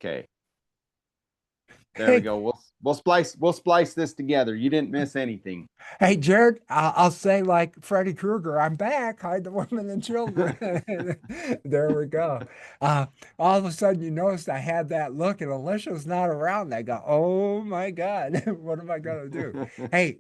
Okay. There we Hey, go. We'll splice this together. You didn't miss anything. hey, Jared, I'll say like Freddy Krueger, I'm back. Hide the women and children. There we go. Uh, all of a sudden, you noticed I had that look, and Alicia's not around. I go, oh my God, what am I going to do? Hey,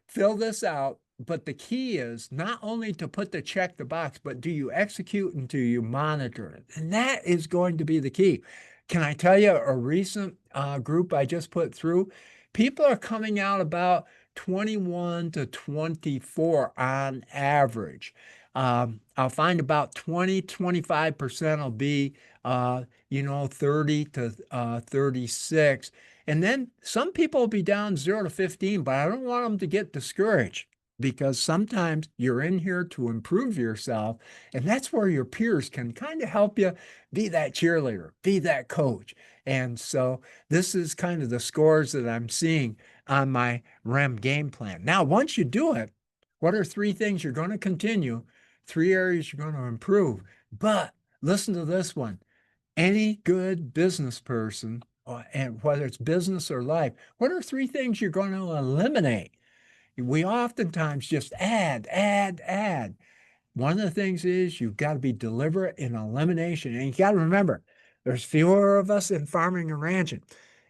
fill this out. But the key is not only to put the check the box, but do you execute and do you monitor it? And that is going to be the key. Can I tell you a recent group I just put through? People are coming out about 21 to 24 on average. I'll find about 20, 25% will be, 30 to 36. And then some people will be down 0 to 15, but I don't want them to get discouraged because sometimes you're in here to improve yourself. And that's where your peers can kind of help you be that cheerleader, be that coach. And so this is kind of the scores that I'm seeing on my REM game plan. Now, once you do it, what are three things you're going to continue? Three areas you're going to improve. But listen to this one. Any good business person, and whether it's business or life, what are three things you're going to eliminate? We oftentimes just add, add, add. One of the things is you've got to be deliberate in elimination. And you got to remember, there's fewer of us in farming and ranching.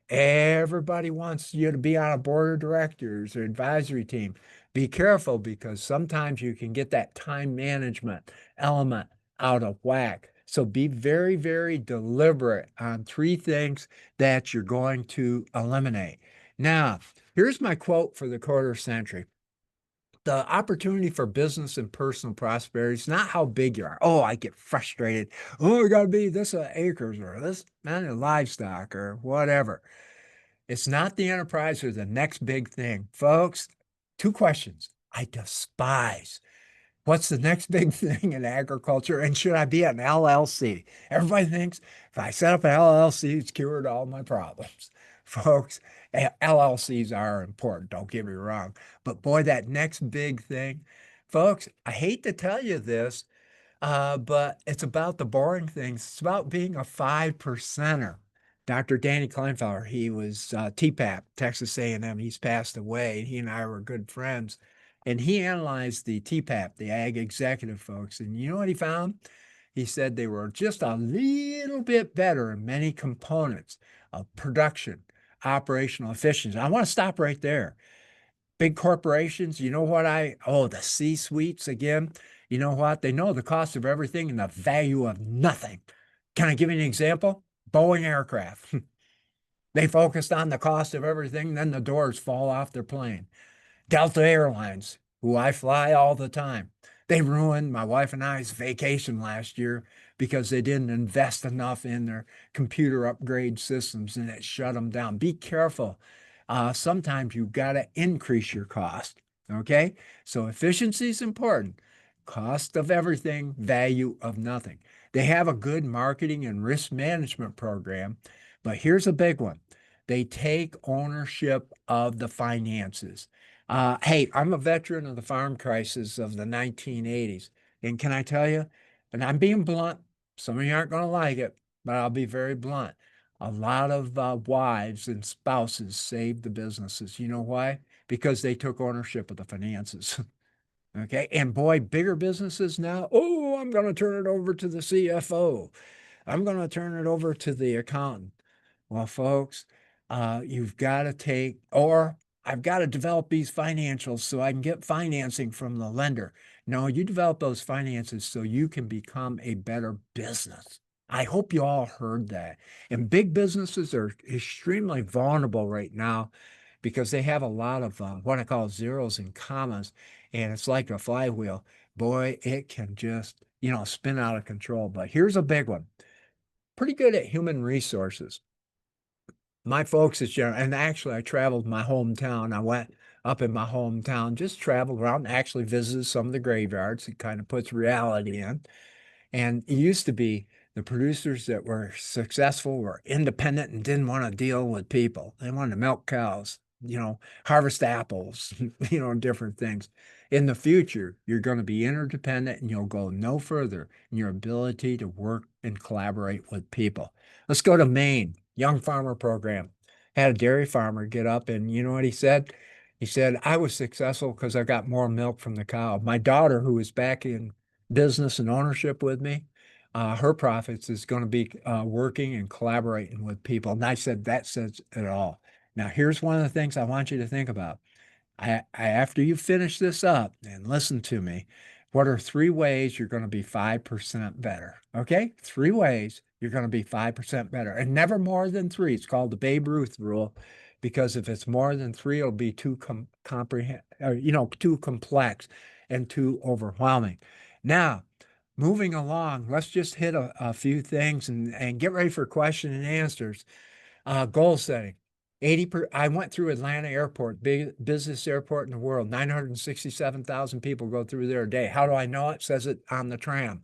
Everybody wants you to be on a board of directors or advisory team. Be careful because sometimes you can get that time management element out of whack. So be very, very deliberate on three things that you're going to eliminate. Now, here's my quote for the quarter century. The opportunity for business and personal prosperity is not how big you are. Oh, I get frustrated. Oh, I got to be this acres or this amount of livestock or whatever. It's not the enterprise or the next big thing. Folks, two questions I despise. What's the next big thing in agriculture? And should I be an LLC? Everybody thinks if I set up an LLC, it's cured all my problems. Folks, LLCs are important, don't get me wrong. But boy, that next big thing, folks, I hate to tell you this, but it's about the boring things. It's about being a 5%er. Dr. Danny Kleinfeller, he was TPAP, Texas A&M. He's passed away. He and I were good friends. And he analyzed the TPAP, the ag executive folks. And you know what he found? He said they were just a little bit better in many components of production, operational efficiency. I want to stop right there. Big corporations, you know what the C-suites again, you know what? They know the cost of everything and the value of nothing. Can I give you an example? Boeing aircraft. They focused on the cost of everything, then the doors fall off their plane. Delta Airlines, who I fly all the time, they ruined my wife and I's vacation last year because they didn't invest enough in their computer upgrade systems and it shut them down. Be careful. Sometimes you've got to increase your cost. Okay. So efficiency is important. Cost of everything, value of nothing. They have a good marketing and risk management program, but here's a big one. They take ownership of the finances. Hey, I'm a veteran of the farm crisis of the 1980s. And can I tell you, and I'm being blunt, some of you aren't going to like it, but I'll be very blunt. A lot of wives and spouses saved the businesses. You know why? Because they took ownership of the finances. Okay. And boy, bigger businesses now, oh, I'm going to turn it over to the CFO. I'm going to turn it over to the accountant. Well, folks, you've got to take, or I've got to develop these financials so I can get financing from the lender. No, you develop those finances so you can become a better business. I hope you all heard that. And big businesses are extremely vulnerable right now because they have a lot of what I call zeros and commas, and it's like a flywheel. Boy, it can just, spin out of control. But here's a big one. Pretty good at human resources. My folks is general, and actually I traveled my hometown. I went up in my hometown, just traveled around, actually visited some of the graveyards. It kind of puts reality in. And it used to be the producers that were successful were independent and didn't want to deal with people. They wanted to milk cows, harvest apples, different things. In the future, you're going to be interdependent and you'll go no further in your ability to work and collaborate with people. Let's go to Maine. Young Farmer Program. Had a dairy farmer get up, and you know what he said? He said, I was successful because I got more milk from the cow. My daughter, who is back in business and ownership with me, her profits is going to be working and collaborating with people. And I said, that says it all. Now, here's one of the things I want you to think about. After you finish this up and listen to me, what are 3 ways you're going to be 5% better? Okay, 3 ways you're going to be 5% better, and never more than three. It's called the Babe Ruth rule, because if it's more than three, it'll be too too complex and too overwhelming. Now, moving along, let's just hit a few things and get ready for question and answers. Goal setting. I went through Atlanta Airport, big business airport in the world. 967,000 people go through there a day. How do I know it? Says it on the tram.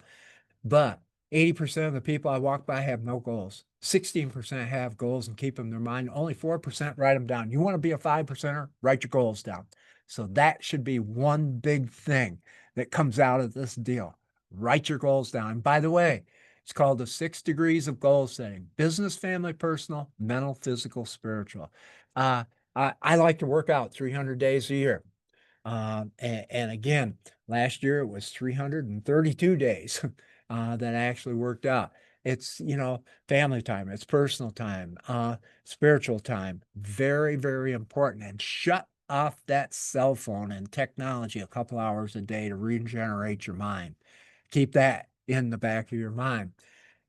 But 80% of the people I walk by have no goals. 16% have goals and keep them in their mind. Only 4% write them down. You want to be a 5%er? Write your goals down. So that should be one big thing that comes out of this deal. Write your goals down. And by the way, it's called the 6 degrees of goal setting: business, family, personal, mental, physical, spiritual. I like to work out 300 days a year. And again, last year it was 332 days that I actually worked out. It's, family time, it's personal time, spiritual time, very, very important. And shut off that cell phone and technology a couple hours a day to regenerate your mind. Keep that in the back of your mind.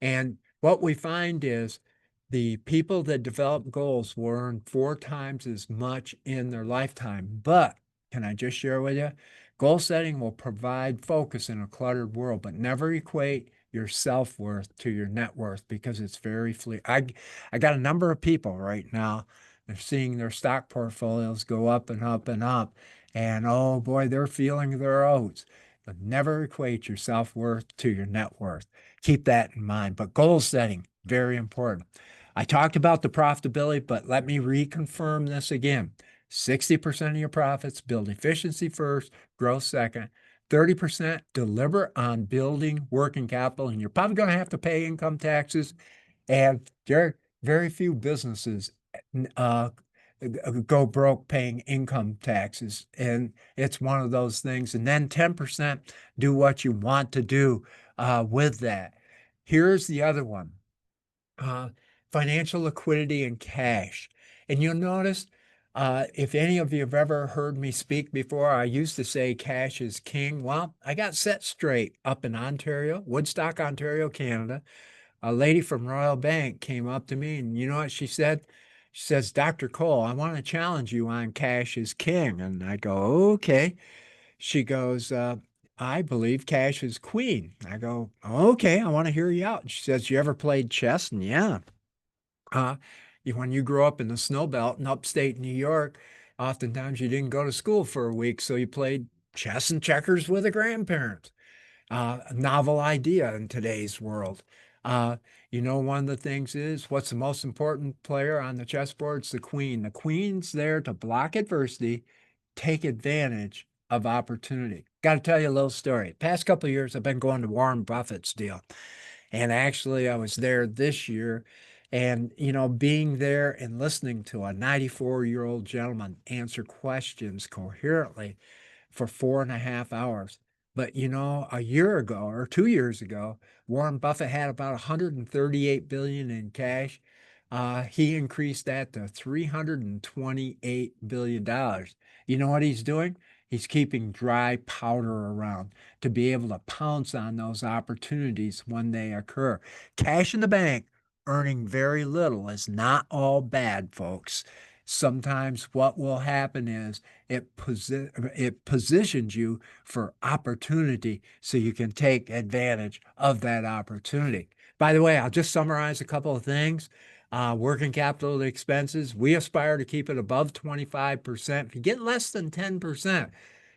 And what we find is the people that develop goals will earn 4 times as much in their lifetime. But can I just share with you? Goal setting will provide focus in a cluttered world, but never equate your self-worth to your net worth, because it's very fleeting. I got a number of people right now, they're seeing their stock portfolios go up and up and up. And oh boy, they're feeling their oats. But never equate your self-worth to your net worth. Keep that in mind. But goal setting, very important. I talked about the profitability, but let me reconfirm this again. 60% of your profits build efficiency first, growth second. 30% deliver on building working capital, and you're probably going to have to pay income taxes. And very few businesses go broke paying income taxes. And it's one of those things. And then 10% do what you want to do with that. Here's the other one. Financial liquidity and cash. And you'll notice, if any of you have ever heard me speak before, I used to say cash is king. Well, I got set straight up in Ontario, Woodstock, Ontario, Canada. A lady from Royal Bank came up to me, and you know what she said? She says, Dr. Cole, I want to challenge you on cash is king. And I go, okay. She goes, I believe cash is queen. I go, okay, I want to hear you out. And she says, you ever played chess? And yeah. When you grow up in the snow belt in upstate New York, oftentimes you didn't go to school for a week, so you played chess and checkers with a grandparent. A novel idea in today's world. One of the things is, what's the most important player on the chessboard? It's the queen. The queen's there to block adversity, take advantage of opportunity. Got to tell you a little story. Past couple of years, I've been going to Warren Buffett's deal. And actually, I was there this year. And, being there and listening to a 94-year-old gentleman answer questions coherently for 4.5 hours. But, a year ago or 2 years ago, Warren Buffett had about 138 billion in cash. He increased that to $328 billion. You know what he's doing? He's keeping dry powder around to be able to pounce on those opportunities when they occur. Cash in the bank, earning very little, is not all bad, folks. Sometimes what will happen is it positions you for opportunity so you can take advantage of that opportunity. By the way, I'll just summarize a couple of things. Working capital expenses, we aspire to keep it above 25%. If you get less than 10%,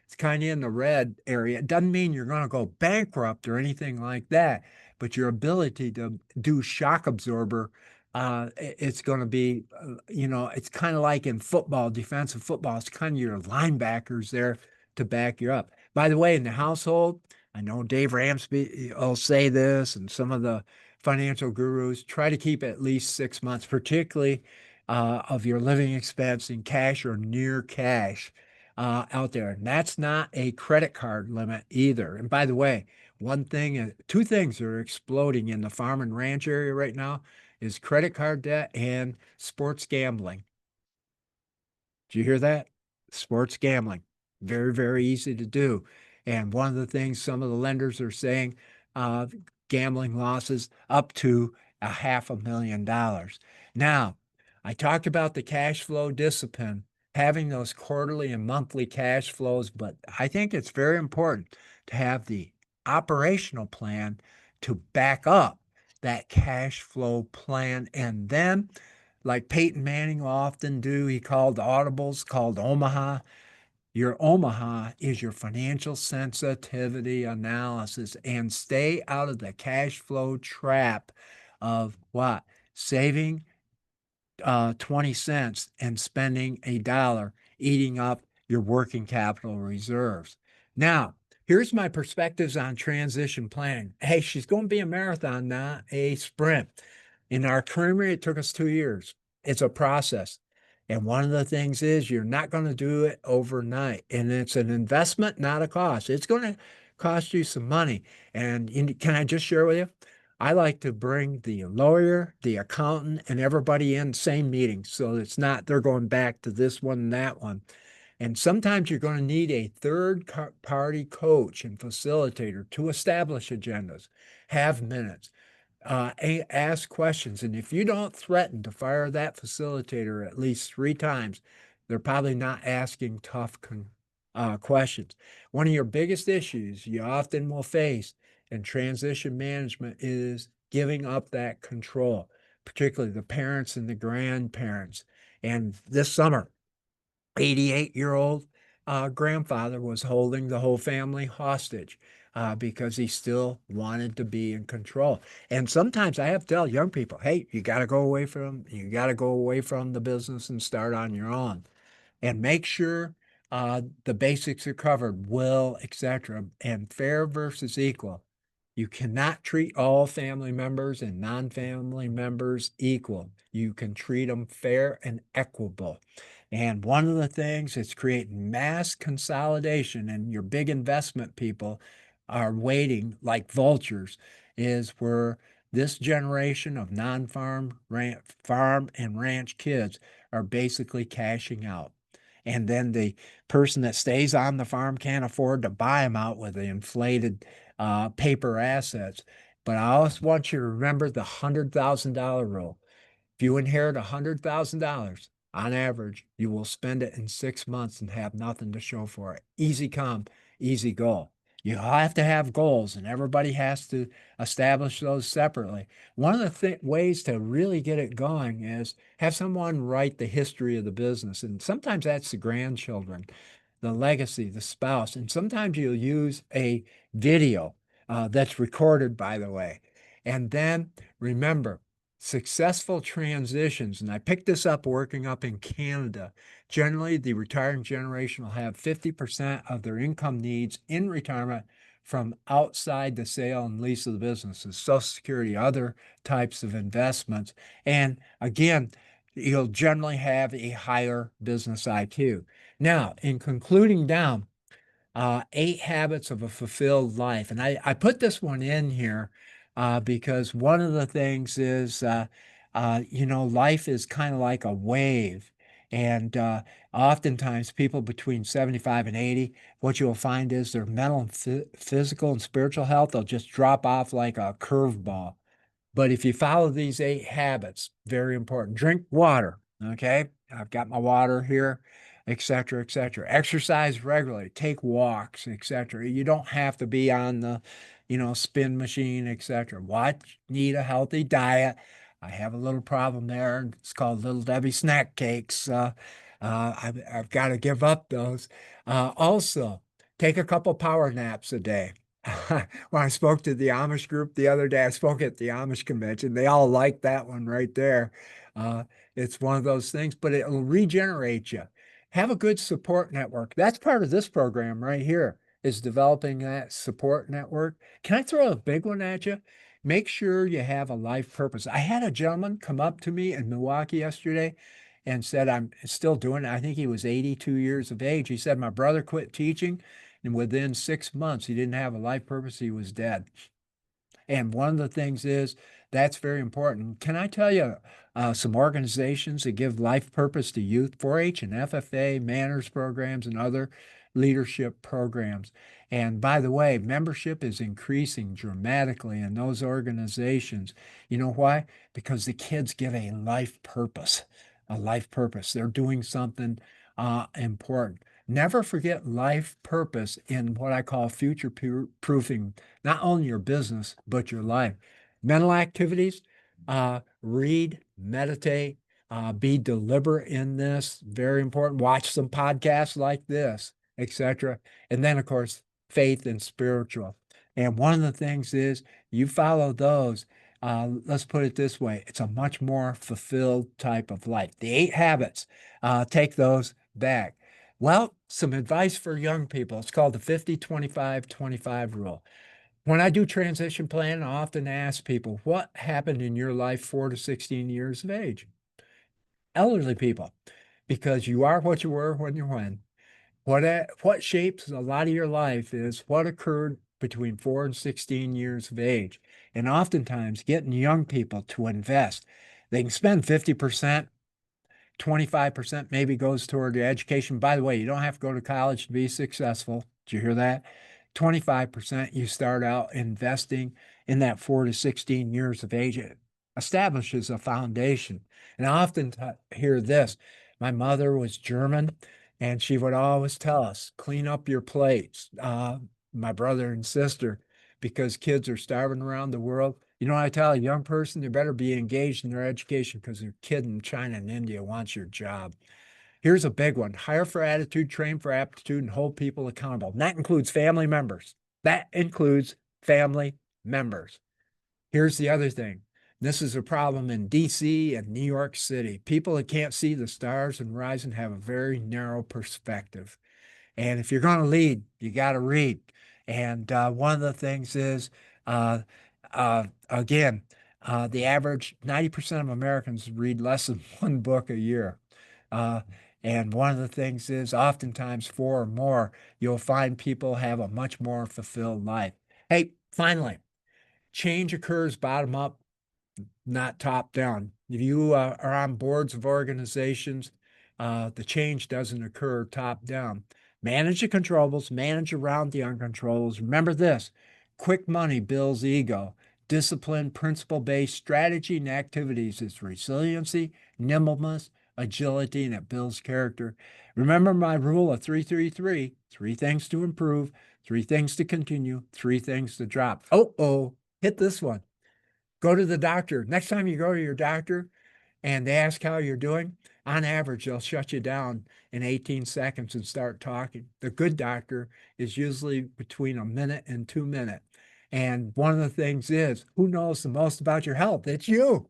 it's kind of in the red area. It doesn't mean you're going to go bankrupt or anything like that, but your ability to do shock absorber, it's going to be, it's kind of like in football, defensive football, it's kind of your linebackers there to back you up. By the way, in the household, I know Dave Ramsey will say this, and some of the financial gurus try to keep at least 6 months, particularly of your living expense in cash or near cash out there. And that's not a credit card limit either. And by the way, two things are exploding in the farm and ranch area right now is credit card debt and sports gambling. Do you hear that? Sports gambling. Very, very easy to do. And one of the things some of the lenders are saying, uh, gambling losses up to $500,000. Now, I talked about the cash flow discipline, having those quarterly and monthly cash flows, but I think it's very important to have the operational plan to back up that cash flow plan. And then like Peyton Manning will often do. He called audibles called Omaha. Your Omaha is your financial sensitivity analysis and stay out of the cash flow trap of what? Saving 20 cents and spending $1, eating up your working capital reserves. Now, here's my perspectives on transition planning. Hey, she's going to be a marathon, not a sprint. In our creamery, it took us 2 years. It's a process. And one of the things is you're not going to do it overnight. And it's an investment, not a cost. It's going to cost you some money. And can I just share with you? I like to bring the lawyer, the accountant, and everybody in same meeting. So it's not they're going back to this one and that one. And sometimes you're going to need a third party coach and facilitator to establish agendas, have minutes, ask questions. And if you don't threaten to fire that facilitator at least 3 times, they're probably not asking tough questions. One of your biggest issues you often will face in transition management is giving up that control, particularly the parents and the grandparents. And this summer, 88-year-old grandfather was holding the whole family hostage because he still wanted to be in control. And sometimes I have to tell young people, hey, you got to go away from the business and start on your own and make sure the basics are covered, will, etc., and fair versus equal. You cannot treat all family members and non-family members equal. You can treat them fair and equitable. And one of the things is creating mass consolidation, and your big investment people are waiting like vultures, is where this generation of non-farm farm and ranch kids are basically cashing out. And then the person that stays on the farm can't afford to buy them out with the inflated paper assets. But I always want you to remember the $100,000 rule. If you inherit $100,000, on average, you will spend it in 6 months and have nothing to show for it. Easy come, easy go. You have to have goals, and everybody has to establish those separately. One of the ways to really get it going is have someone write the history of the business. And sometimes that's the grandchildren, the legacy, the spouse. And sometimes you'll use a video that's recorded, by the way. And then remember, successful transitions, and I picked this up working up in Canada. Generally, the retiring generation will have 50% of their income needs in retirement from outside the sale and lease of the businesses, Social Security, other types of investments. And again, you'll generally have a higher business IQ. Now, in concluding down, 8 Habits of a Fulfilled Life. And I put this one in here because one of the things is, life is kind of like a wave. And oftentimes, people between 75 and 80, what you'll find is their mental and physical and spiritual health, they'll just drop off like a curveball. But if you follow these 8 habits, very important. Drink water. Okay. I've got my water here, etc., etc. Exercise regularly, take walks, etc. You don't have to be on the, spin machine, etc. Need a healthy diet. I have a little problem there. It's called Little Debbie snack cakes. I've got to give up those. Also, take a couple power naps a day. When I spoke to the Amish group the other day, I spoke at the Amish convention. They all liked that one right there. It's one of those things, but it'll regenerate you. Have a good support network. That's part of this program right here, is developing that support network. Can I throw a big one at you? make sure you have a life purpose. I had a gentleman come up to me in Milwaukee yesterday and said, I'm still doing it. I think he was 82 years of age. He said, my brother quit teaching, and within 6 months, he didn't have a life purpose. He was dead. And one of the things is that's very important. Can I tell you some organizations that give life purpose to youth? 4-H and FFA, manners programs, and other leadership programs. And by the way, membership is increasing dramatically in those organizations. You know why? Because the kids get a life purpose, a life purpose. They're doing something important. Never forget life purpose in what I call future proofing, not only your business, but your life. Mental activities, read, meditate, be deliberate in this, very important. Watch some podcasts like this, etc. And then, of course, faith and spiritual. And one of the things is you follow those. Let's put it this way, it's a much more fulfilled type of life. The 8 habits, take those back. Well, some advice for young people. It's called the 50-25-25 rule. When I do transition plan, I often ask people, what happened in your life 4 to 16 years of age? Elderly people, because you are what you were when you're when. What shapes a lot of your life is what occurred between 4 and 16 years of age. And oftentimes getting young people to invest. They can spend 50%, 25% maybe goes toward your education. By the way, you don't have to go to college to be successful. Did you hear that? 25% you start out investing in that 4 to 16 years of age. It establishes a foundation. And I often hear this. My mother was German, and she would always tell us, clean up your plates, my brother and sister, because kids are starving around the world. You know, I tell a young person, they better be engaged in their education because their kid in China and India wants your job. Here's a big one. Hire for attitude, train for aptitude, and hold people accountable. And that includes family members. That includes family members. Here's the other thing. This is a problem in DC and New York City. People that can't see the stars and rising have a very narrow perspective. And if you're going to lead, you got to read. And one of the things is, again, the average 90% of Americans read less than one book a year. And one of the things is oftentimes 4 or more, you'll find people have a much more fulfilled life. Hey, finally, change occurs bottom up, not top down. If you are on boards of organizations, the change doesn't occur top down. Manage the controllables, manage around the uncontrollables. Remember this, quick money builds ego. Discipline, principle-based strategy and activities is resiliency, nimbleness, agility, and it builds character. Remember my rule of 3-3-3, 3 things to improve, 3 things to continue, 3 things to drop. Oh, hit this one. Go to the doctor. Next time you go to your doctor and they ask how you're doing, on average, they'll shut you down in 18 seconds and start talking. The good doctor is usually between a minute and 2 minutes. And one of the things is, who knows the most about your health? It's you.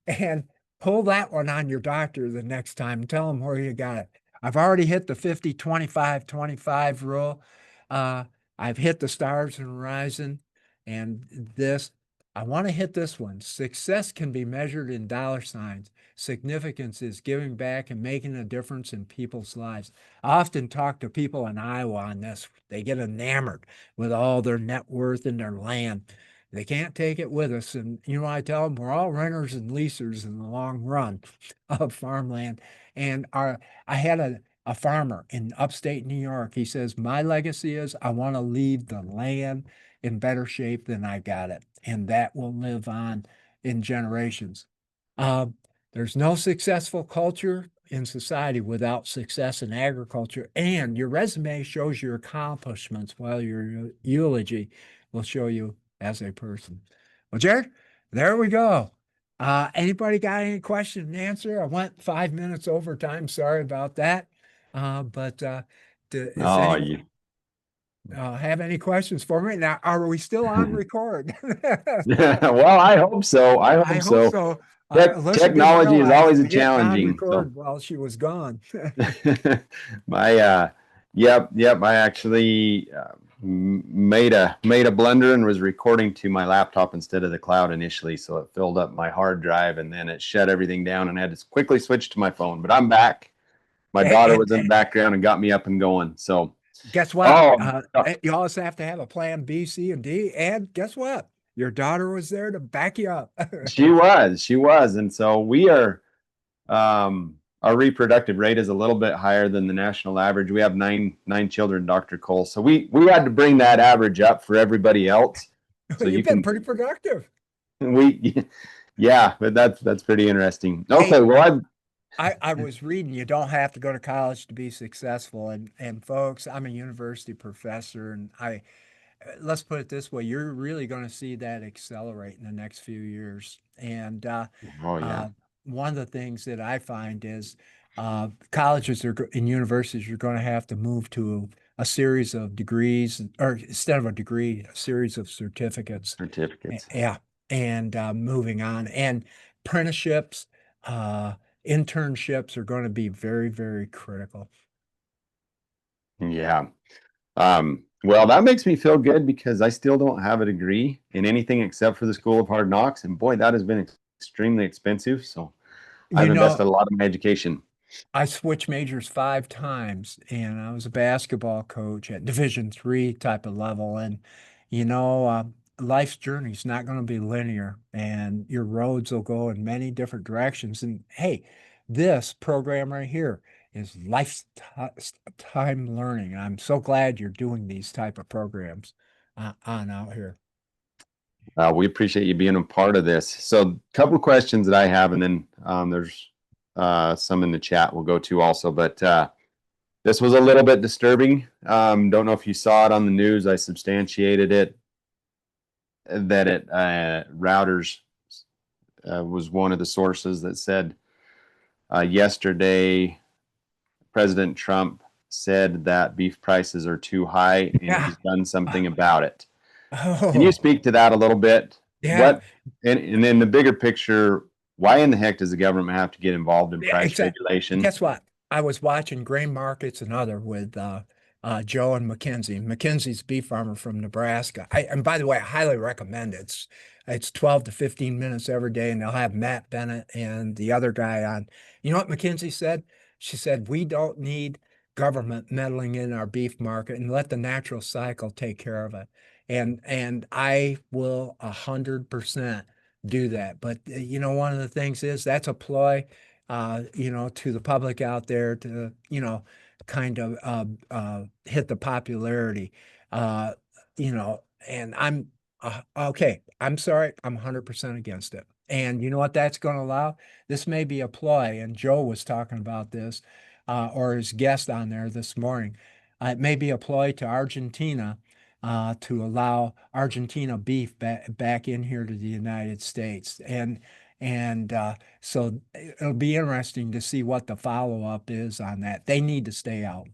And pull that one on your doctor the next time and tell them where you got it. I've already hit the 50-25-25 rule. I've hit the stars and horizon. And this, I want to hit this one. Success can be measured in dollar signs. Significance is giving back and making a difference in people's lives. I often talk to people in Iowa on this. They get enamored with all their net worth and their land. They can't take it with us. And you know, I tell them we're all renters and leasers in the long run of farmland. And I had a farmer in upstate New York. He says, my legacy is I want to leave the land in better shape than I got it. And that will live on in generations. There's no successful culture in society without success in agriculture. And your resume shows your accomplishments while your eulogy will show you as a person. Well, Jared, there we go. Anybody got any question and answer? I went 5 minutes over time. Sorry about that. But does anyone have any questions for me? Now, are we still on record? Well, I hope so. I hope so. so. Technology is always a Hit on challenging. record while she was gone. Yep. I actually made a blunder and was recording to my laptop instead of the cloud initially, so it filled up my hard drive and then it shut everything down and I had to quickly switch to my phone. But I'm back. My daughter was in the background and got me up and going. So guess what? You always have to have a plan B, C, and D. And guess what? Your daughter was there to back you up. She was. And so we are, our reproductive rate is a little bit higher than the national average. We have nine children, Dr. Cole. So we had to bring that average up for everybody else. So you've been pretty productive. Yeah, but that's pretty interesting. Okay, hey, well, I was reading you don't have to go to college to be successful, and folks, I'm a university professor, and let's put it this way, you're really going to see that accelerate in the next few years. And one of the things that I find is colleges and universities are going to have to move to a series of degrees, or instead of a degree, a series of certificates. Yeah. And moving on, and apprenticeships, internships are going to be very, very critical. Yeah. Well, that makes me feel good because I still don't have a degree in anything except for the School of Hard Knocks. And boy, that has been extremely expensive. So I've invested a lot in my education. I switched majors 5 times, and I was a basketball coach at Division III type of level. And, life's journey is not going to be linear, and your roads will go in many different directions. And hey, this program right here is lifetime learning. And I'm so glad you're doing these type of programs on out here. We appreciate you being a part of this. So a couple of questions that I have, and then there's some in the chat we'll go to also, but this was a little bit disturbing. Don't know if you saw it on the news. I substantiated it, that Routers was one of the sources that said yesterday President Trump said that beef prices are too high and he's done something about it. Can you speak to that a little bit? Yeah. And then the bigger picture, why in the heck does the government have to get involved in price regulation? Guess what? I was watching Grain Markets and Other with Joe and Mackenzie. Mackenzie's beef farmer from Nebraska. And by the way, I highly recommend it. It's 12 to 15 minutes every day, and they'll have Matt Bennett and the other guy on. You know what Mackenzie said? She said, we don't need government meddling in our beef market, and let the natural cycle take care of it. And I will 100% do that. But one of the things is that's a ploy, to the public out there to, kind of hit the popularity, and I'm okay. I'm sorry. I'm 100% against it. And you know what that's going to allow? This may be a ploy. And Joe was talking about this, or his guest on there this morning. It may be a ploy to Argentina to allow Argentina beef back in here to the United States. And so it'll be interesting to see what the follow-up is on that. They need to stay out.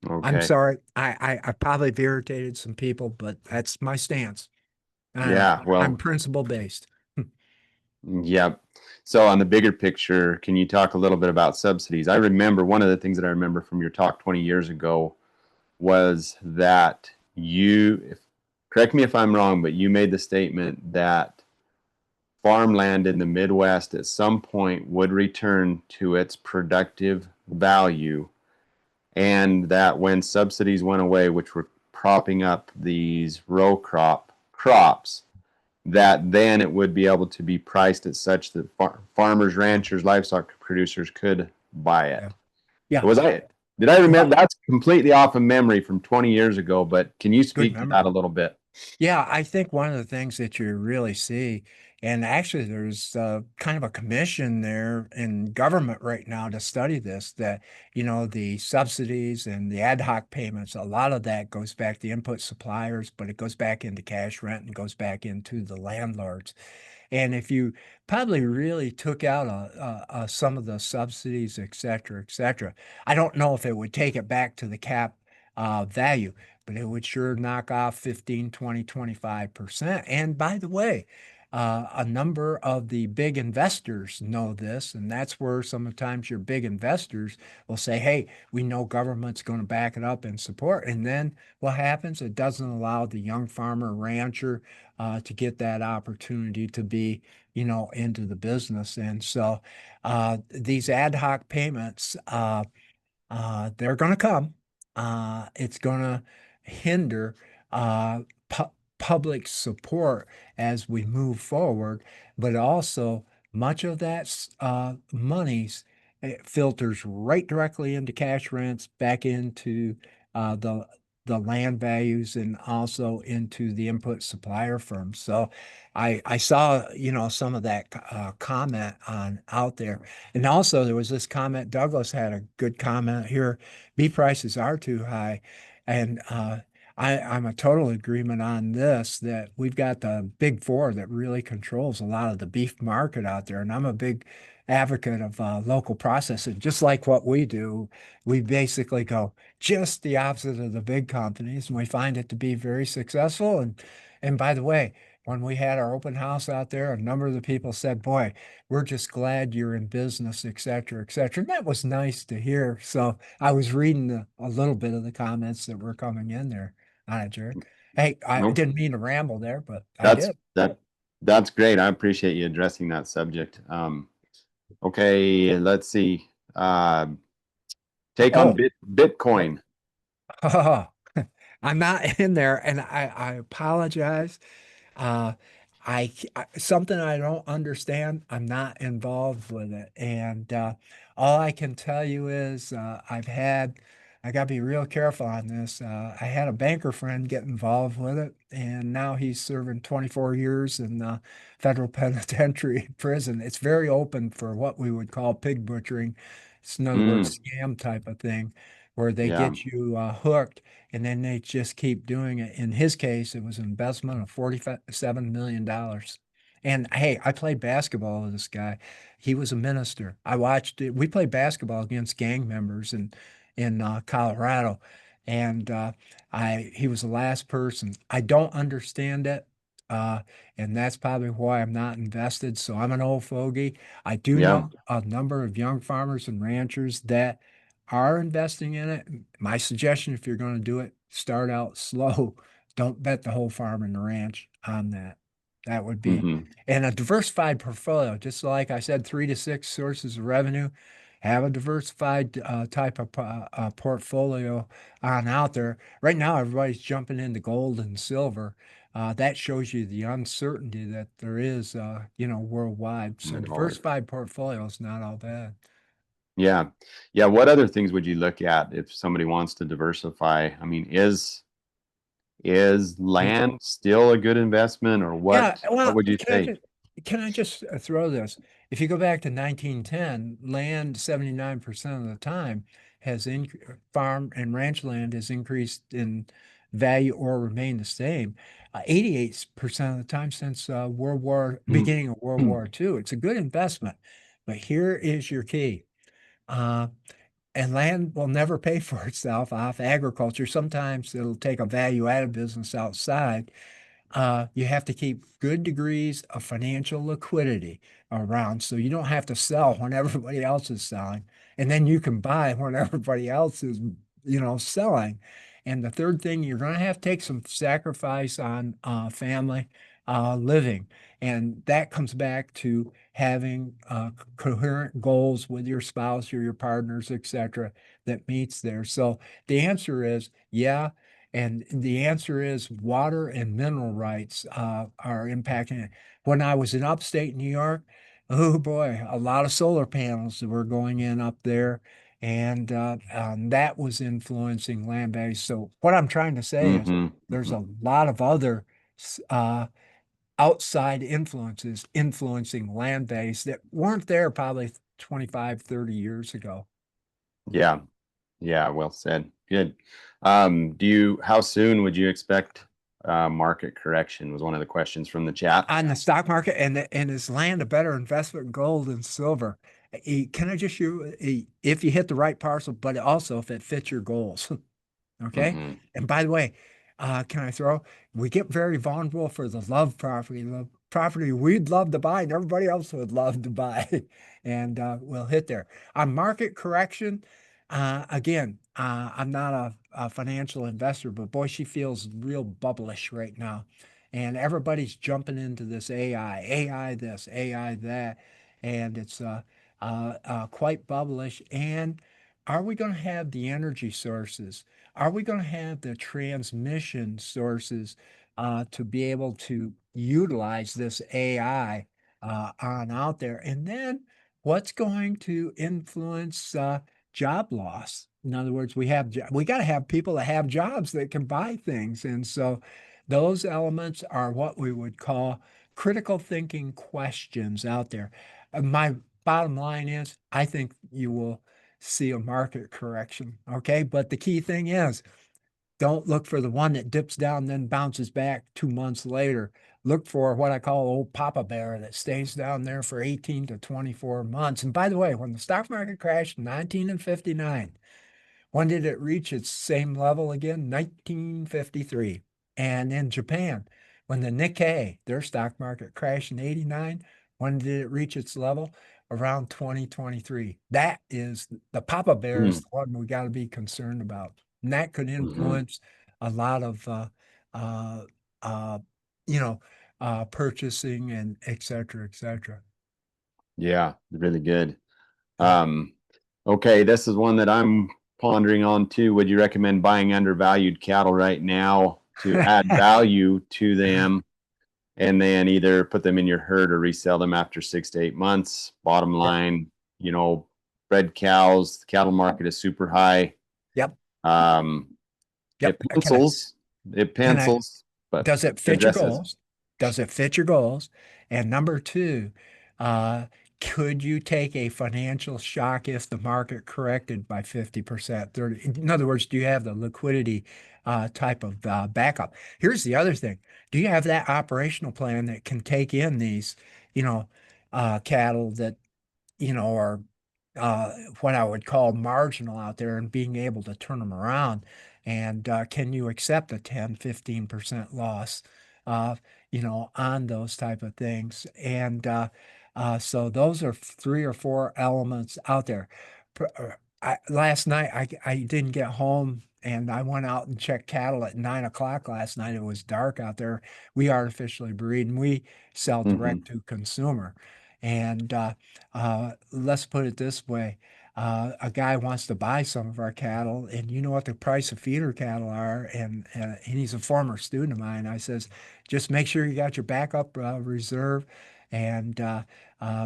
Okay. I'm sorry. I probably have irritated some people, but that's my stance. Yeah, well, I'm principle-based. Yeah. So on the bigger picture, can you talk a little bit about subsidies? I remember one of the things that I remember from your talk 20 years ago was that correct me if I'm wrong, but you made the statement that farmland in the Midwest at some point would return to its productive value, and that when subsidies went away, which were propping up these row crops, that then it would be able to be priced at such that farmers, ranchers, livestock producers could buy it. Yeah. Did I remember? That's completely off of memory from 20 years ago, but can you speak to that a little bit? Yeah, I think one of the things that you really see, and actually there's kind of a commission there in government right now to study this, that, the subsidies and the ad hoc payments, a lot of that goes back to input suppliers, but it goes back into cash rent and goes back into the landlords. And if you probably really took out some of the subsidies, et cetera, I don't know if it would take it back to the cap value, but it would sure knock off 15, 20, 25%. And by the way, a number of the big investors know this, and that's where sometimes your big investors will say, hey, we know government's going to back it up and support. And then what happens? It doesn't allow the young farmer rancher to get that opportunity to be, into the business. And so these ad hoc payments, they're going to come. It's going to hinder pu public support as we move forward, but also much of that monies filters right directly into cash rents, back into the land values, and also into the input supplier firms. So I saw some of that comment on out there. And also, there was this comment. Douglas had a good comment here. Beef prices are too high. And I'm a total agreement on this, that we've got the big four that really controls a lot of the beef market out there. And I'm a big advocate of local processing, just like what we do. We basically go just the opposite of the big companies, and we find it to be very successful. And by the way, when we had our open house out there, a number of the people said, boy, we're just glad you're in business, et cetera, et cetera. And that was nice to hear. So I was reading a little bit of the comments that were coming in there on it, Jared. Hey, I Nope. didn't mean to ramble there, but I That's did. that's great. I appreciate you addressing that subject. Okay, let's see. Take Oh. on Bitcoin. Oh, I'm not in there, and I apologize. Uh, something I don't understand. I'm not involved with it, and all I can tell you is I got to be real careful on this. I had a banker friend get involved with it, and now he's serving 24 years in federal penitentiary prison. It's very open for what we would call pig butchering. It's in other words, scam type of thing, where they Yeah. get you hooked, and then they just keep doing it. In his case, it was an investment of $47 million. And hey, I played basketball with this guy. He was a minister. I watched it. We played basketball against gang members in Colorado, and he was the last person. I don't understand it. Uh, and that's probably why I'm not invested. So I'm an old fogey. I do Yeah. know a number of young farmers and ranchers that are investing in it. My suggestion, if you're going to do it, start out slow. Don't bet the whole farm and the ranch on that. That would be, and a diversified portfolio, just like I said, 3 to 6 sources of revenue. Have a diversified type of portfolio on out there. Right now, everybody's jumping into gold and silver. That shows you the uncertainty that there is, worldwide. So diversified portfolio is not all bad. Yeah. Yeah. What other things would you look at if somebody wants to diversify? I mean, is land still a good investment, or what? Yeah, well, What would you say? Can I just throw this? If you go back to 1910, land 79% of the time has farm and ranch land has increased in value or remained the same. 88% of the time since beginning of World War II. It's a good investment, but here is your key. And land will never pay for itself off agriculture. Sometimes it'll take a value-added business outside. You have to keep good degrees of financial liquidity around, so you don't have to sell when everybody else is selling, and then you can buy when everybody else is, selling. And the third thing, you're going to have to take some sacrifice on family living, and that comes back to having coherent goals with your spouse or your partners, etc., that meets there. So the answer is yeah. And the answer is water and mineral rights are impacting it. When I was in upstate New York, oh boy, a lot of solar panels were going in up there, and that was influencing land values. So what I'm trying to say is there's a lot of other outside influences influencing land values that weren't there probably 25, 30 years ago. Yeah. Yeah. Well said. Good. How soon would you expect market correction, was one of the questions from the chat. On the stock market, and is land a better investment in gold and silver? Can I just if you hit the right parcel, but also if it fits your goals. Okay. And by the way, can I we get very vulnerable for the love property. Love property we'd love to buy and everybody else would love to buy. And we'll hit there. On market correction, again, I'm not a financial investor, but boy, she feels real bubblish right now. And everybody's jumping into this AI this, AI that, and it's quite bubblish. And are we going to have the energy sources? Are we going to have the transmission sources to be able to utilize this AI on out there? And then what's going to influence job loss? In other words, we got to have people that have jobs that can buy things. And so those elements are what we would call critical thinking questions out there. My bottom line is, I think you will see a market correction. Okay. But the key thing is, don't look for the one that dips down, then bounces back 2 months later. Look for what I call old Papa Bear that stays down there for 18 to 24 months. And by the way, when the stock market crashed in 1959, when did it reach its same level again? 1953. And in Japan, when the Nikkei, their stock market crashed in 89, when did it reach its level? Around 2023. That is the Papa Bear is the one we got to be concerned about. And that could influence a lot of, purchasing and et cetera, et cetera. Yeah, really good. Okay, this is one that I'm pondering on too. Would you recommend buying undervalued cattle right now to add value to them and then either put them in your herd or resell them after 6 to 8 months? Bottom line, bred cows, the cattle market is super high. Yep. It pencils, but does it fit your goals? Does it fit your goals? And number two, could you take a financial shock if the market corrected by 50%, 30? In other words, do you have the liquidity type of backup? Here's the other thing. Do you have that operational plan that can take in these, cattle that, are what I would call marginal out there and being able to turn them around? And can you accept a 10, 15% loss, on those type of things? And so those are 3 or 4 elements out there. Last night, I didn't get home and I went out and checked cattle at 9 o'clock last night. It was dark out there. We artificially breed and we sell direct to consumer. And let's put it this way. A guy wants to buy some of our cattle, and you know what the price of feeder cattle are, and he's a former student of mine. I says, just make sure you got your backup reserve, and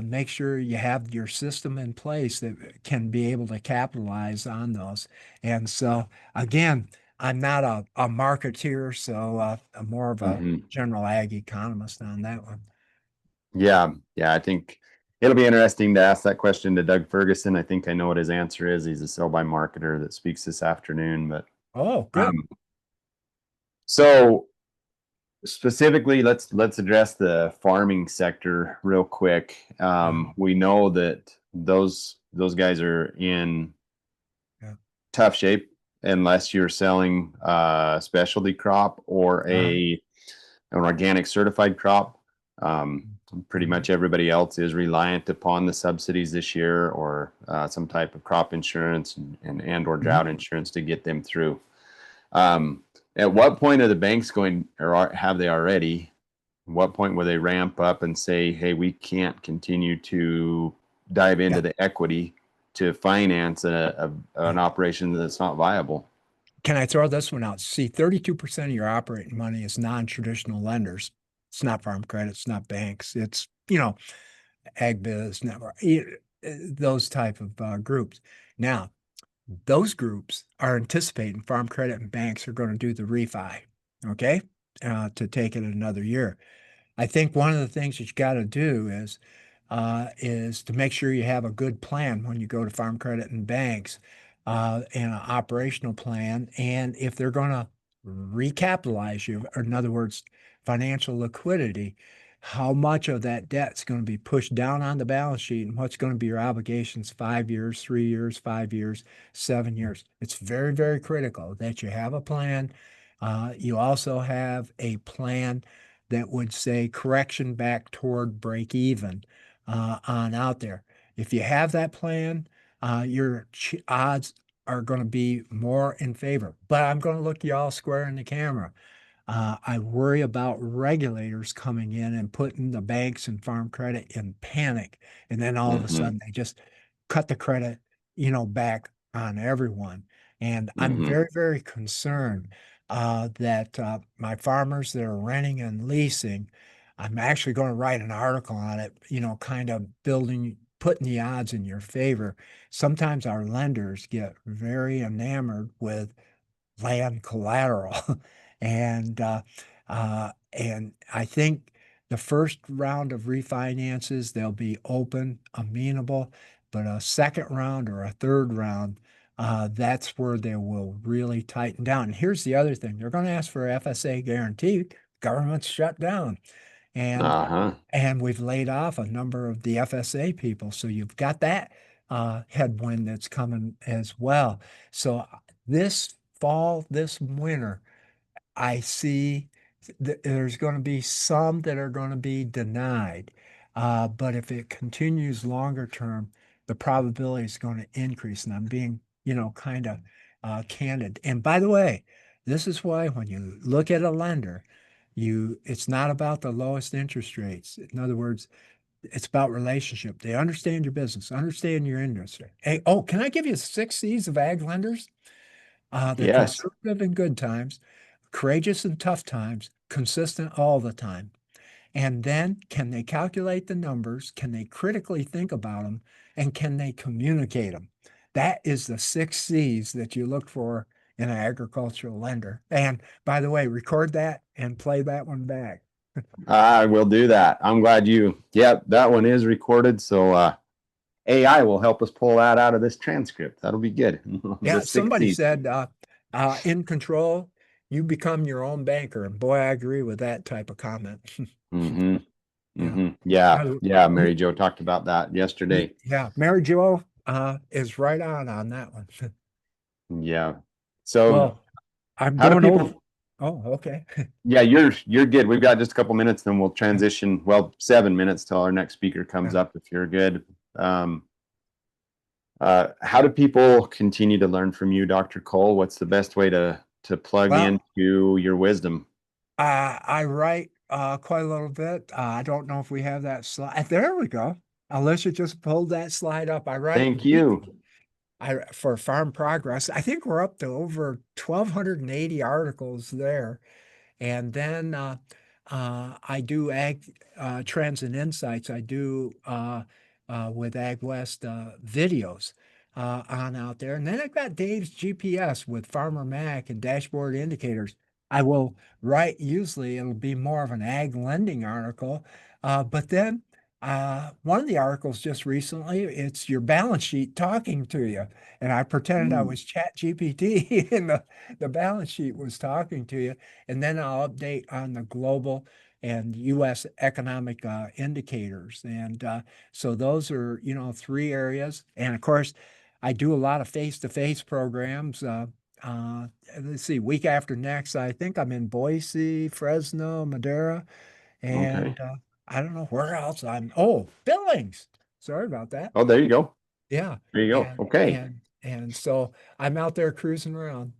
make sure you have your system in place that can be able to capitalize on those. And so, again, I'm not a marketeer, so I'm more of a general ag economist on that one. Yeah, I think it'll be interesting to ask that question to Doug Ferguson. I think I know what his answer is. He's a sell-by marketer that speaks this afternoon. But good. So specifically, let's address the farming sector real quick. We know that those guys are in tough shape unless you're selling a specialty crop or an organic certified crop. Pretty much everybody else is reliant upon the subsidies this year or some type of crop insurance and or drought insurance to get them through. At what point are the banks going, or have they already? At what point will they ramp up and say, hey, we can't continue to dive into the equity to finance an operation that's not viable? Can I throw this one out? See, 32% of your operating money is non-traditional lenders. It's not farm credit. It's not banks. It's, ag biz network, those type of groups. Now, those groups are anticipating farm credit and banks are going to do the refi, okay, to take it another year. I think one of the things that you got to do is to make sure you have a good plan when you go to farm credit and banks, and an operational plan. And if they're going to recapitalize you, or in other words, financial liquidity, how much of that debt is going to be pushed down on the balance sheet and what's going to be your obligations 5 years, 3 years, 5 years, 7 years. It's very, very critical that you have a plan. You also have a plan that would say correction back toward break even on out there. If you have that plan, your odds are going to be more in favor. But I'm going to look you all square in the camera. I worry about regulators coming in and putting the banks and Farm Credit in panic. And then all of a Mhm. sudden they just cut the credit, back on everyone. And I'm Mhm. very, very concerned that my farmers that are renting and leasing, I'm actually going to write an article on it, kind of putting the odds in your favor. Sometimes our lenders get very enamored with land collateral. And I think the first round of refinances, they'll be open, amenable, but a second round or a third round, that's where they will really tighten down. And here's the other thing. They're going to ask for a FSA guarantee. Government's shut down. And Uh-huh. and we've laid off a number of the FSA people. So you've got that headwind that's coming as well. So this fall, this winter, I see there's going to be some that are going to be denied. But if it continues longer term, the probability is going to increase. And I'm being, kind of candid. And by the way, this is why when you look at a lender, it's not about the lowest interest rates. In other words, it's about relationship. They understand your business, understand your industry. Hey, oh, can I give you 6 C's of ag lenders? They're Yes. conservative in good times, courageous in tough times, consistent all the time. And then can they calculate the numbers? Can they critically think about them? And can they communicate them? That is the 6 C's that you look for in an agricultural lender. And by the way, record that and play that one back. I will do that. I'm glad that one is recorded. So AI will help us pull that out of this transcript. That'll be good. Yeah, The somebody 60s. said in control, you become your own banker. And boy, I agree with that type of comment. Mm-hmm. Yeah. Mm-hmm. Yeah. Uh, Yeah. Mary Jo talked about that yesterday. Yeah, Mary Jo is right on that one. Yeah. So Well, I'm how do going over. people Oh, okay. yeah, you're good. We've got just a couple minutes, then we'll transition. Well, 7 minutes till our next speaker comes up if you're good. How do people continue to learn from you, Dr. Cole? What's the best way to plug Well, into your wisdom? I write quite a little bit. I don't know if we have that slide. There we go. Alicia just pulled that slide up. I write Thank you. for Farm Progress. I think we're up to over 1,280 articles there. And then I do Ag Trends and Insights. I do with Ag West videos on out there. And then I've got Dave's GPS with Farmer Mac and Dashboard Indicators. I will write, usually it'll be more of an ag lending article. But then one of the articles just recently, it's your balance sheet talking to you. And I pretended I was Chat GPT and the balance sheet was talking to you. And then I'll update on the global and U.S. economic indicators. And so those are, 3 areas. And of course, I do a lot of face-to-face programs. Let's see, week after next, I think I'm in Boise, Fresno, Madera, Okay. and I don't know where else oh, Billings. Sorry about that. Oh, there you go. Yeah. There you go. And, Okay. and so I'm out there cruising around.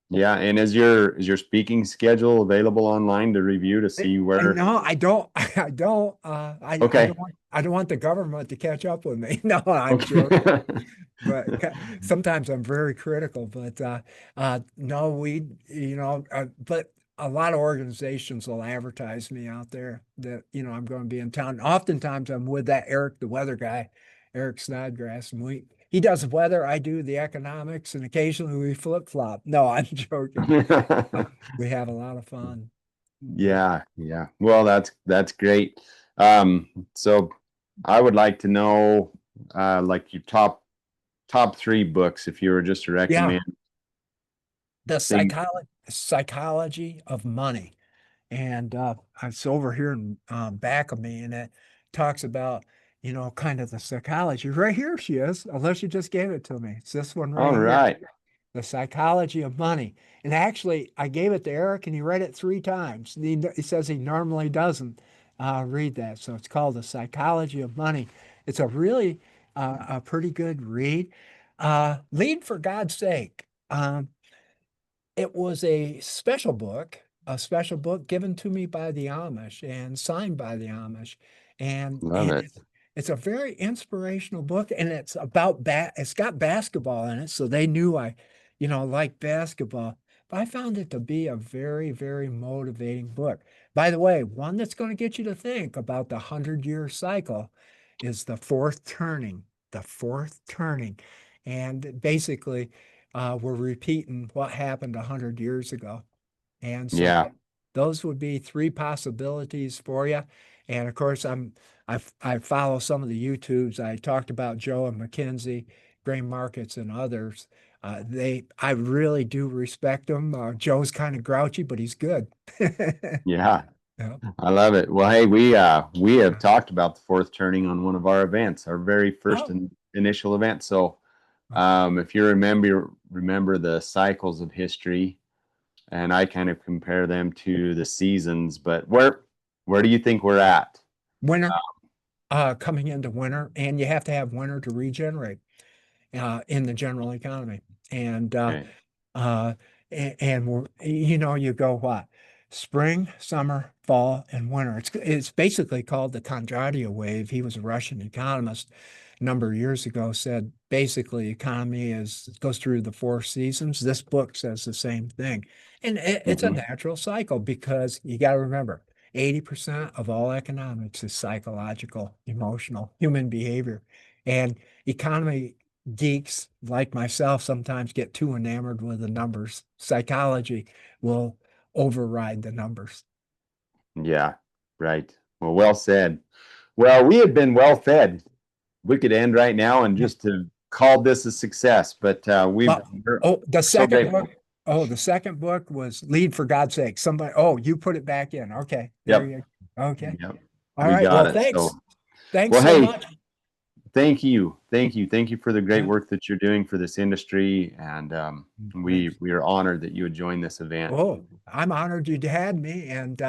Yeah. And is your speaking schedule available online to review to see where? No, I don't. I don't. I Okay. don't want the government to catch up with me. No, I'm joking. But sometimes I'm very critical. But no, but a lot of organizations will advertise me out there that I'm going to be in town. Oftentimes I'm with that Eric, the weather guy, Eric Snodgrass, and he does the weather, I do the economics, and occasionally we flip flop. No, I'm joking. We have a lot of fun. Yeah, yeah. Well, that's great. So I would like to know like your top 3 books if you were just to recommend. The things. psychology of money. And it's over here in back of me, and it talks about, kind of the psychology. Right here she is, unless you just gave it to me. It's this one right All here. right. The Psychology of Money. And actually, I gave it to Eric and he read it 3 times. He says he normally doesn't read that. So it's called The Psychology of Money. It's a really a pretty good read. Lead for God's Sake. It was a special book given to me by the Amish and signed by the Amish. Love And it. it's a very inspirational book, and it's about it's got basketball in it, so they knew I, like basketball. But I found it to be a very, very motivating book. By the way, one that's going to get you to think about the 100-year cycle is the fourth turning. The fourth turning. And basically, we're repeating what happened 100 years ago. And so Yeah. those would be 3 possibilities for you. And of course, I follow some of the YouTubes. I talked about Joe and McKinsey, Grain Markets, and others. I really do respect them. Joe's kind of grouchy, but he's good. Yeah. Yeah. I love it. Well, hey, we have talked about the fourth turning on one of our events, our very first Oh. initial event. So if you remember the cycles of history, and I kind of compare them to the seasons, but where do you think we're at? Winter, coming into winter, and you have to have winter to regenerate in the general economy. And Okay. and you go what? Spring, summer, fall, and winter. It's basically called the Kondratiev wave. He was a Russian economist a number of years ago, said basically economy goes through the 4 seasons. This book says the same thing. And it's a natural cycle, because you got to remember 80% of all economics is psychological, emotional, human behavior. And economy geeks like myself sometimes get too enamored with the numbers. Psychology will override the numbers. Yeah, right. Well said. Well, we have been well fed. We could end right now and just to call this a success, but the second book was Lead for God's Sake. You put it back in. Okay. There you go. Okay. Yep. All We right. got Well, it. thanks. So, Thanks so much. thank you for the great work that you're doing for this industry, and we are honored that you would join this event. Oh, I'm honored you had me, and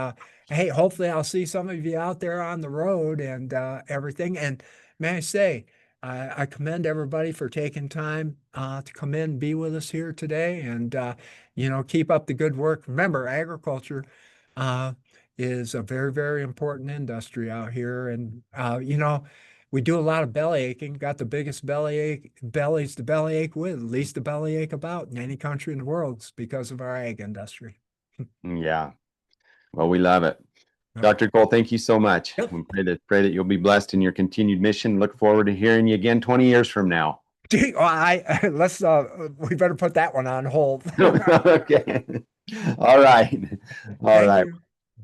hey, hopefully I'll see some of you out there on the road and everything. And may I say, I commend everybody for taking time to come in and be with us here today, and keep up the good work. Remember, agriculture is a very, very important industry out here, and we do a lot of belly aching. Got the biggest bellies to belly ache with, least to belly ache about in any country in the world. It's because of our ag industry. Yeah. Well, we love it. Yep. Dr. Cole, thank you so much. Yep. We pray that you'll be blessed in your continued mission. Look forward to hearing you again 20 years from now. We better put that one on hold. Okay. All right. Thank you.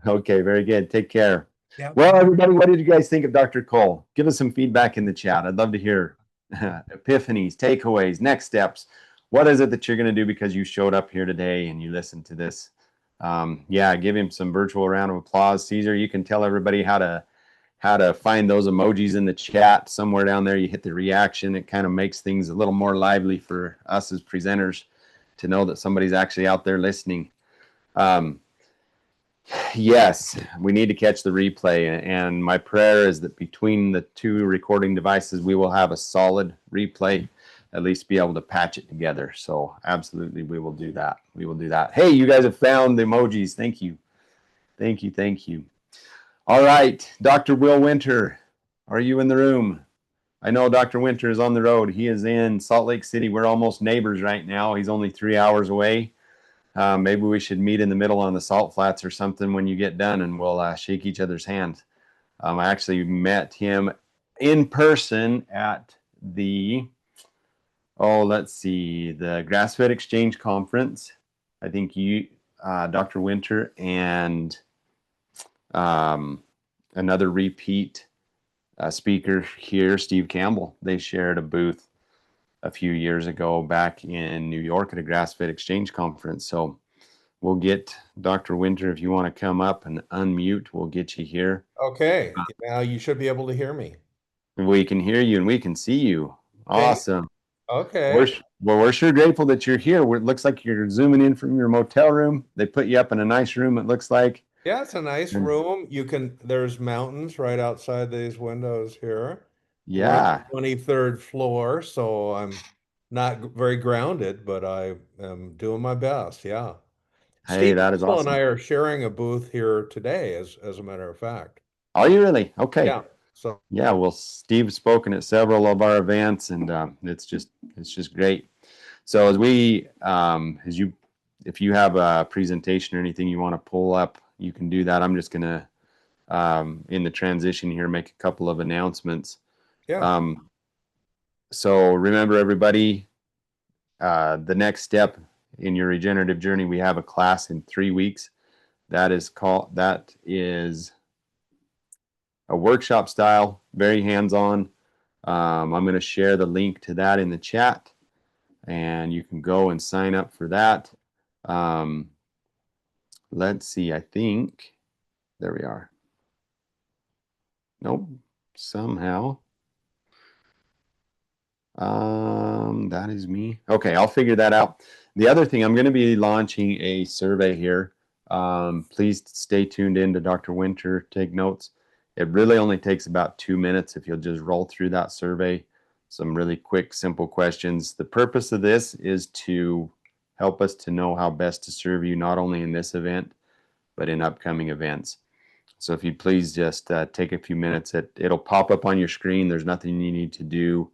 Okay, very good. Take care. Yep. Well, everybody, what did you guys think of Dr. Cole? Give us some feedback in the chat. I'd love to hear epiphanies, takeaways, next steps. What is it that you're going to do because you showed up here today and you listened to this? Give him some virtual round of applause. Caesar, you can tell everybody how to find those emojis in the chat. Somewhere down there, you hit the reaction. It kind of makes things a little more lively for us as presenters to know that somebody's actually out there listening. Yes, we need to catch the replay, and my prayer is that between the 2 recording devices, we will have a solid replay, at least be able to patch it together. So absolutely, we will do that. Hey, you guys have found the emojis. Thank you. All right, Dr. Will Winter, are you in the room? I know Dr. Winter is on the road. He is in Salt Lake City. We're almost neighbors right now. He's only 3 hours away. Maybe we should meet in the middle on the Salt Flats or something when you get done, and we'll shake each other's hands. I actually met him in person at the Grass-Fed Exchange Conference. I think you, Dr. Winter, and another repeat speaker here, Steve Campbell, they shared a booth a few years ago back in New York at a Grass-Fed Exchange Conference. So we'll get Dr. Winter, if you want to come up and unmute, we'll get you here. Okay, now you should be able to hear me. We can hear you and we can see you. Awesome. Okay. Well, we're sure grateful that you're here. It looks like you're zooming in from your motel room. They put you up in a nice room, it looks like. Yeah, it's a nice And room. There's mountains right outside these windows here. We're on yeah. the 23rd floor, so I'm not very grounded, but I am doing my best. Yeah. Hey, Steve that is Campbell and I awesome. are sharing a booth here today, as a matter of fact. Are you really? Okay. Yeah. So Yeah, well, Steve's spoken at several of our events, and it's just great. So if you have a presentation or anything you want to pull up, you can do that. I'm just gonna in the transition here make a couple of announcements. yeah. So remember, everybody, the next step in your regenerative journey, we have a class in 3 weeks. That is a workshop style, very hands-on. I'm going to share the link to that in the chat, and you can go and sign up for that. Let's see, I think, there we are. Nope, somehow. That is me. Okay, I'll figure that out. The other thing, I'm going to be launching a survey here. Please stay tuned in to Dr. Winter, take notes. It really only takes about 2 minutes if you'll just roll through that survey. Some really quick, simple questions. The purpose of this is to help us to know how best to serve you, not only in this event, but in upcoming events. So if you'd please just take a few minutes, it'll pop up on your screen. There's nothing you need to do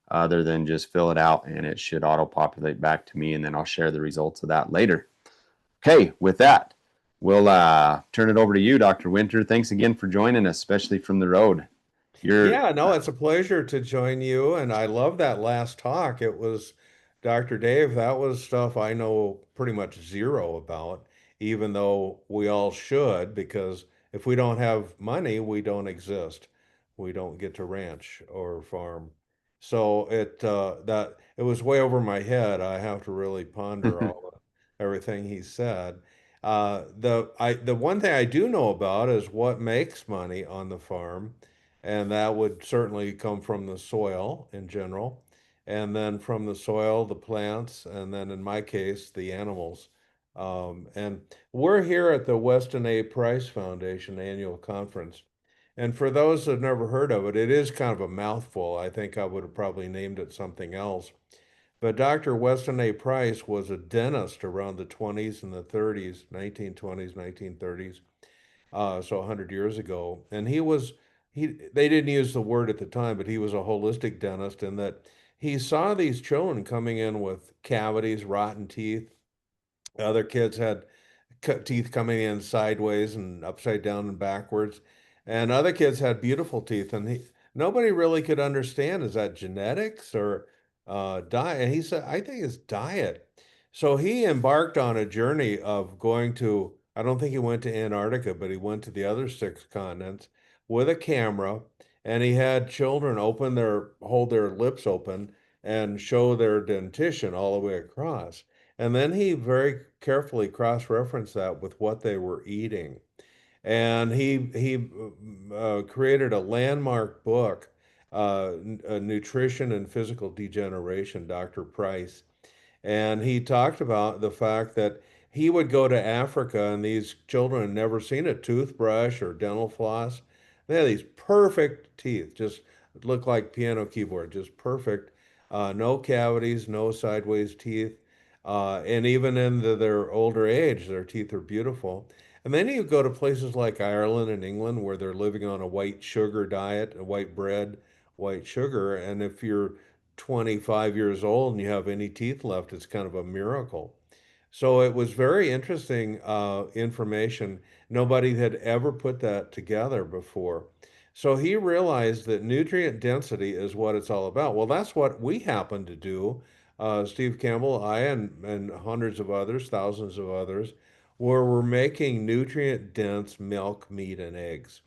other than just fill it out, and it should auto-populate back to me, and then I'll share the results of that later. Okay, with that, we'll turn it over to you, Dr. Winter. Thanks again for joining us, especially from the road. Yeah, no, it's a pleasure to join you. And I love that last talk. It was Dr. Dave. That was stuff I know pretty much zero about, even though we all should, because if we don't have money, we don't exist. We don't get to ranch or farm. So it was way over my head. I have to really ponder everything he said. The one thing I do know about is what makes money on the farm, and that would certainly come from the soil in general, and then from the soil, the plants, and then in my case, the animals. And we're here at the Weston A. Price Foundation annual conference. And for those that have never heard of it, it is kind of a mouthful. I think I would have probably named it something else. But Dr. Weston A. Price was a dentist around the 20s and the 30s, 1920s, 1930s, so 100 years ago. And they didn't use the word at the time, but he was a holistic dentist, in that he saw these children coming in with cavities, rotten teeth. Other kids had teeth coming in sideways and upside down and backwards. And other kids had beautiful teeth. And nobody really could understand, is that genetics or diet? And he said, I think it's diet. So he embarked on a journey of going to, I don't think he went to Antarctica, but he went to the other 6 continents with a camera. And he had children hold their lips open and show their dentition all the way across. And then he very carefully cross-referenced that with what they were eating. And he created a landmark book, Nutrition and Physical Degeneration, Dr. Price. And he talked about the fact that he would go to Africa, and these children had never seen a toothbrush or dental floss. They had these perfect teeth, just look like piano keyboard, just perfect. No cavities, no sideways teeth. And even in their older age, their teeth are beautiful. And then you go to places like Ireland and England, where they're living on a white sugar diet, a white bread, white sugar. And if you're 25 years old and you have any teeth left, it's kind of a miracle. So it was very interesting information. Nobody had ever put that together before. So he realized that nutrient density is what it's all about. Well, that's what we happen to do. Steve Campbell, I, and hundreds of others, thousands of others, where we're making nutrient dense milk, meat, and eggs.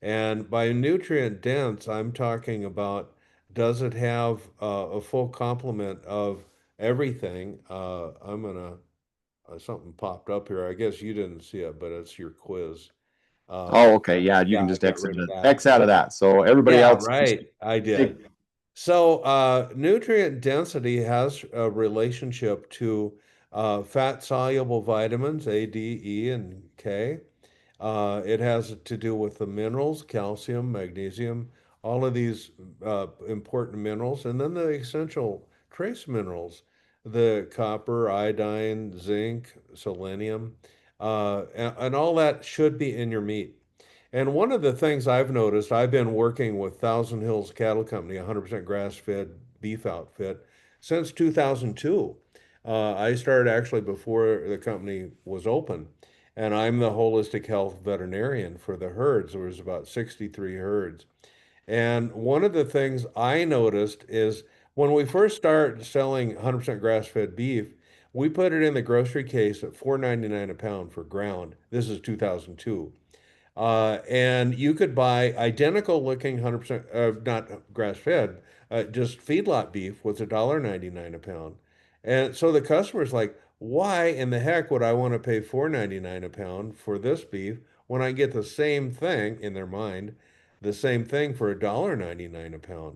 And by nutrient dense, I'm talking about, does it have a full complement of everything? Something popped up here. I guess you didn't see it, but it's your quiz. Oh, okay. Yeah, you Yeah, can I just got rid of that. X out of that. So everybody Yeah, else, just right. I take, did. So, nutrient density has a relationship to fat soluble vitamins A, D, E, and K. It has to do with the minerals, calcium, magnesium, all of these important minerals, and then the essential trace minerals, the copper, iodine, zinc, selenium, and all that should be in your meat. And one of the things I've noticed, I've been working with Thousand Hills Cattle Company, 100% grass-fed beef outfit, since 2002. I started actually before the company was open, and I'm the holistic health veterinarian for the herds. There was about 63 herds. And one of the things I noticed is when we first started selling 100% grass-fed beef, we put it in the grocery case at $4.99 a pound for ground. This is 2002. And you could buy identical looking 100%, not grass fed, just feedlot beef was $1.99 a pound. And so the customer's like, why in the heck would I want to pay $4.99 a pound for this beef when I get the same thing in their mind, the same thing for $1.99 a pound?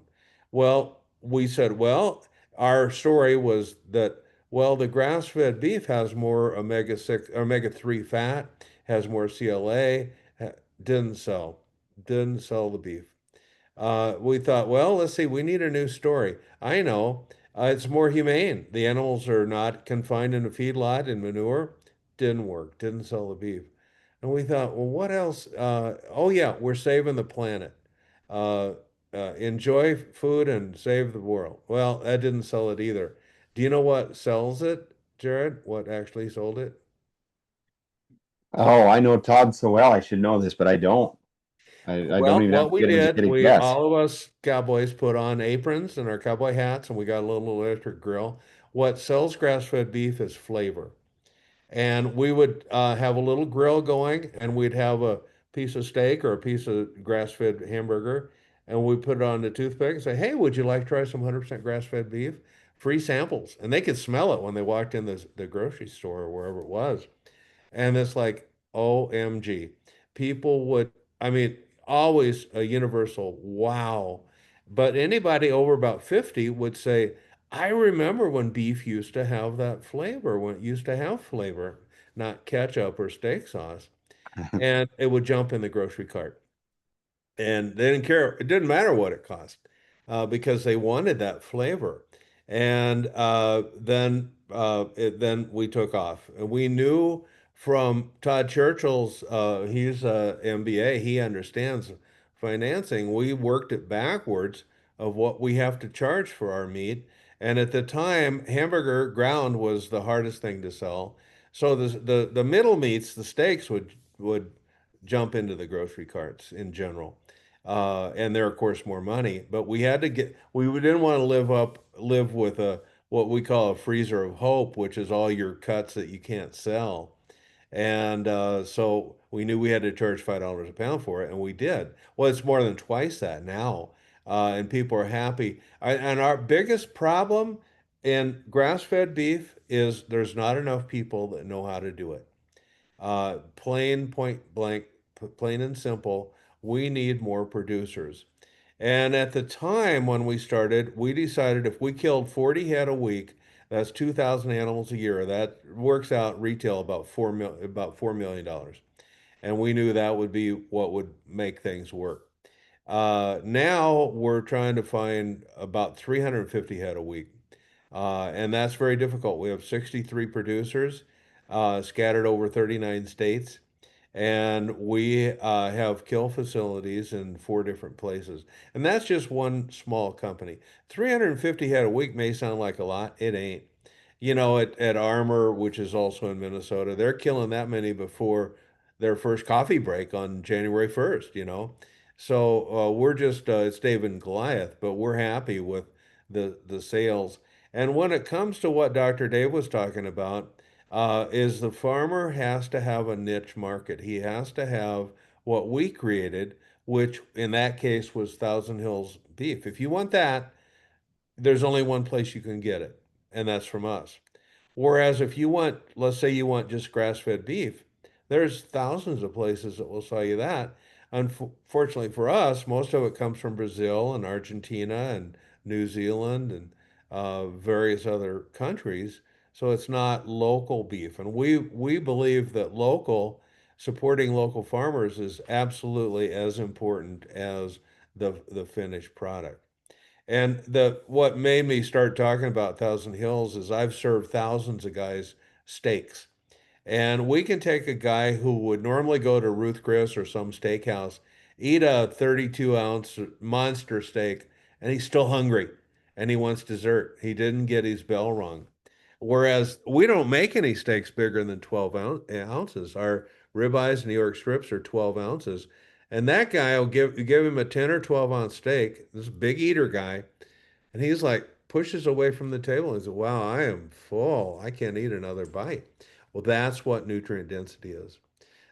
Well, we said, well, our story was that, well, the grass fed beef has more omega 6, omega 3 fat, has more CLA, didn't sell. Didn't sell the beef. We thought, well, let's see, we need a new story. I know. It's more humane. The animals are not confined in a feedlot and manure. Didn't work. Didn't sell the beef. And we thought, well, what else? Oh, yeah, we're saving the planet. Uh, enjoy food and save the world. Well, that didn't sell it either. Do you know what sells it, Jared? What actually sold it? Oh, I know Todd so well. I should know this, but I don't. I don't Well, even have what to we get an did, educated we guess. all of us cowboys put on aprons and our cowboy hats, and we got a little electric grill. What sells grass-fed beef is flavor. And we would have a little grill going, and we'd have a piece of steak or a piece of grass-fed hamburger, and we put it on the toothpick and say, "Hey, would you like to try some 100% grass-fed beef?" Free samples, and they could smell it when they walked in the grocery store or wherever it was. And it's like, OMG. People would, I mean, always a universal wow. But anybody over about 50 would say, I remember when beef used to have that flavor, when it used to have flavor, not ketchup or steak sauce. And it would jump in the grocery cart. And they didn't care. It didn't matter what it cost because they wanted that flavor. And then we took off. And we knew from Todd Churchill's, he's a MBA, he understands financing. We worked it backwards of what we have to charge for our meat. And at the time, hamburger ground was the hardest thing to sell. So the middle meats, the steaks would jump into the grocery carts in general. And they're of course more money, but we didn't want to live with a what we call a freezer of hope, which is all your cuts that you can't sell. And so we knew we had to charge $5 a pound for it, and we did. Well, it's more than twice that now, and people are happy. And our biggest problem in grass-fed beef is there's not enough people that know how to do it. Plain point blank, plain and simple, we need more producers. And at the time when we started, we decided if we killed 40 head a week, that's 2,000 animals a year. That works out retail about about $4 million. And we knew that would be what would make things work. Now we're trying to find about 350 head a week. And that's very difficult. We have 63 producers scattered over 39 states. And we have kill facilities in 4 different places. And that's just one small company. 350 head a week may sound like a lot. It ain't. You know, at Armor, which is also in Minnesota, they're killing that many before their first coffee break on January 1st, you know. So we're just, it's David and Goliath, but we're happy with the sales. And when it comes to what Dr. Dave was talking about, is the farmer has to have a niche market. He has to have what we created, which in that case was Thousand Hills beef. If you want that, there's only one place you can get it, and that's from us. Whereas if you want, let's say you want just grass-fed beef, there's thousands of places that will sell you that. Unfortunately for us, most of it comes from Brazil and Argentina and New Zealand and various other countries. So it's not local beef. And we believe that supporting local farmers is absolutely as important as the finished product. And what made me start talking about Thousand Hills is I've served thousands of guys steaks. And we can take a guy who would normally go to Ruth Chris or some steakhouse, eat a 32-ounce monster steak, and he's still hungry and he wants dessert. He didn't get his bell rung. Whereas we don't make any steaks bigger than 12 ounces. Our ribeyes, New York strips are 12 ounces. And that guy will give him a 10 or 12-ounce steak, this big eater guy, and he's like, pushes away from the table and says, wow, I am full. I can't eat another bite. Well, that's what nutrient density is.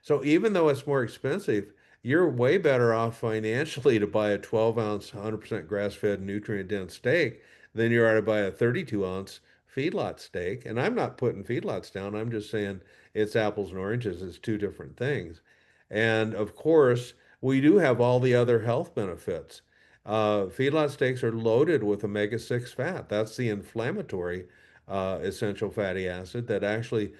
So even though it's more expensive, you're way better off financially to buy a 12-ounce, 100% grass-fed, nutrient-dense steak than you are to buy a 32-ounce feedlot steak. And I'm not putting feedlots down. I'm just saying it's apples and oranges. It's two different things. And of course, we do have all the other health benefits. Feedlot steaks are loaded with omega-6 fat. That's the inflammatory essential fatty acid that actually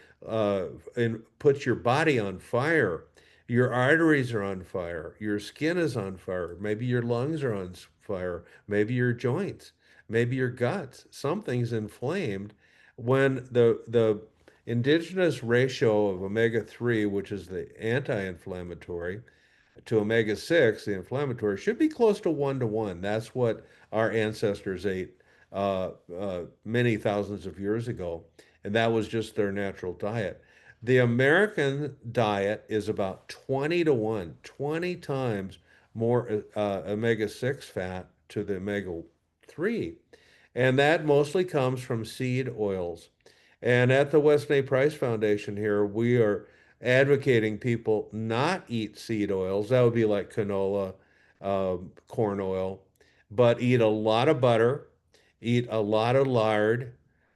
puts your body on fire. Your arteries are on fire. Your skin is on fire. Maybe your lungs are on fire. Maybe your joints. Maybe your guts. Something's inflamed when the indigenous ratio of omega-3, which is the anti-inflammatory, to omega-6, the inflammatory, should be close to 1 to 1. That's what our ancestors ate many thousands of years ago, and that was just their natural diet. The American diet is about 20 to 1, 20 times more omega-6 fat to the omega-3. And that mostly comes from seed oils. And at the Weston A. Price Foundation here, we are advocating people not eat seed oils. That would be like canola, corn oil, but eat a lot of butter, eat a lot of lard,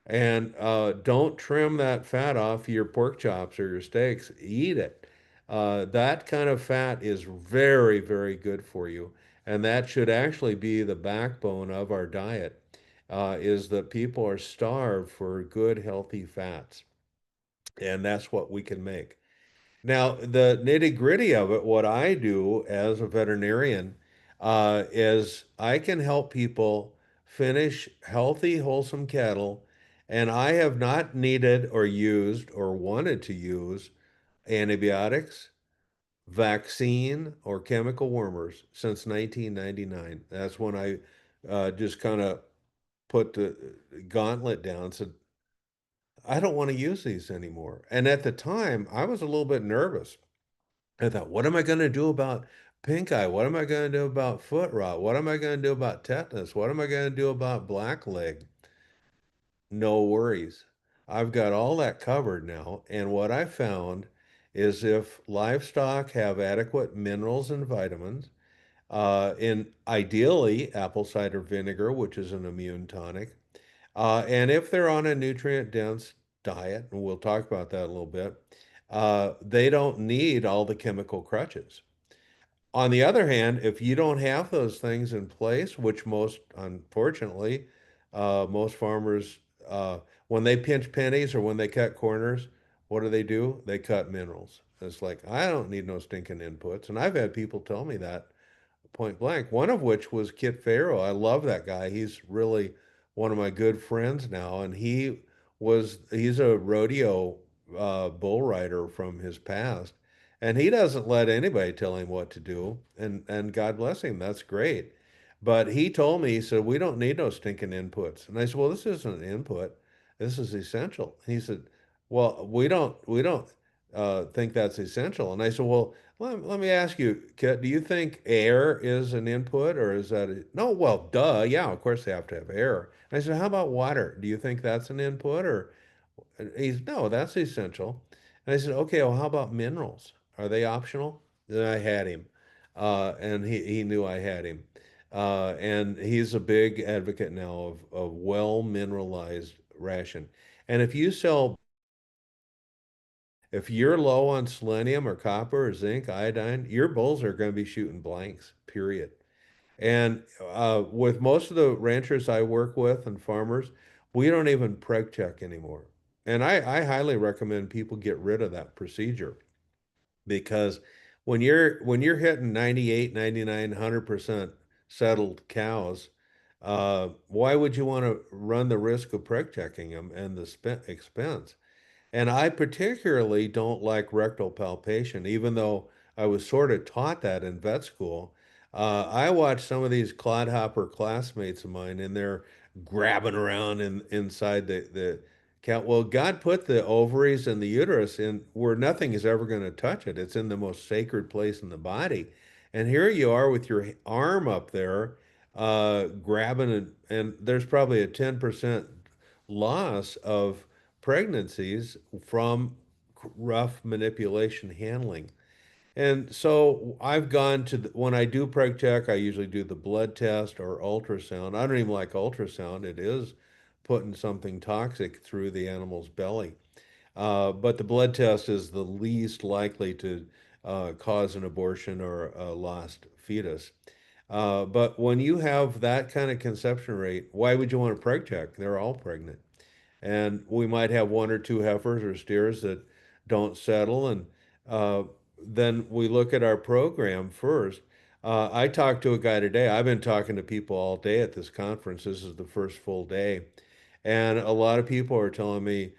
and don't trim that fat off your pork chops or your steaks. Eat it. That kind of fat is very, very good for you. And that should actually be the backbone of our diet, is that people are starved for good, healthy fats. And that's what we can make. Now, the nitty-gritty of it, what I do as a veterinarian, is I can help people finish healthy, wholesome cattle, and I have not needed or used or wanted to use antibiotics, vaccine, or chemical wormers since 1999. That's when I just kind of put the gauntlet down and said, I don't want to use these anymore. And at the time, I was a little bit nervous. I thought, what am I going to do about pink eye? What am I going to do about foot rot? What am I going to do about tetanus? What am I going to do about black leg? No worries. I've got all that covered now. And what I found is if livestock have adequate minerals and vitamins, in ideally apple cider vinegar, which is an immune tonic, and if they're on a nutrient dense diet, and we'll talk about that a little bit, they don't need all the chemical crutches. On the other hand, if you don't have those things in place, which most, unfortunately, most farmers, when they pinch pennies or when they cut corners, what do? They cut minerals. It's like, I don't need no stinking inputs. And I've had people tell me that point blank. One of which was Kit Farrow. I love that guy. He's really one of my good friends now, and he's a rodeo bull rider from his past, and he doesn't let anybody tell him what to do. And God bless him, that's great. But he told me, he said, we don't need no stinking inputs. And I said, well, this isn't an input. This is essential. And he said, well, we don't think that's essential. And I said, well, let me ask you, Kit, do you think air is an input or is that no, well, duh, yeah, of course they have to have air. And I said, how about water? Do you think that's an input or he's no, that's essential. And I said, okay, well, how about minerals? Are they optional? Then I had him. And he knew I had him. And he's a big advocate now of well mineralized ration. And if you're low on selenium or copper or zinc, iodine, your bulls are going to be shooting blanks, period. And with most of the ranchers I work with and farmers, we don't even preg check anymore. And I highly recommend people get rid of that procedure because when you're hitting 98, 99, 100% settled cows, why would you want to run the risk of preg checking them and the expense? And I particularly don't like rectal palpation, even though I was sort of taught that in vet school. I watched some of these clodhopper classmates of mine, and they're grabbing around inside the cat. Well, God put the ovaries and the uterus in where nothing is ever going to touch it. It's in the most sacred place in the body. And here you are with your arm up there, grabbing, and there's probably a 10% loss of pregnancies from rough manipulation handling. And so I've gone to when I do preg check, I usually do the blood test or ultrasound. I don't even like ultrasound. It is putting something toxic through the animal's belly. But the blood test is the least likely to cause an abortion or a lost fetus. But when you have that kind of conception rate, why would you want to preg check? They're all pregnant. And we might have one or two heifers or steers that don't settle. And uh, then we look at our program first. I talked to a guy today. I've been talking to people all day at this conference. This is the first full day. And a lot of people are telling me,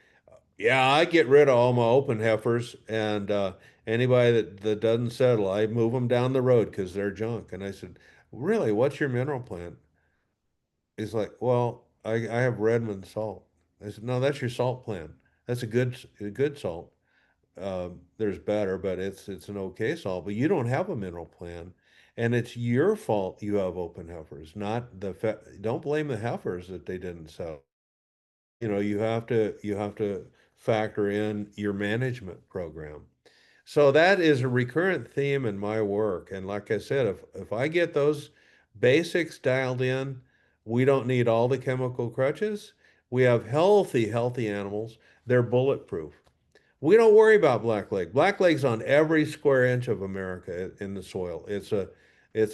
yeah, I get rid of all my open heifers, and anybody that doesn't settle, I move them down the road because they're junk. And I said, really, what's your mineral plan? He's like, well, I have Redmond salt. I said, no, that's your salt plan. That's a good salt. There's better, but it's an okay salt. But you don't have a mineral plan, and it's your fault you have open heifers, not don't blame the heifers that they didn't sell. You have to factor in your management program. So that is a recurrent theme in my work. And like I said, if I get those basics dialed in, we don't need all the chemical crutches. We have healthy animals. They're bulletproof. We don't worry about blackleg. Blackleg's on every square inch of America in the soil. It's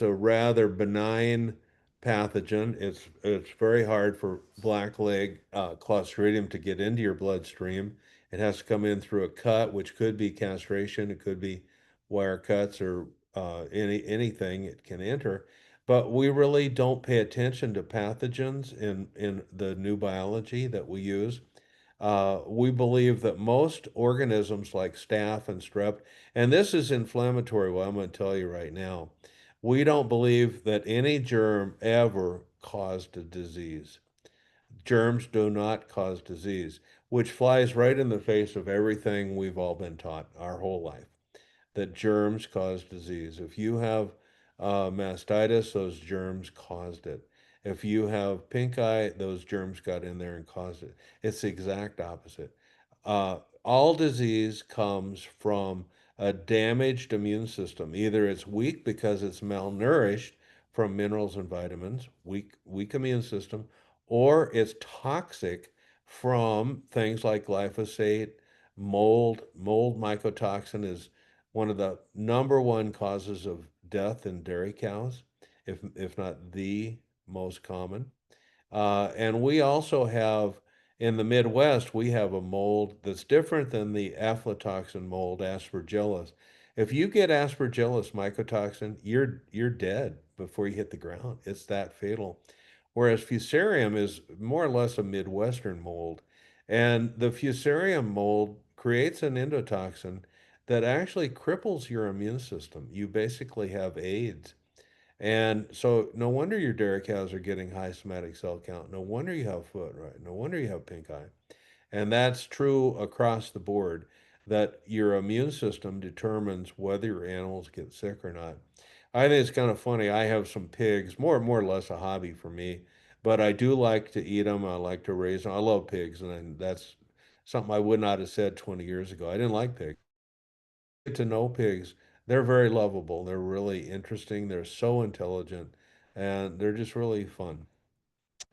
a rather benign pathogen. It's very hard for blackleg Clostridium to get into your bloodstream. It has to come in through a cut, which could be castration, it could be wire cuts or anything it can enter. But we really don't pay attention to pathogens in the new biology that we use. We believe that most organisms like staph and strep, and this is inflammatory, what I'm going to tell you right now. We don't believe that any germ ever caused a disease. Germs do not cause disease, which flies right in the face of everything we've all been taught our whole life, that germs cause disease. If you have mastitis, those germs caused it. If you have pink eye, those germs got in there and caused it. It's the exact opposite. All disease comes from a damaged immune system. Either it's weak because it's malnourished from minerals and vitamins, weak immune system, or it's toxic from things like glyphosate, mold. Mold mycotoxin is one of the number one causes of death in dairy cows, if not the most common. And we also have in the Midwest, we have a mold that's different than the aflatoxin mold, Aspergillus. If you get Aspergillus mycotoxin, you're dead before you hit the ground. It's that fatal. Whereas Fusarium is more or less a Midwestern mold. And the Fusarium mold creates an endotoxin that actually cripples your immune system. You basically have AIDS. And so no wonder your dairy cows are getting high somatic cell count. No wonder you have foot rot. No wonder you have pink eye. And that's true across the board that your immune system determines whether your animals get sick or not. I think it's kind of funny. I have some pigs, more or less a hobby for me, but I do like to eat them. I like to raise them. I love pigs, and that's something I would not have said 20 years ago. I didn't like pigs. Get to know pigs. They're very lovable. They're really interesting. They're so intelligent, and they're just really fun.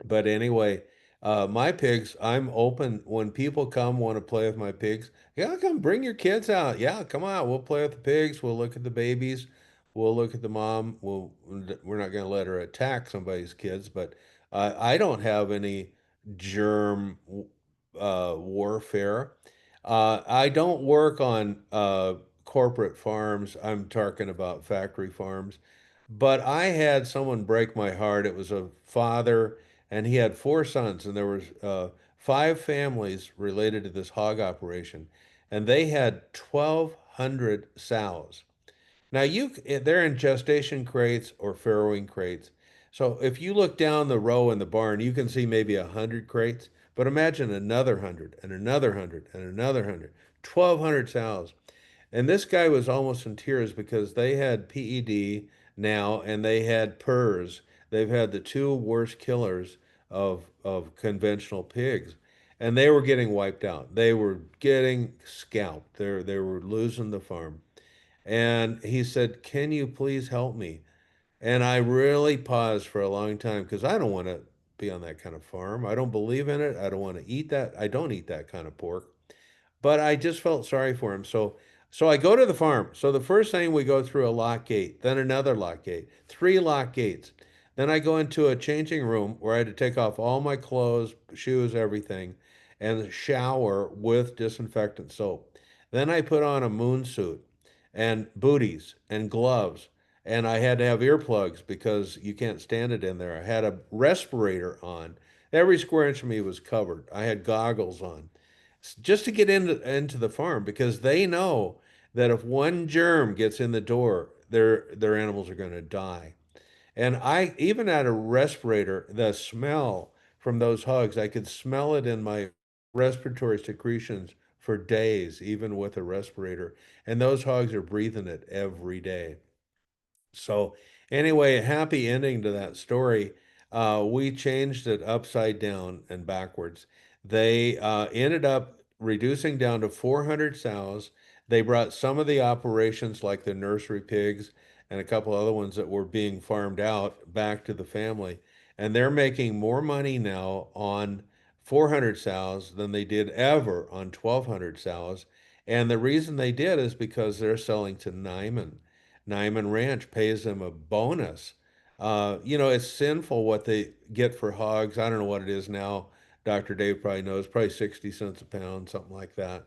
But anyway, my pigs, I'm open when people come want to play with my pigs. Yeah, come bring your kids out. Yeah, come on. We'll play with the pigs. We'll look at the babies. We'll look at the mom. We're not going to let her attack somebody's kids, but I don't have any germ warfare. I don't work on corporate farms. I'm talking about factory farms. But I had someone break my heart. It was a father, and he had four sons, and there was five families related to this hog operation, and they had 1,200 sows. Now they're in gestation crates or farrowing crates. So if you look down the row in the barn, you can see maybe 100 crates. But imagine another 100 and another 100 and another 100, 1,200 sows. And this guy was almost in tears because they had PED now and they had PERS. They've had the two worst killers of conventional pigs. And they were getting wiped out. They were getting scalped. They were losing the farm. And he said, "Can you please help me?" And I really paused for a long time because I don't want to be on that kind of farm. I don't believe in it. I don't want to eat that. I don't eat that kind of pork. But I just felt sorry for him. So I go to the farm. So the first thing we go through a lock gate, then another lock gate, three lock gates. Then I go into a changing room where I had to take off all my clothes, shoes, everything, and shower with disinfectant soap. Then I put on a moon suit and booties and gloves. And I had to have earplugs because you can't stand it in there. I had a respirator on. Every square inch of me was covered. I had goggles on just to get into the farm because they know that if one germ gets in the door, their animals are going to die. And I even had a respirator, the smell from those hogs, I could smell it in my respiratory secretions for days, even with a respirator. And those hogs are breathing it every day. So anyway, a happy ending to that story. We changed it upside down and backwards. They ended up reducing down to 400 sows. They brought some of the operations, like the nursery pigs and a couple other ones that were being farmed out, back to the family. And they're making more money now on 400 sows than they did ever on 1,200 sows. And the reason they did is because they're selling to Nyman. Nyman Ranch pays them a bonus. It's sinful what they get for hogs. I don't know what it is now. Dr. Dave probably knows, probably 60 cents a pound, something like that.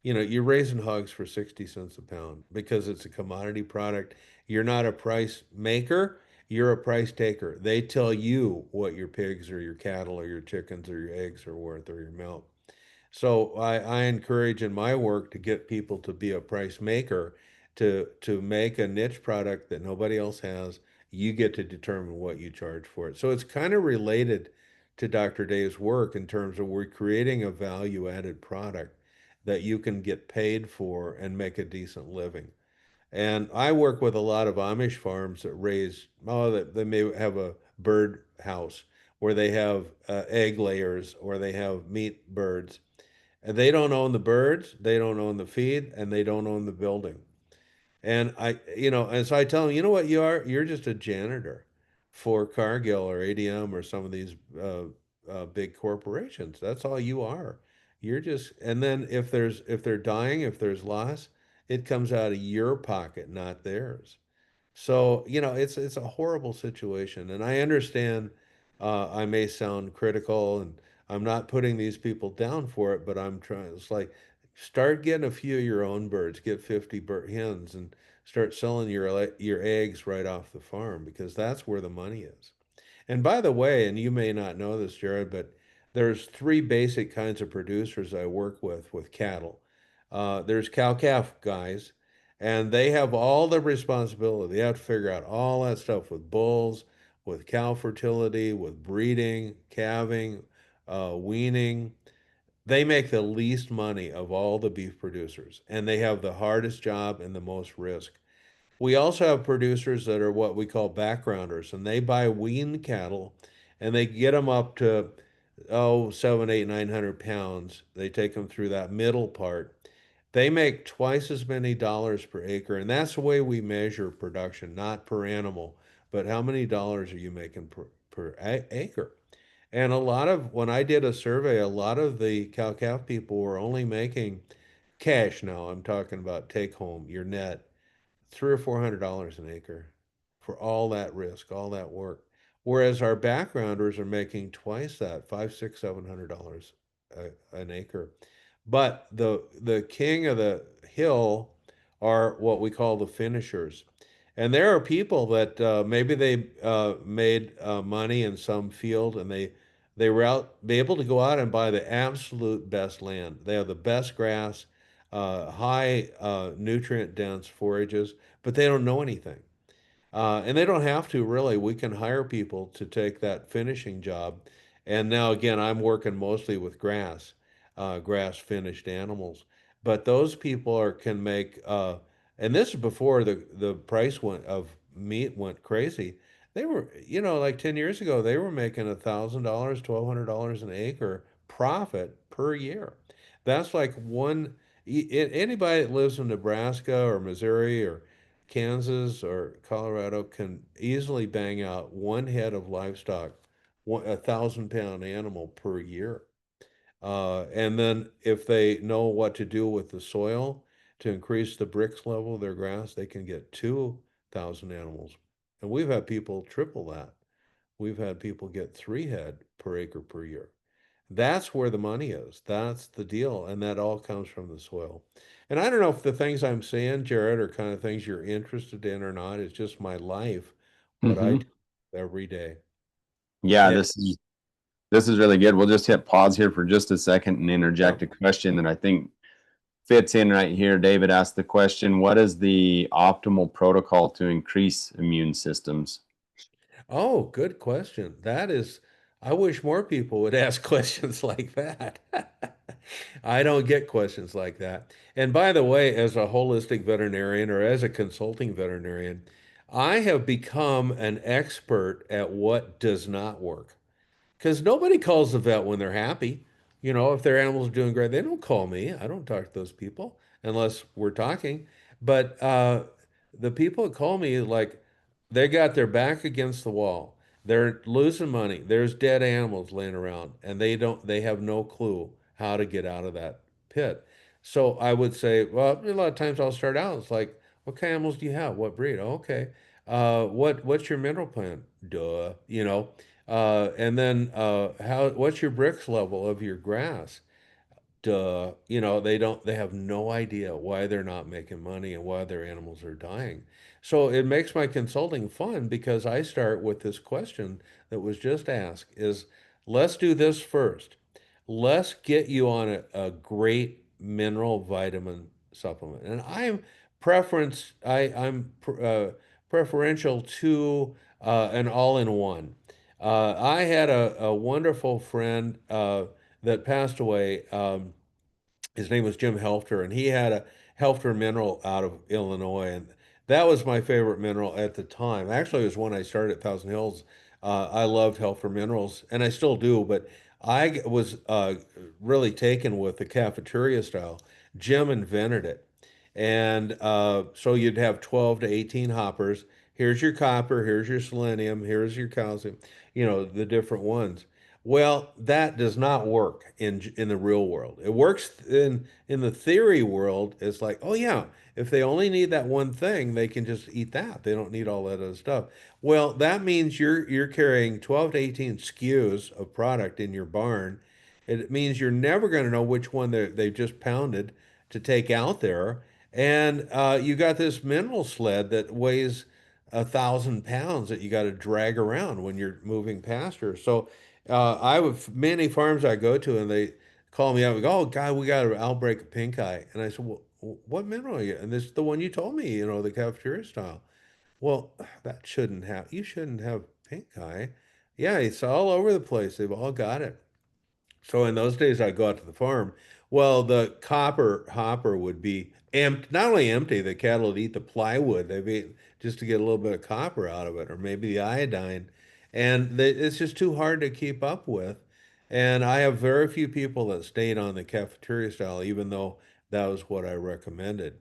You're raising hogs for 60 cents a pound because it's a commodity product. You're not a price maker, you're a price taker. They tell you what your pigs or your cattle or your chickens or your eggs are worth or your milk. So I encourage in my work to get people to be a price maker, to make a niche product that nobody else has. You get to determine what you charge for it. So it's kind of related to Dr. Dave's work in terms of we're creating a value added product that you can get paid for and make a decent living. And I work with a lot of Amish farms that raise, that they may have a bird house where they have egg layers or they have meat birds, and they don't own the birds, they don't own the feed, and they don't own the building. And so I tell them, you know what you are? You're just a janitor for Cargill or ADM or some of these big corporations. That's all you are. And then if they're dying, if there's loss, it comes out of your pocket, not theirs. So, it's a horrible situation. And I understand I may sound critical and I'm not putting these people down for it, but I'm trying, it's like start getting a few of your own birds, get 50 hens and start selling your eggs right off the farm because that's where the money is. And by the way, and you may not know this, Jared, but there's three basic kinds of producers I work with cattle. There's cow-calf guys, and they have all the responsibility. They have to figure out all that stuff with bulls, with cow fertility, with breeding, calving, weaning. They make the least money of all the beef producers, and they have the hardest job and the most risk. We also have producers that are what we call backgrounders, and they buy wean cattle and they get them up to, 7, 8, 900 pounds. They take them through that middle part. They make twice as many dollars per acre, and that's the way we measure production, not per animal, but how many dollars are you making per acre? And when I did a survey, a lot of the cow-calf people were only making cash now. I'm talking about take home, your net, $300 or $400 an acre for all that risk, all that work. Whereas our backgrounders are making twice that, five, six, $700 an acre. But the king of the hill are what we call the finishers. And there are people that maybe they made money in some field and they were be able to go out and buy the absolute best land. They have the best grass, high nutrient dense forages, but they don't know anything. And they don't have to really. We can hire people to take that finishing job. And now again, I'm working mostly with grass finished animals. But those people are can make and this is before the price went of meat went crazy. They were, like 10 years ago, they were making $1,000, $1,200 an acre profit per year. That's like anybody that lives in Nebraska or Missouri or Kansas or Colorado can easily bang out one head of livestock, 1,000-pound animal per year. And then if they know what to do with the soil to increase the Brix level of their grass, they can get 2,000 animals. And we've had people triple that. We've had people get 3 head per acre per year. That's where the money is. That's the deal. And that all comes from the soil. And I don't know if the things I'm saying, Jared, are kind of things you're interested in or not. It's just my life, what I do every day. Yeah, And this is really good. We'll just hit pause here for just a second and interject a question that I think fits in right here. David asked the question, what is the optimal protocol to increase immune systems? Oh, good question. I wish more people would ask questions like that. I don't get questions like that. And by the way, as a holistic veterinarian or as a consulting veterinarian, I have become an expert at what does not work. Because nobody calls the vet when they're happy. If their animals are doing great, they don't call me. I don't talk to those people unless we're talking. But the people that call me, like, they got their back against the wall. They're losing money. There's dead animals laying around, and they have no clue how to get out of that pit. So I would say, well, a lot of times I'll start out, it's like, what kind of animals do you have? What breed? Oh, okay. What's your mineral plan? Duh, and then what's your Brix level of your grass? Duh, they have no idea why they're not making money and why their animals are dying. So it makes my consulting fun because I start with this question that was just asked is let's do this first. Let's get you on a great mineral vitamin supplement. And I'm preferential to an all-in-one. I had a wonderful friend that passed away. His name was Jim Helfter, and he had a Helfter mineral out of Illinois, and that was my favorite mineral at the time. Actually, it was when I started at Thousand Hills. I loved Helfter minerals, and I still do, but was really taken with the cafeteria style. Jim invented it, and so you'd have 12 to 18 hoppers. Here's your copper, here's your selenium, here's your calcium, the different ones. Well, that does not work in the real world. It works in the theory world. It's like, oh yeah, if they only need that one thing, they can just eat that. They don't need all that other stuff. Well, that means you're carrying 12 to 18 SKUs of product in your barn. It means you're never going to know which one they've just pounded to take out there. And you got this mineral sled that weighs 1,000 pounds that you got to drag around when you're moving pasture. So I have many farms I go to, and they call me up and go, "Oh, God, we got an outbreak of pink eye." And I said, "Well, what mineral are you?" And this is the one you told me, the cafeteria style. Well, you shouldn't have pink eye. Yeah, it's all over the place. They've all got it. So in those days, I'd go out to the farm. Well, the copper hopper would be empty, not only empty, the cattle would eat the plywood. They'd eat just to get a little bit of copper out of it, or maybe the iodine. And it's just too hard to keep up with. And I have very few people that stayed on the cafeteria style, even though that was what I recommended.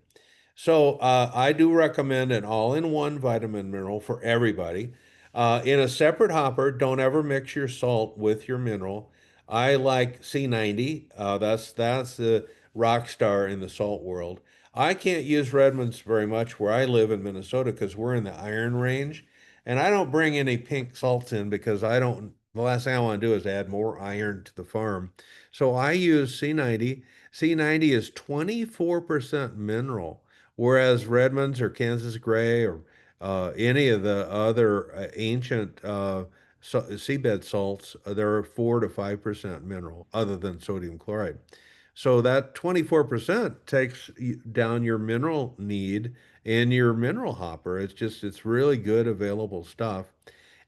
So I do recommend an all-in-one vitamin mineral for everybody. In a separate hopper, don't ever mix your salt with your mineral. I like C90. That's the rock star in the salt world. I can't use Redmonds very much where I live in Minnesota because we're in the iron range. And I don't bring any pink salts in because I don't, the last thing I want to do is add more iron to the farm. So I use C90. C90 is 24% mineral, whereas Redmonds or Kansas Gray or any of the other ancient seabed salts, they're 4 to 5% mineral, other than sodium chloride. So that 24% takes down your mineral need in your mineral hopper. It's really good available stuff.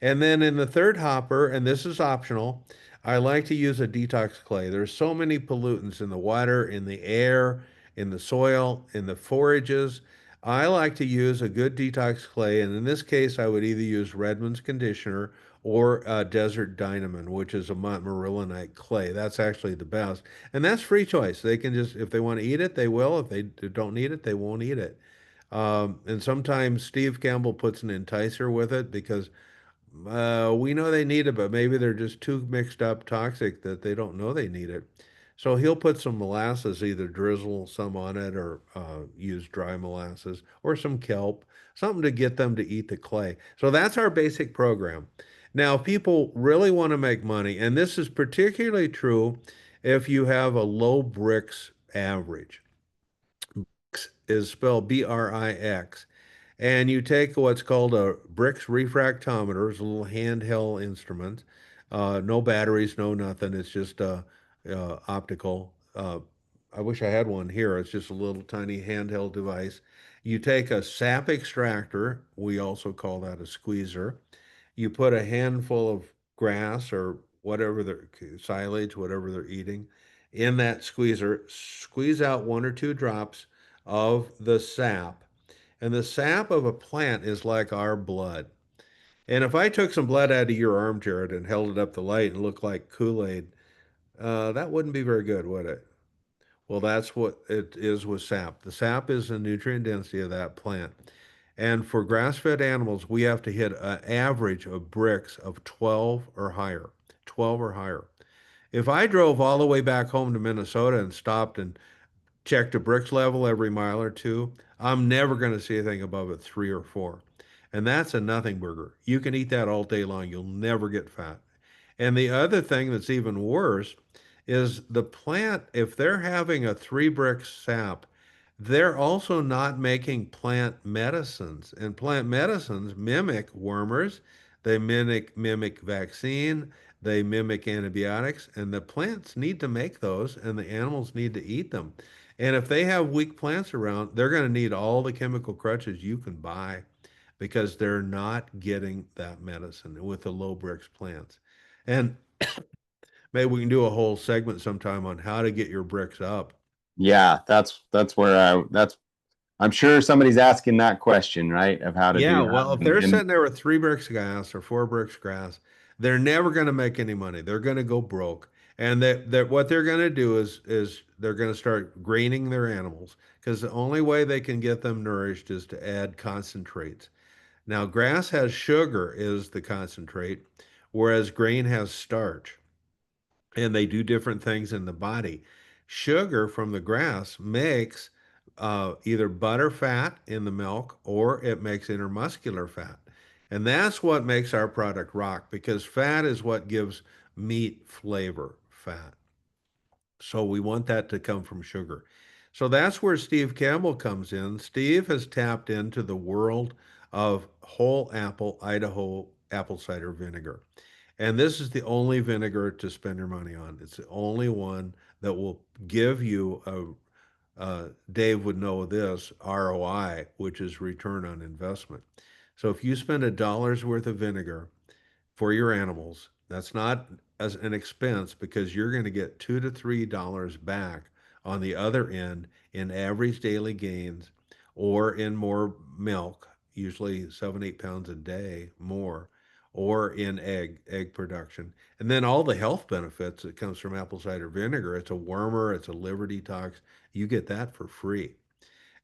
And then in the third hopper, and this is optional, I like to use a detox clay. There's so many pollutants in the water, in the air, in the soil, in the forages. I like to use a good detox clay, and in this case, I would either use Redmond's conditioner or Desert Dynamine, which is a montmorillonite clay. That's actually the best, and that's free choice. They can just, if they want to eat it, they will. If they don't need it, they won't eat it. And sometimes Steve Campbell puts an enticer with it because we know they need it, but maybe they're just too mixed up toxic that they don't know they need it. So he'll put some molasses, either drizzle some on it or use dry molasses or some kelp, something to get them to eat the clay. So that's our basic program. Now, people really want to make money, and this is particularly true if you have a low Brix average. Brix is spelled Brix. And you take what's called a Brix refractometer, it's a little handheld instrument. No batteries, no nothing. It's just optical. I wish I had one here. It's just a little tiny handheld device. You take a sap extractor, we also call that a squeezer. You put a handful of grass or whatever their silage, whatever they're eating, in that squeezer, squeeze out 1 or 2 drops of the sap, and the sap of a plant is like our blood. And if I took some blood out of your arm, Jared, and held it up the light and looked like Kool-Aid, that wouldn't be very good, would it? Well, that's what it is with sap. The sap is the nutrient density of that plant. And for grass-fed animals, we have to hit an average of Brix of 12 or higher. 12 or higher. If I drove all the way back home to Minnesota and stopped and check the Brix level every mile or two, I'm never going to see anything above a 3 or 4. And that's a nothing burger. You can eat that all day long. You'll never get fat. And the other thing that's even worse is the plant, if they're having a 3 Brix sap, they're also not making plant medicines. And plant medicines mimic wormers, they mimic vaccine, they mimic antibiotics, and the plants need to make those, and the animals need to eat them. And if they have weak plants around, they're going to need all the chemical crutches you can buy because they're not getting that medicine with the low Brix plants. And maybe we can do a whole segment sometime on how to get your Brix up. Yeah, that's where I'm sure somebody's asking that question, right? Of how to Yeah, do well, that. if they're And sitting there with 3 Brix grass or 4 Brix grass, they're never going to make any money. They're going to go broke. And that what they're going to do is they're going to start graining their animals because the only way they can get them nourished is to add concentrates. Now, grass has sugar is the concentrate, whereas grain has starch, and they do different things in the body. Sugar from the grass makes either butter fat in the milk or it makes intermuscular fat. And that's what makes our product rock because fat is what gives meat flavor, fat. So we want that to come from sugar. So that's where Steve Campbell comes in. Steve has tapped into the world of whole apple Idaho apple cider vinegar. And this is the only vinegar to spend your money on. It's the only one that will give you Dave would know this, ROI, which is return on investment. So if you spend $1 worth of vinegar for your animals, that's not as an expense because you're going to get $2 to $3 back on the other end in average daily gains or in more milk, usually 7, 8 pounds a day more, or in egg production. And then all the health benefits that comes from apple cider vinegar. It's a wormer, it's a liver detox. You get that for free.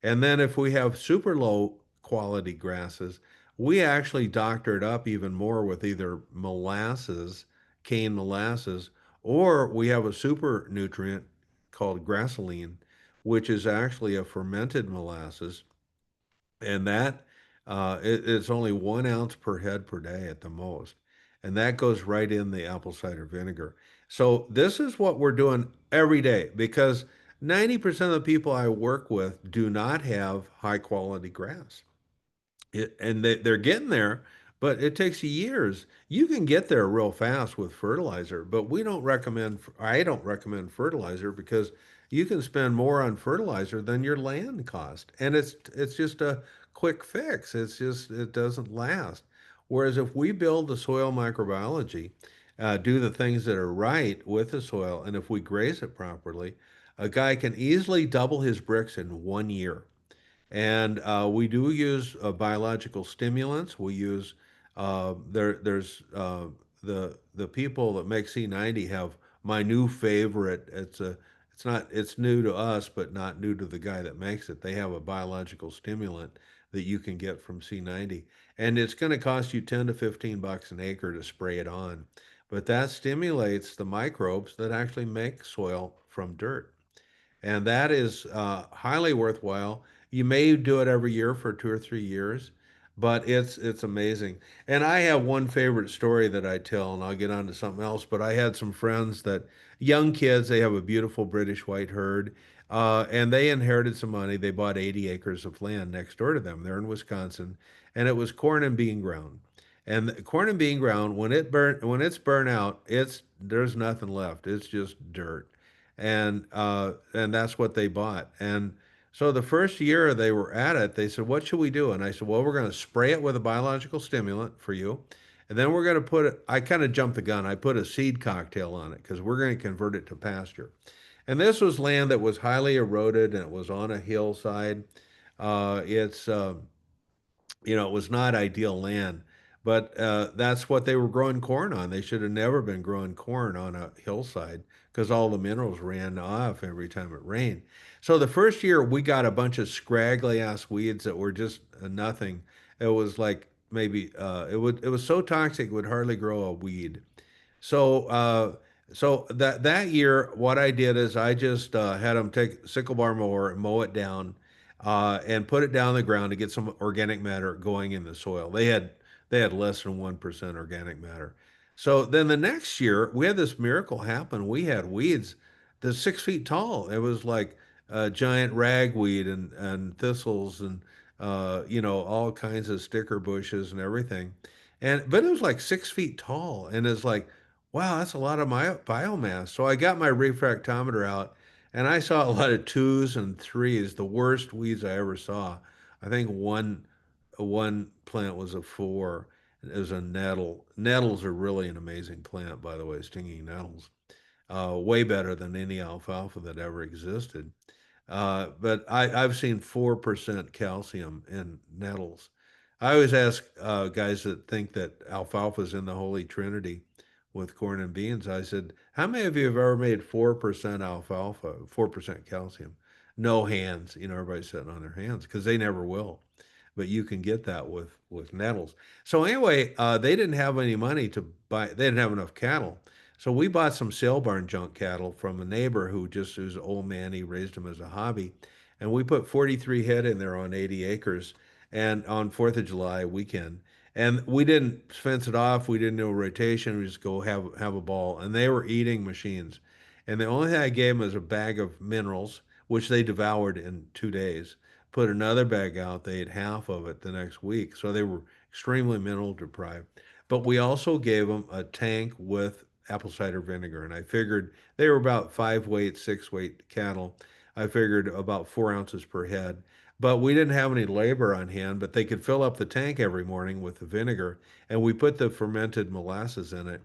And then if we have super low quality grasses, we actually doctor it up even more with either molasses, cane molasses, or we have a super nutrient called grassoline, which is actually a fermented molasses, and that it's only 1 ounce per head per day at the most, and that goes right in the apple cider vinegar. So this is what we're doing every day because 90% of the people I work with do not have high quality grass. And they're getting there, but it takes years. You can get there real fast with fertilizer, but I don't recommend fertilizer because you can spend more on fertilizer than your land cost. And it's just a quick fix. It doesn't last. Whereas if we build the soil microbiology, do the things that are right with the soil, and if we graze it properly, a guy can easily double his bricks in 1 year. And we do use biological stimulants. We use there's the people that make C90 have my new favorite. It's new to us, but not new to the guy that makes it. They have a biological stimulant that you can get from C90, and it's going to cost you 10 to 15 bucks an acre to spray it on. But that stimulates the microbes that actually make soil from dirt, and that is highly worthwhile. You may do it every year for 2 or 3 years, but it's amazing. And I have one favorite story that I tell, and I'll get on to something else. But I had some friends that young kids. They have a beautiful British white herd, and they inherited some money. They bought 80 acres of land next door to them. They're in Wisconsin, and it was corn and bean ground. And the corn and bean ground, when it's burnt out, there's nothing left. It's just dirt, and that's what they bought. And so the first year they were at it, they said, "What should we do?" And I said, "Well, we're going to spray it with a biological stimulant for you, and then we're going to put it." I kind of jumped the gun. I put a seed cocktail on it because we're going to convert it to pasture. And this was land that was highly eroded and it was on a hillside. It's it was not ideal land, but that's what they were growing corn on. They should have never been growing corn on a hillside because all the minerals ran off every time it rained. So the first year we got a bunch of scraggly ass weeds that were just nothing. It was like maybe it was so toxic it would hardly grow a weed. So, so that year, what I did is I just had them take a sickle bar mower and mow it down, and put it down the ground to get some organic matter going in the soil. They had less than 1% organic matter. So then the next year, we had this miracle happen. We had weeds that's 6 feet tall. It was like giant ragweed and thistles and all kinds of sticker bushes and everything. But it was like 6 feet tall, and it's like, wow, that's a lot of my biomass. So I got my refractometer out, and I saw a lot of twos and threes, the worst weeds I ever saw. I think one plant was a four. It was a nettle. Nettles are really an amazing plant, by the way, stinging nettles. Way better than any alfalfa that ever existed. But I've seen 4% calcium in nettles. I always ask guys that think that alfalfa is in the Holy Trinity with corn and beans. I said, how many of you have ever made 4% alfalfa, 4% calcium? No hands. Everybody's sitting on their hands because they never will. But you can get that with nettles. So anyway, they didn't have any money to buy. They didn't have enough cattle. So we bought some sale barn junk cattle from a neighbor who's an old man. He raised them as a hobby. And we put 43 head in there on 80 acres and on 4th of July weekend. And we didn't fence it off. We didn't do a rotation. We just go have a ball. And they were eating machines. And the only thing I gave them was a bag of minerals, which they devoured in 2 days. Put another bag out. They ate half of it the next week. So they were extremely mineral deprived. But we also gave them a tank with apple cider vinegar. And I figured they were about 5 weight, 6 weight cattle. I figured about 4 ounces per head. But we didn't have any labor on hand, but they could fill up the tank every morning with the vinegar. And we put the fermented molasses in it.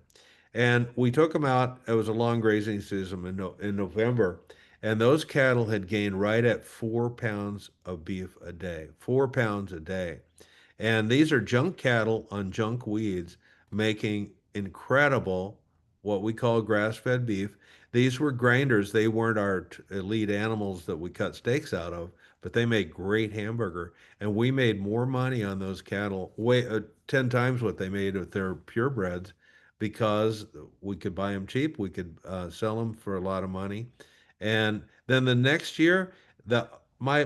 And we took them out. It was a long grazing season in November. And those cattle had gained right at 4 pounds of beef a day, 4 pounds a day. And these are junk cattle on junk weeds making incredible, what we call grass fed beef. These were grinders. They weren't our elite animals that we cut steaks out of, but they made great hamburger. And we made more money on those cattle, 10 times what they made with their purebreds, because we could buy them cheap. We could sell them for a lot of money. And then the next year, the my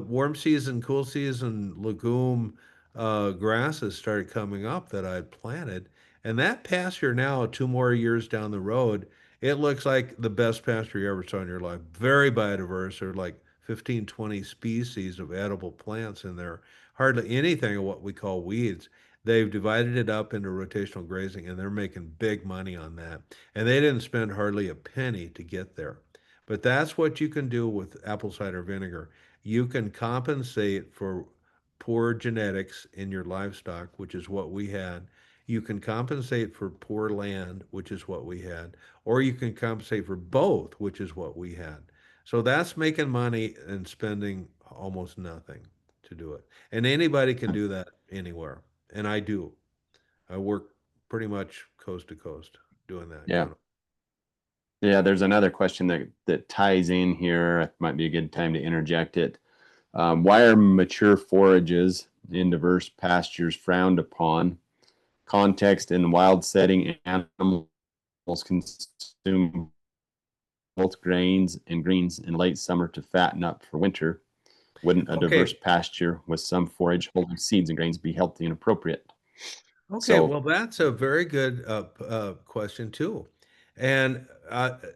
warm season, cool season legume grasses started coming up that I'd planted, and that pasture now 2 more years down the road, it looks like the best pasture you ever saw in your life. Very biodiverse. There are like 15, 20 species of edible plants in there. Hardly anything of what we call weeds. They've divided it up into rotational grazing, and they're making big money on that. And they didn't spend hardly a penny to get there. But that's what you can do with apple cider vinegar. You can compensate for poor genetics in your livestock, which is what we had. You can compensate for poor land, which is what we had, or you can compensate for both, which is what we had. So that's making money and spending almost nothing to do it. And anybody can do that anywhere. And I do. I work pretty much coast to coast doing that. Yeah. Yeah, there's another question that ties in here. It might be a good time to interject it. Why are mature forages in diverse pastures frowned upon? Context in wild setting, animals consume both grains and greens in late summer to fatten up for winter. Wouldn't a Okay. diverse pasture with some forage holding seeds and grains be healthy and appropriate? Okay, So, well, that's a very good question too. And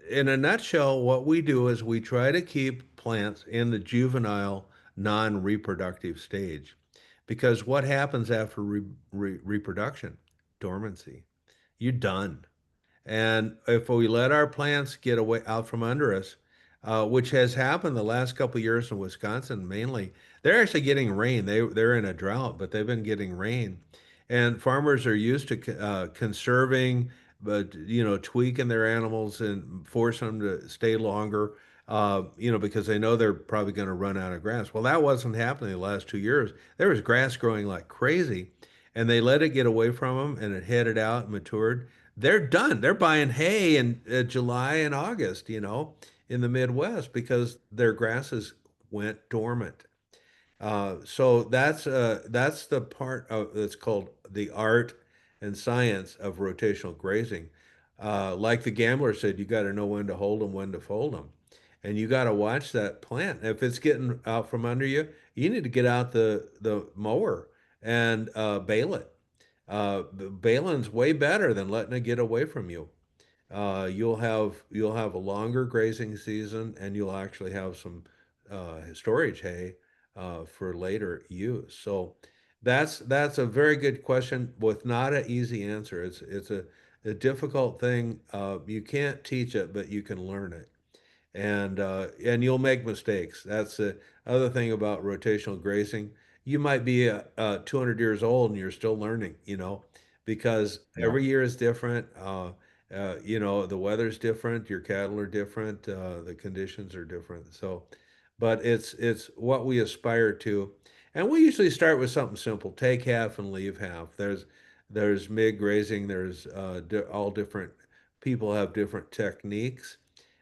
in a nutshell, what we do is we try to keep plants in the juvenile, non-reproductive stage, because what happens after reproduction? Dormancy. You're done. And if we let our plants get away out from under us, which has happened the last couple of years in Wisconsin mainly, they're actually getting rain. They're in a drought, but they've been getting rain, and farmers are used to conserving, but tweaking their animals and force them to stay longer. Because they know they're probably going to run out of grass. Well, that wasn't happening the last 2 years. There was grass growing like crazy, and they let it get away from them, and it headed out and matured. They're done. They're buying hay in July and August, in the Midwest because their grasses went dormant. So that's the part of that's called the art and science of rotational grazing. Like the gambler said, you got to know when to hold them, when to fold them, and you got to watch that plant. If it's getting out from under you, you need to get out the mower and bale it. Baling's way better than letting it get away from you. You'll have a longer grazing season, and you'll actually have some storage hay for later use. So that's a very good question with not an easy answer. It's a difficult thing. You can't teach it, but you can learn it, and you'll make mistakes. That's the other thing about rotational grazing. You might be 200 years old and you're still learning, because yeah. every year is different. The weather's different, your cattle are different, the conditions are different. So, but it's what we aspire to, and we usually start with something simple: take half and leave half. There's mid grazing. There's all different people have different techniques,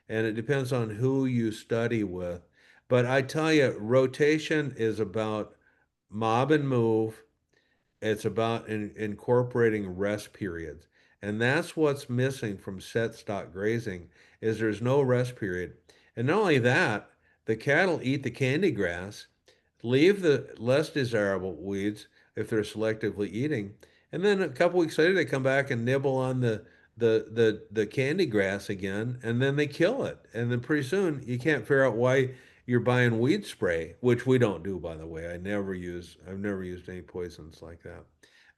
and it depends on who you study with. But I tell you, rotation is about mob and move. It's about incorporating rest periods. And that's what's missing from set stock grazing is there's no rest period. And not only that, the cattle eat the candy grass, leave the less desirable weeds if they're selectively eating, and then a couple weeks later they come back and nibble on the candy grass again, and then they kill it. And then pretty soon you can't figure out why you're buying weed spray, which we don't do, by the way. I've never used any poisons like that.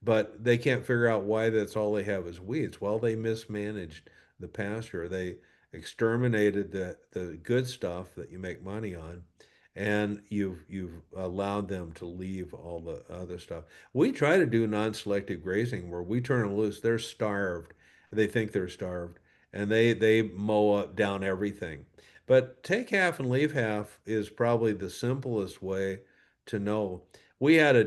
But they can't figure out why that's all they have is weeds. Well, they mismanaged the pasture. They exterminated the good stuff that you make money on, and you've allowed them to leave all the other stuff. We try to do non-selective grazing where we turn them loose. They're starved. They think they're starved, and they mow up down everything. But take half and leave half is probably the simplest way to know. We had a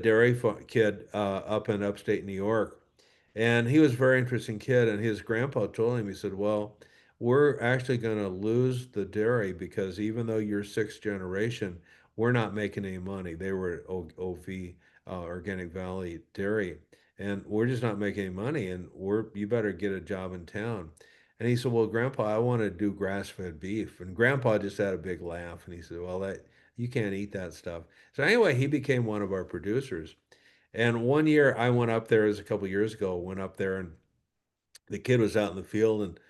kid up in upstate New York, and he was a very interesting kid. And his grandpa told him, he said, "Well, we're actually going to lose the dairy because even though you're sixth generation, we're not making any money." They were at OV, Organic Valley Dairy, and we're just not making any money. And you better get a job in town. And he said, "Well, Grandpa, I want to do grass-fed beef." And Grandpa just had a big laugh, and he said, "Well, that you can't eat that stuff." So anyway, he became one of our producers. And one year I went up there, it was a couple years ago, went up there and the kid was out in the field and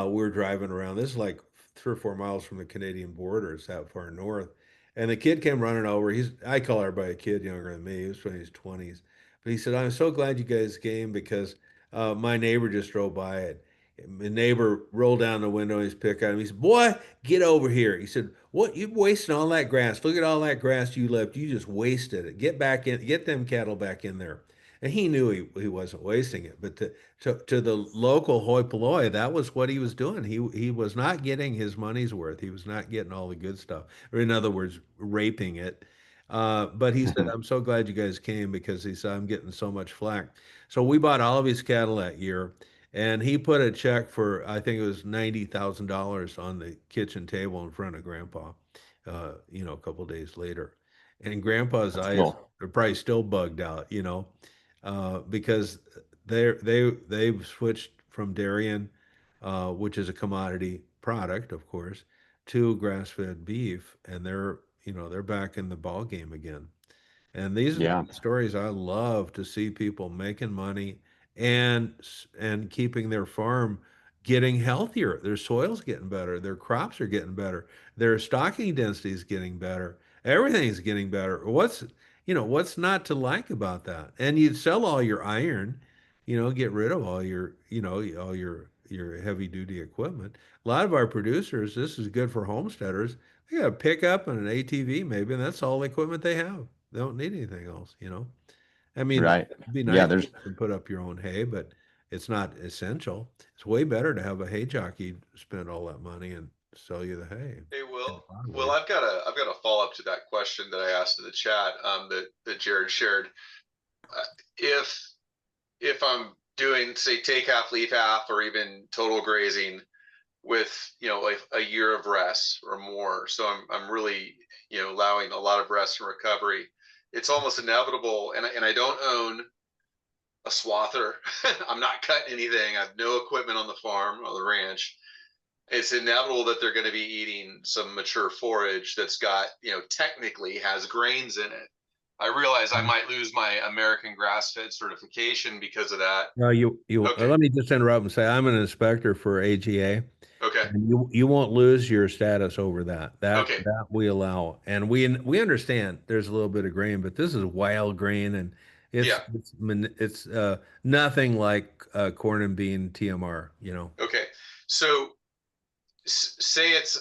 we were driving around. This is like 3 or 4 miles from the Canadian border. It's that far north. And the kid came running over. I call everybody a kid younger than me. He was in his 20s. But he said, "I'm so glad you guys came because my neighbor just drove by it." The neighbor rolled down the window in his pickup. He said, "Boy, get over here." He said, "What? You wasting all that grass. Look at all that grass you left. You just wasted it. Get back in, get them cattle back in there." And he knew he wasn't wasting it, but to the local hoi polloi, that was what he was doing. He was not getting his money's worth. He was not getting all the good stuff, or in other words, raping it. But he said, "I'm so glad you guys came because," he said, "I'm getting so much flack." So we bought all of his cattle that year, and he put a check for, I think it was $90,000 on the kitchen table in front of Grandpa. A couple days later, and Grandpa's That's eyes cool. are probably still bugged out. Because they've switched from Darien, which is a commodity product, of course, to grass-fed beef, and they're back in the ball game again. And these are the Yeah. kind of stories I love to see people making money and keeping their farm getting healthier. Their soil's getting better, their crops are getting better, their stocking density is getting better. Everything's getting better. What's not to like about that? And you sell all your iron, get rid of all your heavy duty equipment. A lot of our producers, this is good for homesteaders. They got a pickup and an ATV maybe, and that's all the equipment they have. They don't need anything else. I mean, Right. it'd be Yeah. nice There's to put up your own hay, but it's not essential. It's way better to have a hay jockey spend all that money and sell you the hay. Hey, And Will. farm Well, hay. I've got a follow up to that question that I asked in the chat, that Jared shared. Uh, if if I'm doing, say, take half, leave half, or even total grazing with, a year of rest or more, so I'm really, allowing a lot of rest and recovery. It's almost inevitable, and I don't own a swather. I'm not cutting anything. I have no equipment on the farm or the ranch. It's inevitable that they're going to be eating some mature forage that's got, technically has grains in it. I realize I might lose my American grass-fed certification because of that. Well, Okay. let me just interrupt and say I'm an inspector for AGA, Okay. and you won't lose your status over that. That Okay. that we allow, and we understand there's a little bit of grain, but this is wild grain, and Yeah. it's nothing like corn and bean TMR. Okay. So say it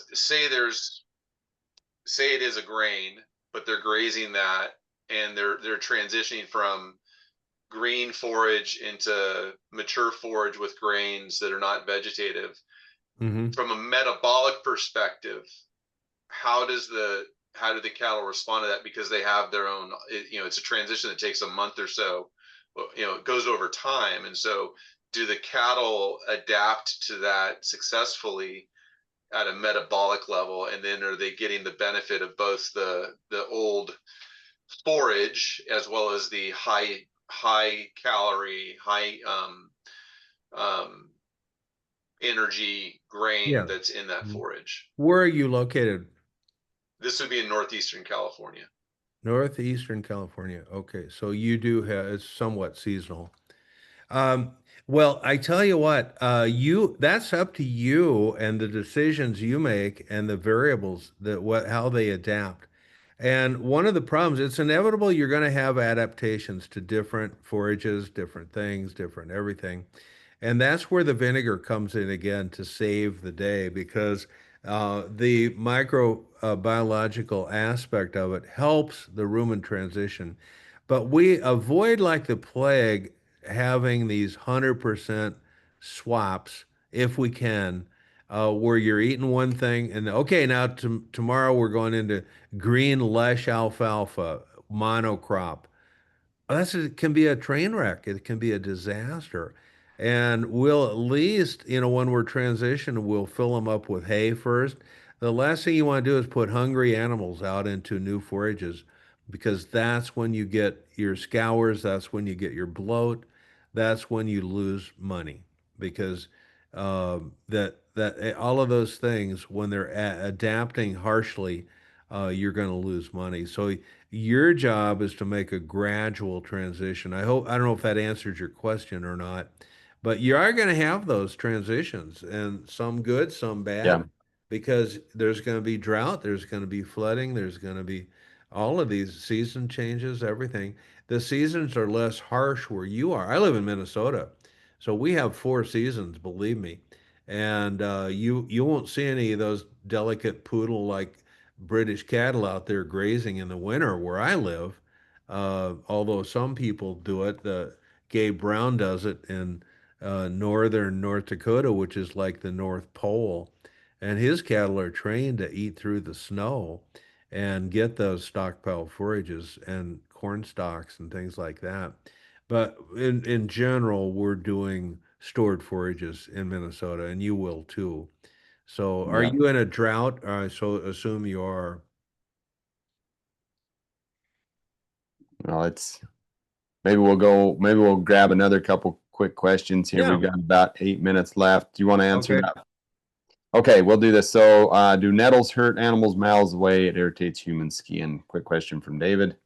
is a grain, but they're grazing that, and they're transitioning from green forage into mature forage with grains that are not vegetative. Hmm. From a metabolic perspective, how do the cattle respond to that? Because they have their own, it's a transition that takes a month or so. It goes over time. And so do the cattle adapt to that successfully at a metabolic level? And then are they getting the benefit of both the old forage as well as the high calorie, high um, energy grain Yeah. that's in that forage? Where are you located? This would be in northeastern California. Northeastern California. Okay, so you do have it's somewhat seasonal. Um, well, I tell you what, that's up to you and the decisions you make and the variables that how they adapt. And one of the problems, it's inevitable you're going to have adaptations to different forages, different things, different everything. And that's where the vinegar comes in again to save the day because the microbiological aspect of it helps the rumen transition. But we avoid, like the plague, having these 100% swaps if we can, where you're eating one thing and okay, now tomorrow we're going into green lush alfalfa monocrop. It can be a train wreck. It can be a disaster. And we'll at least, when we're transitioning, we'll fill them up with hay first. The last thing you want to do is put hungry animals out into new forages because that's when you get your scours, that's when you get your bloat, that's when you lose money because that all of those things, when they're adapting harshly, you're going to lose money. So your job is to make a gradual transition. I don't know if that answers your question or not, but you are going to have those transitions, and some good, some Yeah. bad, because there's going to be drought, there's going to be flooding, there's going to be all of these season changes, everything. The seasons are less harsh where you are. I live in Minnesota, so we have 4 seasons, believe me, and you won't see any of those delicate poodle like British cattle out there grazing in the winter where I live. Although some people do it, the Gabe Brown does it in northern North Dakota, which is like the North Pole, and his cattle are trained to eat through the snow and get those stockpile forages and corn stalks and things like that. But in general, we're doing stored forages in Minnesota, and you will too. So, are Yeah. you in a drought? So assume you are. Well, maybe we'll grab another couple quick questions here. Yeah. We've got about 8 minutes left. Do you want to answer Okay. that? Okay, we'll do this. So, do nettles hurt animals miles away? It irritates human skin. Quick question from David.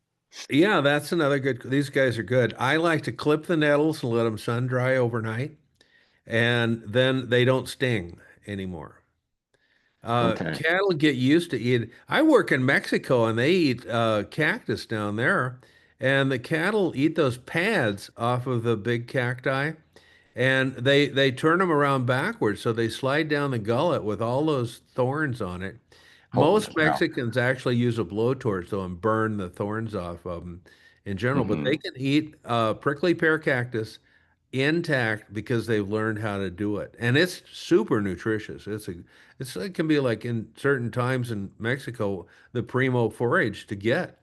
Yeah, that's another good. These guys are good. I like to clip the nettles and let them sun dry overnight, and then they don't sting anymore. Okay. Cattle get used to eat. I work in Mexico and they eat cactus down there, and the cattle eat those pads off of the big cacti, and they turn them around backwards, so they slide down the gullet with all those thorns on it. Holy Most cow. Mexicans actually use a blowtorch though and burn the thorns off of them in general, but Mhm. they can eat prickly pear cactus intact because they've learned how to do it, and it's super nutritious. It can be like in certain times in Mexico the primo forage to get.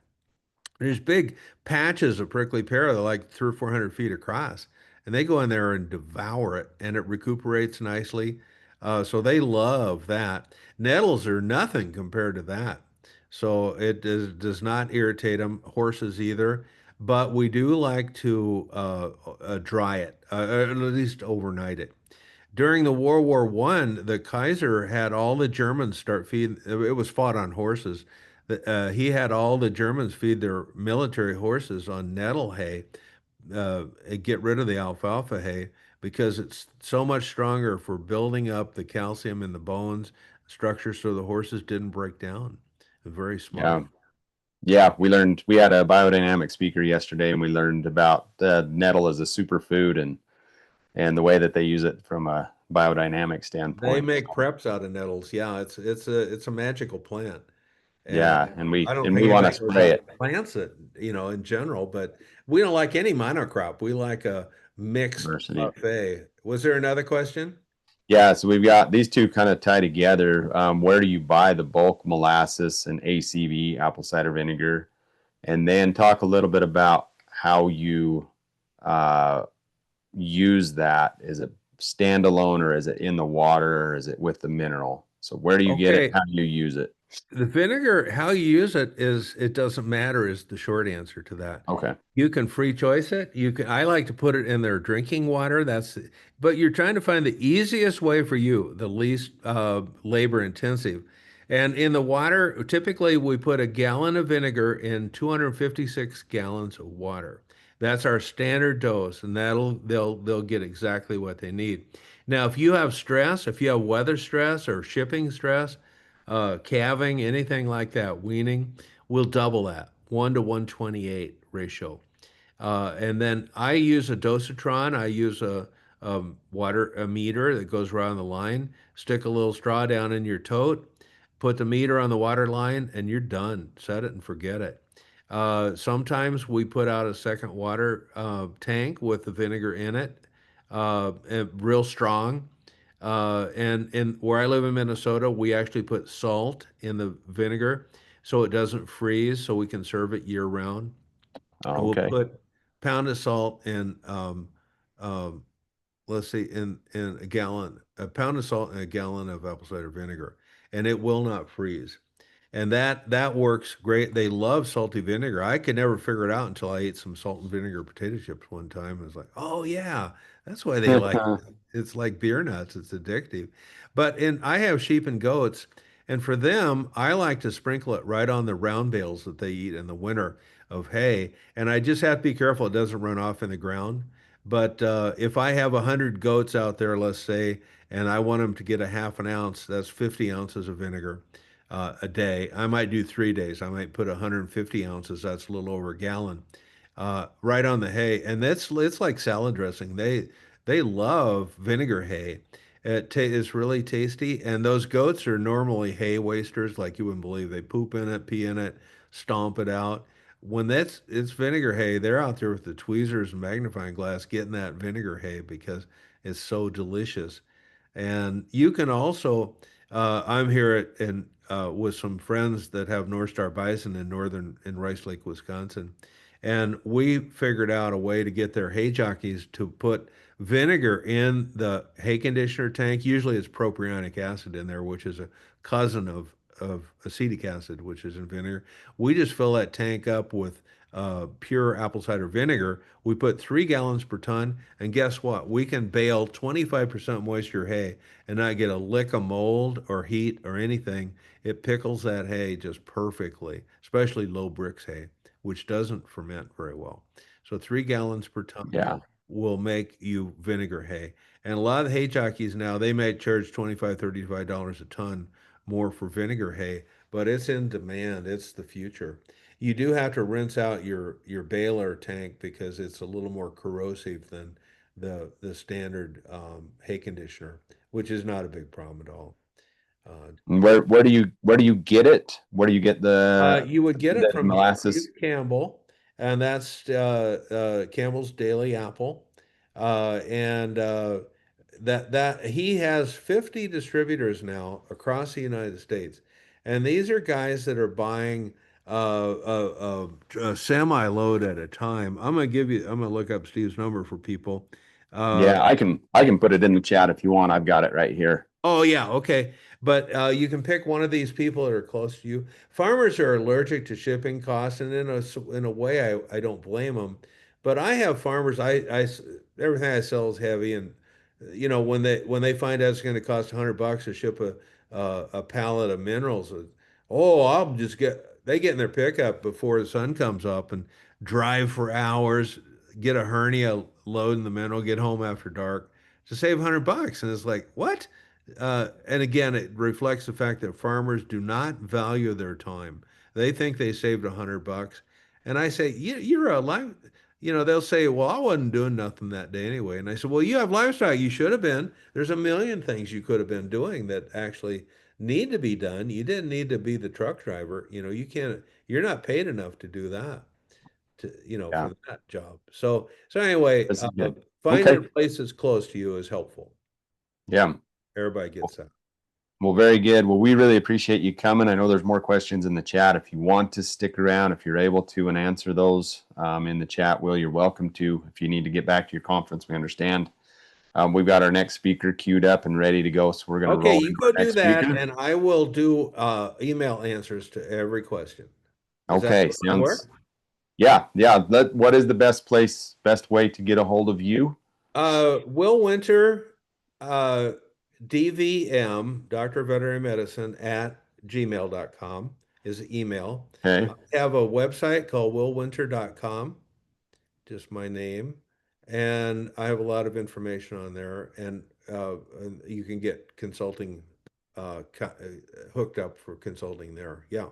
There's big patches of prickly pear that are like 300 or 400 feet across, and they go in there and devour it, and it recuperates nicely. So they love that. Nettles are nothing compared to that. So does not irritate them. Horses either. But we do like to dry it, at least overnight it. During the World War I, the Kaiser had all the Germans start feeding. It was fought on horses. He had all the Germans feed their military horses on nettle hay, and get rid of the alfalfa hay because it's so much stronger for building up the calcium in the bones structure so the horses didn't break down. Very Yeah. smart. Yeah, we had a biodynamic speaker yesterday, and we learned about the nettle as a superfood and the way that they use it from a biodynamic They standpoint. make preps out of nettles. Yeah, it's a magical plant. And Yeah, and I we don't and think we want to anybody goes spray out it. and plants it, in general, but we don't like any monocrop. We like a mixed Diversity. buffet. Was there another question? Yeah, so we've got these two kind of tie together. Where do you buy the bulk molasses and ACV, apple cider vinegar? And then talk a little bit about how you uh, use that. Is it standalone, or is it in the water, or is it with the mineral? So where do you get it? Okay. How do you use it? The vinegar, how you use it doesn't matter is the short answer to that. Okay. You can free choice it. I like to put it in their drinking water. But you're trying to find the easiest way for you, the least labor intensive. And in the water, typically we put a gallon of vinegar in 256 gallons of water. That's our standard dose, and they'll get exactly what they need. Now, if you have stress, if you have weather stress or shipping stress, calving, anything like that, weaning, we'll double that, 1 to 128 ratio. And then I use a dosatron. I use a meter that goes around the line. Stick a little straw down in your tote, put the meter on the water line, and you're done. Set it and forget it. Sometimes we put out a second water tank with the vinegar in it, and real strong. And in where I live in Minnesota, we actually put salt in the vinegar so it doesn't freeze, so we can serve it year round. And we'll Okay. put pound of salt in, um, let's see, in a pound of salt and a gallon of apple cider vinegar, and it will not freeze. And that works great. They love salty vinegar. I could never figure it out until I ate some salt and vinegar potato chips one time. I was like, oh yeah, That's why they like it. It's like beer nuts. It's addictive. I have sheep and goats, and for them, I like to sprinkle it right on the round bales that they eat in the winter of hay. And I just have to be careful it doesn't run off in the ground. But if I have 100 goats out there, let's say, and I want them to get a half an ounce, that's 50 ounces of vinegar a day. I might do 3 days. I might put 150 ounces. That's a little over a gallon right on the hay, and it's like salad dressing. They love vinegar hay. It's really tasty, and those goats are normally hay wasters, like you wouldn't believe. They poop in it, pee in it, stomp it out. When it's vinegar hay, they're out there with the tweezers and magnifying glass getting that vinegar hay because it's so delicious. And you can also, I'm here with some friends that have North Star Bison in Rice Lake, Wisconsin, and we figured out a way to get their hay jockeys to put vinegar in the hay conditioner tank. Usually, it's propionic acid in there, which is a cousin of acetic acid, which is in vinegar. We just fill that tank up with pure apple cider vinegar. We put 3 gallons per ton, and guess what? We can bale 25% moisture hay and not get a lick of mold or heat or anything. It pickles that hay just perfectly, especially low brix hay, which doesn't ferment very well. So 3 gallons per ton Yeah. will make you vinegar hay. And a lot of the hay jockeys now, they might charge $25, $35 a ton more for vinegar hay, but it's in demand. It's the future. You do have to rinse out your baler tank because it's a little more corrosive than the standard hay conditioner, which is not a big problem at all. And where do you get it? Where do you get the You would get it from molasses? Hugh Campbell, and that's Campbell's Daily Apple, and that he has 50 distributors now across the United States, and these are guys that are buying a semi load at a time. I'm gonna look up Steve's number for people. Yeah, I can put it in the chat if you want. I've got it right here. Oh yeah, okay. But you can pick one of these people that are close to you. Farmers are allergic to shipping costs, and in a way, I don't blame them. But I have farmers. Everything I sell is heavy, and when they find out it's going to cost $100 to ship a pallet of minerals, oh, I'll just they get in their pickup before the sun comes up and drive for hours, get a hernia load in the mineral, get home after dark to save $100, and it's like what? And again, it reflects the fact that farmers do not value their time. They think they saved $100, and I say, you're a live. They'll say, "Well, I wasn't doing nothing that day anyway." And I said, "Well, you have livestock. You should have been. There's a million things you could have been doing that actually need to be done. You didn't need to be the truck driver. You can't. You're not paid enough to do that. Yeah, For that job. So anyway, this is good. finding Okay. a place that's close to you is helpful. Yeah. Everybody gets that. Well, very good. Well, we really appreciate you coming. I know there's more questions in the chat. If you want to stick around, if you're able to, and answer those in the chat, Will, you're welcome to. If you need to get back to your conference, we understand. We've got our next speaker queued up and ready to go, so we're going to Okay, roll you into go our do next that, speaker. and I will do email answers to every question. Does that Okay, work? yeah. What is the best way to get a hold of you? Will Winter, DVM, Doctor of Veterinary Medicine, at gmail.com is the email. Okay. I have a website called willwinter.com, just my name. And I have a lot of information on there, and you can get consulting hooked up for consulting there. Yeah.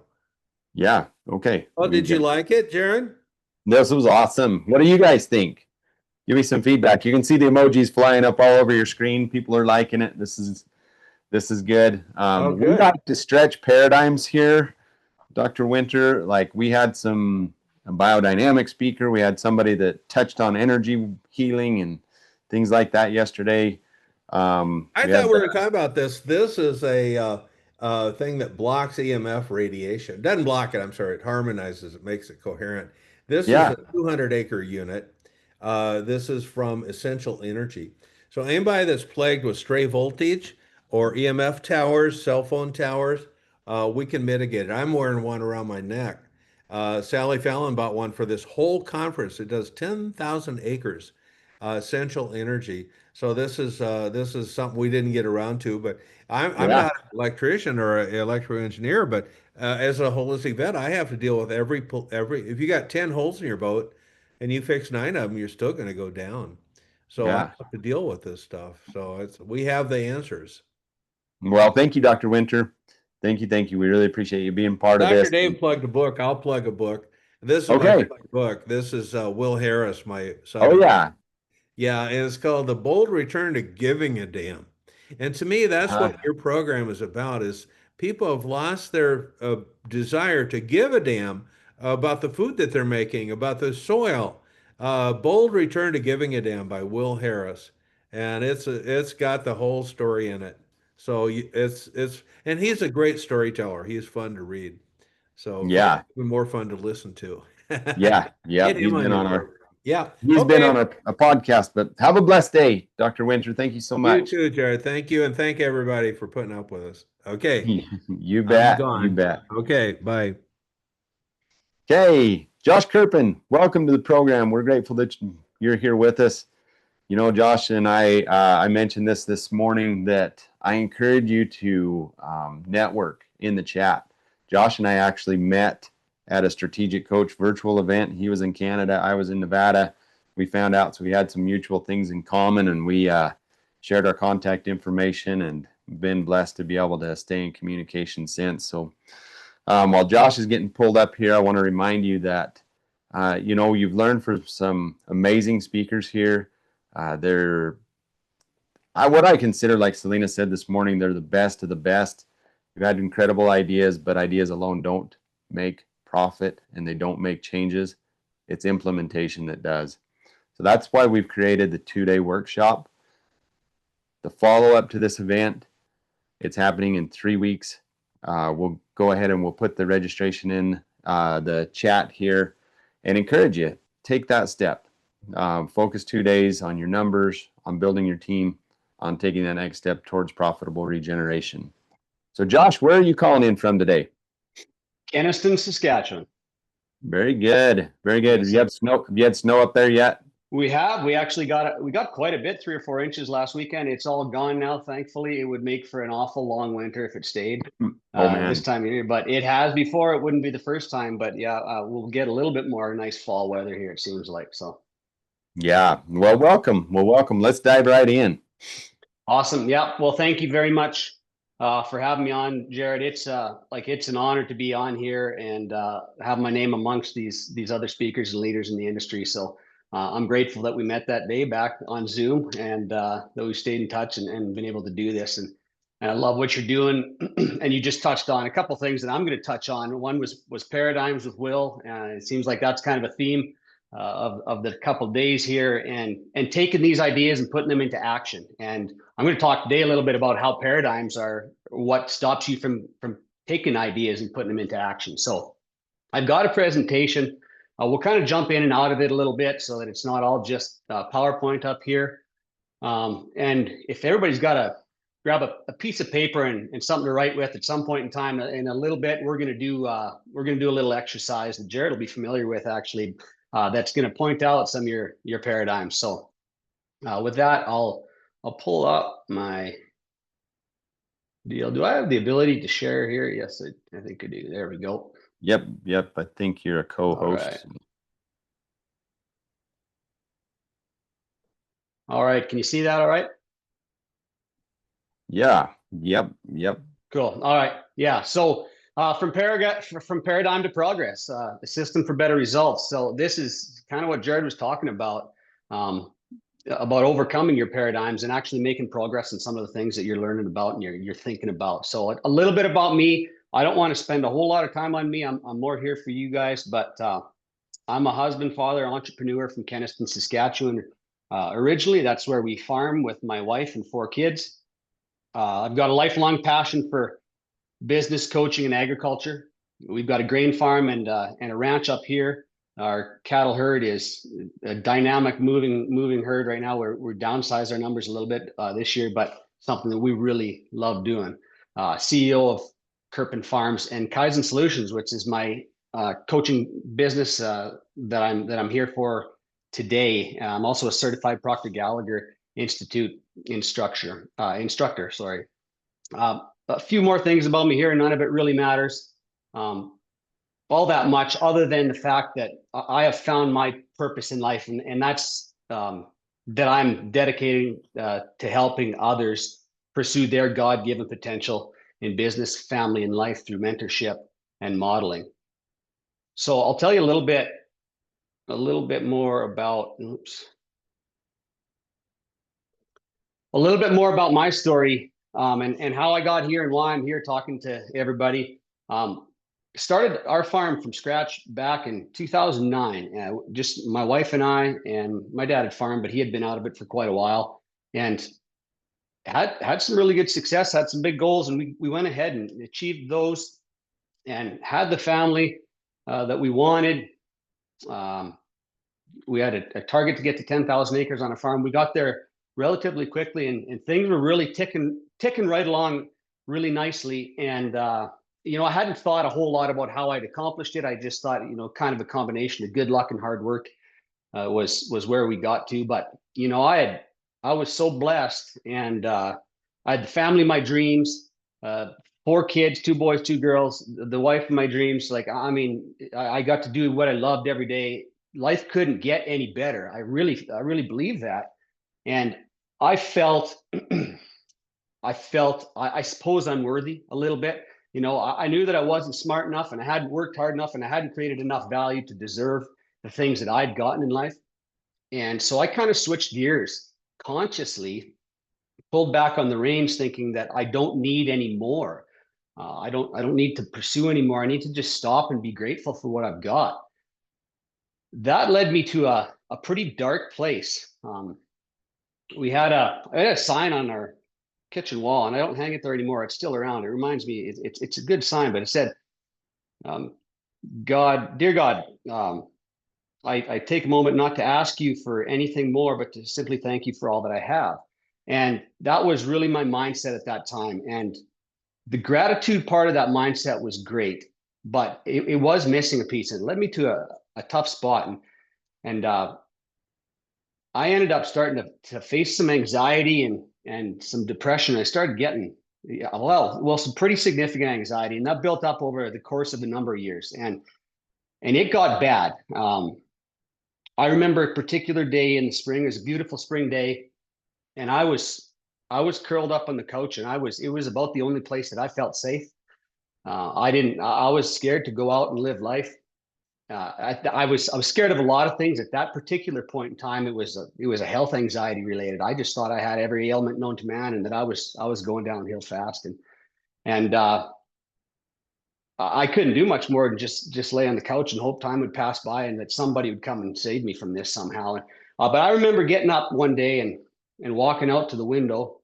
Yeah. Okay. Oh, did you like it, Jaron? This was awesome. What do you guys think? Give me some feedback. You can see the emojis flying up all over your screen. People are liking it. This is good. Good. We got to stretch paradigms here, Dr. Winter. Like we had a biodynamic speaker. We had somebody that touched on energy healing and things like that yesterday. I thought we were going to talk about this. This is a thing that blocks EMF radiation. Doesn't block it. I'm sorry. It harmonizes. It makes it coherent. This is a 200-acre unit. This is from Essential Energy. So anybody that's plagued with stray voltage or EMF towers, cell phone towers, we can mitigate it. I'm wearing one around my neck. Sally Fallon bought one for this whole conference. It does 10,000 acres. Essential Energy. So this is something we didn't get around to, but I'm Yeah. not an electrician or an electrical engineer, but as a holistic vet, I have to deal with every if you got 10 holes in your boat and you fix 9 of them, you're still going to go down. So I Yeah. have to deal with this stuff. So we have the answers. Well, thank you, Dr. Winter. Thank you. Thank you. We really appreciate you being part of Dr. this. Dave plugged a book. I'll plug a book. This is my Okay. favorite book. This is Will Harris, my son. Oh, yeah. Yeah, and it's called The Bold Return to Giving a Damn. And to me, that's what Uh, your program is about, is people have lost their desire to give a damn about the food that they're making, about the soil. Bold Return to Giving a Damn by Will Harris. And it's got the whole story in it. So it's and he's a great storyteller. He's fun to read. So yeah. probably more fun to listen to. Yeah. Yeah. Get him on your program. Yeah. He's been Okay. on a podcast, but have a blessed day, Dr. Winter. Thank you so You much. too, Jared. Thank you, and thank everybody for putting up with us. Okay, You I'm bet. gone. You bet. Okay, bye. Okay, Josh Kirpin, welcome to the program. We're grateful that you're here with us. You know, Josh and I mentioned this morning that I encourage you to network in the chat. Josh and I actually met at a Strategic Coach virtual event. He was in Canada, I was in Nevada. We found out, so we had some mutual things in common, and we shared our contact information and been blessed to be able to stay in communication since. So while Josh is getting pulled up here, I want to remind you that, you know, you've learned from some amazing speakers here. They're what I consider, like Selena said this morning, they're the best of the best. We've had incredible ideas, but ideas alone don't make profit and they don't make changes. It's implementation that does. So that's why we've created the 2-day workshop. The follow-up to this event, it's happening in 3 weeks. We'll go ahead and we'll put the registration in the chat here and encourage you, take that step. Focus 2 days on your numbers, on building your team, on taking that next step towards profitable regeneration. So Josh, where are you calling in from today? Kenaston, Saskatchewan. Very good. Very good. Yes. Have you had snow? Have you had snow up there yet? We actually got quite a bit, 3 or 4 inches last weekend. It's all gone now, thankfully. It would make for an awful long winter if it stayed Man. this time of year, but it has before. It wouldn't be the first time, but yeah, we'll get a little bit more nice fall weather here, it seems like. So Yeah. Well, welcome. Well, welcome. Let's dive right in. awesome. Yeah. Well, thank you very much for having me on, Jared. It's it's an honor to be on here and have my name amongst these other speakers and leaders in the industry. So I'm grateful that we met that day back on Zoom and that we stayed in touch and been able to do this. And I love what you're doing. And you just touched on a couple of things that I'm going to touch on. One was paradigms with Will. It seems like that's kind of a theme of the couple of days here, and taking these ideas and putting them into action. And I'm going to talk today a little bit about how paradigms are what stops you from taking ideas and putting them into action. So I've got a presentation. We'll kind of jump in and out of it a little bit so that it's not all just PowerPoint up here. And if everybody's got to grab a piece of paper and something to write with at some point in time, in a little bit, we're going to do a little exercise that Jared will be familiar with, actually. That's going to point out some of your paradigms. So with that, I'll pull up my deal. Do I have the ability to share here? Yes, I think I do. There we go. Yep. I think you're a co-host. All right. All right. Can you see that all right? Yeah. Yep. Cool. All right. Yeah. So from paradigm to progress, a system for better results. So this is kind of what Jared was talking about overcoming your paradigms and actually making progress in some of the things that you're learning about and you're thinking about. So a little bit about me. I don't want to spend a whole lot of time on me. I'm more here for you guys, but I'm a husband, father, entrepreneur from Kenaston, Saskatchewan. Originally, that's where we farm with my wife and 4 kids. I've got a lifelong passion for business, coaching, and agriculture. We've got a grain farm and a ranch up here. Our cattle herd is a dynamic, moving herd right now. We're downsized our numbers a little bit this year, but something that we really love doing. CEO of Kirpin Farms and Kaizen Solutions, which is my coaching business that I'm here for today. I'm also a certified Proctor Gallagher Institute instructor. Sorry. A few more things about me here, and none of it really matters all that much, other than the fact that I have found my purpose in life, and that's that I'm dedicating to helping others pursue their God-given potential in business, family, and life through mentorship and modeling. So I'll tell you a little bit more about, a little bit more about my story and how I got here and why I'm here talking to everybody. Started our farm from scratch back in 2009. Just my wife and I, and my dad had farmed, but he had been out of it for quite a while, and had some really good success, had some big goals, and we went ahead and achieved those and had the family that we wanted. We had a target to get to 10,000 acres on a farm. We got there relatively quickly, and things were really ticking right along really nicely. And I hadn't thought a whole lot about how I'd accomplished it. I just thought, kind of a combination of good luck and hard work was where we got to. But I was so blessed, and I had the family of my dreams, 4 kids, 2 boys, 2 girls, the wife of my dreams. Like, I mean, I got to do what I loved every day. Life couldn't get any better. I really believe that. And I felt, I suppose, unworthy a little bit. I knew that I wasn't smart enough, and I hadn't worked hard enough, and I hadn't created enough value to deserve the things that I'd gotten in life. And so I kind of switched gears consciously, pulled back on the reins, thinking that I don't need any more. I don't need to pursue anymore. I need to just stop and be grateful for what I've got. That led me to a pretty dark place. I had a sign on our kitchen wall, and I don't hang it there anymore. It's still around. It reminds me, it's a good sign, but it said, dear God, I take a moment not to ask you for anything more, but to simply thank you for all that I have. And that was really my mindset at that time. And the gratitude part of that mindset was great, but it was missing a piece. It led me to a tough spot. And I ended up starting to face some anxiety and some depression. I started getting, some pretty significant anxiety, and that built up over the course of a number of years. And it got bad. I remember a particular day in the spring. It was a beautiful spring day, and I was curled up on the couch, and it was about the only place that I felt safe. I was scared to go out and live life. I was scared of a lot of things at that particular point in time. It was a health anxiety related. I just thought I had every ailment known to man, and that I was going downhill fast. And I couldn't do much more than just lay on the couch and hope time would pass by and that somebody would come and save me from this somehow. But I remember getting up one day and walking out to the window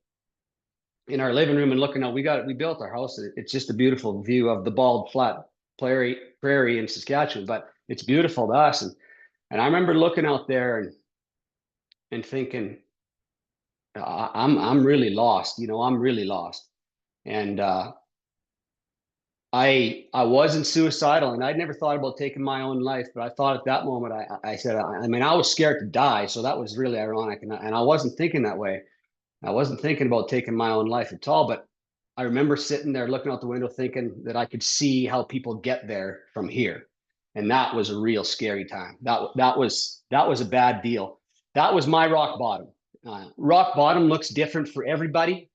in our living room and looking out. We built our house. It's just a beautiful view of the bald, flat prairie in Saskatchewan, but it's beautiful to us. And I remember looking out there and thinking, I'm really lost. I'm really lost. And I wasn't suicidal, and I'd never thought about taking my own life, but I thought at that moment, I said, I mean, I was scared to die. So that was really ironic. And I wasn't thinking that way. I wasn't thinking about taking my own life at all, but I remember sitting there looking out the window thinking that I could see how people get there from here. And that was a real scary time. That was a bad deal. That was my rock bottom. Rock bottom looks different for everybody.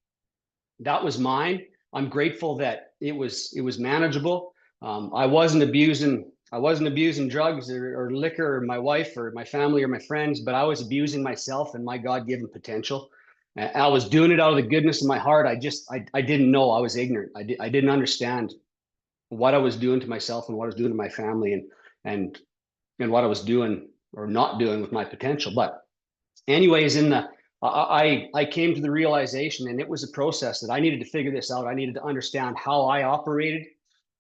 That was mine. I'm grateful that it was manageable. I wasn't abusing drugs or liquor or my wife or my family or my friends, but I was abusing myself and my God-given potential. I was doing it out of the goodness of my heart. I didn't know. I was ignorant. I didn't understand what I was doing to myself and what I was doing to my family and what I was doing or not doing with my potential. But anyways, I came to the realization, and it was a process, that I needed to figure this out. I needed to understand how I operated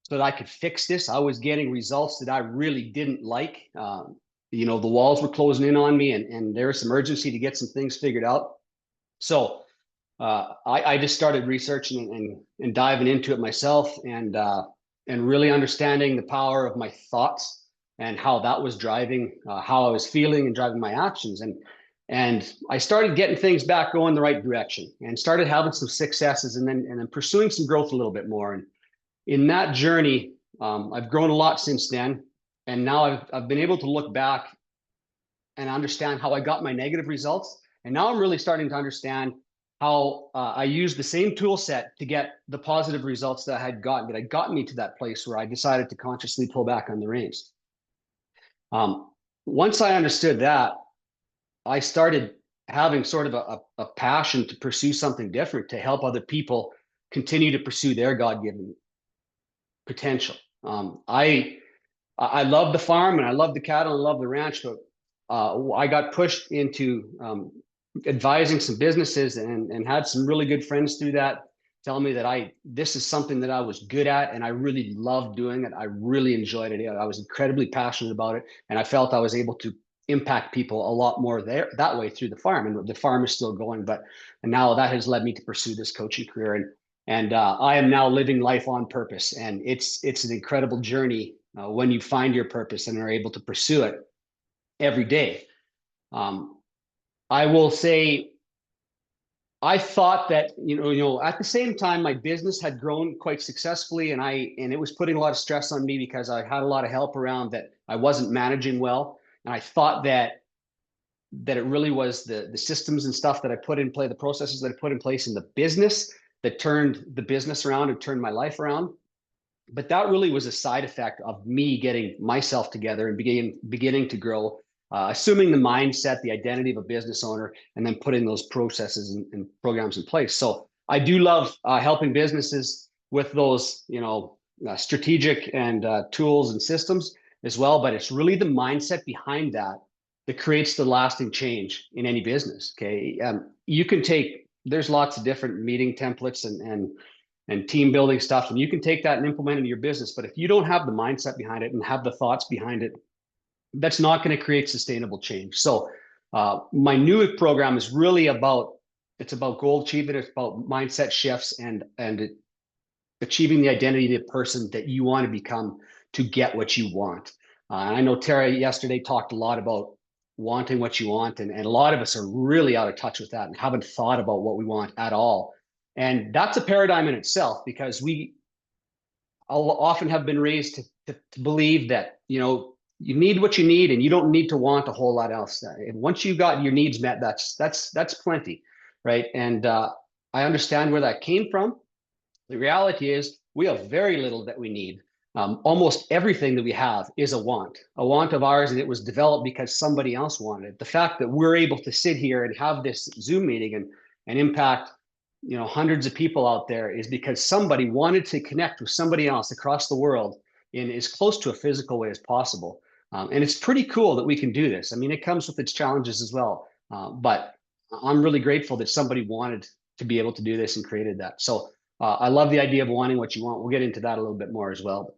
so that I could fix this. I was getting results that I really didn't like. The walls were closing in on me, and there was some urgency to get some things figured out. So I just started researching and diving into it myself, and really understanding the power of my thoughts. and how that was driving how I was feeling and driving my actions. And I started getting things back going the right direction and started having some successes and then pursuing some growth a little bit more. And in that journey, I've grown a lot since then. And now I've been able to look back and understand how I got my negative results. And now I'm really starting to understand how I used the same tool set to get the positive results that I had gotten, that had gotten me to that place where I decided to consciously pull back on the reins. Once I understood that, I started having sort of a passion to pursue something different, to help other people continue to pursue their God-given potential. I love the farm and I love the cattle and I love the ranch, but I got pushed into advising some businesses and had some really good friends through that, telling me that this is something that I was good at and I really loved doing it. I really enjoyed it. I was incredibly passionate about it, and I felt I was able to impact people a lot more that way through the farm. And the farm is still going, and now that has led me to pursue this coaching career. And I am now living life on purpose, and it's an incredible journey when you find your purpose and are able to pursue it every day. I will say, I thought that, at the same time, my business had grown quite successfully, and it was putting a lot of stress on me because I had a lot of help around that I wasn't managing well. And I thought that it really was the systems and stuff that I put in play, the processes that I put in place in the business that turned the business around and turned my life around. But that really was a side effect of me getting myself together and beginning to grow, assuming the mindset, the identity of a business owner, and then putting those processes and programs in place. So I do love helping businesses with those, strategic and tools and systems as well. But it's really the mindset behind that creates the lasting change in any business. Okay, you can there's lots of different meeting templates and team building stuff, and you can take that and implement it in your business. But if you don't have the mindset behind it and have the thoughts behind it, that's not going to create sustainable change. So my new program is really about goal achievement. It's about mindset shifts and achieving the identity of the person that you want to become to get what you want. And I know Tara yesterday talked a lot about wanting what you want, and a lot of us are really out of touch with that and haven't thought about what we want at all. And that's a paradigm in itself, because we often have been raised to believe that, you need what you need and you don't need to want a whole lot else. And once you got your needs met, that's plenty, right? And I understand where that came from. The reality is we have very little that we need. Almost everything that we have is a want of ours, and it was developed because somebody else wanted it. The fact that we're able to sit here and have this Zoom meeting and impact, hundreds of people out there is because somebody wanted to connect with somebody else across the world in as close to a physical way as possible. And it's pretty cool that we can do this. I mean, it comes with its challenges as well. But I'm really grateful that somebody wanted to be able to do this and created that. So I love the idea of wanting what you want. We'll get into that a little bit more as well.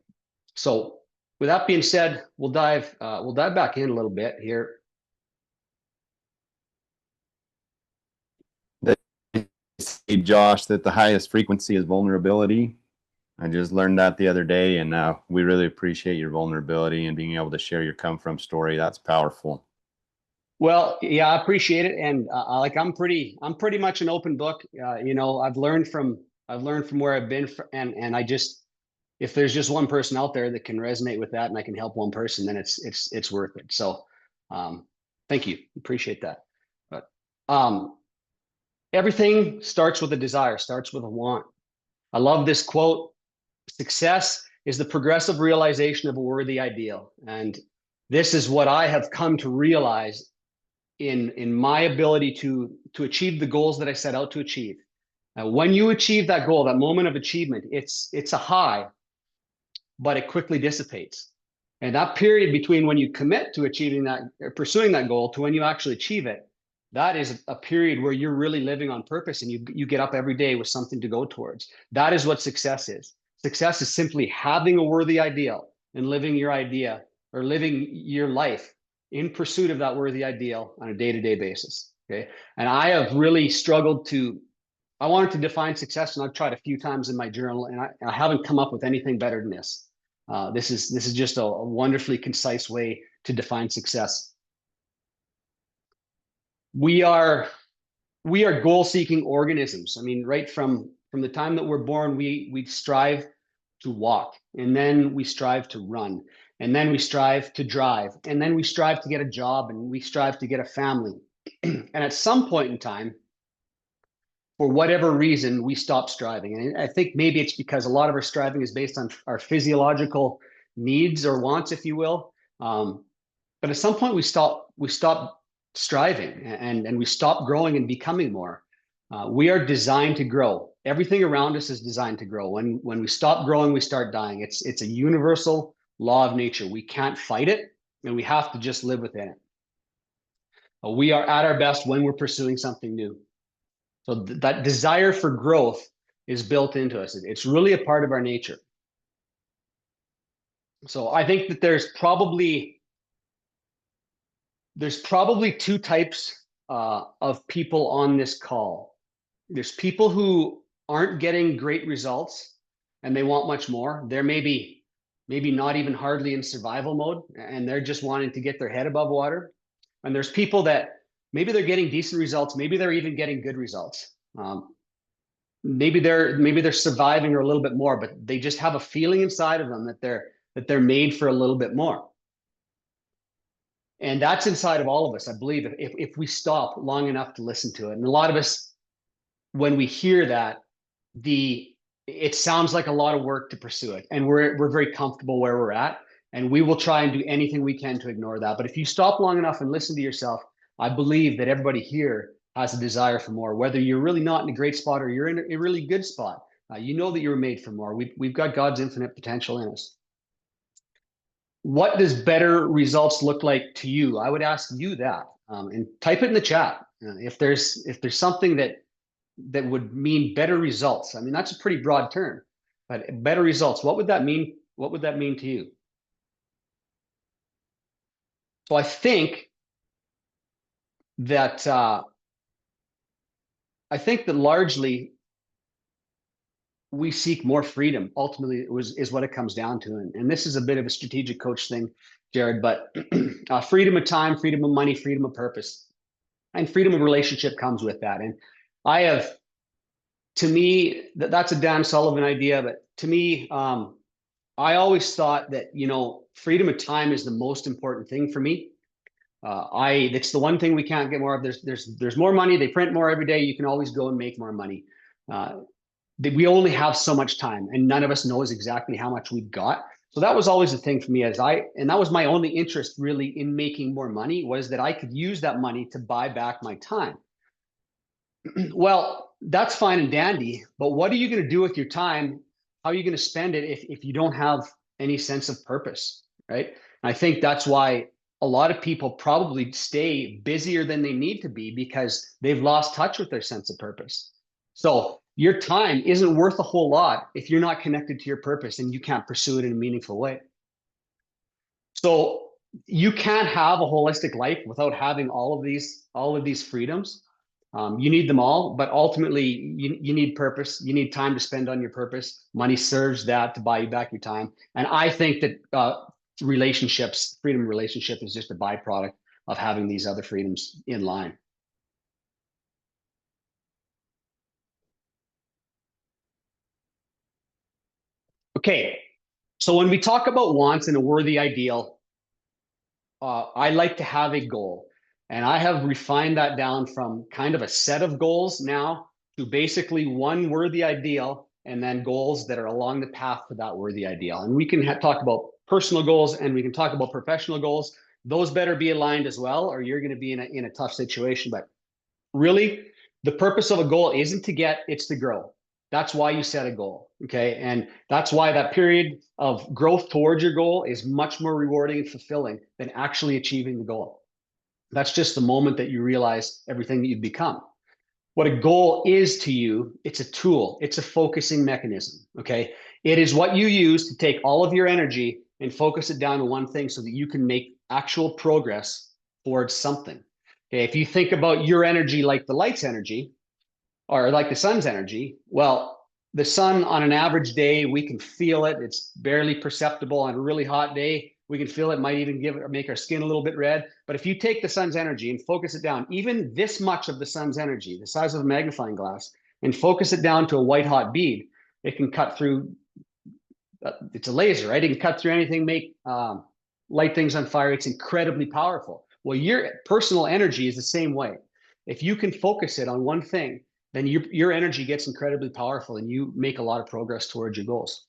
So with that being said, we'll dive back in a little bit here. Say, Josh, that the highest frequency is vulnerability. I just learned that the other day, and we really appreciate your vulnerability and being able to share your come from story. That's powerful. Well, yeah, I appreciate it, and I'm pretty much an open book. I've learned from where I've been, and I just, if there's just one person out there that can resonate with that and I can help one person, then it's worth it. So thank you. Appreciate that. But everything starts with a desire, starts with a want. I love this quote: success is the progressive realization of a worthy ideal. And this is what I have come to realize in my ability to achieve the goals that I set out to achieve. When you achieve that goal, that moment of achievement, it's a high, but it quickly dissipates. And that period between when you commit to achieving that, or pursuing that goal, to when you actually achieve it, that is a period where you're really living on purpose, and you get up every day with something to go towards. That is what success is. Success is simply having a worthy ideal and living your idea, or living your life in pursuit of that worthy ideal on a day-to-day basis. Okay. And I have really struggled I wanted to define success, and I've tried a few times in my journal, and I haven't come up with anything better than this. This is just a wonderfully concise way to define success. We are goal-seeking organisms. I mean, right from the time that we're born, we strive to walk, and then we strive to run, and then we strive to drive, and then we strive to get a job, and we strive to get a family. And at some point in time, for whatever reason, we stop striving. And I think maybe it's because a lot of our striving is based on our physiological needs or wants, if you will. But at some point, we stop striving, and we stop growing and becoming more. We are designed to grow. Everything around us is designed to grow. When we stop growing, we start dying. It's a universal law of nature. We can't fight it, and we have to just live within it. We are at our best when we're pursuing something new. So that desire for growth is built into us. It's really a part of our nature. So I think that there's probably two types of people on this call. There's people who aren't getting great results and they want much more. They're maybe not even hardly in survival mode, and they're just wanting to get their head above water. And there's people that maybe they're getting decent results, maybe they're even getting good results. Maybe they're surviving or a little bit more, but they just have a feeling inside of them that they're made for a little bit more. And that's inside of all of us, I believe, if we stop long enough to listen to it. And a lot of us, when we hear that, it sounds like a lot of work to pursue it. And we're very comfortable where we're at. And we will try and do anything we can to ignore that. But if you stop long enough and listen to yourself, I believe that everybody here has a desire for more, whether you're really not in a great spot or you're in a really good spot. You know that you were made for more. We've got God's infinite potential in us. What does better results look like to you? I would ask you that, and type it in the chat. If there's something that would mean better results. I mean, that's a pretty broad term, but better results. What would that mean? What would that mean to you? So I think that largely we seek more freedom. Ultimately, is what it comes down to. And this is a bit of a strategic coach thing, Jared, but freedom of time, freedom of money, freedom of purpose, and freedom of relationship comes with that. And to me, that's a Dan Sullivan idea, but to me, I always thought that, freedom of time is the most important thing for me. It's the one thing we can't get more of. There's more money. They print more every day. You can always go and make more money. We only have so much time, and none of us knows exactly how much we've got. So that was always the thing for me, and that was my only interest really in making more money, was that I could use that money to buy back my time. Well, that's fine and dandy, but what are you going to do with your time? How are you going to spend it if you don't have any sense of purpose, right? And I think that's why a lot of people probably stay busier than they need to be, because they've lost touch with their sense of purpose. So your time isn't worth a whole lot if you're not connected to your purpose and you can't pursue it in a meaningful way. So you can't have a holistic life without having all of these freedoms. You need them all, but ultimately you need purpose. You need time to spend on your purpose. Money serves that to buy you back your time. And I think that freedom of relationship is just a byproduct of having these other freedoms in line. Okay, so when we talk about wants and a worthy ideal, I like to have a goal. And I have refined that down from kind of a set of goals now to basically one worthy ideal, and then goals that are along the path to that worthy ideal. And we can talk about personal goals, and we can talk about professional goals. Those better be aligned as well, or you're going to be in a tough situation. But really, the purpose of a goal isn't to get, it's to grow. That's why you set a goal, okay? And that's why that period of growth towards your goal is much more rewarding and fulfilling than actually achieving the goal. That's just the moment that you realize everything that you've become. What a goal is to you, it's a tool, it's a focusing mechanism, okay? It is what you use to take all of your energy and focus it down to one thing so that you can make actual progress towards something. Okay, if you think about your energy like the light's energy, or like the sun's energy, well, the sun on an average day, we can feel it. It's barely perceptible. On a really hot day, we can feel it, might even make our skin a little bit red. But if you take the sun's energy and focus it down, even this much of the sun's energy, the size of a magnifying glass, and focus it down to a white hot bead, it can cut through, it's a laser, right? It can cut through anything, light things on fire. It's incredibly powerful. Well, your personal energy is the same way. If you can focus it on one thing, then your energy gets incredibly powerful and you make a lot of progress towards your goals.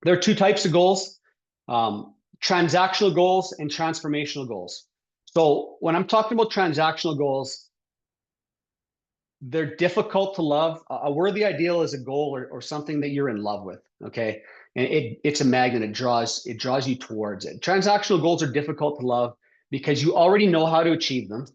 There are two types of goals, transactional goals and transformational goals. So when I'm talking about transactional goals, they're difficult to love. A worthy ideal is a goal or something that you're in love with, okay? And it's a magnet. It draws you towards it. Transactional goals are difficult to love because you already know how to achieve them.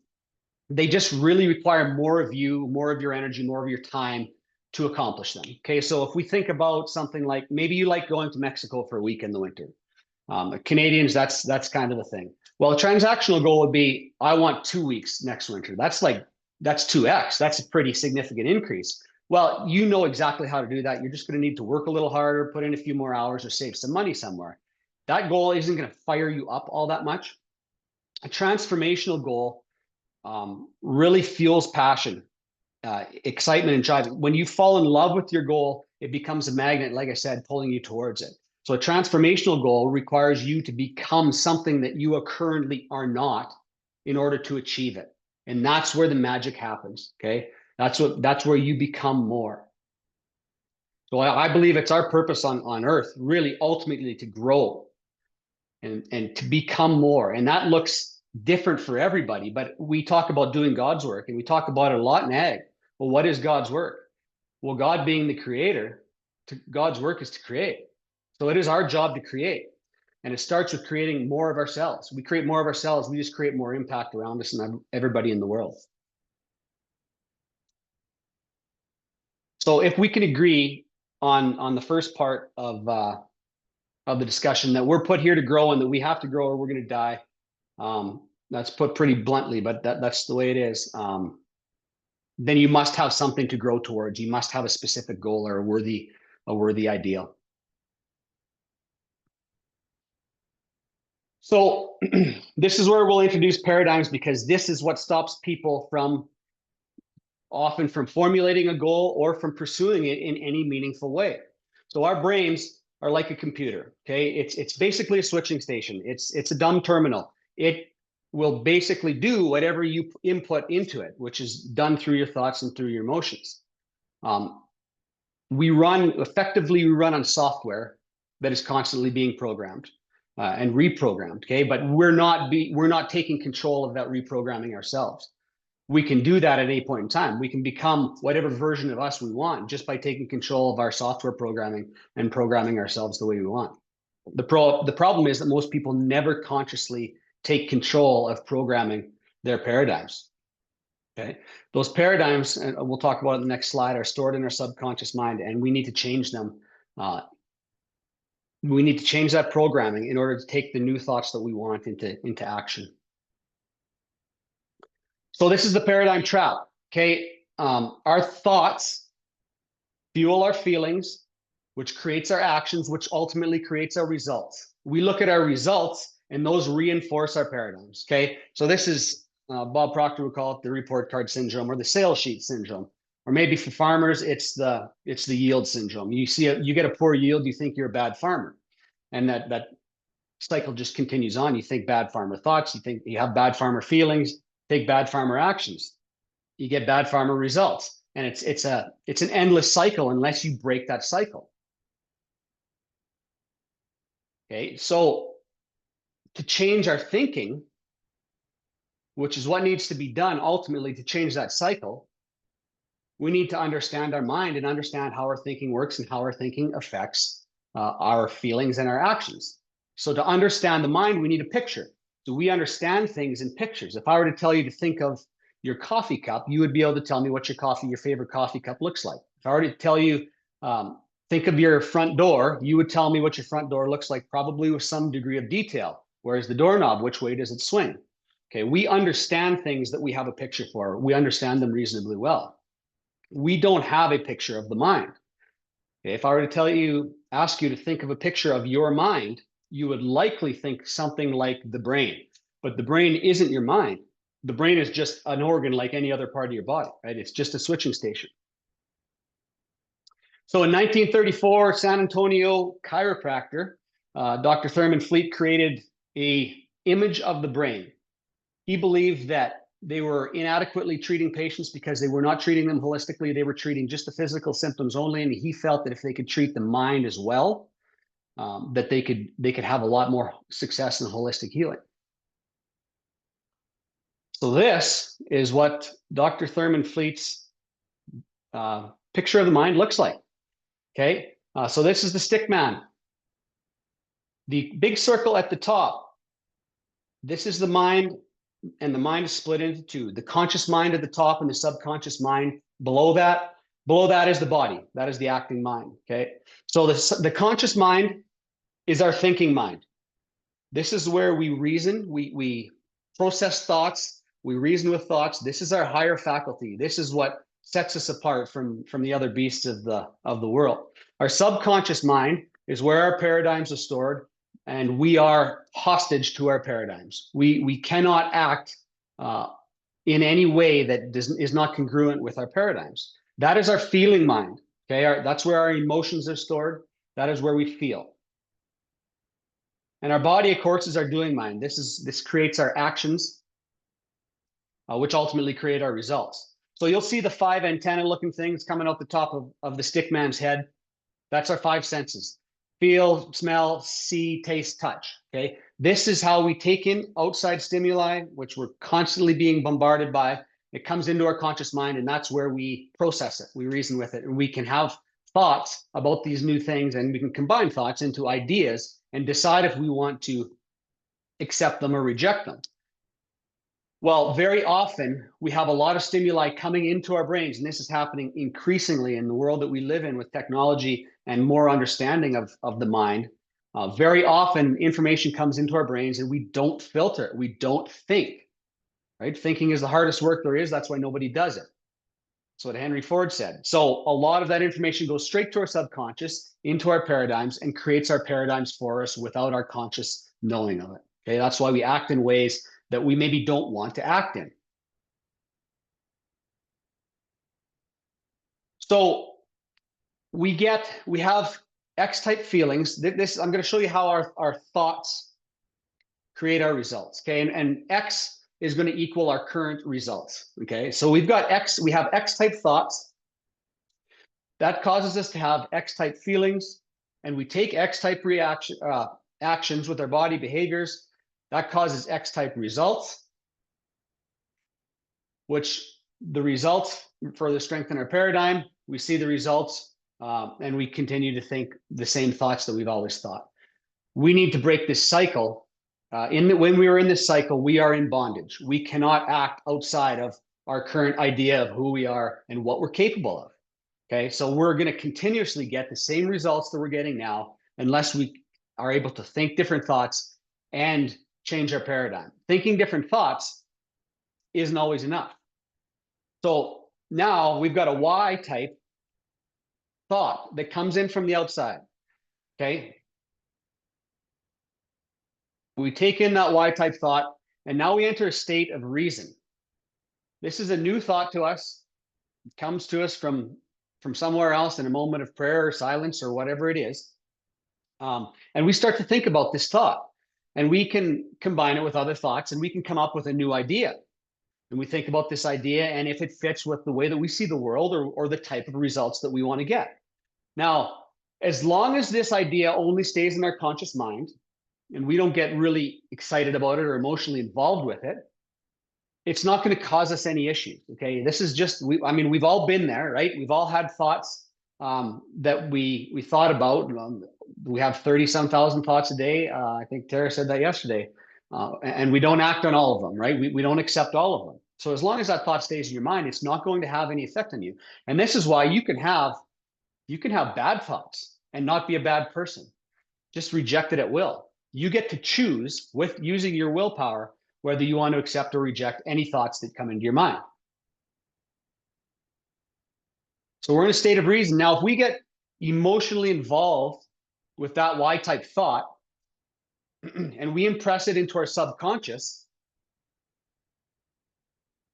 They just really require more of you, more of your energy, more of your time to accomplish them. Okay, so if we think about something like, maybe you like going to Mexico for a week in the winter. Canadians, that's kind of the thing. Well, a transactional goal would be, I want 2 weeks next winter. That's 2x. That's a pretty significant increase. Well, you know exactly how to do that. You're just going to need to work a little harder, put in a few more hours, or save some money somewhere. That goal isn't going to fire you up all that much. A transformational goal really fuels passion, excitement, and drive. When you fall in love with your goal, it becomes a magnet, like I said, pulling you towards it. So a transformational goal requires you to become something that you currently are not in order to achieve it. And that's where the magic happens, okay? That's where you become more. So I believe it's our purpose on earth, really ultimately to grow and to become more. And that looks different for everybody, but we talk about doing God's work, and we talk about it a lot in ag. Well, what is God's work? Well, God being the creator, God's work is to create. So it is our job to create. And it starts with creating more of ourselves. We create more of ourselves, we just create more impact around us and everybody in the world. So if we can agree on the first part of the discussion, that we're put here to grow and that we have to grow or we're going to die. That's put pretty bluntly, but that's the way it is. Then you must have something to grow towards. You must have a specific goal or a worthy ideal. So this is where we'll introduce paradigms, because this is what stops people often from formulating a goal or from pursuing it in any meaningful way. So our brains are like a computer, okay? It's basically a switching station. It's a dumb terminal. It will basically do whatever you input into it, which is done through your thoughts and through your emotions. We run on software that is constantly being programmed and reprogrammed, okay? But we're not taking control of that reprogramming ourselves. We can do that at any point in time. We can become whatever version of us we want just by taking control of our software programming and programming ourselves the way we want. The problem is that most people never consciously take control of programming their paradigms. Okay, those paradigms, and we'll talk about it in the next slide, are stored in our subconscious mind, and we need to change them. We need to change that programming in order to take the new thoughts that we want into action. So this is the paradigm trap. Okay, our thoughts fuel our feelings, which creates our actions, which ultimately creates our results. We look at our results, and those reinforce our paradigms. Okay, so this is Bob Proctor would call it the report card syndrome or the sales sheet syndrome, or maybe for farmers it's the yield syndrome. You get a poor yield, you think you're a bad farmer, and that cycle just continues on. You think bad farmer thoughts, you think you have bad farmer feelings, take bad farmer actions, you get bad farmer results, and it's an endless cycle unless you break that cycle. Okay, so to change our thinking, which is what needs to be done ultimately to change that cycle, we need to understand our mind and understand how our thinking works and how our thinking affects our feelings and our actions. So to understand the mind, we need a picture. So we understand things in pictures. If I were to tell you to think of your coffee cup, you would be able to tell me what your favorite coffee cup looks like. If I were to tell you, think of your front door, you would tell me what your front door looks like, probably with some degree of detail. Whereas the doorknob, which way does it swing? Okay, we understand things that we have a picture for. We understand them reasonably well. We don't have a picture of the mind. If I were to ask you to think of a picture of your mind, you would likely think something like the brain. But the brain isn't your mind. The brain is just an organ like any other part of your body, right? It's just a switching station. So in 1934, San Antonio chiropractor, Dr. Thurman Fleet created an image of the brain. He believed that they were inadequately treating patients because they were not treating them holistically. They were treating just the physical symptoms only. And he felt that if they could treat the mind as well, that they could have a lot more success in holistic healing. So this is what Dr. Thurman Fleet's picture of the mind looks like. Okay, so this is the stick man. The big circle at the top, this is the mind, and the mind is split into two. The conscious mind at the top and the subconscious mind below that. Below that is the body. That is the acting mind. Okay, so the conscious mind is our thinking mind. This is where we reason, we process thoughts, we reason with thoughts. This is our higher faculty. This is what sets us apart from the other beasts of the world. Our subconscious mind is where our paradigms are stored, and we are hostage to our paradigms. We cannot act in any way that is not congruent with our paradigms. That is our feeling mind. Okay, that's where our emotions are stored. That is where we feel. And our body, of course, is our doing mind. This creates our actions, which ultimately create our results. So you'll see the 5 antenna-looking things coming out the top of the stick man's head. That's our 5 senses: feel, smell, see, taste, touch. Okay, this is how we take in outside stimuli, which we're constantly being bombarded by. It comes into our conscious mind, and that's where we process it. We reason with it, and we can have thoughts about these new things, and we can combine thoughts into ideas and decide if we want to accept them or reject them. Well, very often we have a lot of stimuli coming into our brains, and this is happening increasingly in the world that we live in with technology and more understanding of the mind. Very often information comes into our brains and we don't filter it. We don't think, right? Thinking is the hardest work there is. That's why nobody does it. That's what Henry Ford said. So a lot of that information goes straight to our subconscious, into our paradigms, and creates our paradigms for us without our conscious knowing of it. Okay, that's why we act in ways that we maybe don't want to act in. So we have X-type feelings. This I'm going to show you how our thoughts create our results. Okay, and X is going to equal our current results. Okay, so we have X-type thoughts. That causes us to have X-type feelings, and we take X-type actions with our body behaviors. That causes X-type results, which the results further strengthen our paradigm. We see the results, and we continue to think the same thoughts that we've always thought. We need to break this cycle. When we are in this cycle, we are in bondage. We cannot act outside of our current idea of who we are and what we're capable of. Okay, so we're going to continuously get the same results that we're getting now unless we are able to think different thoughts and change our paradigm. Thinking different thoughts isn't always enough. So now we've got a Y-type thought that comes in from the outside. Okay, we take in that Y-type thought, and now we enter a state of reason. This is a new thought to us. It comes to us from somewhere else in a moment of prayer or silence or whatever it is. And we start to think about this thought, and we can combine it with other thoughts, and we can come up with a new idea. And we think about this idea, and if it fits with the way that we see the world or the type of results that we want to get. Now, as long as this idea only stays in our conscious mind, and we don't get really excited about it or emotionally involved with it, it's not going to cause us any issues. Okay, this is just, we've all been there, right? We've all had thoughts that we thought about. We have 30-some thousand thoughts a day. I think Tara said that yesterday. And we don't act on all of them, right? We don't accept all of them. So as long as that thought stays in your mind, it's not going to have any effect on you. And this is why you can have bad thoughts and not be a bad person. Just reject it at will. You get to choose with using your willpower whether you want to accept or reject any thoughts that come into your mind. So we're in a state of reason. Now, if we get emotionally involved with that Y type thought, and we impress it into our subconscious,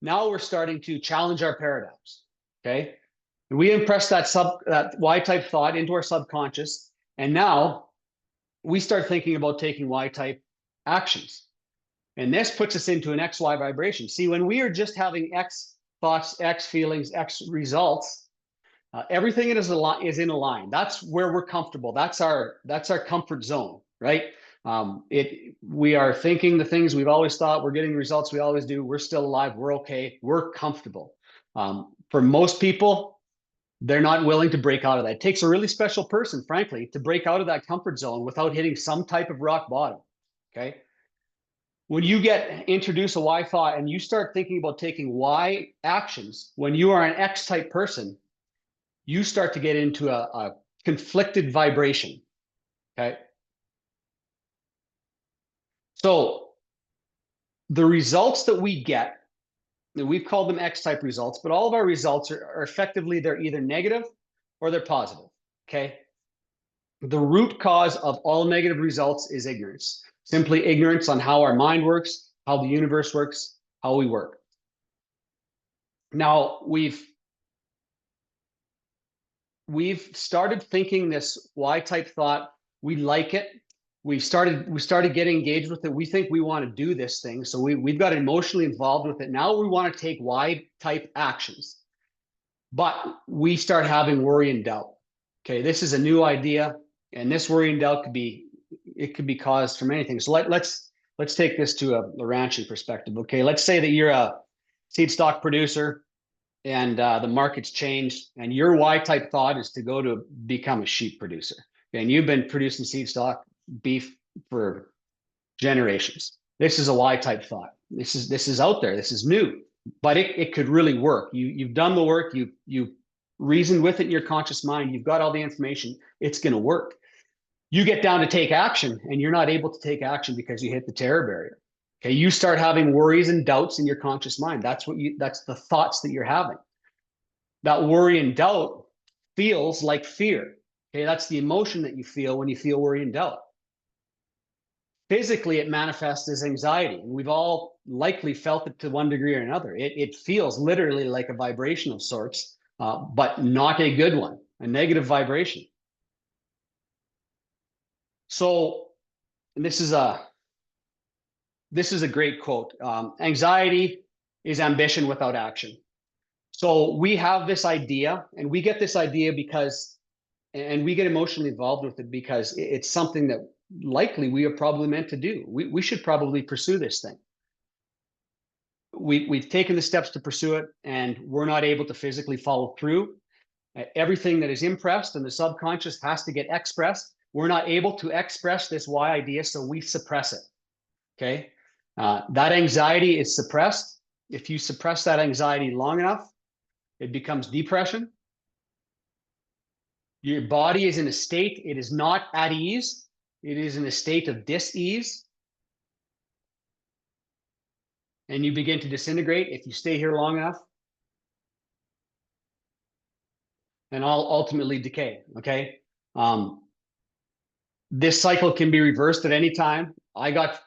now we're starting to challenge our paradigms. Okay. And we impress that Y type thought into our subconscious, and now we start thinking about taking Y type actions. And this puts us into an XY vibration. See, when we are just having X thoughts, X feelings, X results, everything is in a line. That's where we're comfortable. That's our comfort zone, right? We are thinking the things we've always thought. We're getting the results we always do. We're still alive. We're okay. We're comfortable. For most people, they're not willing to break out of that. It takes a really special person, frankly, to break out of that comfort zone without hitting some type of rock bottom. Okay. When you get introduced a Y thought and you start thinking about taking Y actions, when you are an X type person, you start to get into a conflicted vibration. Okay. So the results that we get, and we've called them X type results, but all of our results are effectively, they're either negative or they're positive. Okay. The root cause of all negative results is ignorance. Simply ignorance on how our mind works, how the universe works, how we work. Now, we've started thinking this Y type thought. We like it. We started getting engaged with it. We think we want to do this thing. So we've got emotionally involved with it. Now we want to take Y type actions. But we start having worry and doubt. Okay, this is a new idea, and this worry and doubt could be caused from anything. So let's take this to a ranching perspective. Okay, let's say that you're a seed stock producer and the market's changed, and your Y type thought is to go to become a sheep producer. Okay, and you've been producing seed stock beef for generations. This is a Y type thought. This is out there. This is new, but it could really work. You've done the work. You reasoned with it in your conscious mind. You've got all the information. It's going to work. You get down to take action, and you're not able to take action because you hit the terror barrier. Okay, you start having worries and doubts in your conscious mind. That's the thoughts that you're having. That worry and doubt feels like fear. Okay, that's the emotion that you feel when you feel worry and doubt. Physically, it manifests as anxiety, and we've all likely felt it to one degree or another. It feels literally like a vibration of sorts, but not a good one, a negative vibration. So, and this is a great quote. Anxiety is ambition without action. So we have this idea, and we get this idea because, and we get emotionally involved with it because it's something that likely we are probably meant to do. We should probably pursue this thing. We've taken the steps to pursue it, and we're not able to physically follow through. Everything that is impressed in the subconscious has to get expressed. We're not able to express this Y idea, so we suppress it. Okay, that anxiety is suppressed. If you suppress that anxiety long enough, it becomes depression. Your body is in a state, it is not at ease. It is in a state of dis-ease. And you begin to disintegrate if you stay here long enough. And I'll ultimately decay, okay? This cycle can be reversed at any time. I got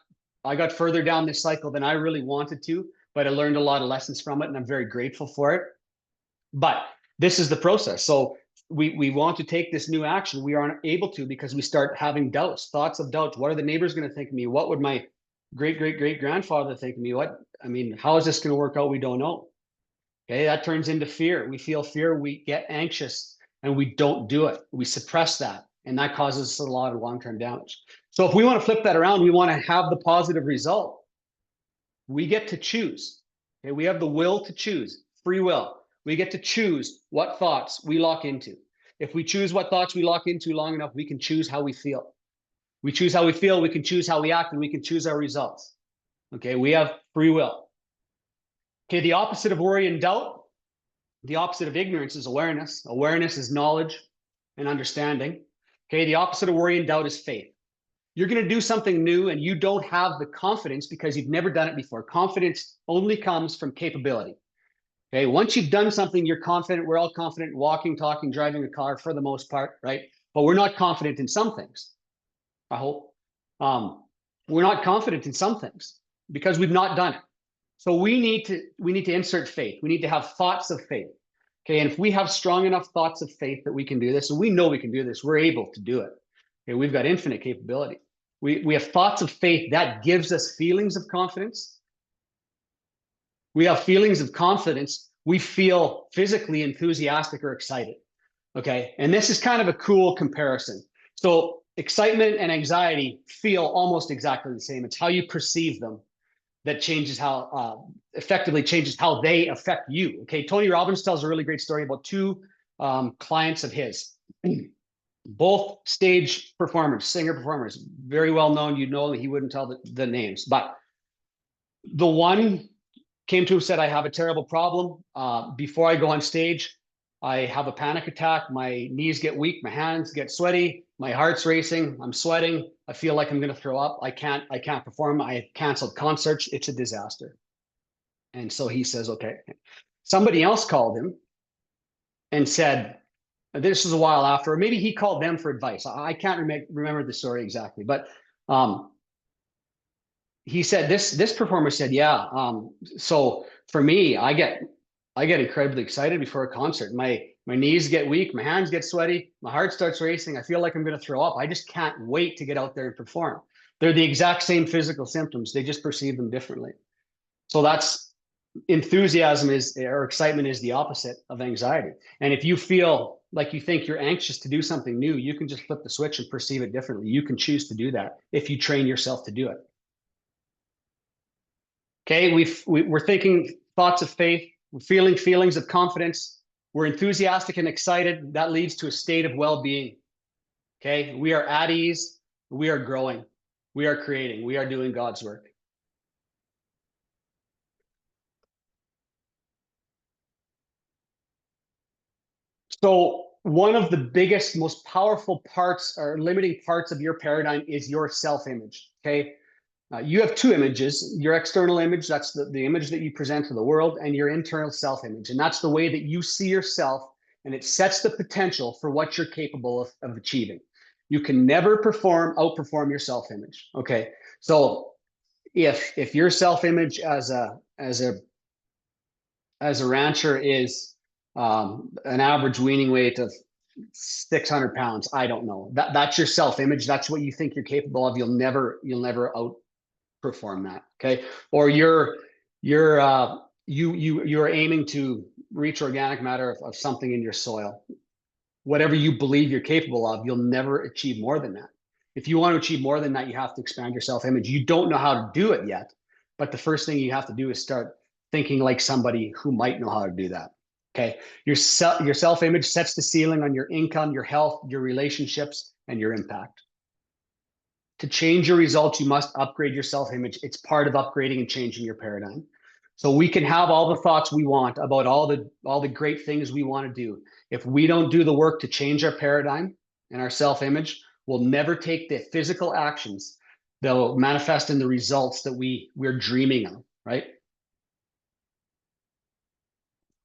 further down this cycle than I really wanted to, but I learned a lot of lessons from it, and I'm very grateful for it. But this is the process. So we want to take this new action. We aren't able to because we start having doubts, thoughts of doubts. What are the neighbors going to think of me? What would my great-great-great-grandfather think of me? How is this going to work out? We don't know. Okay, that turns into fear. We feel fear, we get anxious, and we don't do it. We suppress that, and that causes us a lot of long-term damage. So if we want to flip that around, we want to have the positive result. We get to choose. Okay, we have the will to choose, free will. We get to choose what thoughts we lock into. If we choose what thoughts we lock into long enough, we can choose how we feel. We choose how we feel, we can choose how we act, and we can choose our results. Okay, we have free will. Okay, the opposite of worry and doubt, the opposite of ignorance is awareness. Awareness is knowledge and understanding. Okay, the opposite of worry and doubt is faith. You're going to do something new and you don't have the confidence because you've never done it before. Confidence only comes from capability. Okay, once you've done something, you're confident. We're all confident walking, talking, driving a car for the most part, right? But we're not confident in some things. I hope. We're not confident in some things because we've not done it. So we need to insert faith. We need to have thoughts of faith. Okay, and if we have strong enough thoughts of faith that we can do this, and we know we can do this, we're able to do it. Okay, we've got infinite capability. We have thoughts of faith that gives us feelings of confidence. We have feelings of confidence. We feel physically enthusiastic or excited. Okay, and this is kind of a cool comparison. So excitement and anxiety feel almost exactly the same. It's how you perceive them that changes how effectively changes how they affect you. Okay, Tony Robbins tells a really great story about two clients of his, both stage performers, singer performers, very well known. You know, he wouldn't tell the names, but the one came to him, said, I have a terrible problem. Before I go on stage, I have a panic attack. My knees get weak. My hands get sweaty. My heart's racing. I'm sweating. I feel like I'm going to throw up. I can't perform. I canceled concerts. It's a disaster. And so he says, okay. Somebody else called him and said, this was a while after, or maybe he called them for advice. I can't remember the story exactly, but he said, this performer said, yeah. So for me, I get incredibly excited before a concert. My knees get weak, my hands get sweaty, my heart starts racing. I feel like I'm going to throw up. I just can't wait to get out there and perform. They're the exact same physical symptoms. They just perceive them differently. So that's enthusiasm or excitement is the opposite of anxiety. And if you feel like you think you're anxious to do something new, you can just flip the switch and perceive it differently. You can choose to do that if you train yourself to do it. Okay, we're thinking thoughts of faith, we're feeling feelings of confidence, we're enthusiastic and excited. That leads to a state of well-being. Okay, we are at ease, we are growing, we are creating, we are doing God's work. So one of the biggest, most powerful parts or limiting parts of your paradigm is your self-image. Okay. You have two images, your external image, that's the image that you present to the world, and your internal self-image. And that's the way that you see yourself, and it sets the potential for what you're capable of achieving. You can never outperform your self-image. Okay. So if your self-image as a rancher is an average weaning weight of 600 pounds, I don't know. That's your self-image. That's what you think you're capable of. You'll never outperform that. Okay. Or you're aiming to reach organic matter of something in your soil. Whatever you believe you're capable of, you'll never achieve more than that. If you want to achieve more than that, you have to expand your self-image. You don't know how to do it yet, but the first thing you have to do is start thinking like somebody who might know how to do that. Okay. Your self-image sets the ceiling on your income, your health, your relationships, and your impact. To change your results, you must upgrade your self-image. It's part of upgrading and changing your paradigm. So we can have all the thoughts we want about all the great things we want to do. If we don't do the work to change our paradigm and our self-image, we'll never take the physical actions that will manifest in the results that we're dreaming of, right?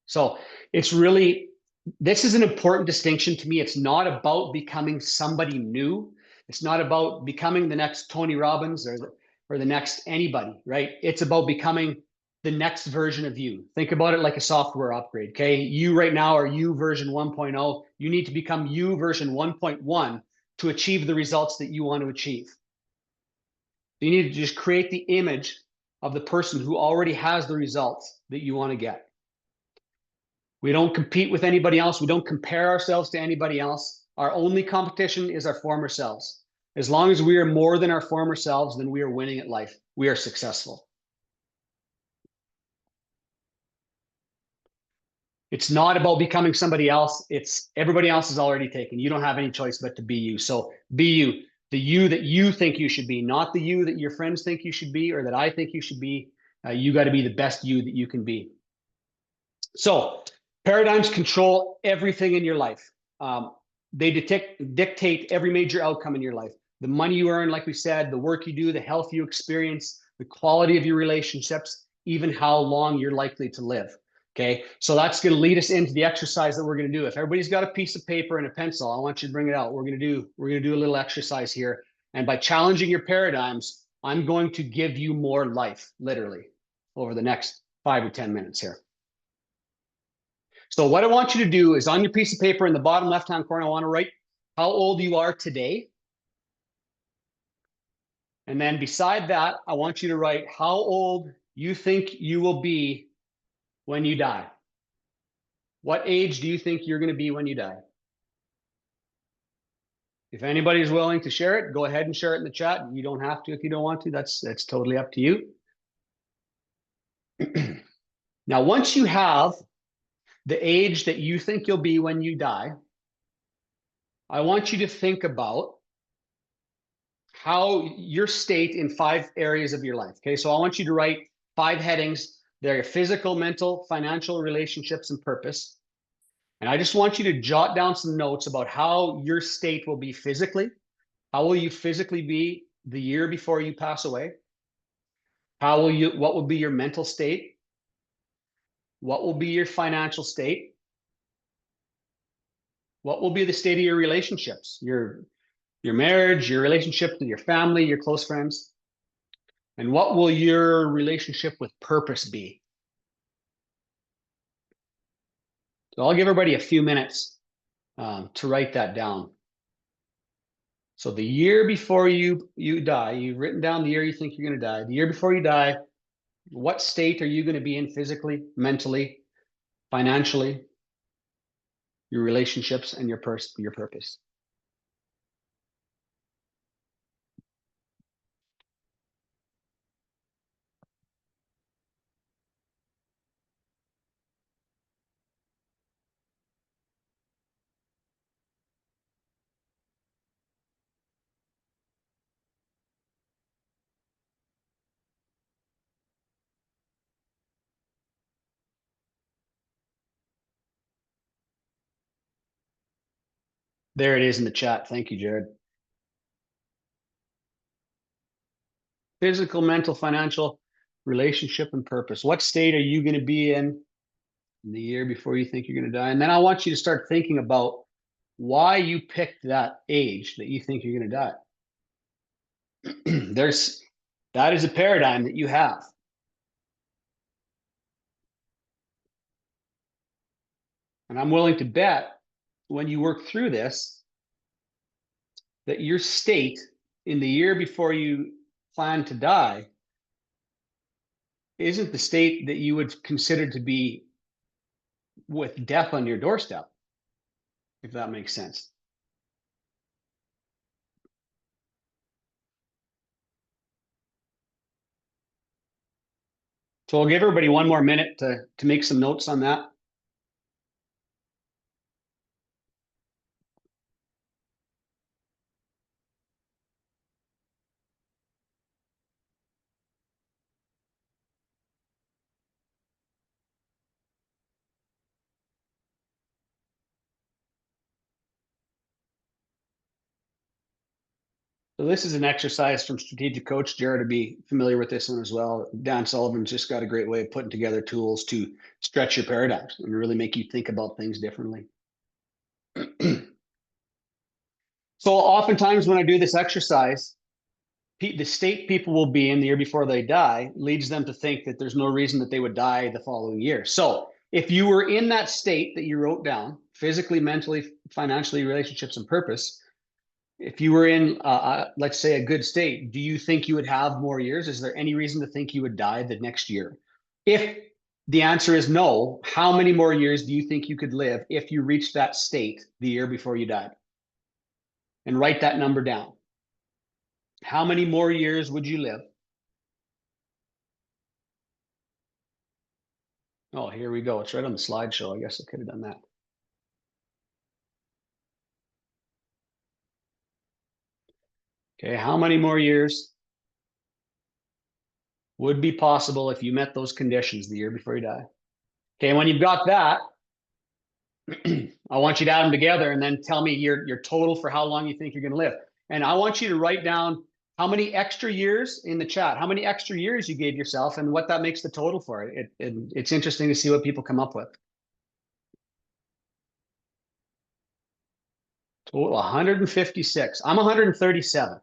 So this is an important distinction to me. It's not about becoming somebody new. It's not about becoming the next Tony Robbins or the next anybody, right? It's about becoming the next version of you. Think about it like a software upgrade, okay? You right now are you version 1.0. You need to become you version 1.1 to achieve the results that you want to achieve. You need to just create the image of the person who already has the results that you want to get. We don't compete with anybody else. We don't compare ourselves to anybody else. Our only competition is our former selves. As long as we are more than our former selves, then we are winning at life. We are successful. It's not about becoming somebody else. It's everybody else is already taken. You don't have any choice but to be you. So be you, the you that you think you should be, not the you that your friends think you should be or that I think you should be. You got to be the best you that you can be. So paradigms control everything in your life. They dictate every major outcome in your life. The money you earn, like we said, the work you do, the health you experience, the quality of your relationships, even how long you're likely to live. Okay, so that's going to lead us into the exercise that we're going to do. If everybody's got a piece of paper and a pencil, I want you to bring it out. We're going to do a little exercise here. And by challenging your paradigms, I'm going to give you more life, literally, over the next 5 to 10 minutes here. So what I want you to do is on your piece of paper in the bottom left-hand corner, I want to write how old you are today. And then beside that, I want you to write how old you think you will be when you die. What age do you think you're going to be when you die? If anybody's willing to share it, go ahead and share it in the chat. You don't have to if you don't want to. That's totally up to you. Now, once you have the age that you think you'll be when you die, I want you to think about how your state in 5 areas of your life. Okay, so I want you to write 5 headings. They're physical, mental, financial, relationships, and purpose. And I just want you to jot down some notes about how your state will be physically. How will you physically be the year before you pass away? What will be your mental state? What will be your financial state? What will be the state of your relationships? Your marriage, your relationship with your family, your close friends? And what will your relationship with purpose be? So I'll give everybody a few minutes to write that down. So the year before you die, you've written down the year you think you're going to die. The year before you die, what state are you going to be in physically, mentally, financially, your relationships, and your purpose? There it is in the chat. Thank you, Jared. Physical, mental, financial, relationship, and purpose. What state are you going to be in the year before you think you're going to die? And then I want you to start thinking about why you picked that age that you think you're going to die. That is a paradigm that you have. And I'm willing to bet when you work through this, that your state in the year before you plan to die isn't the state that you would consider to be with death on your doorstep, if that makes sense. So I'll give everybody one more minute to make some notes on that. So this is an exercise from Strategic Coach. Jared would be familiar with this one as well. Dan Sullivan's just got a great way of putting together tools to stretch your paradigms and really make you think about things differently. So oftentimes when I do this exercise, the state people will be in the year before they die leads them to think that there's no reason that they would die the following year. So if you were in that state that you wrote down, physically, mentally, financially, relationships, and purpose, if you were in, let's say, a good state, do you think you would have more years? Is there any reason to think you would die the next year? If the answer is no, how many more years do you think you could live if you reached that state the year before you died? And write that number down. How many more years would you live? Oh, here we go. It's right on the slideshow. I guess I could have done that. Okay, how many more years would be possible if you met those conditions the year before you die? Okay, when you've got that, I want you to add them together and then tell me your total for how long you think you're going to live. And I want you to write down how many extra years in the chat, how many extra years you gave yourself and what that makes the total for it. It's interesting to see what people come up with. Total 156. I'm 137.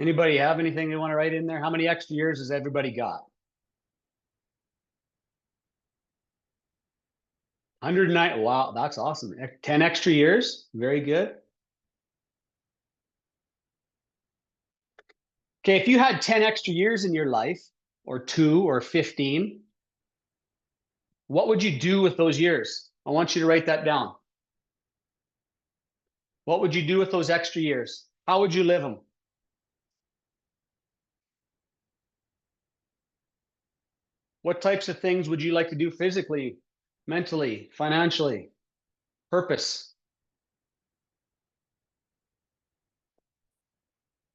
Anybody have anything they want to write in there? How many extra years has everybody got? 109. Wow, that's awesome. 10 extra years. Very good. Okay, if you had 10 extra years in your life, or 2 or 15, what would you do with those years? I want you to write that down. What would you do with those extra years? How would you live them? What types of things would you like to do physically, mentally, financially? Purpose.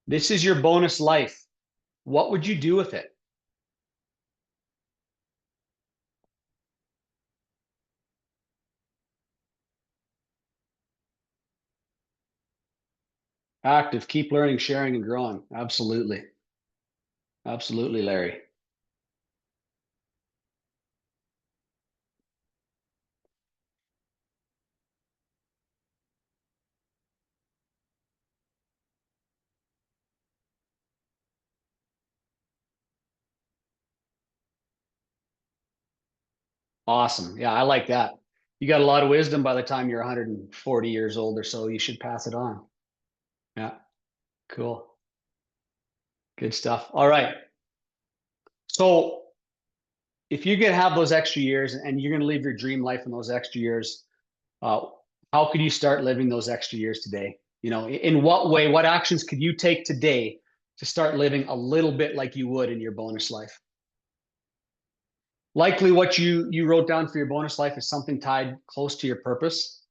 This is your bonus life. What would you do with it? Active, keep learning, sharing, and growing. Absolutely. Absolutely, Larry. Awesome. Yeah, I like that. You got a lot of wisdom by the time you're 140 years old or so. You should pass it on. Yeah, cool. Good stuff. All right. So if you're going to have those extra years and you're going to live your dream life in those extra years, how could you start living those extra years today? You know, in what way, what actions could you take today to start living a little bit like you would in your bonus life? Likely what you wrote down for your bonus life is something tied close to your purpose.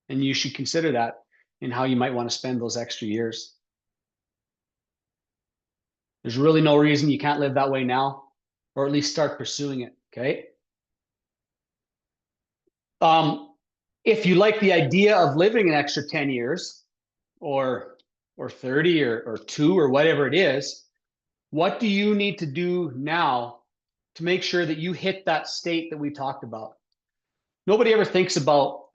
And you should consider that in how you might want to spend those extra years. There's really no reason you can't live that way now, or at least start pursuing it, okay? If you like the idea of living an extra 10 years or 30 or 2 or whatever it is, what do you need to do now to make sure that you hit that state that we talked about? Nobody ever thinks about,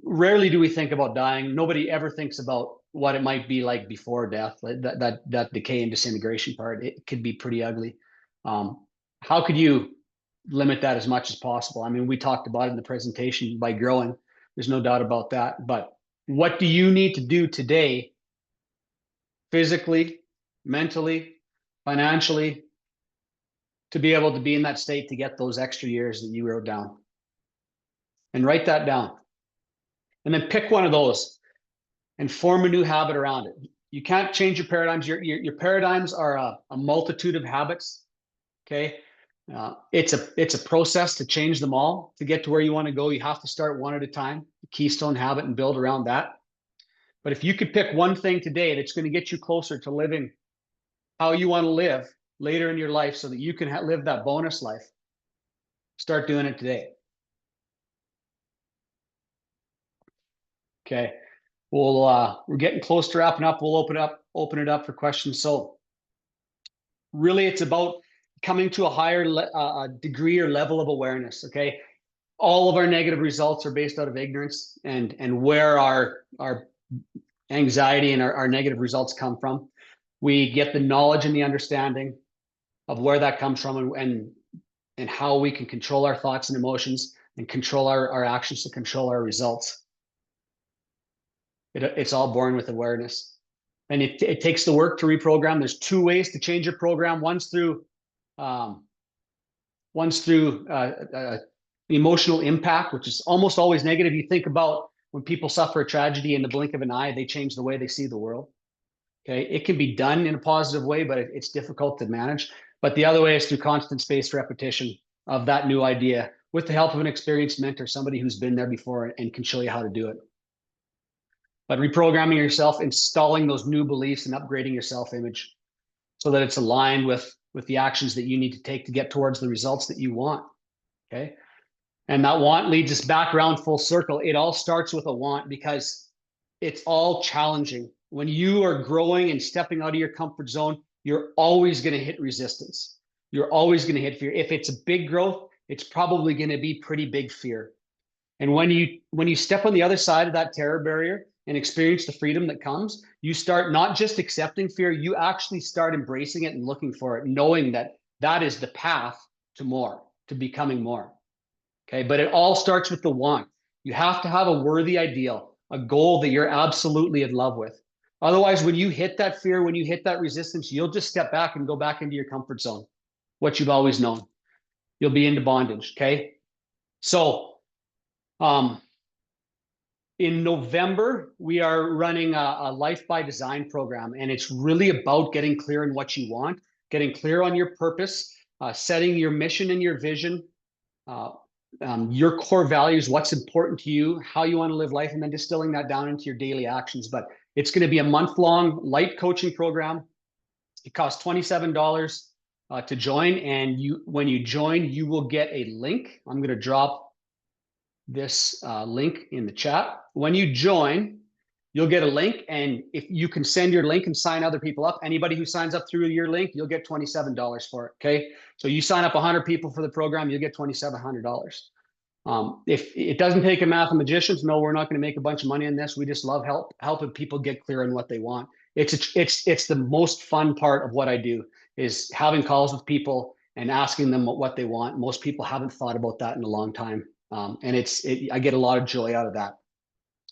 rarely do we think about dying. Nobody ever thinks about what it might be like before death. That decay and disintegration part, it could be pretty ugly. How could you limit that as much as possible? I mean, we talked about it in the presentation by growing. There's no doubt about that. But what do you need to do today, physically, mentally, financially, to be able to be in that state to get those extra years that you wrote down? And write that down. And then pick one of those and form a new habit around it. You can't change your paradigms. Your paradigms are a multitude of habits. Okay. It's a process to change them all. To get to where you want to go, you have to start one at a time, the keystone habit, and build around that. But if you could pick one thing today that's going to get you closer to living how you want to live later in your life so that you can live that bonus life, start doing it today. Okay. We're getting close to wrapping up. We'll open it up for questions. So really it's about coming to a higher degree or level of awareness. Okay. All of our negative results are based out of ignorance and where our anxiety and our negative results come from. We get the knowledge and the understanding of where that comes from and how we can control our thoughts and emotions and control our actions to control our results. It's all born with awareness. And it takes the work to reprogram. There's 2 ways to change your program. One's through emotional impact, which is almost always negative. You think about when people suffer a tragedy in the blink of an eye, they change the way they see the world. Okay, it can be done in a positive way, but it's difficult to manage. But the other way is through constant spaced repetition of that new idea with the help of an experienced mentor, somebody who's been there before and can show you how to do it. but reprogramming yourself, installing those new beliefs and upgrading your self-image so that it's aligned with the actions that you need to take to get towards the results that you want. Okay. And that want leads us back around full circle. It all starts with a want because it's all challenging. When you are growing and stepping out of your comfort zone, you're always going to hit resistance. You're always going to hit fear. If it's a big growth, it's probably going to be pretty big fear. And when you step on the other side of that terror barrier and experience the freedom that comes, you start not just accepting fear, you actually start embracing it and looking for it, knowing that that is the path to more, to becoming more. Okay, but it all starts with the want. You have to have a worthy ideal, a goal that you're absolutely in love with. Otherwise, when you hit that fear, when you hit that resistance, you'll just step back and go back into your comfort zone, what you've always known. You'll be into bondage, okay? So, in November, we are running a Life by Design program, and it's really about getting clear on what you want, getting clear on your purpose, setting your mission and your vision, your core values, what's important to you, how you want to live life, and then distilling that down into your daily actions. But it's going to be a month-long light coaching program. It costs $27 to join, and when you join, you will get a link. I'm going to drop this link in the chat. When you join, you'll get a link, and if you can send your link and sign other people up, anybody who signs up through your link, you'll get $27 for it. Okay, so you sign up 100 people for the program, you'll get $2,700. If it doesn't take a mathematician to know we're not going to make a bunch of money on this, we just love helping people get clear on what they want. It's the most fun part of what I do, is having calls with people and asking them what they want. Most people haven't thought about that in a long time. And I get a lot of joy out of that.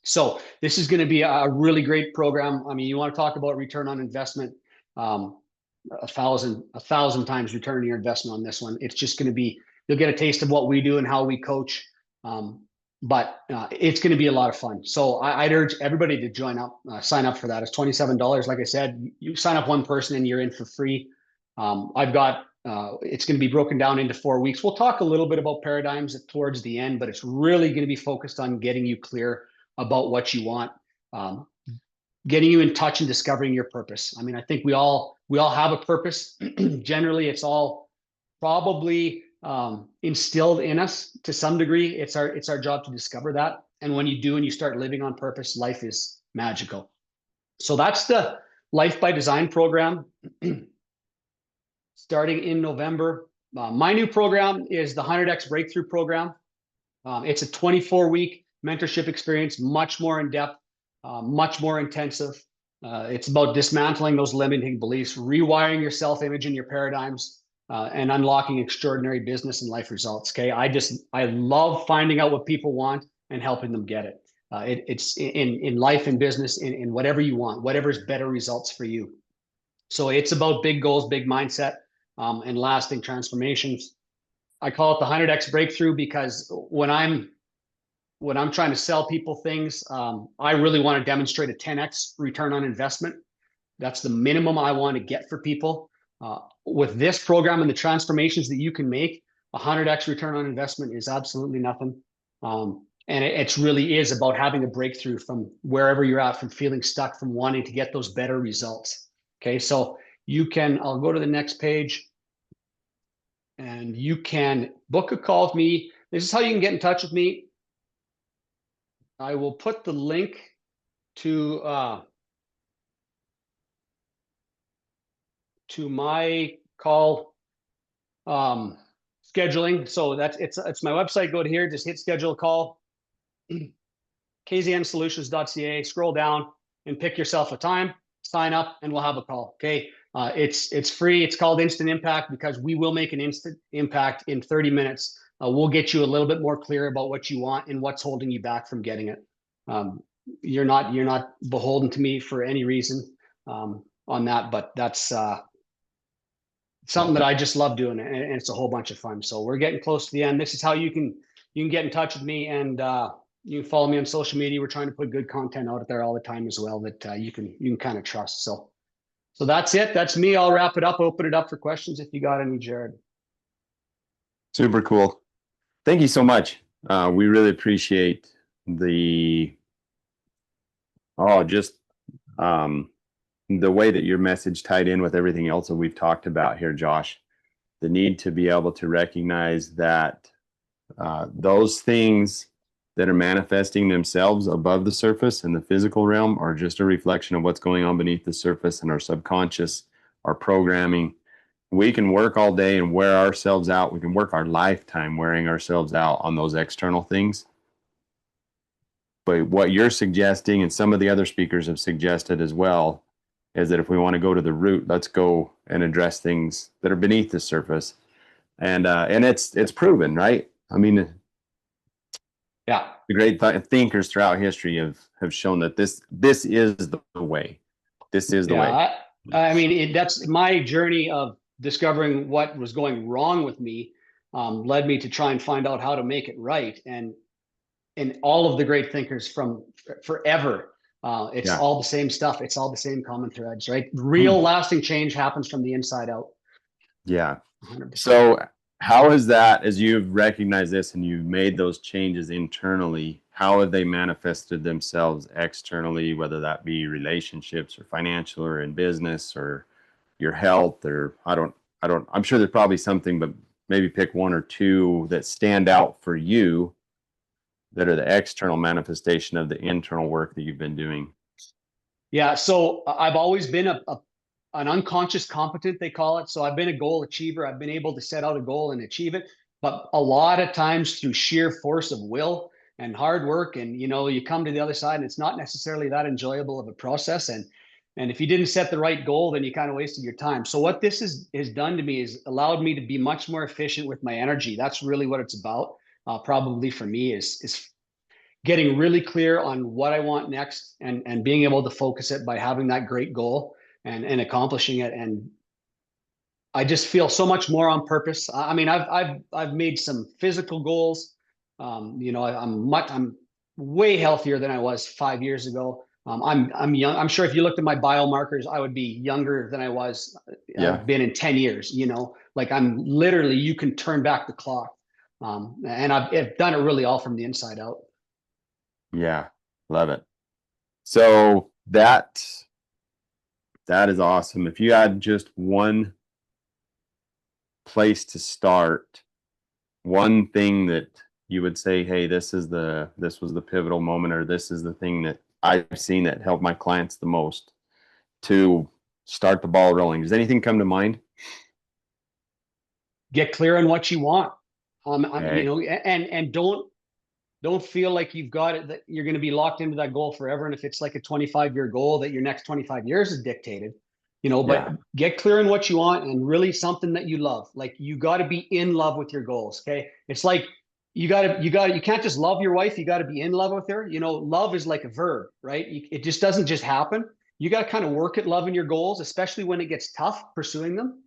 So this is going to be a really great program. I mean, you want to talk about return on investment, 1,000 times return on your investment on this one. It's just going to be, you'll get a taste of what we do and how we coach. But it's going to be a lot of fun. So I'd urge everybody to sign up for that. It's $27. Like I said, you sign up one person and you're in for free. It's going to be broken down into 4 weeks. We'll talk a little bit about paradigms towards the end, but it's really going to be focused on getting you clear about what you want, getting you in touch and discovering your purpose. I mean, I think we all have a purpose. Generally, it's all probably instilled in us to some degree. It's our job to discover that. And when you do and you start living on purpose, life is magical. So that's the Life by Design program. Starting in November. My new program is the 100X Breakthrough Program. It's a 24-week mentorship experience, much more in-depth, much more intensive. It's about dismantling those limiting beliefs, rewiring your self-image and your paradigms, and unlocking extraordinary business and life results. Okay, I love finding out what people want and helping them get it. It's in life and business, in whatever you want, whatever's better results for you. So it's about big goals, big mindset, and lasting transformations. I call it the 100X Breakthrough because when I'm trying to sell people things, I really want to demonstrate a 10X return on investment. That's the minimum I want to get for people. With this program and the transformations that you can make, 100X return on investment is absolutely nothing. And it really is about having a breakthrough from wherever you're at, from feeling stuck, from wanting to get those better results. Okay, so I'll go to the next page, and you can book a call with me. This is how you can get in touch with me. I will put the link to my call scheduling. So it's my website. Go to here, just hit schedule a call, kznsolutions.ca, scroll down and pick yourself a time, sign up, and we'll have a call. Okay. It's free. It's called Instant Impact because we will make an instant impact in 30 minutes. We'll get you a little bit more clear about what you want and what's holding you back from getting it. You're not beholden to me for any reason on that, but that's something that I just love doing, and it's a whole bunch of fun. So we're getting close to the end. This is how you can get in touch with me, and you can follow me on social media. We're trying to put good content out there all the time as well that you can kind of trust. So that's it. That's me. I'll wrap it up. Open it up for questions if you got any, Jared. Super cool. Thank you so much. We really appreciate the Oh, just the way that your message tied in with everything else that we've talked about here, Josh. The need to be able to recognize that those things that are manifesting themselves above the surface in the physical realm are just a reflection of what's going on beneath the surface in our subconscious, our programming. We can work all day and wear ourselves out. We can work our lifetime wearing ourselves out on those external things. But what you're suggesting, and some of the other speakers have suggested as well, is that if we want to go to the root, let's go and address things that are beneath the surface. And it's proven, right? I mean, Yeah. the great thinkers throughout history have shown that this is the way. This is the way. I mean, that's my journey of discovering what was going wrong with me, led me to try and find out how to make it right. And all of the great thinkers from forever, it's all the same stuff. It's all the same common threads, right? Real lasting change happens from the inside out. Yeah. 100%. So how is that, as you've recognized this and you've made those changes internally, how have they manifested themselves externally, whether that be relationships or financial or in business or your health, or I'm sure there's probably something, but maybe pick one or two that stand out for you that are the external manifestation of the internal work that you've been doing. Yeah. So I've always been an unconscious competent, they call it. So I've been a goal achiever. I've been able to set out a goal and achieve it, but a lot of times through sheer force of will and hard work. And, you come to the other side and it's not necessarily that enjoyable of a process. And if you didn't set the right goal, then you kind of wasted your time. So what this has done to me is allowed me to be much more efficient with my energy. That's really what it's about. Probably for me is getting really clear on what I want next and being able to focus it by having that great goal and accomplishing it. And I just feel so much more on purpose. I mean, I've made some physical goals. I'm way healthier than I was 5 years ago. I'm young. I'm sure if you looked at my biomarkers, I would be younger than I was. I've been in 10 years, like I'm literally, you can turn back the clock. And I've done it really all from the inside out. Yeah. Love it. So that is awesome. If you had just one place to start, one thing that you would say, hey, this was the pivotal moment, or this is the thing that I've seen that helped my clients the most to start the ball rolling. Does anything come to mind? Get clear on what you want. Okay. And don't feel like you've got it, that you're going to be locked into that goal forever. And if it's like a 25-year goal that your next 25 years is dictated, but get clear on what you want and really something that you love. Like you got to be in love with your goals. Okay. It's like, you can't just love your wife. You got to be in love with her. Love is like a verb, right? It just doesn't just happen. You got to kind of work at loving your goals, especially when it gets tough pursuing them.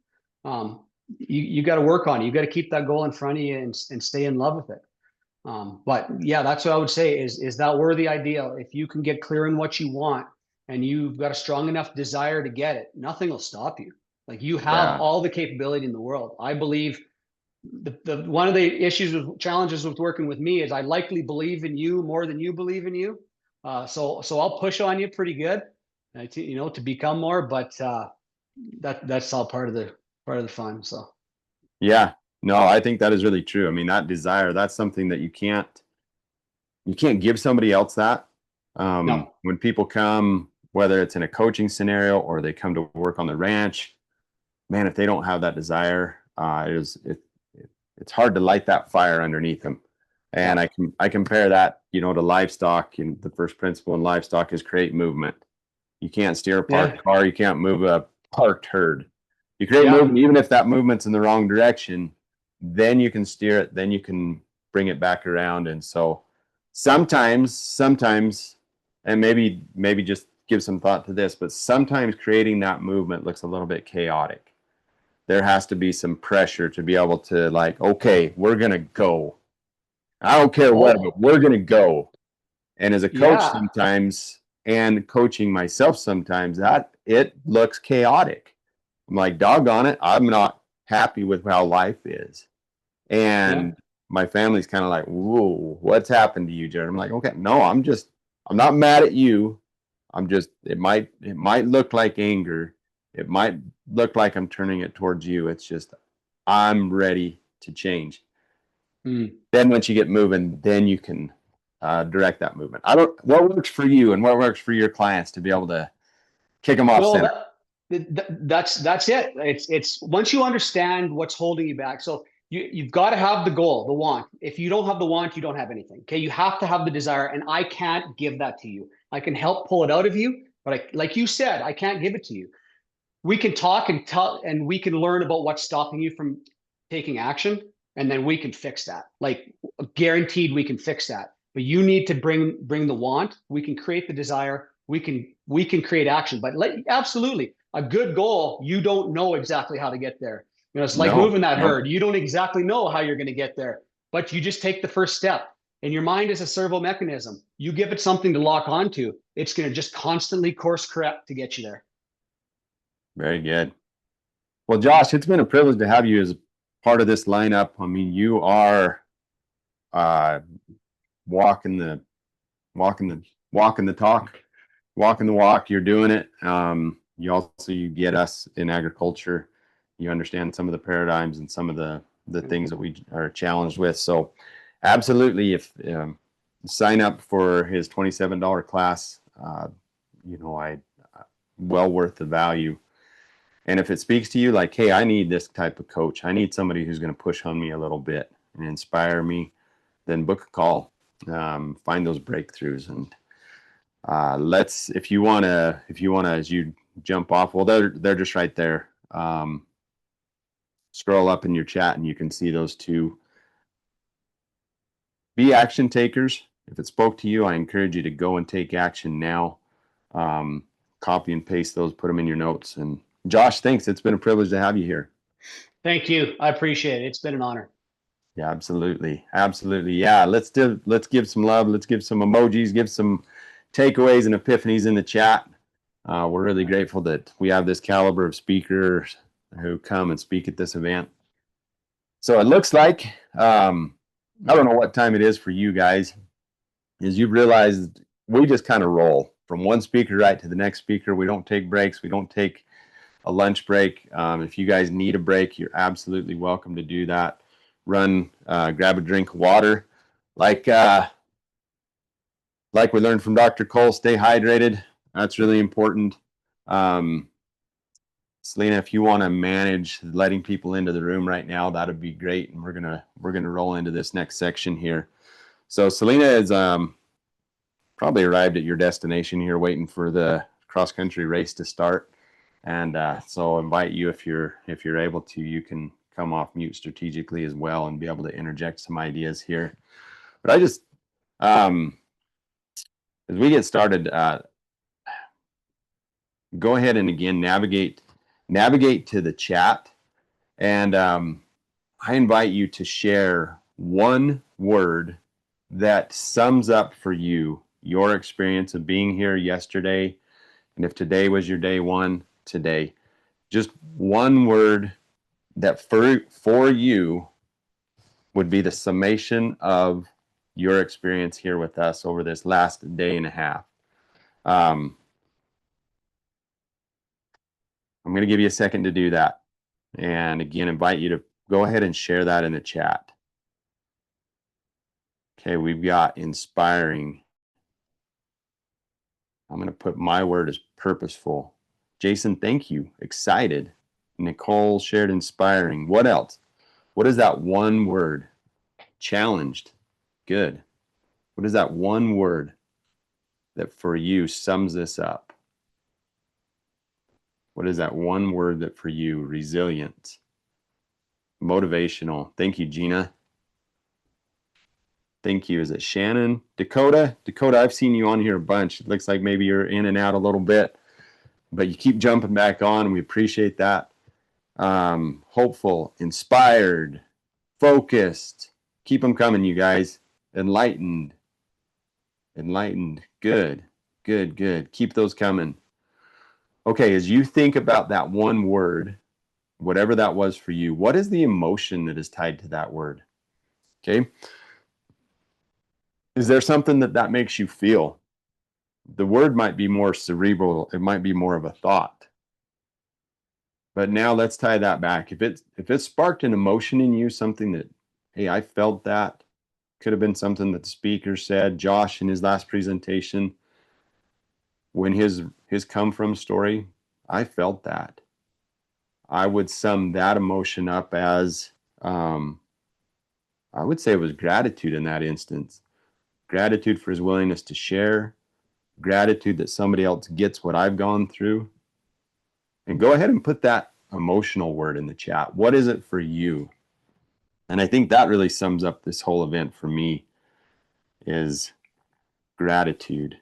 You got to work on it. You got to keep that goal in front of you and stay in love with it. But yeah, that's what I would say is that worthy ideal. If you can get clear on what you want and you've got a strong enough desire to get it, nothing will stop you. Like you have all the capability in the world. I believe the one of the challenges with working with me is I likely believe in you more than you believe in you. So I'll push on you pretty good, to become more, but that's all part of the fun. So. Yeah. No, I think that is really true. I mean, that desire, that's something that you can't give somebody else that. No. When people come, whether it's in a coaching scenario or they come to work on the ranch, man, if they don't have that desire, it's hard to light that fire underneath them. And I compare that, to livestock. And the first principle in livestock is create movement. You can't steer a parked car. You can't move a parked herd. You create movement, even if that movement's in the wrong direction, then you can steer it, then you can bring it back around. And so sometimes, and maybe just give some thought to this, but sometimes creating that movement looks a little bit chaotic. There has to be some pressure to be able to okay, we're going to go. I don't care what, but we're going to go. And as a coach sometimes, and coaching myself sometimes, that it looks chaotic. I'm like, doggone it, I'm not happy with how life is. And my family's kind of like, whoa, what's happened to you, Jared? I'm like, okay, no, I'm not mad at you. it might look like anger. It might look like I'm turning it towards you. It's just, I'm ready to change. Mm. Then once you get moving, then you can direct that movement. What works for you and what works for your clients to be able to kick them off Well, center? that's it. It's once you understand what's holding you back. So you've got to have the goal, the want. If you don't have the want, you don't have anything. Okay, you have to have the desire, and I can't give that to you. I can help pull it out of you, but like you said, I can't give it to you. We can talk and tell, and we can learn about what's stopping you from taking action, and then we can fix that. Like guaranteed, we can fix that. But you need to bring the want. We can create the desire. We can create action. But absolutely, a good goal, you don't know exactly how to get there. You know, it's like moving that herd. You don't exactly know how you're going to get there, but you just take the first step. And your mind is a servo mechanism. You give it something to lock onto, it's going to just constantly course correct to get you there. Very good. Well, Josh, it's been a privilege to have you as part of this lineup. I mean, you are walking the talk, walking the walk. You're doing it. You get us in agriculture. You understand some of the paradigms and some of the things that we are challenged with. So absolutely, if sign up for his $27 class, well worth the value. And if it speaks to you like, hey, I need this type of coach, I need somebody who's going to push on me a little bit and inspire me, then book a call, find those breakthroughs. And if you want to, as you jump off, well, they're just right there. Scroll up in your chat and you can see those two. Be action takers. If it spoke to you, I encourage you to go and take action now. Copy and paste those, put them in your notes. And Josh, thanks. It's been a privilege to have you here. Thank you. I appreciate it. It's been an honor. Yeah, absolutely. Absolutely. Yeah. Let's give some love. Let's give some emojis, give some takeaways and epiphanies in the chat. We're really grateful that we have this caliber of speakers who come and speak at this event. So it looks like, I don't know what time it is for you guys, is you've realized we just kind of roll from one speaker right to the next speaker. We don't take breaks. We don't take a lunch break. If you guys need a break, you're absolutely welcome to do that. Run, grab a drink of water. Like we learned from Dr. Cole, stay hydrated. That's really important. Selena, if you want to manage letting people into the room right now, that'd be great. And we're gonna roll into this next section here. So Selena is probably arrived at your destination here, waiting for the cross country race to start. And so I invite you, if you're able to, you can come off mute strategically as well and be able to interject some ideas here. But I just, as we get started, go ahead and again navigate to the chat, and I invite you to share one word that sums up for you your experience of being here yesterday, and if today was your day one, today, just one word that for you would be the summation of your experience here with us over this last day and a half. I'm going to give you a second to do that. And again, invite you to go ahead and share that in the chat. Okay, we've got inspiring. I'm going to put my word as purposeful. Jason, thank you. Excited. Nicole shared inspiring. What else? What is that one word? Challenged. Good. What is that one word that for you sums this up? What is that one word that for you? Resilient. Motivational. Thank you, Gina. Thank you. Is it Shannon? Dakota? Dakota, I've seen you on here a bunch. It looks like maybe you're in and out a little bit, but you keep jumping back on. We appreciate that. Hopeful, inspired, focused. Keep them coming, you guys. Enlightened. Good. Keep those coming. Okay, as you think about that one word, whatever that was for you, what is the emotion that is tied to that word? Okay. Is there something that makes you feel? the word might be more cerebral. It might be more of a thought. But now let's tie that back. If it sparked an emotion in you, something that, hey, I felt that, could have been something that the speaker said, Josh in his last presentation, when his come from story, I felt that. I would sum that emotion up as, I would say it was gratitude in that instance. Gratitude for his willingness to share, gratitude that somebody else gets what I've gone through. And go ahead and put that emotional word in the chat. What is it for you? And I think that really sums up this whole event for me, is gratitude.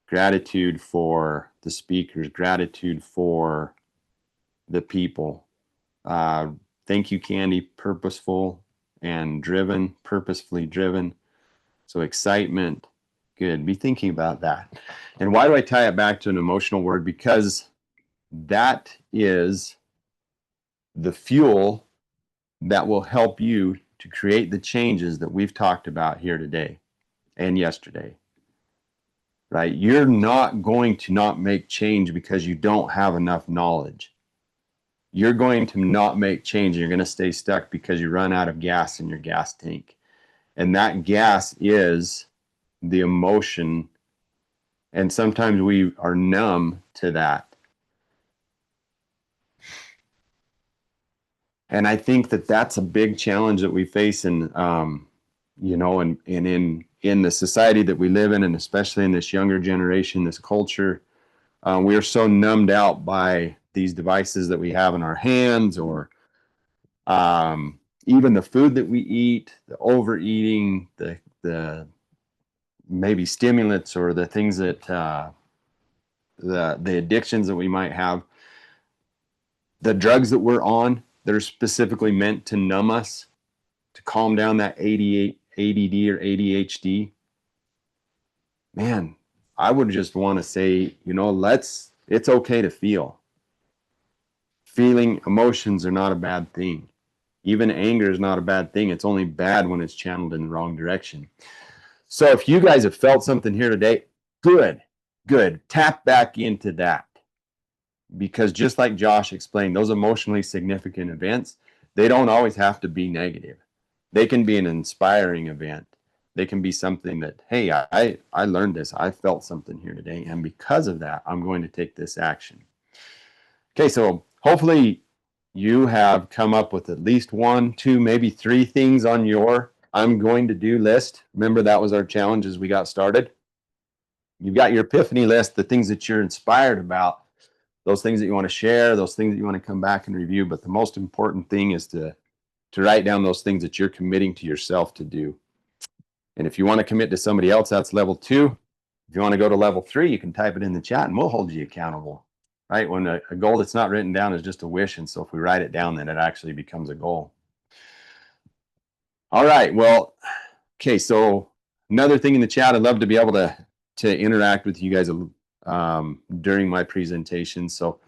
Gratitude for the speakers, gratitude for the people. Thank you, Candy. Purposeful and driven, purposefully driven. So excitement, good. Be thinking about that. And why do I tie it back to an emotional word? Because that is the fuel that will help you to create the changes that we've talked about here today and yesterday. Right? You're not going to not make change because you don't have enough knowledge. You're going to not make change. You're going to stay stuck because you run out of gas in your gas tank. And that gas is the emotion. And sometimes we are numb to that. And I think that that's a big challenge that we face in, you know, and in the society that we live in, and especially in this younger generation, this culture. We are so numbed out by these devices that we have in our hands, or even the food that we eat, the overeating, the maybe stimulants, or the things that the addictions that we might have, the drugs that we're on that are specifically meant to numb us, to calm down that ADD or ADHD. Man, I would just want to say, you know, it's okay to feel. Feeling emotions are not a bad thing. Even anger is not a bad thing. It's only bad when it's channeled in the wrong direction. So if you guys have felt something here today, good. Tap back into that. Because just like Josh explained, those emotionally significant events, they don't always have to be negative. They can be an inspiring event. They can be something that, hey, I learned this. I felt something here today. And because of that, I'm going to take this action. Okay, so hopefully you have come up with at least 1, 2, maybe 3 things on your I'm going to do list. Remember, that was our challenge as we got started. You've got your epiphany list, the things that you're inspired about, those things that you want to share, those things that you want to come back and review. But the most important thing is to write down those things that you're committing to yourself to do. And if you want to commit to somebody else, that's level 2. If you want to go to level 3, you can type it in the chat and we'll hold you accountable. Right? When a goal that's not written down is just a wish. And so if we write it down, then it actually becomes a goal. All right. Well, okay. So another thing in the chat, I'd love to be able to interact with you guys during my presentation. So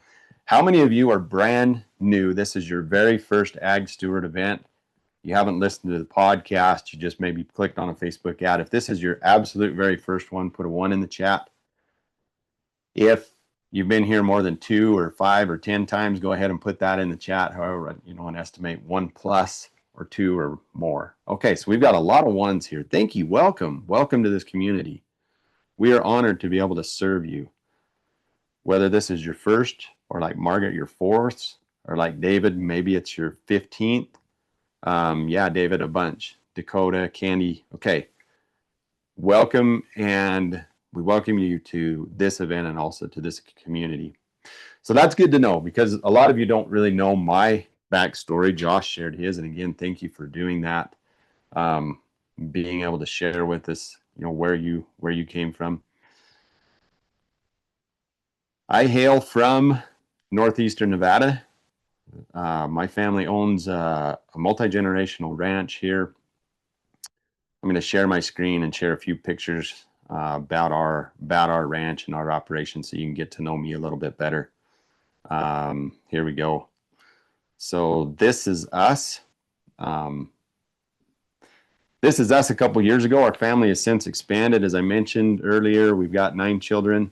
how many of you are brand new? This is your very first Ag Steward event. You haven't listened to the podcast. You just maybe clicked on a Facebook ad. If this is your absolute very first one, put a 1 in the chat. If you've been here more than 2 or 5 or 10 times, go ahead and put that in the chat. However, you know, and estimate 1+ or 2 or more. Okay, so we've got a lot of 1s here. Thank you. Welcome to this community. We are honored to be able to serve you. Whether this is your first, or like Margaret, your 4th, or like David, maybe it's your 15th. Yeah, David, a bunch. Dakota, Candy. Okay. Welcome, and we welcome you to this event and also to this community. So that's good to know, because a lot of you don't really know my backstory. Josh shared his, and again, thank you for doing that. Being able to share with us, you know, where you came from. I hail from northeastern Nevada. My family owns a multi-generational ranch here. I'm going to share my screen and share a few pictures about our ranch and our operation, so you can get to know me a little bit better. Here we go. So this is us. This is us a couple years ago. Our family has since expanded. As I mentioned earlier, we've got 9 children.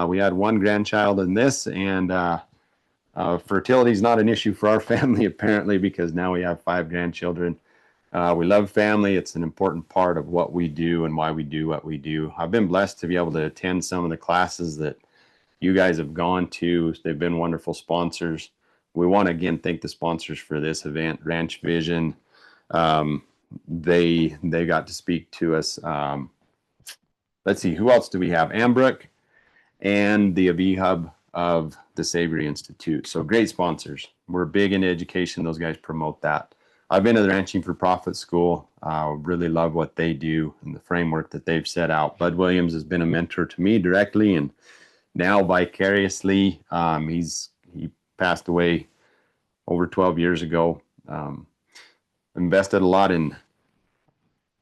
We had 1 grandchild in this, and fertility is not an issue for our family, apparently, because now we have 5 grandchildren. We love family. It's an important part of what we do and why we do what we do. I've been blessed to be able to attend some of the classes that you guys have gone to. They've been wonderful sponsors. We want to again thank the sponsors for this event, Ranch Vision. They got to speak to us. Let's see, who else do we have? Ambrook and the AV Hub of the Savory Institute. So great sponsors. We're big into education. Those guys promote that. I've been to the Ranching for Profit School. Really love what they do and the framework that they've set out. Bud Williams has been a mentor to me directly and now vicariously. He passed away over 12 years ago. Invested a lot in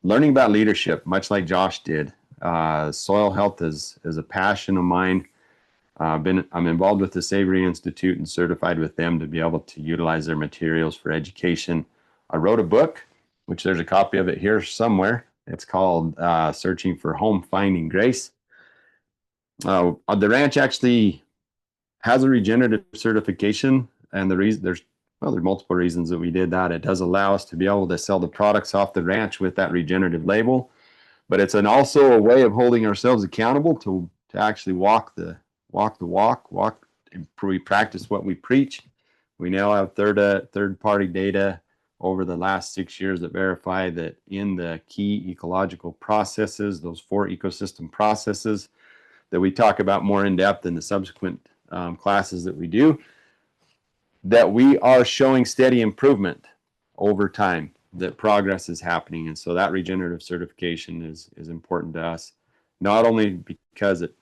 learning about leadership, much like Josh did. Soil health is a passion of mine. I'm involved with the Savory Institute and certified with them to be able to utilize their materials for education. I wrote a book, which there's a copy of it here somewhere. It's called Searching for Home, Finding Grace. The ranch actually has a regenerative certification, and there's multiple reasons that we did that. It does allow us to be able to sell the products off the ranch with that regenerative label, but it's also a way of holding ourselves accountable to actually walk the walk. We practice what we preach. We now have third-party data over the last 6 years that verify that in the key ecological processes, those 4 ecosystem processes that we talk about more in depth in the subsequent classes that we do, that we are showing steady improvement over time, that progress is happening. And so that regenerative certification is important to us, not only because it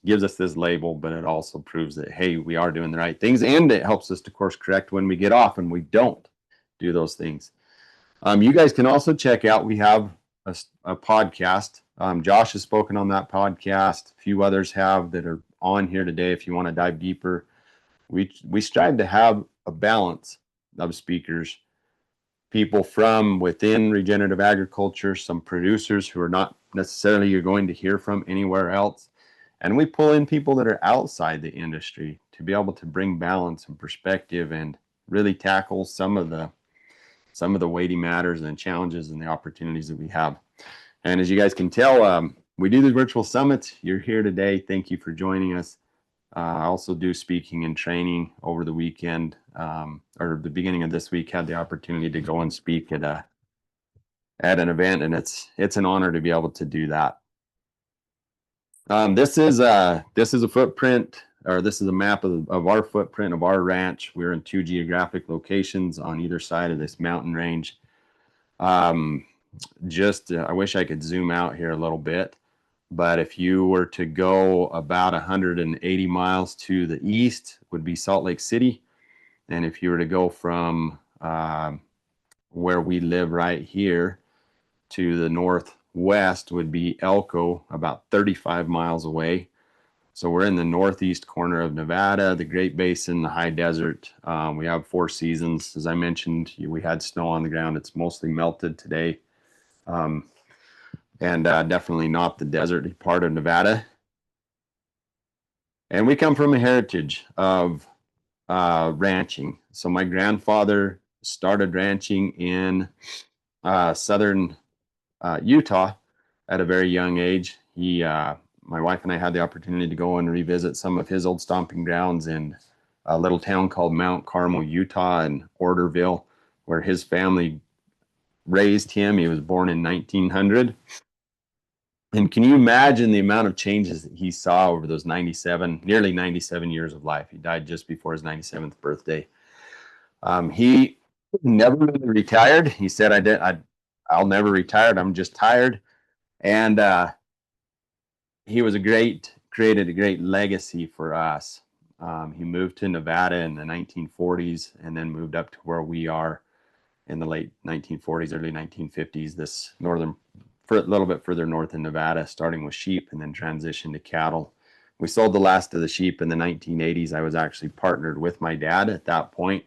gives us this label, but it also proves that, hey, we are doing the right things, and it helps us to course correct when we get off and we don't do those things. You guys can also check out, we have a podcast. Josh has spoken on that podcast. A few others have that are on here today if you want to dive deeper. We strive to have a balance of speakers, people from within regenerative agriculture, some producers who are not necessarily you're going to hear from anywhere else. And we pull in people that are outside the industry to be able to bring balance and perspective and really tackle some of the weighty matters and challenges and the opportunities that we have. And as you guys can tell, we do these virtual summits. You're here today. Thank you for joining us. I also do speaking and training over the weekend, or the beginning of this week, had the opportunity to go and speak at an event, and it's an honor to be able to do that. This is a footprint, or this is a map of our footprint of our ranch. We're in 2 geographic locations on either side of this mountain range. I wish I could zoom out here a little bit. But if you were to go about 180 miles to the east, would be Salt Lake City. And if you were to go from where we live right here to the northwest, would be Elko, about 35 miles away. So we're in the northeast corner of Nevada, the Great Basin, the high desert. We have 4 seasons. As I mentioned, we had snow on the ground. It's mostly melted today. And definitely not the desert part of Nevada. And we come from a heritage of ranching. So my grandfather started ranching in southern Utah at a very young age. My wife and I had the opportunity to go and revisit some of his old stomping grounds in a little town called Mount Carmel, Utah, and Orderville, where his family raised him. He was born in 1900. And can you imagine the amount of changes that he saw over those nearly 97 years of life? He died just before his 97th birthday. He never really retired. He said, I'll never retire. I'm just tired. And he was created a great legacy for us. He moved to Nevada in the 1940s and then moved up to where we are in the late 1940s, early 1950s, this a little bit further north in Nevada, starting with sheep and then transitioned to cattle. We sold the last of the sheep in the 1980s. I was actually partnered with my dad at that point.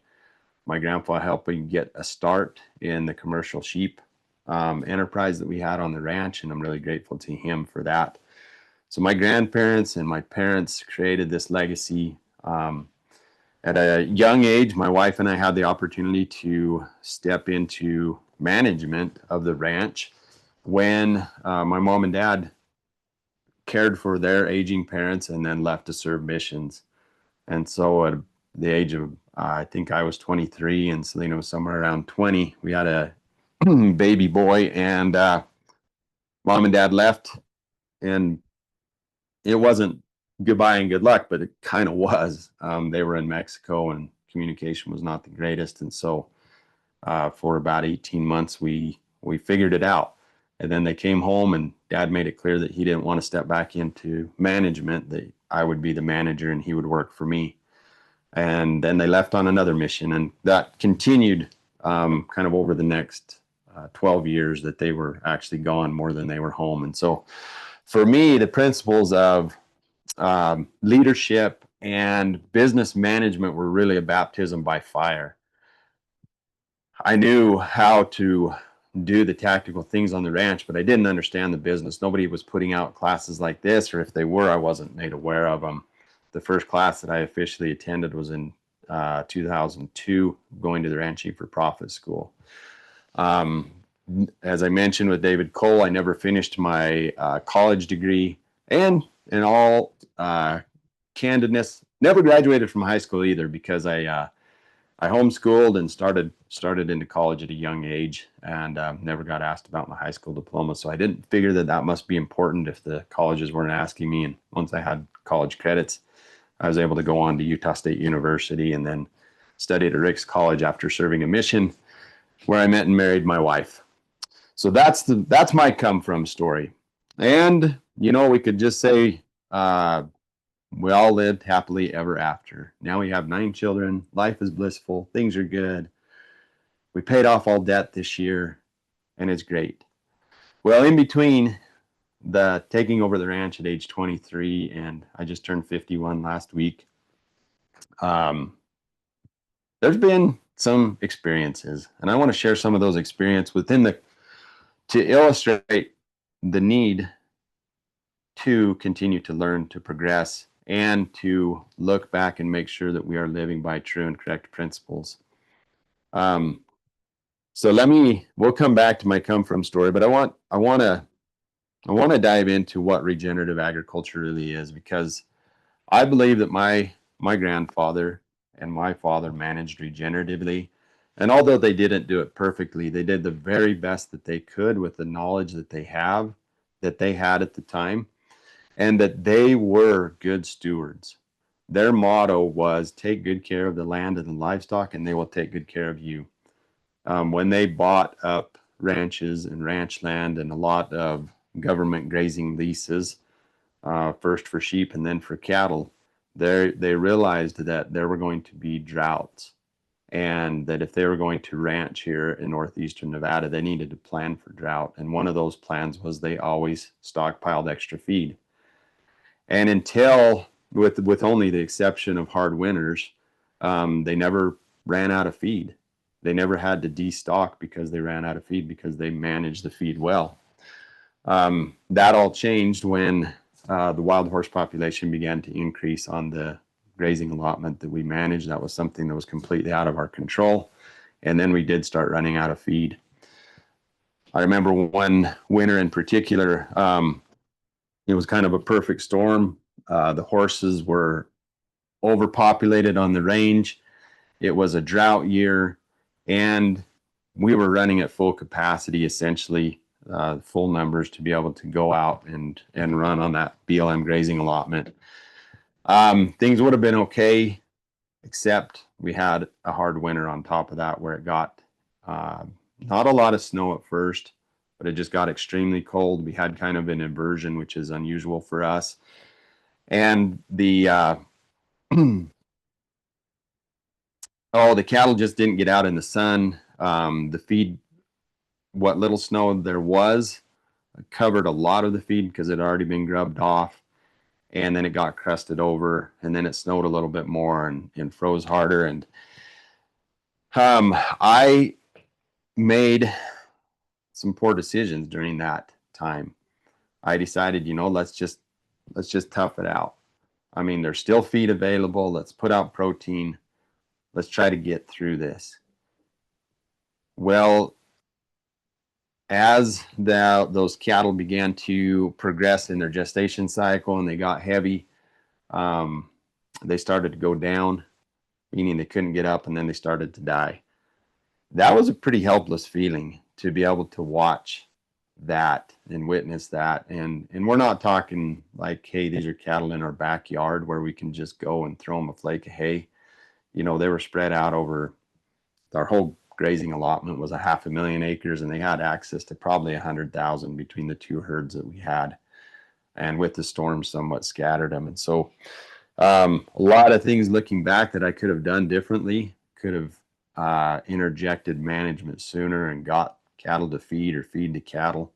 My grandpa helped me get a start in the commercial sheep enterprise that we had on the ranch, and I'm really grateful to him for that. So my grandparents and my parents created this legacy. At a young age, my wife and I had the opportunity to step into management of the ranch when my mom and dad cared for their aging parents and then left to serve missions. And so at the age of, I think I was 23 and Selena was somewhere around 20, we had a baby boy, and mom and dad left, and it wasn't goodbye and good luck, but it kind of was. They were in Mexico and communication was not the greatest. And so for about 18 months, we figured it out. And then they came home, and dad made it clear that he didn't want to step back into management, that I would be the manager and he would work for me. And then they left on another mission, and that continued kind of over the next 12 years that they were actually gone more than they were home. And so for me, the principles of leadership and business management were really a baptism by fire. I knew how to do the tactical things on the ranch, but I didn't understand the business. Nobody was putting out classes like this, or if they were, I wasn't made aware of them. The first class that I officially attended was in 2002, going to the Ranching for Profit School. As I mentioned with David Cole, I never finished my college degree, and in all candidness, never graduated from high school either, because I homeschooled and started into college at a young age, and never got asked about my high school diploma. So I didn't figure that must be important if the colleges weren't asking me. And once I had college credits, I was able to go on to Utah State University and then studied at Ricks College after serving a mission, where I met and married my wife. So that's my come from story. And, we could just say we all lived happily ever after. Now we have 9 children. Life is blissful. Things are good. We paid off all debt this year, and it's great. Well, in between the taking over the ranch at age 23, and I just turned 51 last week, there's been some experiences, and I want to share some of those experiences to illustrate the need to continue to learn, to progress, and to look back and make sure that we are living by true and correct principles. So we'll come back to my come from story, but I want to dive into what regenerative agriculture really is, because I believe that my grandfather and my father managed regeneratively. And although they didn't do it perfectly, they did the very best that they could with the knowledge that they had at the time, and that they were good stewards. Their motto was, take good care of the land and the livestock, and they will take good care of you. When they bought up ranches and ranch land and a lot of government grazing leases, first for sheep and then for cattle, they realized that there were going to be droughts, and that if they were going to ranch here in northeastern Nevada, they needed to plan for drought. And one of those plans was they always stockpiled extra feed. And until, with only the exception of hard winters, they never ran out of feed. They never had to destock because they ran out of feed, because they managed the feed well. That all changed when the wild horse population began to increase on the grazing allotment that we managed. That was something that was completely out of our control. And then we did start running out of feed. I remember one winter in particular, it was kind of a perfect storm. The horses were overpopulated on the range. It was a drought year, and we were running at full capacity, essentially full numbers, to be able to go out and run on that BLM grazing allotment. Things would have been okay, except we had a hard winter on top of that, where it got not a lot of snow at first, but it just got extremely cold. We had kind of an inversion, which is unusual for us. And the cattle just didn't get out in the sun. The feed, what little snow there was, covered a lot of the feed because it had already been grubbed off. And then it got crusted over, and then it snowed a little bit more and froze harder. And I made some poor decisions during that time. I decided, let's just tough it out. I mean, there's still feed available. Let's put out protein. Let's try to get through this. Well, as those cattle began to progress in their gestation cycle and they got heavy, they started to go down, meaning they couldn't get up, and then they started to die. That was a pretty helpless feeling to be able to watch that and witness that. And we're not talking like, hey, these are cattle in our backyard where we can just go and throw them a flake of hay. They were spread out over our whole grazing allotment was 500,000 acres, and they had access to probably 100,000 between the two herds that we had, and with the storm somewhat scattered them. And so a lot of things looking back that I could have done differently, could have interjected management sooner and got cattle to feed or feed to cattle.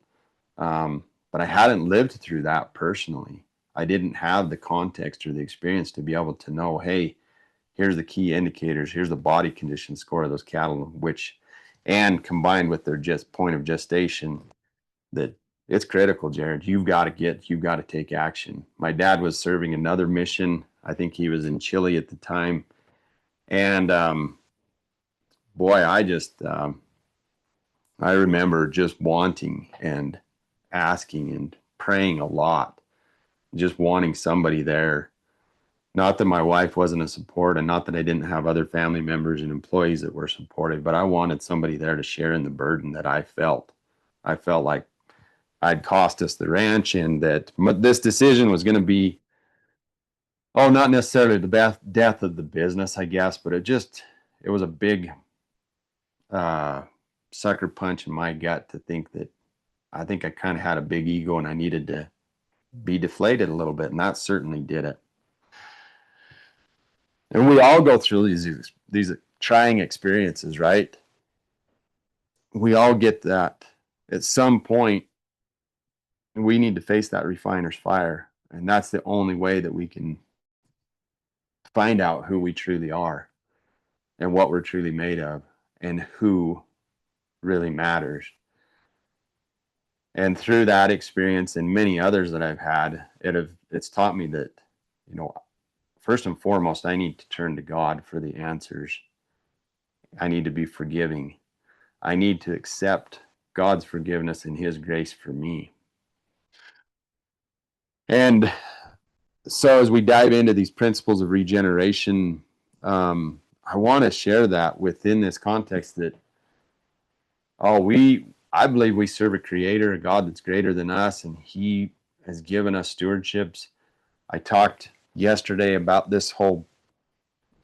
But I hadn't lived through that personally. I didn't have the context or the experience to be able to know, hey, here's the key indicators, here's the body condition score of those cattle, and combined with their point of gestation, that it's critical, Jared. You've got to take action. My dad was serving another mission. I think he was in Chile at the time. And boy, I remember just wanting and asking and praying a lot, just wanting somebody there. Not that my wife wasn't a support, and not that I didn't have other family members and employees that were supportive, but I wanted somebody there to share in the burden that I felt. I felt like I'd cost us the ranch, and that this decision was going to be, not necessarily the death of the business, I guess, but it was a big sucker punch in my gut to think that I think I kind of had a big ego and I needed to be deflated a little bit, and that certainly did it. And we all go through these trying experiences, right? We all get that at some point. We need to face that refiner's fire, and that's the only way that we can find out who we truly are and what we're truly made of and who really matters. And through that experience and many others that I've had, it's taught me that, first and foremost, I need to turn to God for the answers. I need to be forgiving. I need to accept God's forgiveness and His grace for me. And so as we dive into these principles of regeneration, I want to share that within this context that, I believe we serve a creator, a God that's greater than us, and He has given us stewardships. I talked yesterday about this whole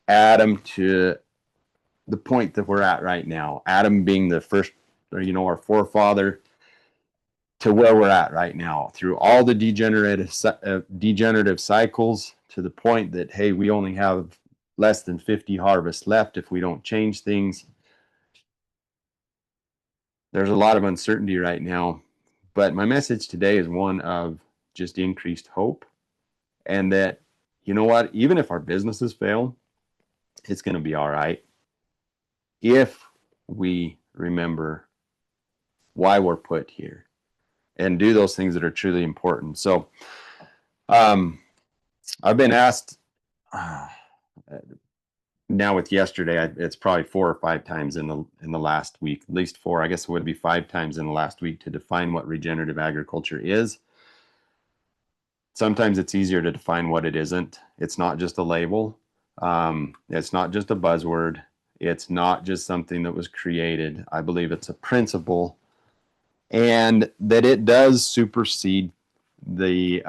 Adam to the point that we're at right now. Adam being the first, our forefather, to where we're at right now, through all the degenerative cycles, to the point that, hey, we only have less than 50 harvests left if we don't change things. There's a lot of uncertainty right now, but my message today is one of just increased hope, and that, you know what, even if our businesses fail, it's going to be all right if we remember why we're put here and do those things that are truly important. So I've been asked now with yesterday, it's probably 4 or 5 times in the last week, at least 4, I guess it would be 5 times in the last week, to define what regenerative agriculture is. Sometimes it's easier to define what it isn't. It's not just a label. It's not just a buzzword. It's not just something that was created. I believe it's a principle, and that it does supersede maybe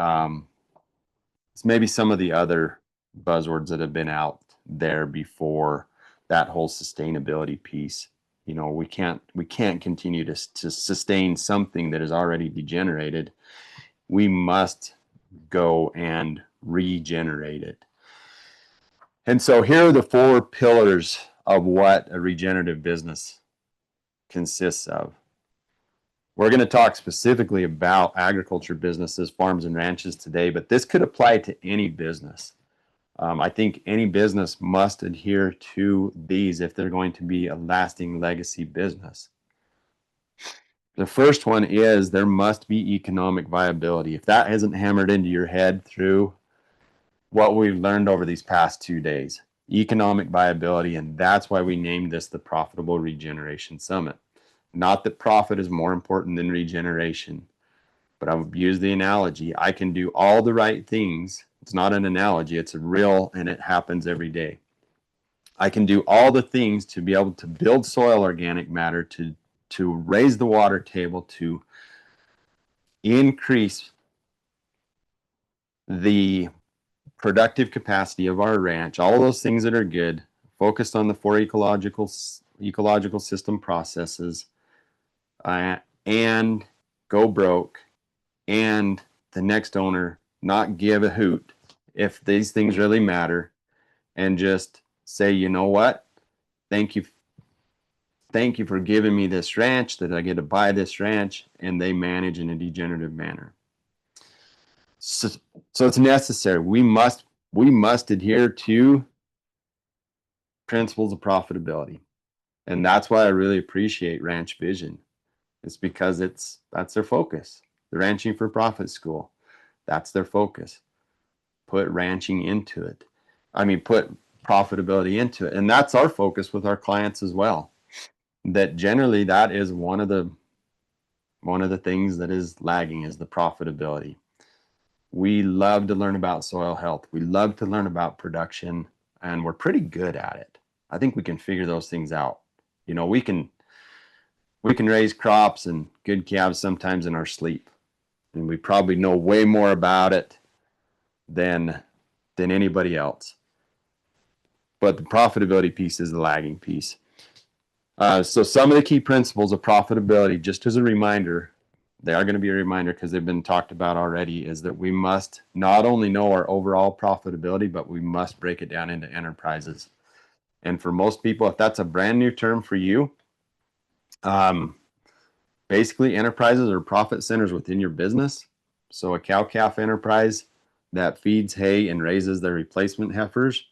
some of the other buzzwords that have been out there before, that whole sustainability piece. We can't continue to sustain something that is already degenerated. We must go and regenerate it. And so here are the 4 pillars of what a regenerative business consists of. We're going to talk specifically about agriculture businesses, farms and ranches today, but this could apply to any business. I think any business must adhere to these if they're going to be a lasting legacy business. The first one is there must be economic viability. If that hasn't hammered into your head through what we've learned over these past 2 days, economic viability, and that's why we named this the Profitable Regeneration Summit. Not that profit is more important than regeneration, but I've used the analogy. I can do all the right things. It's not an analogy, it's a real, and it happens every day. I can do all the things to be able to build soil organic matter, to raise the water table, to increase the productive capacity of our ranch, all those things that are good, focused on the 4 ecological system processes, and go broke, and the next owner not give a hoot if these things really matter, and just say, you know what, thank you for giving me this ranch, that I get to buy this ranch, and they manage in a degenerative manner. So it's necessary. We must adhere to principles of profitability. And that's why I really appreciate Ranch Vision. It's because that's their focus. The Ranching for Profit School, that's their focus. Put ranching into it. Put profitability into it. And that's our focus with our clients as well. That generally that is one of the things that is lagging, is the profitability. We love to learn about soil health. We love to learn about production, and we're pretty good at it. I think we can figure those things out. We can raise crops and good calves sometimes in our sleep, and we probably know way more about it than anybody else. But the profitability piece is the lagging piece. So some of the key principles of profitability, just as a reminder, they are going to be a reminder because they've been talked about already, is that we must not only know our overall profitability, but we must break it down into enterprises. And for most people, if that's a brand new term for you, basically enterprises are profit centers within your business. So a cow-calf enterprise that feeds hay and raises their replacement heifers,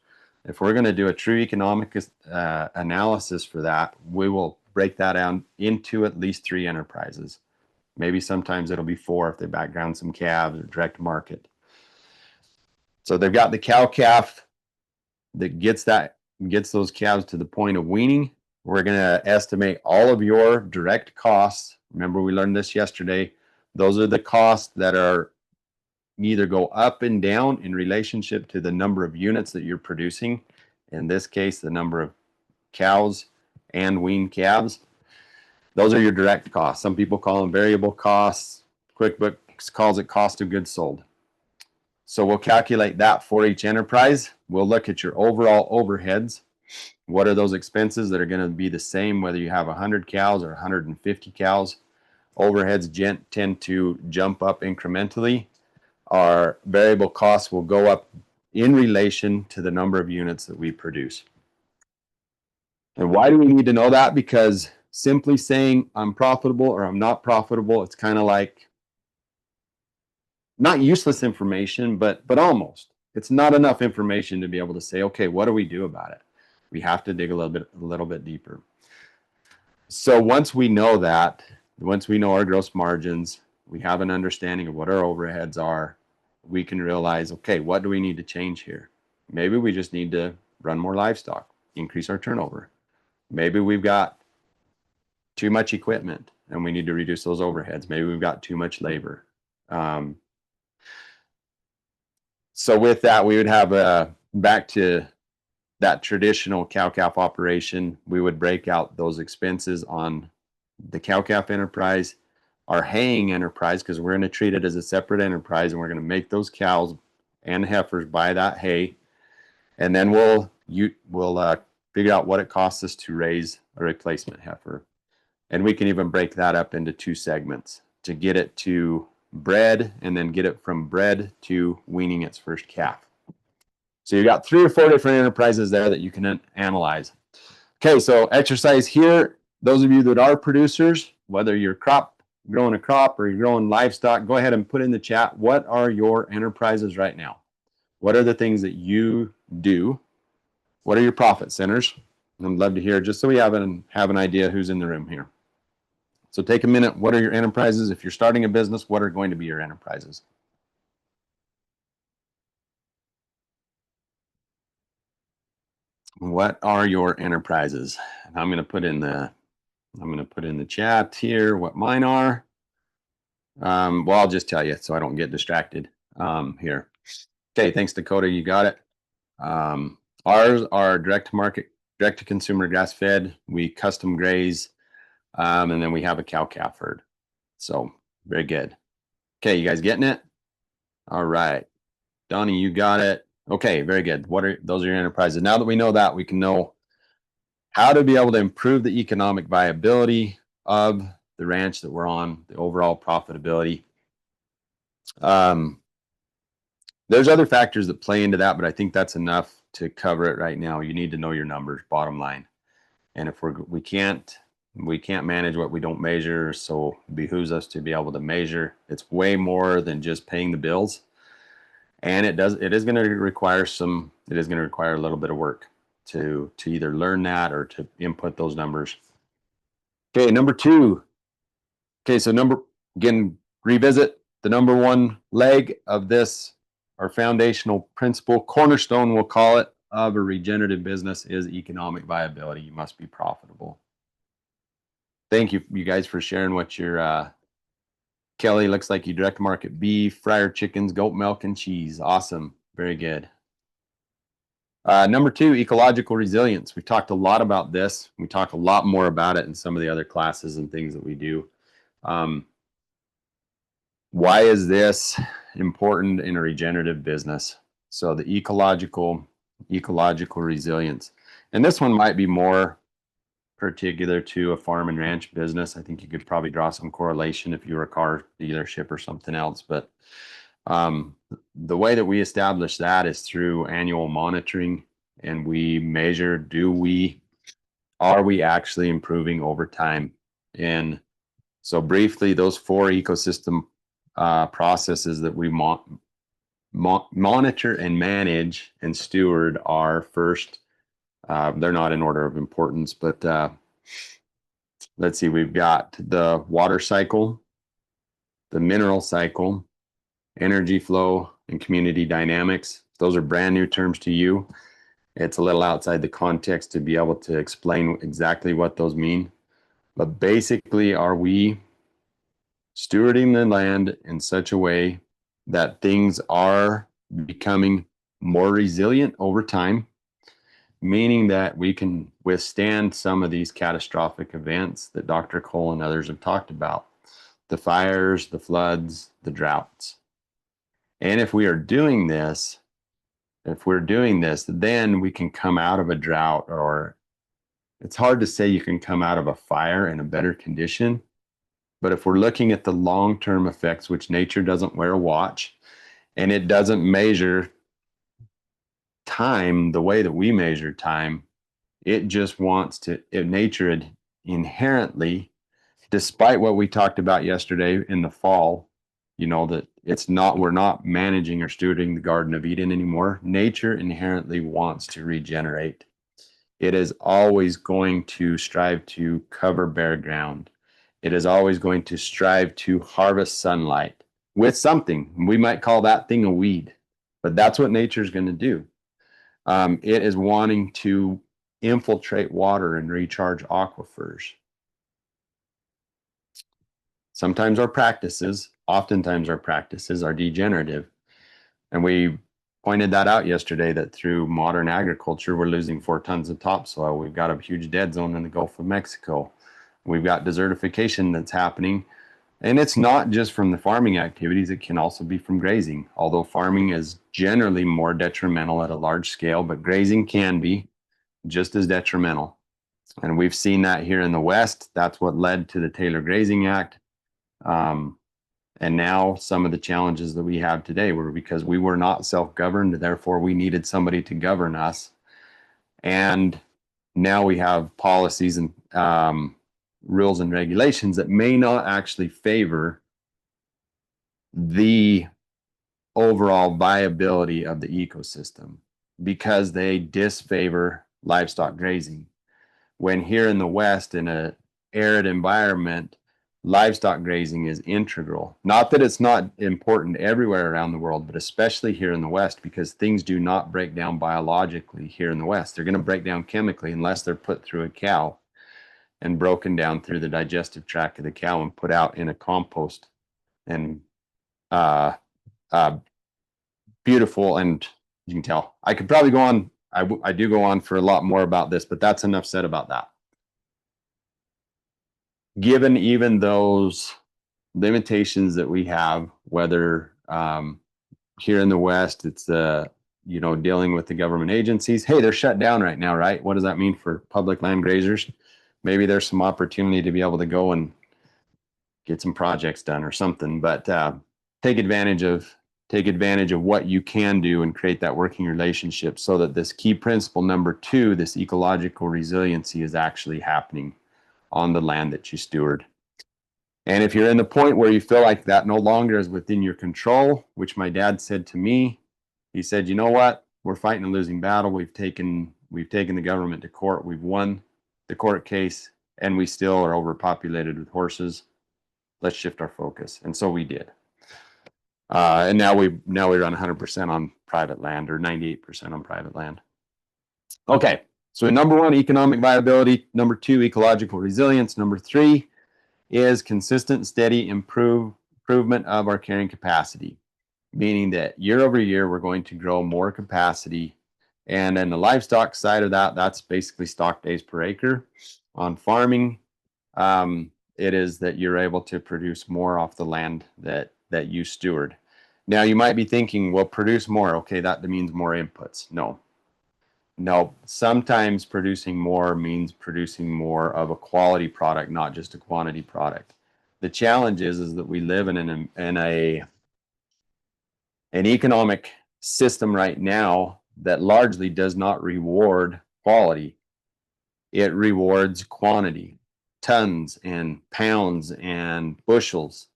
if we're going to do a true economic analysis for that, we will break that down into at least 3 enterprises. Maybe sometimes it'll be 4 if they background some calves or direct market. So they've got the cow-calf that gets those calves to the point of weaning. We're going to estimate all of your direct costs. Remember, we learned this yesterday. Those are the costs that are either go up and down in relationship to the number of units that you're producing. In this case, the number of cows and weaned calves. Those are your direct costs. Some people call them variable costs. QuickBooks calls it cost of goods sold. So we'll calculate that for each enterprise. We'll look at your overall overheads. What are those expenses that are going to be the same whether you have 100 cows or 150 cows? Overheads tend to jump up incrementally. Our variable costs will go up in relation to the number of units that we produce. And why do we need to know that? Because simply saying I'm profitable or I'm not profitable, it's kind of like not useless information, but almost. It's not enough information to be able to say, okay, what do we do about it? We have to dig a little bit deeper. So once we know that, once we know our gross margins, we have an understanding of what our overheads are, we can realize, okay, what do we need to change here? Maybe we just need to run more livestock, increase our turnover. Maybe we've got too much equipment and we need to reduce those overheads. Maybe we've got too much labor. So with that, we would have back to that traditional cow-calf operation. We would break out those expenses on the cow-calf enterprise, our haying enterprise, because we're going to treat it as a separate enterprise, and we're going to make those cows and heifers buy that hay, and then we'll figure out what it costs us to raise a replacement heifer. And we can even break that up into 2 segments to get it to bred and then get it from bred to weaning its first calf. So you've got 3 or 4 different enterprises there that you can analyze. Okay, so exercise here. Those of you that are producers, whether you're growing a crop or you're growing livestock, go ahead and put in the chat, what are your enterprises right now? What are the things that you do? What are your profit centers? I'd love to hear, just so we have an idea who's in the room here. So take a minute. What are your enterprises? If you're starting a business, what are going to be your enterprises? What are your enterprises? And I'm going to put in the chat here what mine are. Well, I'll just tell you so I don't get distracted here. Okay, thanks, Dakota. You got it. Ours are direct to consumer grass fed. We custom graze, and then we have a cow calf herd. So very good. Okay, you guys getting it? All right, Donnie, you got it. Okay, very good. Those are your enterprises? Now that we know that, we can know how to be able to improve the economic viability of the ranch that we're on, the overall profitability. There's other factors that play into that, but I think that's enough to cover it right now. You need to know your numbers, bottom line. And if we can't manage what we don't measure, so it behooves us to be able to measure. It's way more than just paying the bills. And it is going to require a little bit of work to either learn that or to input those numbers. Okay, number 2. Okay, so revisit the number 1 leg of this, our foundational principle, cornerstone we'll call it, of a regenerative business is economic viability. You must be profitable. Thank you guys for sharing what your Kelly, looks like you direct market beef, fryer chickens, goat milk, and cheese. Awesome. Very good. Number 2, ecological resilience. We've talked a lot about this. We talk a lot more about it in some of the other classes and things that we do. Why is this important in a regenerative business? So the ecological resilience. And this one might be more particular to a farm and ranch business. I think you could probably draw some correlation if you were a car dealership or something else. But the way that we establish that is through annual monitoring, and we measure, are we actually improving over time? And so briefly, those 4 ecosystem processes that we monitor and manage and steward are first, they're not in order of importance, but let's see, we've got the water cycle, the mineral cycle, energy flow, and community dynamics. Those are brand new terms to you. It's a little outside the context to be able to explain exactly what those mean. But basically, are we stewarding the land in such a way that things are becoming more resilient over time, meaning that we can withstand some of these catastrophic events that Dr. Cole and others have talked about, the fires, the floods, the droughts. And if we are doing this, then we can come out of a drought, or it's hard to say you can come out of a fire in a better condition. But if we're looking at the long-term effects, which nature doesn't wear a watch, and it doesn't measure time the way that we measure time, it just wants to, nature inherently, despite what we talked about yesterday in the fall, that we're not managing or stewarding the Garden of Eden anymore. Nature inherently wants to regenerate. It is always going to strive to cover bare ground. It is always going to strive to harvest sunlight with something. We might call that thing a weed, but that's what nature is going to do. It is wanting to infiltrate water and recharge aquifers. Oftentimes our practices are degenerative. And we pointed that out yesterday, that through modern agriculture, we're losing 4 tons of topsoil. We've got a huge dead zone in the Gulf of Mexico. We've got desertification that's happening. And it's not just from the farming activities, it can also be from grazing. Although farming is generally more detrimental at a large scale, but grazing can be just as detrimental. And we've seen that here in the West. That's what led to the Taylor Grazing Act. And now some of the challenges that we have today were because we were not self-governed, therefore we needed somebody to govern us. And now we have policies and rules and regulations that may not actually favor the overall viability of the ecosystem because they disfavor livestock grazing. When here in the West, in an arid environment, livestock grazing is integral. Not that it's not important everywhere around the world, but especially here in the West, because things do not break down biologically here in the West. They're going to break down chemically unless they're put through a cow and broken down through the digestive tract of the cow and put out in a compost. And beautiful, and you can tell. I could probably go on. I do go on for a lot more about this, but that's enough said about that. Given even those limitations that we have, whether here in the West, it's dealing with the government agencies. Hey, they're shut down right now, right? What does that mean for public land grazers? Maybe there's some opportunity to be able to go and get some projects done or something, but take advantage of what you can do and create that working relationship so that this key principle number 2, this ecological resiliency, is actually happening on the land that you steward. And if you're in the point where you feel like that no longer is within your control, which my dad said to me, he said, you know what, we're fighting a losing battle. We've taken the government to court. We've won the court case, and we still are overpopulated with horses. Let's shift our focus. And so we did. And now we run 100% on private land, or 98% on private land. Okay, so number 1, economic viability. Number 2, ecological resilience. Number 3 is consistent, steady improvement of our carrying capacity, meaning that year over year, we're going to grow more capacity. And then the livestock side of that, that's basically stock days per acre. On farming, it is that you're able to produce more off the land that you steward. Now you might be thinking, well, produce more. Okay, that means more inputs. No. Sometimes producing more means producing more of a quality product, not just a quantity product. The challenge is that we live in an economic system right now that largely does not reward quality. It rewards quantity, tons and pounds and bushels,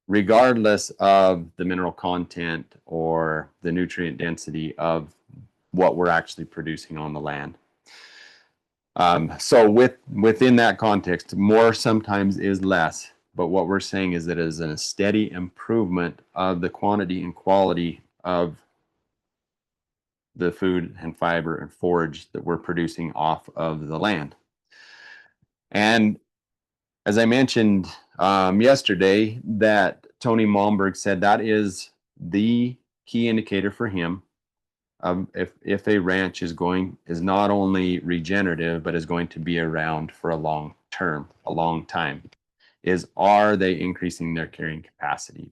regardless of the mineral content or the nutrient density of what we're actually producing on the land. So within that context, more sometimes is less, but what we're saying is that it is a steady improvement of the quantity and quality of the food and fiber and forage that we're producing off of the land. And as I mentioned yesterday, that Tony Malmberg said that is the key indicator for him of if a ranch is not only regenerative, but is going to be around for a long time, is are they increasing their carrying capacity?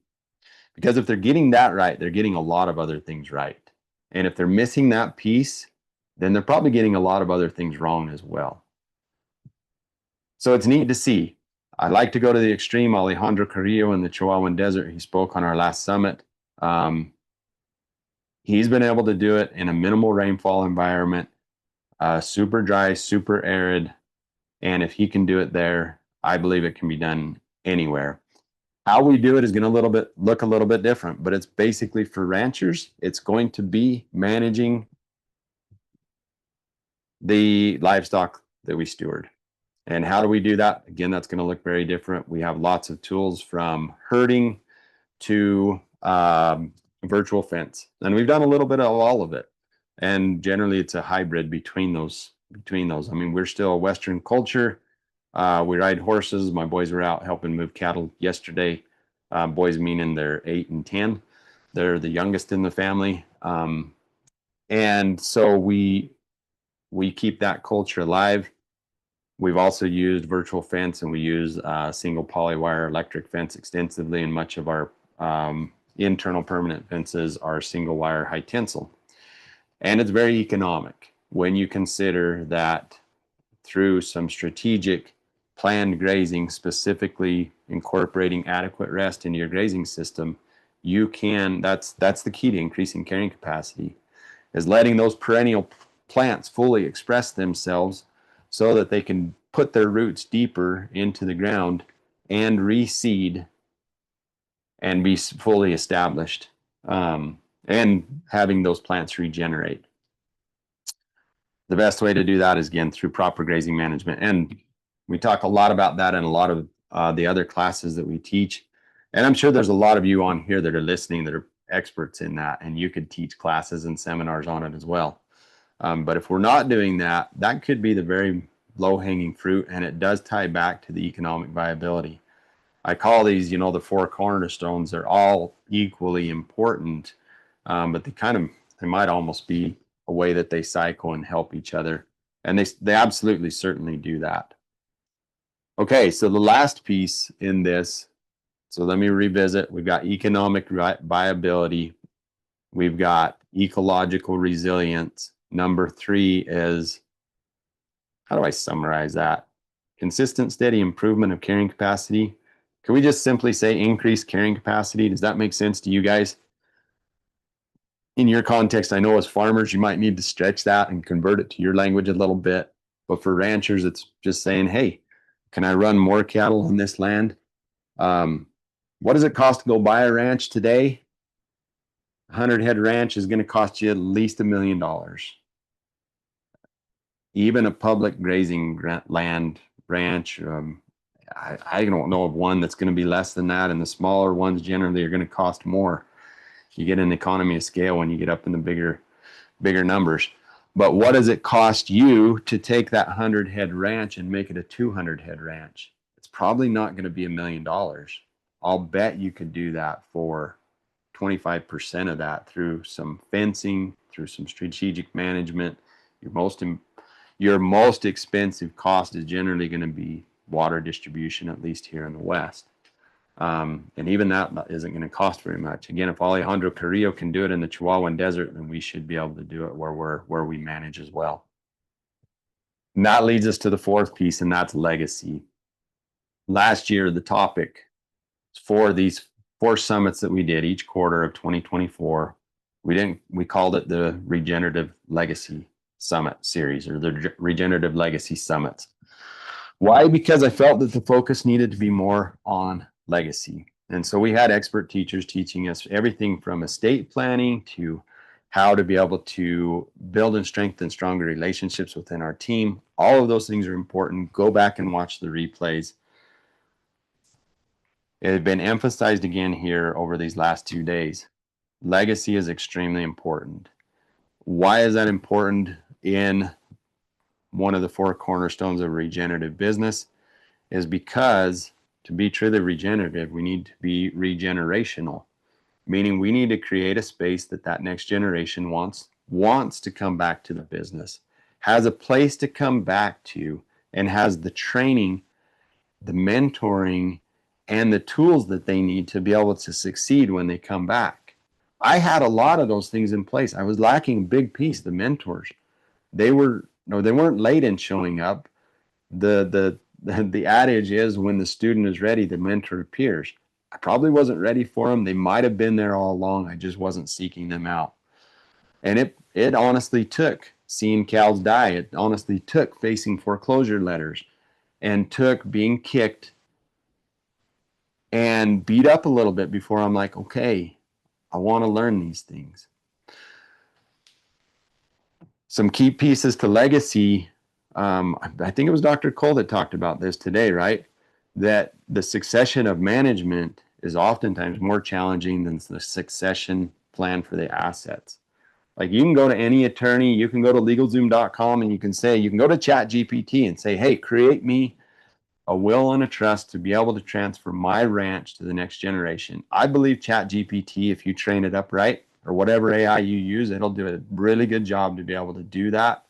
Because if they're getting that right, they're getting a lot of other things right. And if they're missing that piece, then they're probably getting a lot of other things wrong as well. So it's neat to see. I like to go to the extreme. Alejandro Carrillo in the Chihuahuan Desert, he spoke on our last summit. He's been able to do it in a minimal rainfall environment, super dry, super arid. And if he can do it there, I believe it can be done anywhere. How we do it is going to look a little bit different, but it's basically for ranchers. It's going to be managing the livestock that we steward. And how do we do that? Again, that's going to look very different. We have lots of tools from herding to virtual fence. And we've done a little bit of all of it. And generally it's a hybrid between those. I mean, we're still a Western culture. We ride horses. My boys were out helping move cattle yesterday. Boys meaning they're 8 and 10. They're the youngest in the family. And so we keep that culture alive. We've also used virtual fence, and we use single polywire electric fence extensively, and much of our internal permanent fences are single wire high tensile. And it's very economic when you consider that through some strategic planned grazing, specifically incorporating adequate rest into your grazing system, you can, that's the key to increasing carrying capacity, is letting those perennial plants fully express themselves so that they can put their roots deeper into the ground and reseed and be fully established, and having those plants regenerate. The best way to do that is, again, through proper grazing management. And we talk a lot about that in a lot of the other classes that we teach. And I'm sure there's a lot of you on here that are listening that are experts in that, and you could teach classes and seminars on it as well. But if we're not doing that, that could be the very low-hanging fruit, and it does tie back to the economic viability. I call these, the 4 cornerstones. They're all equally important, but they might almost be a way that they cycle and help each other. And they absolutely certainly do that. Okay, so the last piece in this, so let me revisit. We've got economic viability. We've got ecological resilience. Number 3 is, how do I summarize that? Consistent, steady improvement of carrying capacity. Can we just simply say increased carrying capacity? Does that make sense to you guys? In your context, I know as farmers, you might need to stretch that and convert it to your language a little bit. But for ranchers, it's just saying, hey, can I run more cattle on this land? What does it cost to go buy a ranch today? 100-head ranch is going to cost you at least $1 million. Even a public grazing land ranch, I don't know of one that's going to be less than that, and the smaller ones generally are going to cost more. You get an economy of scale when you get up in the bigger numbers. But what does it cost you to take that 100-head ranch and make it a 200-head ranch? It's probably not going to be $1 million. I'll bet you could do that for 25% of that through some fencing, through some strategic management. Your most expensive cost is generally going to be water distribution, at least here in the West. And even that isn't going to cost very much. Again, if Alejandro Carrillo can do it in the Chihuahuan Desert, then we should be able to do it where we manage as well. And that leads us to the 4th piece, and that's legacy. Last year, the topic for these 4 summits that we did each quarter of 2024, we called it the Regenerative Legacy Summit series, or the Regenerative Legacy Summits. Why? Because I felt that the focus needed to be more on legacy. And so we had expert teachers teaching us everything from estate planning to how to be able to build and strengthen stronger relationships within our team. All of those things are important. Go back and watch the replays. It had been emphasized again here over these last 2 days. Legacy is extremely important. Why is that important in one of the 4 cornerstones of regenerative business? Is because to be truly regenerative, we need to be regenerational, meaning we need to create a space that next generation wants to come back to the business, has a place to come back to, and has the training, the mentoring, and the tools that they need to be able to succeed when they come back. I had a lot of those things in place. I was lacking a big piece, the mentors. They weren't late in showing up. The adage is, when the student is ready, the mentor appears. I probably wasn't ready for them. They might have been there all along. I just wasn't seeking them out. And it honestly took seeing cows die. It honestly took facing foreclosure letters, and took being kicked and beat up a little bit before I'm like, okay, I want to learn these things. Some key pieces to legacy. I think it was Dr. Cole that talked about this today, right? That the succession of management is oftentimes more challenging than the succession plan for the assets. Like, you can go to any attorney, you can go to LegalZoom.com, and you can go to ChatGPT and say, hey, create me a will and a trust to be able to transfer my ranch to the next generation. I believe ChatGPT, if you train it up right, or whatever AI you use, it'll do a really good job to be able to do that.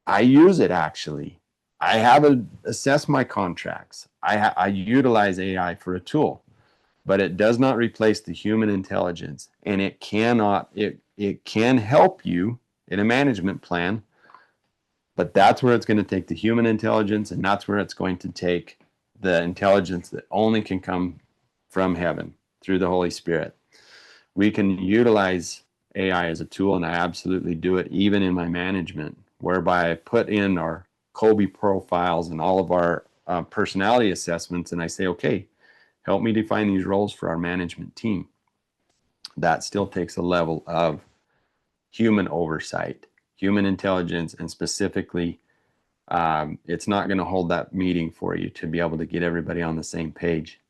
I use it, actually. I have assess my contracts. I utilize AI for a tool, but it does not replace the human intelligence, and it can help you in a management plan, but that's where it's going to take the human intelligence, and that's where it's going to take the intelligence that only can come from heaven through the Holy Spirit. We can utilize AI as a tool, and I absolutely do it even in my management, whereby I put in our Kolbe profiles and all of our personality assessments, and I say, okay, help me define these roles for our management team. That still takes a level of human oversight, human intelligence, and specifically It's not going to hold that meeting for you to be able to get everybody on the same page.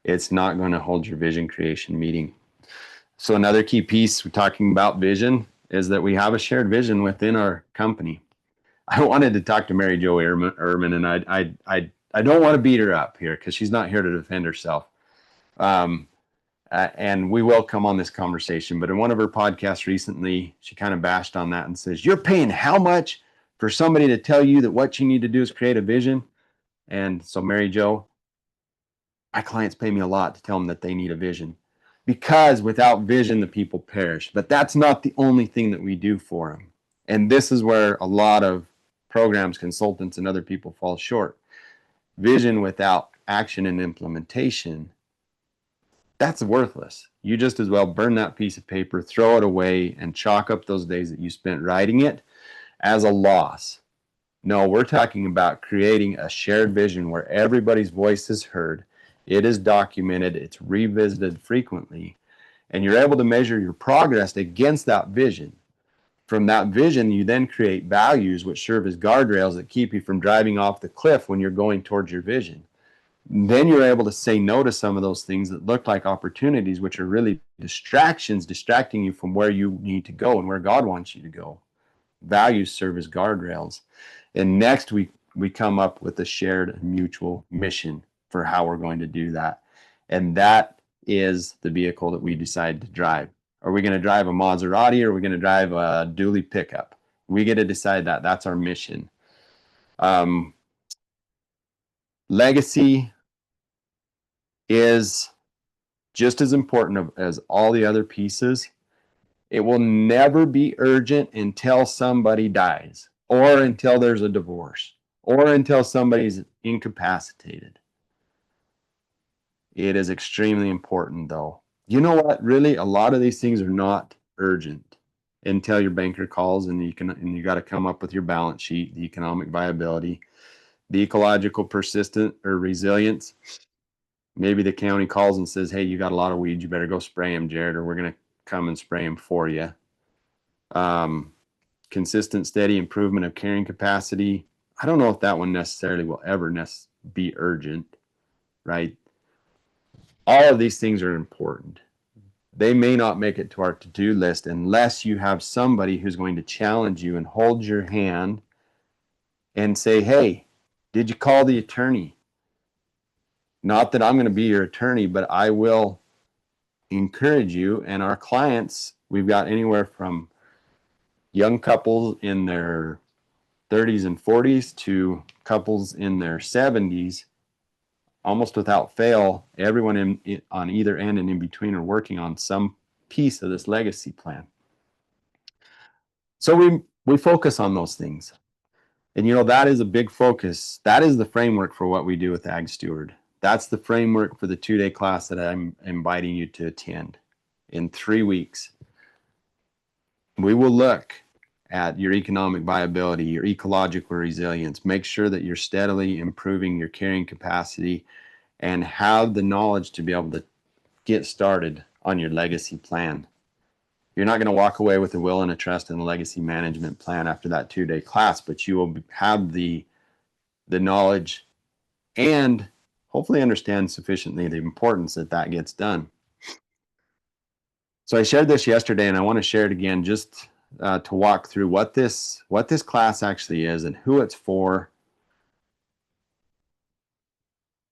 It's not going to hold your vision creation meeting. So another key piece we're talking about vision is that we have a shared vision within our company. I wanted to talk to Mary Jo Ehrman, and I don't want to beat her up here because she's not here to defend herself. And we will come on this conversation, but in one of her podcasts recently, she kind of bashed on that and says, "You're paying how much for somebody to tell you that what you need to do is create a vision?" And so, Mary Jo, my clients pay me a lot to tell them that they need a vision, because without vision, the people perish. But that's not the only thing that we do for them. And this is where a lot of programs, consultants, and other people fall short. Vision without action and implementation, that's worthless. You just as well burn that piece of paper, throw it away, and chalk up those days that you spent writing it as a loss. No, we're talking about creating a shared vision where everybody's voice is heard, it is documented, it's revisited frequently, and you're able to measure your progress against that vision. From that vision, you then create values which serve as guardrails that keep you from driving off the cliff when you're going towards your vision. Then you're able to say no to some of those things that look like opportunities, which are really distractions, distracting you from where you need to go and where God wants you to go. Values serve as guardrails. And next we come up with a shared mutual mission for how we're going to do that. And that is the vehicle that we decide to drive. Are we going to drive a Maserati, or are we going to drive a dually pickup? We get to decide that. That's our mission. Legacy is just as important as all the other pieces. It will never be urgent until somebody dies, or until there's a divorce, or until somebody's incapacitated. It is extremely important, though. You know what? Really, a lot of these things are not urgent until your banker calls and you got to come up with your balance sheet, the economic viability, the ecological persistent or resilience. Maybe the county calls and says, "Hey, you got a lot of weeds. You better go spray them, Jared, or we're going to come and spray them for you." Consistent, steady improvement of carrying capacity. I don't know if that one necessarily will ever be urgent, right? All of these things are important. They may not make it to our to-do list unless you have somebody who's going to challenge you and hold your hand and say, "Hey, did you call the attorney?" Not that I'm going to be your attorney, but I will encourage you. And our clients, we've got anywhere from young couples in their 30s and 40s to couples in their 70s. Almost without fail, everyone on either end and in between are working on some piece of this legacy plan. So we focus on those things. And that is a big focus. That is the framework for what we do with Ag Steward. That's the framework for the 2-day class that I'm inviting you to attend in 3 weeks. We will look at your economic viability, your ecological resilience, make sure that you're steadily improving your carrying capacity, and have the knowledge to be able to get started on your legacy plan. You're not going to walk away with a will and a trust and a legacy management plan after that 2-day class, but you will have the knowledge and hopefully understand sufficiently the importance that gets done. So I shared this yesterday, and I want to share it again just to walk through what this class actually is and who it's for,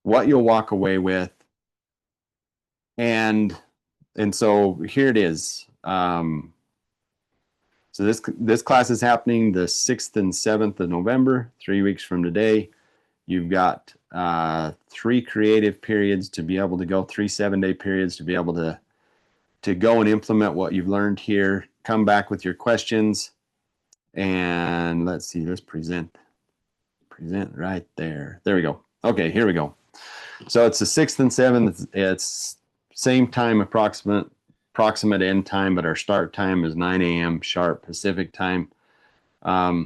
what you'll walk away with, and so here it is. So this class is happening the 6th and 7th of November, 3 weeks from today. You've got 3 creative periods to be able to go, 3 7-day periods to be able to go and implement what you've learned here. Come back with your questions, and let's see, let's present right there. There we go. Okay, here we go. So it's the 6th and 7th. It's same time, approximate end time, but our start time is 9 a.m. sharp Pacific time. I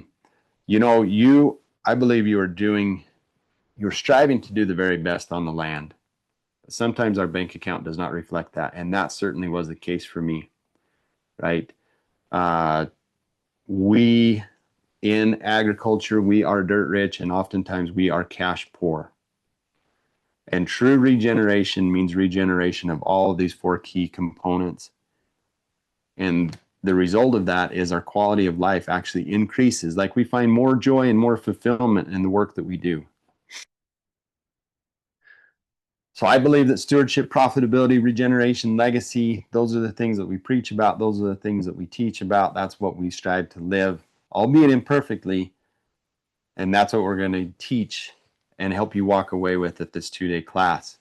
believe you're striving to do the very best on the land. Sometimes our bank account does not reflect that, and that certainly was the case for me, right? We in agriculture, we are dirt rich and oftentimes we are cash poor. And true regeneration means regeneration of all of these 4 key components. And the result of that is our quality of life actually increases. Like we find more joy and more fulfillment in the work that we do. So I believe that stewardship, profitability, regeneration, legacy, those are the things that we preach about. Those are the things that we teach about. That's what we strive to live, albeit imperfectly. And that's what we're going to teach and help you walk away with at this 2-day class.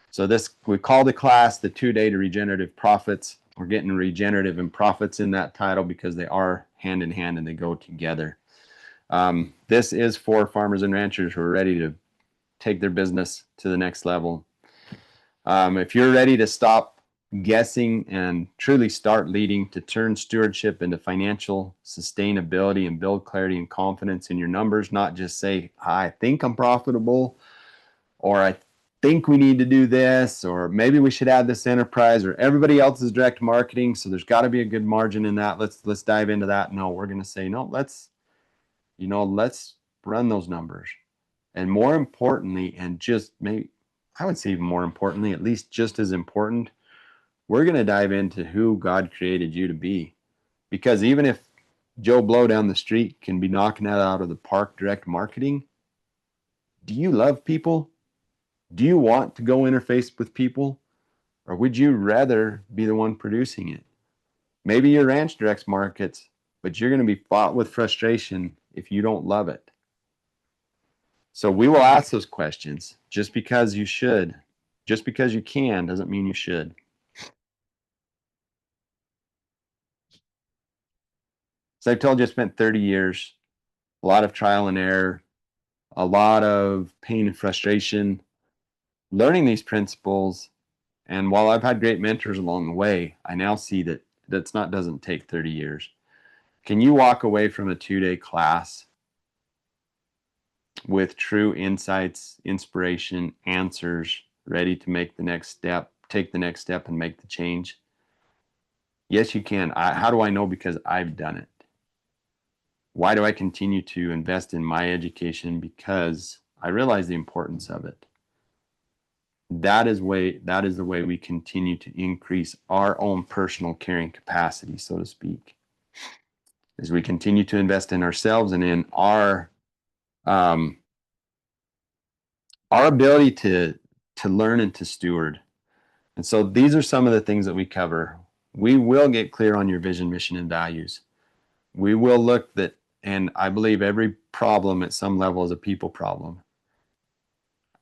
So we call the class the 2-day to regenerative profits. We're getting regenerative and profits in that title because they are hand in hand and they go together. This is for farmers and ranchers who are ready to take their business to the next level. If you're ready to stop guessing and truly start leading, to turn stewardship into financial sustainability and build clarity and confidence in your numbers, not just say, I think I'm profitable, or I think we need to do this, or maybe we should add this enterprise, or everybody else is direct marketing, so there's got to be a good margin in that. Let's dive into that. No, we're going to say, no, let's run those numbers. And more importantly, and just maybe, I would say even more importantly, at least just as important, we're going to dive into who God created you to be. Because even if Joe Blow down the street can be knocking that out of the park direct marketing, do you love people? Do you want to go interface with people? Or would you rather be the one producing it? Maybe your ranch directs markets, but you're going to be fought with frustration if you don't love it. So we will ask those questions. Just because you should, just because you can, doesn't mean you should. So I told you I spent 30 years, a lot of trial and error, a lot of pain and frustration, learning these principles. And while I've had great mentors along the way, I now see that doesn't take 30 years. Can you walk away from a 2-day class with true insights, inspiration, answers, ready to make the next step, take the next step and make the change? Yes, you can. How do I know? Because I've done it. Why do I continue to invest in my education? Because I realize the importance of it. That is the way we continue to increase our own personal carrying capacity, so to speak. As we continue to invest in ourselves and in our ability to learn and to steward. And so these are some of the things that we cover. We will get clear on your vision, mission, and values. We will look that, and I believe every problem at some level is a people problem.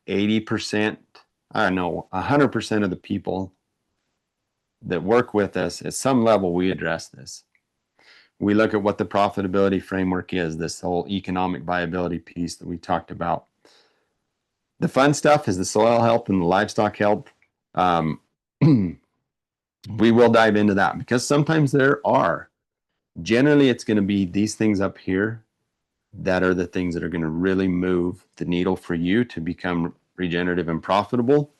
80%, I don't know, 100% of the people that work with us, at some level, we address this. We look at what the profitability framework is, this whole economic viability piece that we talked about. The fun stuff is the soil health and the livestock health. We will dive into that because sometimes there are. Generally, it's going to be these things up here that are the things that are going to really move the needle for you to become regenerative and profitable.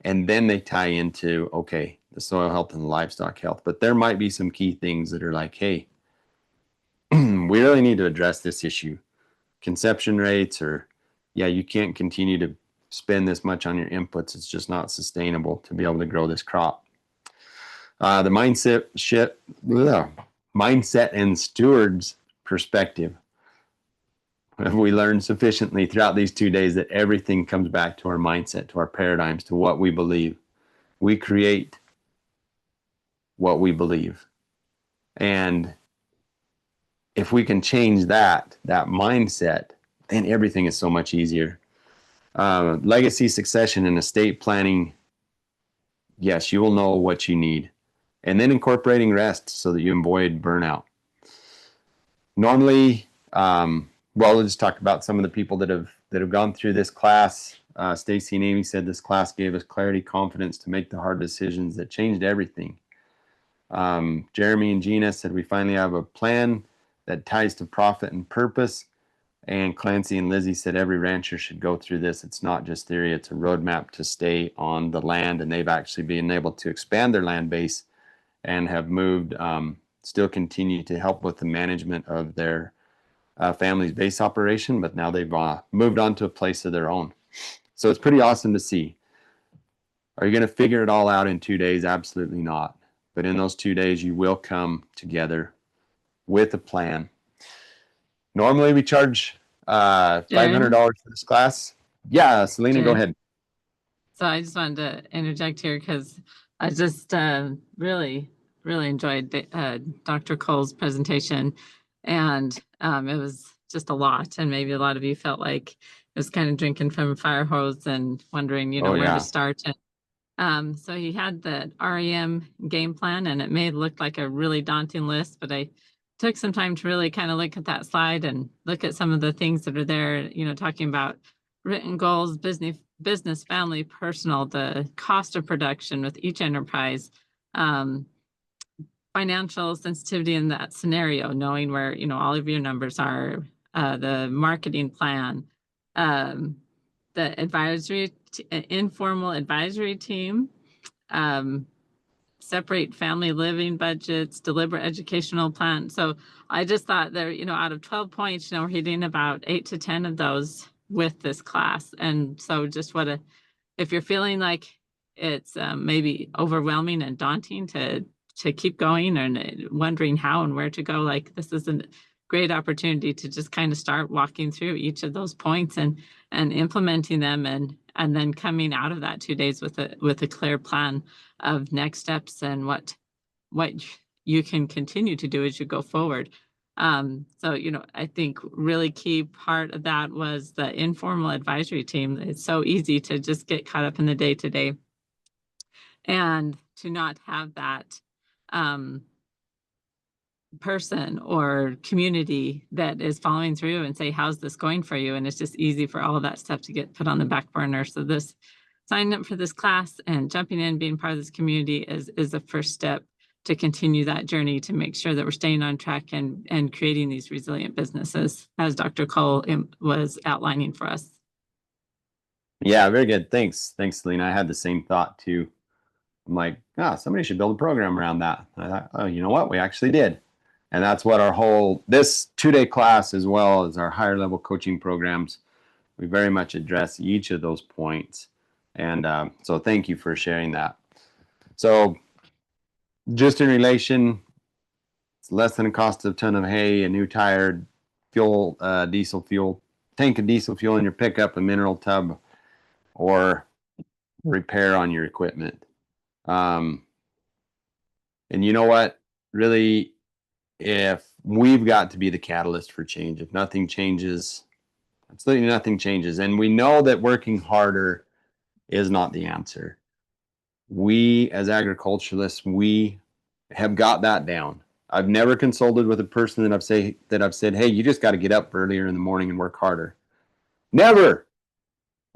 And then they tie into, okay, the soil health and the livestock health. But there might be some key things that are like, hey, we really need to address this issue. Conception rates, or, yeah, you can't continue to spend this much on your inputs. It's just not sustainable to be able to grow this crop. The mindset and stewards perspective. We learned sufficiently throughout these 2 days that everything comes back to our mindset, to our paradigms, to what we believe. We create what we believe. And if we can change that mindset, then everything is so much easier. Legacy, succession, and estate planning. Yes, you will know what you need. And then incorporating rest so that you avoid burnout. Normally, we'll just talk about some of the people that have gone through this class. Stacy and Amy said this class gave us clarity, confidence to make the hard decisions that changed everything. Jeremy and Gina said we finally have a plan that ties to profit and purpose. And Clancy and Lizzie said every rancher should go through this. It's not just theory, it's a roadmap to stay on the land. And they've actually been able to expand their land base and have moved, still continue to help with the management of their family's base operation, but now they've moved on to a place of their own. So it's pretty awesome to see. Are you going to figure it all out in 2 days? Absolutely not. But in those 2 days, you will come together with a plan. Normally, we charge $500 for this class. Yeah, Selena, go Jared? ahead. So I just wanted to interject here because I just really enjoyed Dr. Cole's presentation, and it was just a lot. And maybe a lot of you felt like it was kind of drinking from a fire hose and wondering, Oh, where yeah. to start. And so he had the REM game plan, and it may look like a really daunting list, but I took some time to really kind of look at that slide and look at some of the things that are there, talking about written goals, business, family, personal, the cost of production with each enterprise, financial sensitivity in that scenario, knowing where, all of your numbers are, the marketing plan, the informal advisory team, separate family living budgets, deliberate educational plan. So I just thought there, out of 12 points, we're hitting about 8 to 10 of those with this class. And so just if you're feeling like it's maybe overwhelming and daunting to keep going and wondering how and where to go, like this is a great opportunity to just kind of start walking through each of those points and implementing them, and then coming out of that 2 days with a clear plan of next steps and what you can continue to do as you go forward. So, I think really key part of that was the informal advisory team. It's so easy to just get caught up in the day-to-day and to not have that person or community that is following through and say, how's this going for you? And it's just easy for all of that stuff to get put on the back burner. So this signing up for this class and jumping in, being part of this community is the first step to continue that journey to make sure that we're staying on track and creating these resilient businesses, as Dr. Cole was outlining for us. Yeah, very good. Thanks, Selena. I had the same thought too. I'm like, somebody should build a program around that. I thought, oh, you know what? We actually did. And that's what this 2-day class, as well as our higher level coaching programs, we very much address each of those points. And so thank you for sharing that. So just in relation, it's less than a cost of a ton of hay, a new tire, fuel, diesel fuel, tank of diesel fuel in your pickup, a mineral tub, or repair on your equipment. And you know what? Really, if we've got to be the catalyst for change, if nothing changes, absolutely nothing changes. And we know that working harder is not the answer. We, as agriculturalists, we have got that down. I've never consulted with a person that I've said, hey, you just got to get up earlier in the morning and work harder. Never.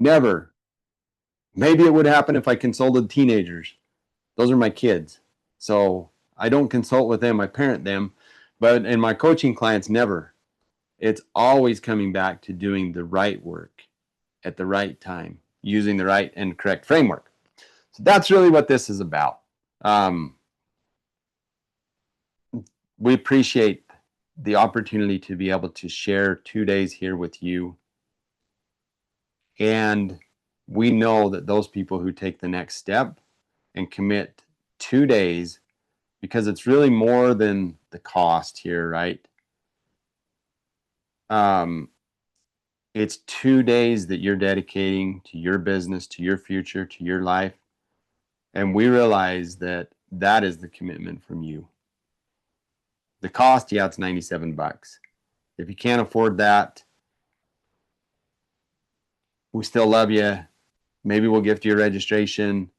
Maybe it would happen if I consulted teenagers. Those are my kids. So I don't consult with them, I parent them. But in my coaching clients, never. It's always coming back to doing the right work at the right time, using the right and correct framework. So that's really what this is about. We appreciate the opportunity to be able to share 2 days here with you. And we know that those people who take the next step and commit 2 days, because it's really more than the cost here, right? It's 2 days that you're dedicating to your business, to your future, to your life. And we realize that that is the commitment from you. The cost, it's $97. If you can't afford that, we still love you. Maybe we'll gift you a registration,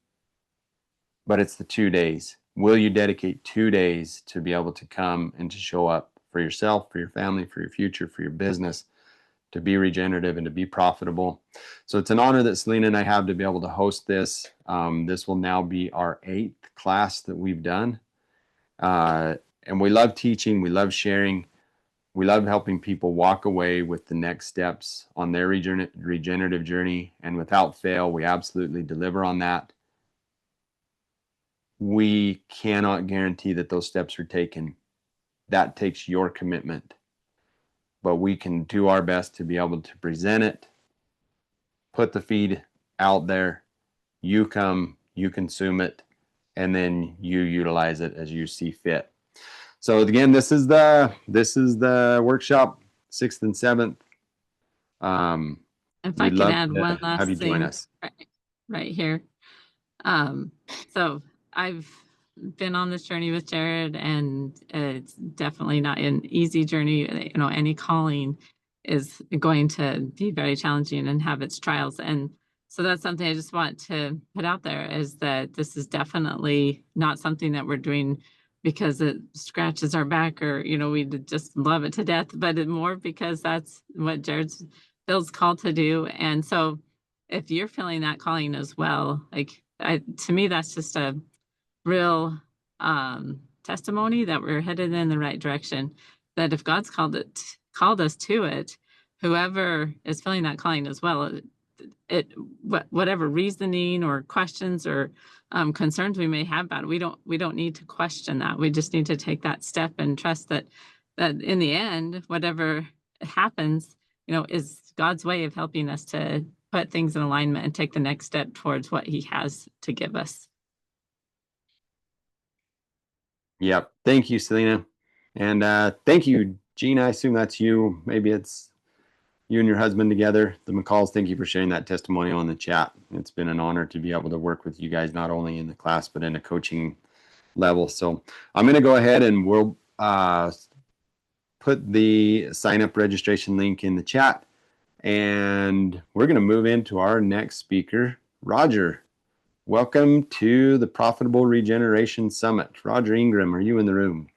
but it's the 2 days. Will you dedicate 2 days to be able to come and to show up for yourself, for your family, for your future, for your business, to be regenerative and to be profitable? So it's an honor that Selena and I have to be able to host this. This will now be our 8th class that we've done. And we love teaching, we love sharing, we love helping people walk away with the next steps on their regenerative journey. And without fail, we absolutely deliver on that. We cannot guarantee that those steps are taken. That takes your commitment. but we can do our best to be able to present it, put the feed out there. You come, you consume it, and then you utilize it as you see fit. So again, this is the workshop, 6th and 7th. If I We'd could love add to one last have you thing join us. right here. So I've been on this journey with Jared, and it's definitely not an easy journey. You know, any calling is going to be very challenging and have its trials. And so that's something I just want to put out there, is that this is definitely not something that we're doing because it scratches our back, or, you know, we just love it to death, but more because that's what Jared's Bill's called to do. And so if you're feeling that calling as well, like, to me, that's just a real testimony that we're headed in the right direction. That if God's called us to it, whoever is feeling that calling as well, whatever reasoning or questions or concerns we may have about it, we don't need to question that. We just need to take that step and trust that in the end, whatever happens, you know, is God's way of helping us to put things in alignment and take the next step towards what He has to give us. Yep. Thank you, Selena. And thank you, Gina. I assume that's you. Maybe it's you and your husband together. The McCalls, thank you for sharing that testimonial in the chat. It's been an honor to be able to work with you guys, not only in the class, but in a coaching level. So I'm going to go ahead and we'll put the sign up registration link in the chat. And we're going to move into our next speaker, Roger. Welcome to the Profitable Regeneration Summit. Roger Ingram, are you in the room?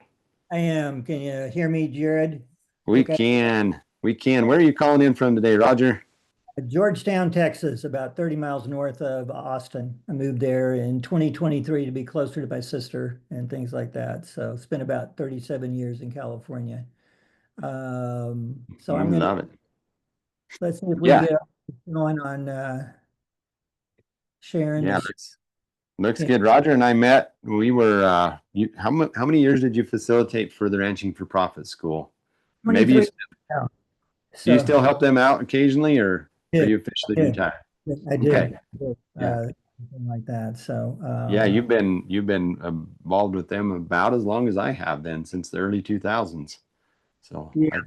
I am. Can you hear me, Jared? We Okay. can. We can. Where are you calling in from today, Roger? Georgetown, Texas, about 30 miles north of Austin. I moved there in 2023 to be closer to my sister and things like that. So spent about 37 years in California. So I'm Love it. let's see if we Yeah. get going on sharing Yeah, this. looks Yeah. good. Roger and I met. We were how many years did you facilitate for the Ranching for Profit School? Maybe you, 23 now. do you So, still help them out occasionally, or are Yeah, you officially I did. retired? I did. Okay. Yeah. Something like that. So Yeah, you've been involved with them about as long as I have been, since the early 2000s. So Yeah.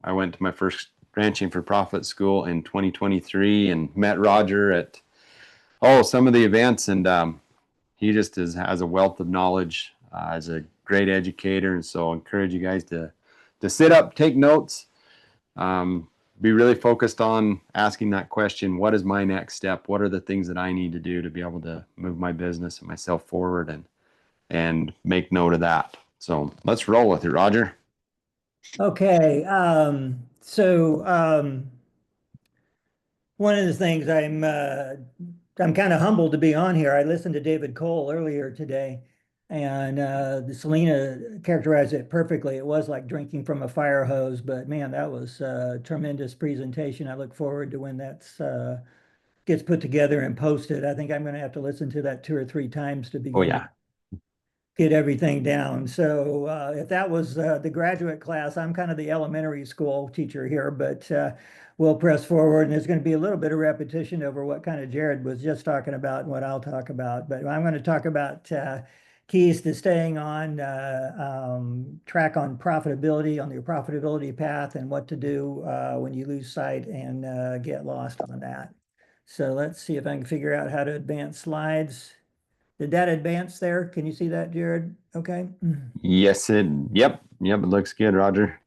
I went to my first Ranching for Profit school in 2023 and met Roger at some of the events, and he just has a wealth of knowledge, as a great educator, and so I encourage you guys to sit up, take notes, be really focused on asking that question: what is my next step? What are the things that I need to do to be able to move my business and myself forward, and make note of that. So let's roll with it, Roger. Okay. One of the things I'm kind of humbled to be on here. I listened to David Cole earlier today, and Selena characterized it perfectly. It was like drinking from a fire hose, but man, that was a tremendous presentation. I look forward to when that's gets put together and posted. I think I'm going to have to listen to that 2 or 3 times to begin. Oh yeah. Get everything down. So if that was the graduate class, I'm kind of the elementary school teacher here, but we'll press forward, and there's going to be a little bit of repetition over what kind of Jared was just talking about and what I'll talk about. But I'm going to talk about keys to staying on track on profitability, on your profitability path, and what to do when you lose sight and get lost on that. So let's see if I can figure out how to advance slides. Did that advance there? Can you see that, Jared? Okay. Yes, yep, it looks good, Roger.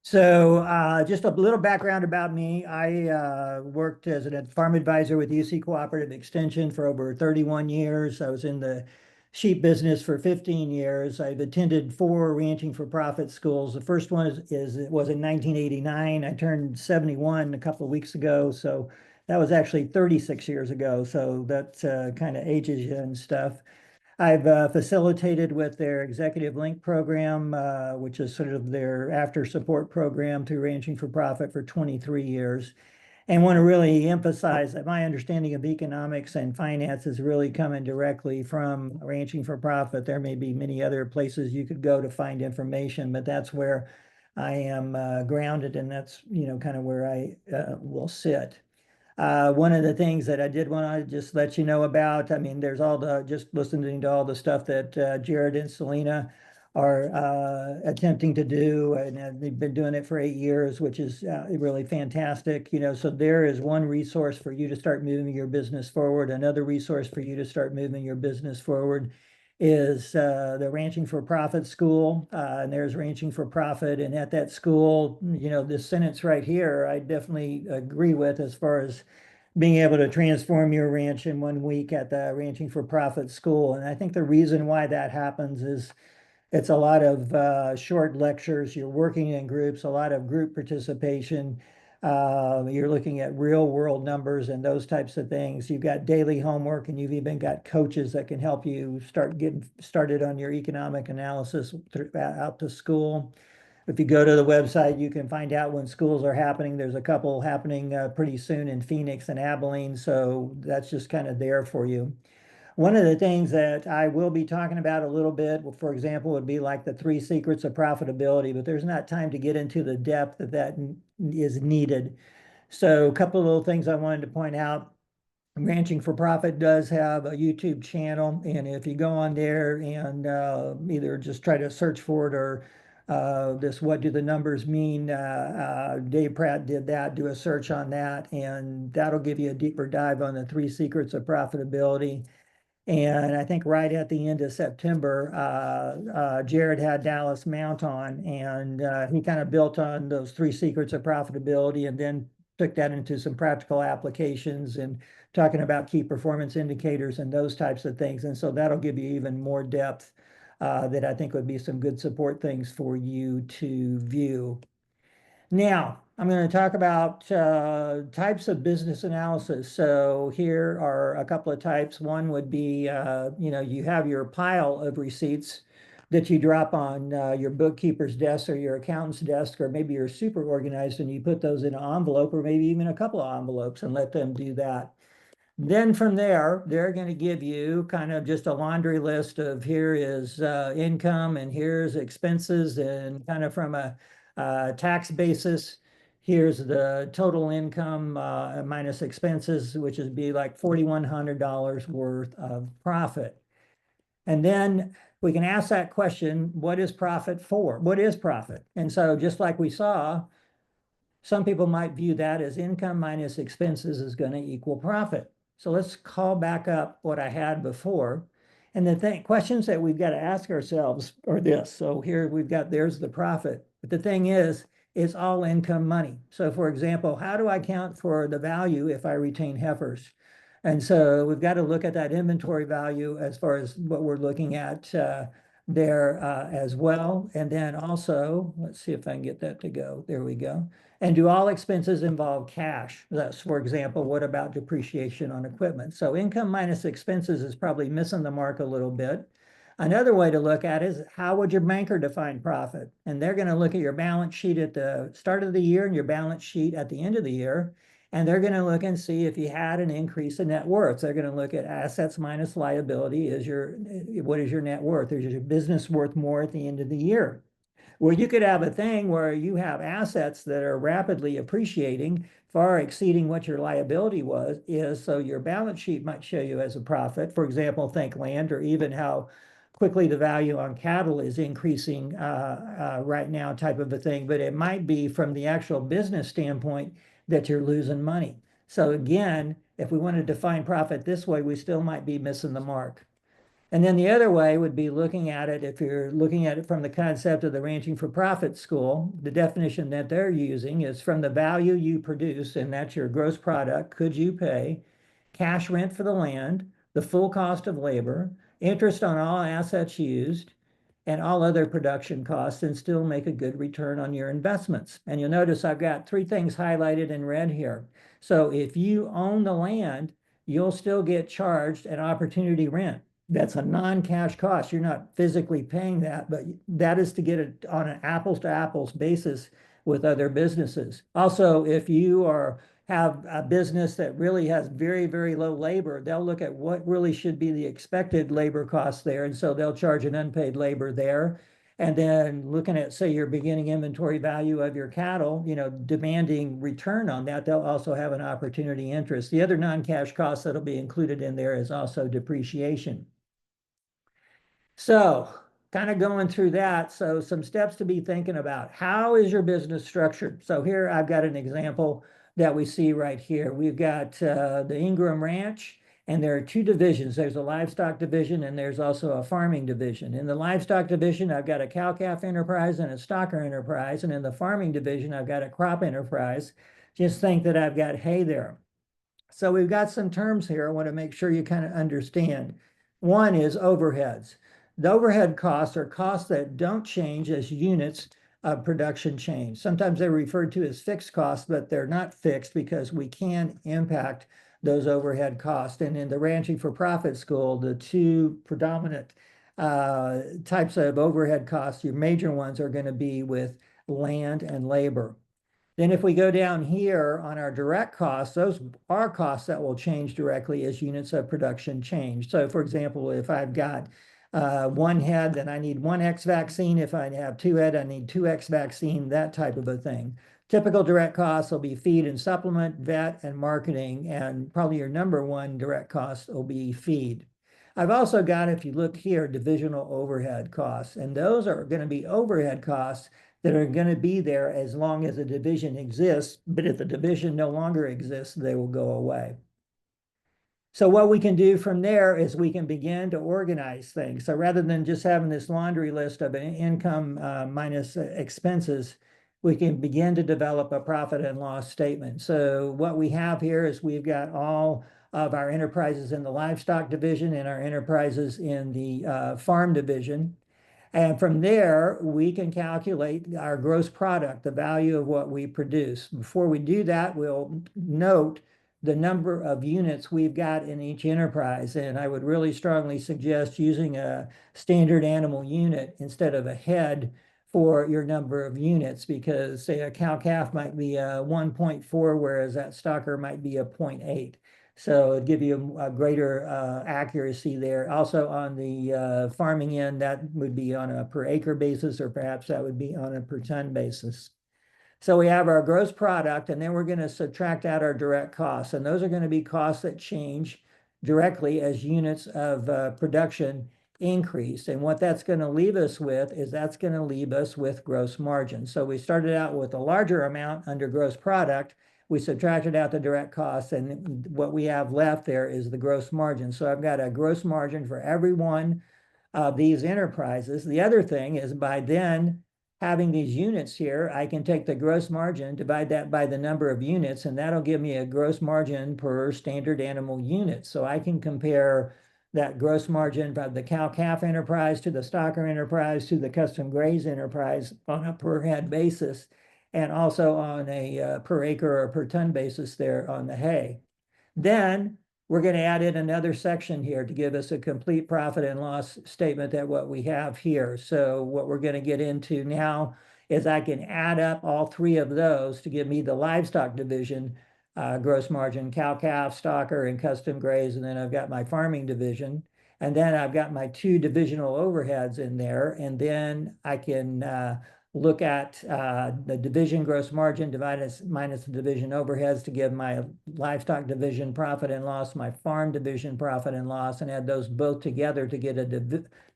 So just a little background about me. I worked as a farm advisor with UC Cooperative Extension for over 31 years. I was in the sheep business for 15 years. I've attended 4 ranching for profit schools. The first one was in 1989. I turned 71 a couple of weeks ago. So that was actually 36 years ago. So that kind of ages you and stuff. I've facilitated with their Executive Link program, which is sort of their after support program through Ranching for Profit for 23 years. And want to really emphasize that my understanding of economics and finance is really coming directly from Ranching for Profit. There may be many other places you could go to find information, but that's where I am grounded, and that's, kind of where I will sit. One of the things that I did want to just let you know about, I mean, there's just listening to all the stuff that Jared and Selena are attempting to do, and they've been doing it for 8 years, which is really fantastic. So there is one resource for you to start moving your business forward. Another resource for you to start moving your business forward is the Ranching for Profit School, and there's Ranching for Profit. And at that school, this sentence right here, I definitely agree with, as far as being able to transform your ranch in 1 week at the Ranching for Profit School. And I think the reason why that happens is it's a lot of short lectures. You're working in groups, a lot of group participation. You're looking at real world numbers and those types of things. You've got daily homework, and you've even got coaches that can help you start getting started on your economic analysis throughout the school. If you go to the website, you can find out when schools are happening. There's a couple happening pretty soon in Phoenix and Abilene, so that's just kind of there for you. One of the things that I will be talking about a little bit, for example, would be like the 3 secrets of profitability, but there's not time to get into the depth that is needed. So a couple of little things I wanted to point out. Ranching for Profit does have a YouTube channel, and if you go on there and either just try to search for it, or this What Do the Numbers Mean, Dave Pratt did that, do a search on that, and that'll give you a deeper dive on the 3 secrets of profitability. And I think right at the end of September, Jared had Dallas Mount on, and he kind of built on those 3 secrets of profitability, and then took that into some practical applications and talking about key performance indicators and those types of things. And so that'll give you even more depth that I think would be some good support things for you to view. Now, I'm going to talk about types of business analysis. So here are a couple of types. One would be, you have your pile of receipts that you drop on your bookkeeper's desk or your accountant's desk, or maybe you're super organized and you put those in an envelope, or maybe even a couple of envelopes, and let them do that. Then from there, they're going to give you kind of just a laundry list of, here is income and here's expenses, and kind of from a tax basis, here's the total income minus expenses, which would be like $4,100 worth of profit. And then we can ask that question, what is profit for? What is profit? And so just like we saw, some people might view that as income minus expenses is going to equal profit. So let's call back up what I had before. And the questions that we've got to ask ourselves are this. So here there's the profit. But the thing is, it's all income money. So for example, how do I count for the value if I retain heifers? And so we've got to look at that inventory value as far as what we're looking at there as well. And then also, let's see if I can get that to go. There we go. And do all expenses involve cash? That's, for example, what about depreciation on equipment? So income minus expenses is probably missing the mark a little bit. Another way to look at it is, how would your banker define profit? And they're going to look at your balance sheet at the start of the year and your balance sheet at the end of the year. And they're going to look and see if you had an increase in net worth. They're going to look at assets minus liability. What is your net worth? Is your business worth more at the end of the year? Well, you could have a thing where you have assets that are rapidly appreciating, far exceeding what your liability is. So your balance sheet might show you as a profit. For example, think land, or even how quickly the value on cattle is increasing right now, type of a thing. But it might be from the actual business standpoint that you're losing money. So again, if we want to define profit this way, we still might be missing the mark. And then the other way would be looking at it, if you're looking at it from the concept of the Ranching for Profit School, the definition that they're using is from the value you produce, and that's your gross product, could you pay cash rent for the land, the full cost of labor, interest on all assets used, and all other production costs, and still make a good return on your investments. And you'll notice I've got 3 things highlighted in red here. So if you own the land, you'll still get charged an opportunity rent. That's a non-cash cost. You're not physically paying that, but that is to get it on an apples to apples basis with other businesses. Also, if you have a business that really has very, very low labor, they'll look at what really should be the expected labor costs there. And so they'll charge an unpaid labor there. And then looking at, say, your beginning inventory value of your cattle, demanding return on that, they'll also have an opportunity interest. The other non-cash cost that'll be included in there is also depreciation. So kind of going through that. So some steps to be thinking about. How is your business structured? So here I've got an example that we see right here. We've got the Ingram Ranch. And there are two divisions. There's a livestock division and there's also a farming division. In the livestock division, I've got a cow-calf enterprise and a stocker enterprise. And in the farming division, I've got a crop enterprise. Just think that I've got hay there. So we've got some terms here I want to make sure you kind of understand. One is overheads. The overhead costs are costs that don't change as units of production change. Sometimes they're referred to as fixed costs, but they're not fixed because we can impact those overhead costs. And in the Ranching for Profit School, the two predominant types of overhead costs, your major ones are going to be with land and labor. Then if we go down here on our direct costs, those are costs that will change directly as units of production change. So for example, if I've got one head, then I need 1X vaccine. If I have 2 head, I need 2X vaccine, that type of a thing. Typical direct costs will be feed and supplement, vet, and marketing, and probably your number one direct cost will be feed. I've also got, if you look here, divisional overhead costs, and those are going to be overhead costs that are going to be there as long as a division exists, but if the division no longer exists, they will go away. So what we can do from there is we can begin to organize things. So rather than just having this laundry list of income minus expenses, we can begin to develop a profit and loss statement. So what we have here is we've got all of our enterprises in the livestock division and our enterprises in the farm division. And from there, we can calculate our gross product, the value of what we produce. Before we do that, we'll note the number of units we've got in each enterprise. And I would really strongly suggest using a standard animal unit instead of a head for your number of units, because say a cow-calf might be a 1.4, whereas that stocker might be a 0.8. So it'd give you a greater accuracy there. Also on the farming end, that would be on a per acre basis, or perhaps that would be on a per ton basis. So we have our gross product, and then we're going to subtract out our direct costs. And those are going to be costs that change directly as units of production increase. And what that's going to leave us with is that's going to leave us with gross margin. So we started out with a larger amount under gross product. We subtracted out the direct costs, and what we have left there is the gross margin. So I've got a gross margin for every one of these enterprises. The other thing is, by then having these units here, I can take the gross margin, divide that by the number of units, and that'll give me a gross margin per standard animal unit. So I can compare that gross margin by the cow-calf enterprise to the stocker enterprise to the custom graze enterprise on a per head basis, and also on a per acre or per ton basis there on the hay. Then we're going to add in another section here to give us a complete profit and loss statement that what we have here. So what we're going to get into now is I can add up all three of those to give me the livestock division gross margin, cow-calf, stocker, and custom graze. And then I've got my farming division. And then I've got my two divisional overheads in there. And then I can look at the division gross margin divided minus the division overheads to give my livestock division profit and loss, my farm division profit and loss, and add those both together to get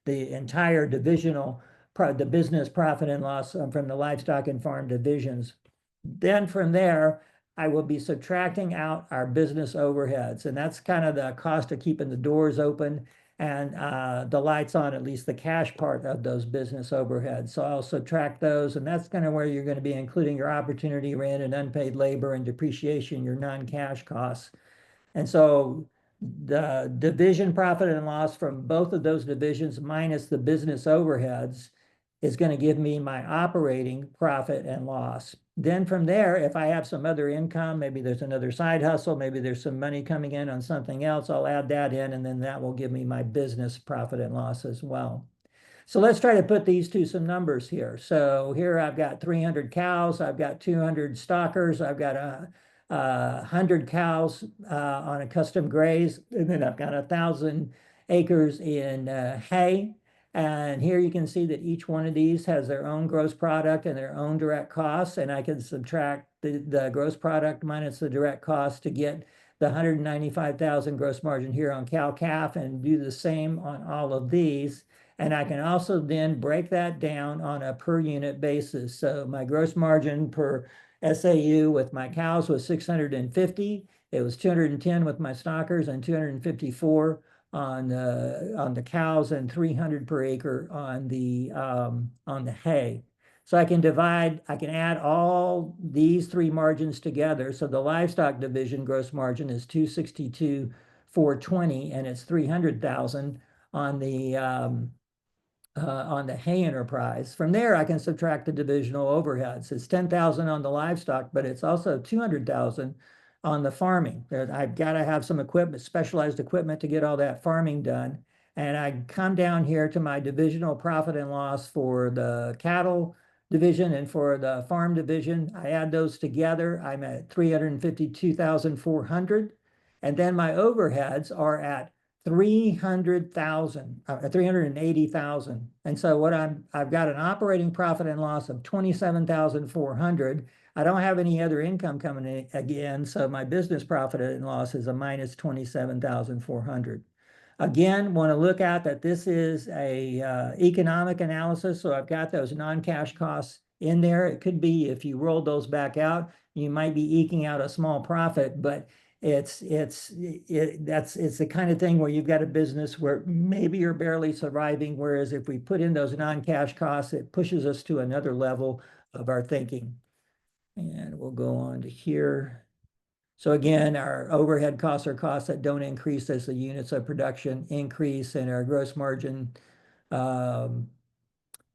the entire divisional, the business profit and loss from the livestock and farm divisions. Then from there, I will be subtracting out our business overheads, and that's kind of the cost of keeping the doors open and the lights on, at least the cash part of those business overheads. So I'll subtract those, and that's kind of where you're going to be including your opportunity rent and unpaid labor and depreciation, your non-cash costs. And so the division profit and loss from both of those divisions minus the business overheads is going to give me my operating profit and loss. Then from there, if I have some other income, maybe there's another side hustle, maybe there's some money coming in on something else, I'll add that in, and then that will give me my business profit and loss as well. So let's try to put these to some numbers here. So here I've got 300 cows, I've got 200 stockers, I've got 100 cows on a custom graze, and then I've got 1,000 acres in hay. And here you can see that each one of these has their own gross product and their own direct costs. And I can subtract the gross product minus the direct cost to get the 195,000 gross margin here on cow-calf, and do the same on all of these. And I can also then break that down on a per unit basis. So my gross margin per SAU with my cows was 650. It was 210 with my stockers and 254 on the cows, and 300 per acre on the hay. So I can add all these three margins together. So the livestock division gross margin is 262,420, and it's 300,000 on the hay enterprise. From there, I can subtract the divisional overheads. It's 10,000 on the livestock, but it's also 200,000 on the farming. I've got to have some equipment, specialized equipment, to get all that farming done. And I come down here to my divisional profit and loss for the cattle division and for the farm division. I add those together. I'm at 352,400. And then my overheads are at 380,000. And so what I've got an operating profit and loss of 27,400. I don't have any other income coming in again, so my business profit and loss is a minus 27,400. Again, want to look at that this is a economic analysis, so I've got those non-cash costs in there. It could be, if you roll those back out, you might be eking out a small profit, but it's the kind of thing where you've got a business where maybe you're barely surviving, whereas if we put in those non-cash costs, it pushes us to another level of our thinking. And we'll go on to here. So again, our overhead costs are costs that don't increase as the units of production increase, and our gross margin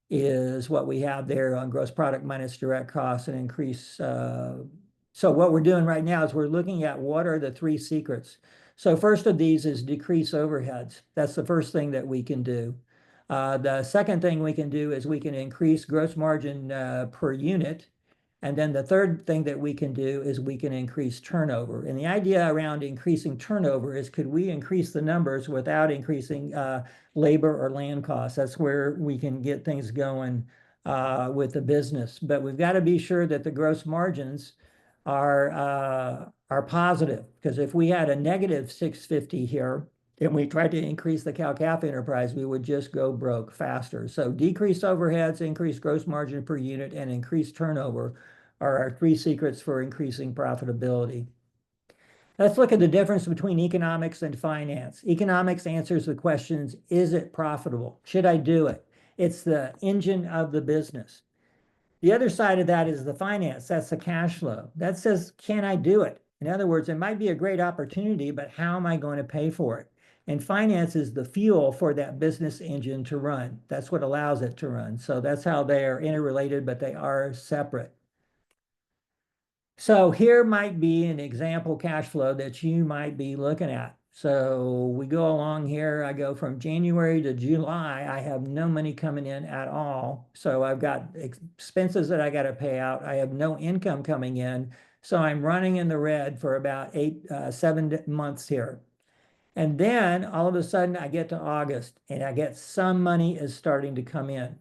is what we have there on gross product minus direct costs and increase. So what we're doing right now is we're looking at what are the three secrets. So first of these is decrease overheads. That's the first thing that we can do. The second thing we can do is we can increase gross margin per unit. And then the third thing that we can do is we can increase turnover. And the idea around increasing turnover is, could we increase the numbers without increasing labor or land costs? That's where we can get things going with the business. But we've got to be sure that the gross margins are positive, because if we had a negative 650 here and we tried to increase the cow-calf enterprise, we would just go broke faster. So decrease overheads, increase gross margin per unit, and increase turnover are our three secrets for increasing profitability. Let's look at the difference between economics and finance. Economics answers the questions, is it profitable? Should I do it? It's the engine of the business. The other side of that is the finance. That's the cash flow. That says, can I do it? In other words, it might be a great opportunity, but how am I going to pay for it? And finance is the fuel for that business engine to run. That's what allows it to run. So that's how they are interrelated, but they are separate. So here might be an example cash flow that you might be looking at. So we go along here. I go from January to July. I have no money coming in at all. So I've got expenses that I got to pay out. I have no income coming in. So I'm running in the red for about 7 months here. And then all of a sudden I get to August and I get some money is starting to come in.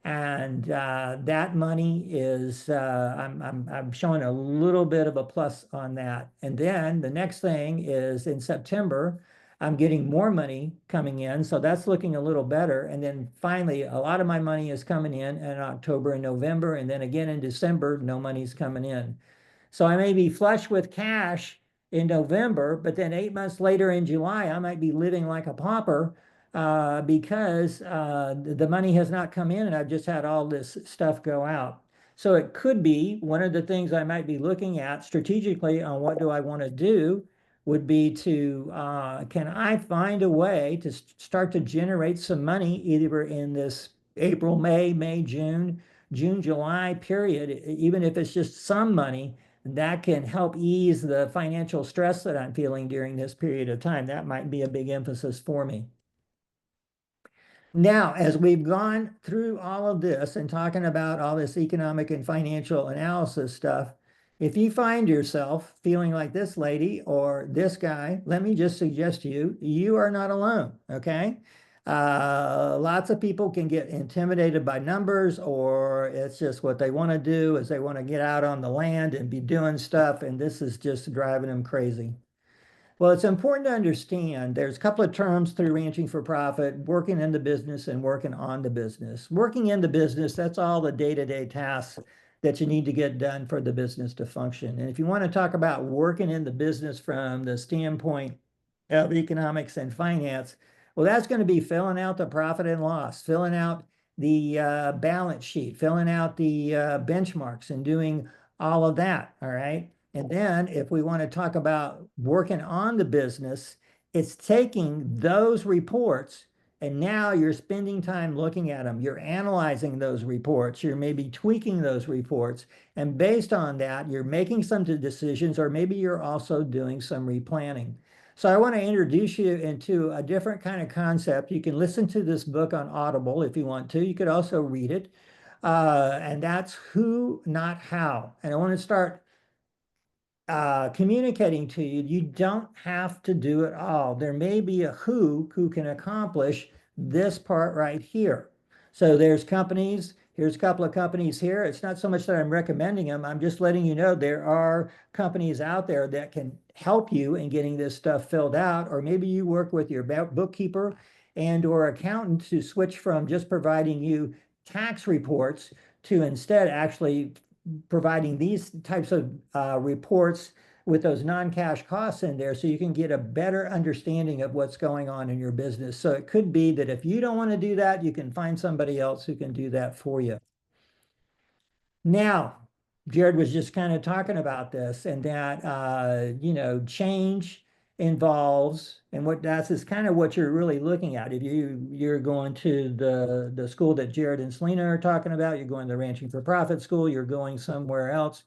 And that money is, I'm showing a little bit of a plus on that. And then the next thing is in September, I'm getting more money coming in. So that's looking a little better. And then finally, a lot of my money is coming in October and November. And then again in December, no money's coming in. So I may be flush with cash in November, but then 8 months later in July, I might be living like a pauper because the money has not come in and I've just had all this stuff go out. So it could be one of the things I might be looking at strategically on what do I want to do would be to, can I find a way to start to generate some money either in this April, May, June, July period, even if it's just some money, that can help ease the financial stress that I'm feeling during this period of time. That might be a big emphasis for me. Now, as we've gone through all of this and talking about all this economic and financial analysis stuff, if you find yourself feeling like this lady or this guy, let me just suggest to you, you are not alone, okay? Lots of people can get intimidated by numbers, or it's just what they want to do is they want to get out on the land and be doing stuff, and this is just driving them crazy. Well, it's important to understand there's a couple of terms through Ranching for Profit: working in the business and working on the business. Working in the business, that's all the day-to-day tasks that you need to get done for the business to function. And if you want to talk about working in the business from the standpoint of economics and finance, well, that's going to be filling out the profit and loss, filling out the balance sheet, filling out the benchmarks, and doing all of that. All right. And then if we want to talk about working on the business, it's taking those reports and now you're spending time looking at them. You're analyzing those reports. You're maybe tweaking those reports. And based on that, you're making some decisions, or maybe you're also doing some replanning. So I want to introduce you into a different kind of concept. You can listen to this book on Audible if you want to. You could also read it. And that's Who, Not How. And I want to start communicating to you, you don't have to do it all. There may be a who can accomplish this part right here. So there's companies, here's a couple of companies here. It's not so much that I'm recommending them. I'm just letting you know there are companies out there that can help you in getting this stuff filled out, or maybe you work with your bookkeeper and or accountant to switch from just providing you tax reports to instead actually providing these types of reports with those non-cash costs in there so you can get a better understanding of what's going on in your business. So it could be that if you don't want to do that, you can find somebody else who can do that for you. Now, Jared was just kind of talking about this, and that, you know, change involves, and what that's is kind of what you're really looking at. If you're going to the school that Jared and Selena are talking about, you're going to the Ranching for Profit school, you're going somewhere else,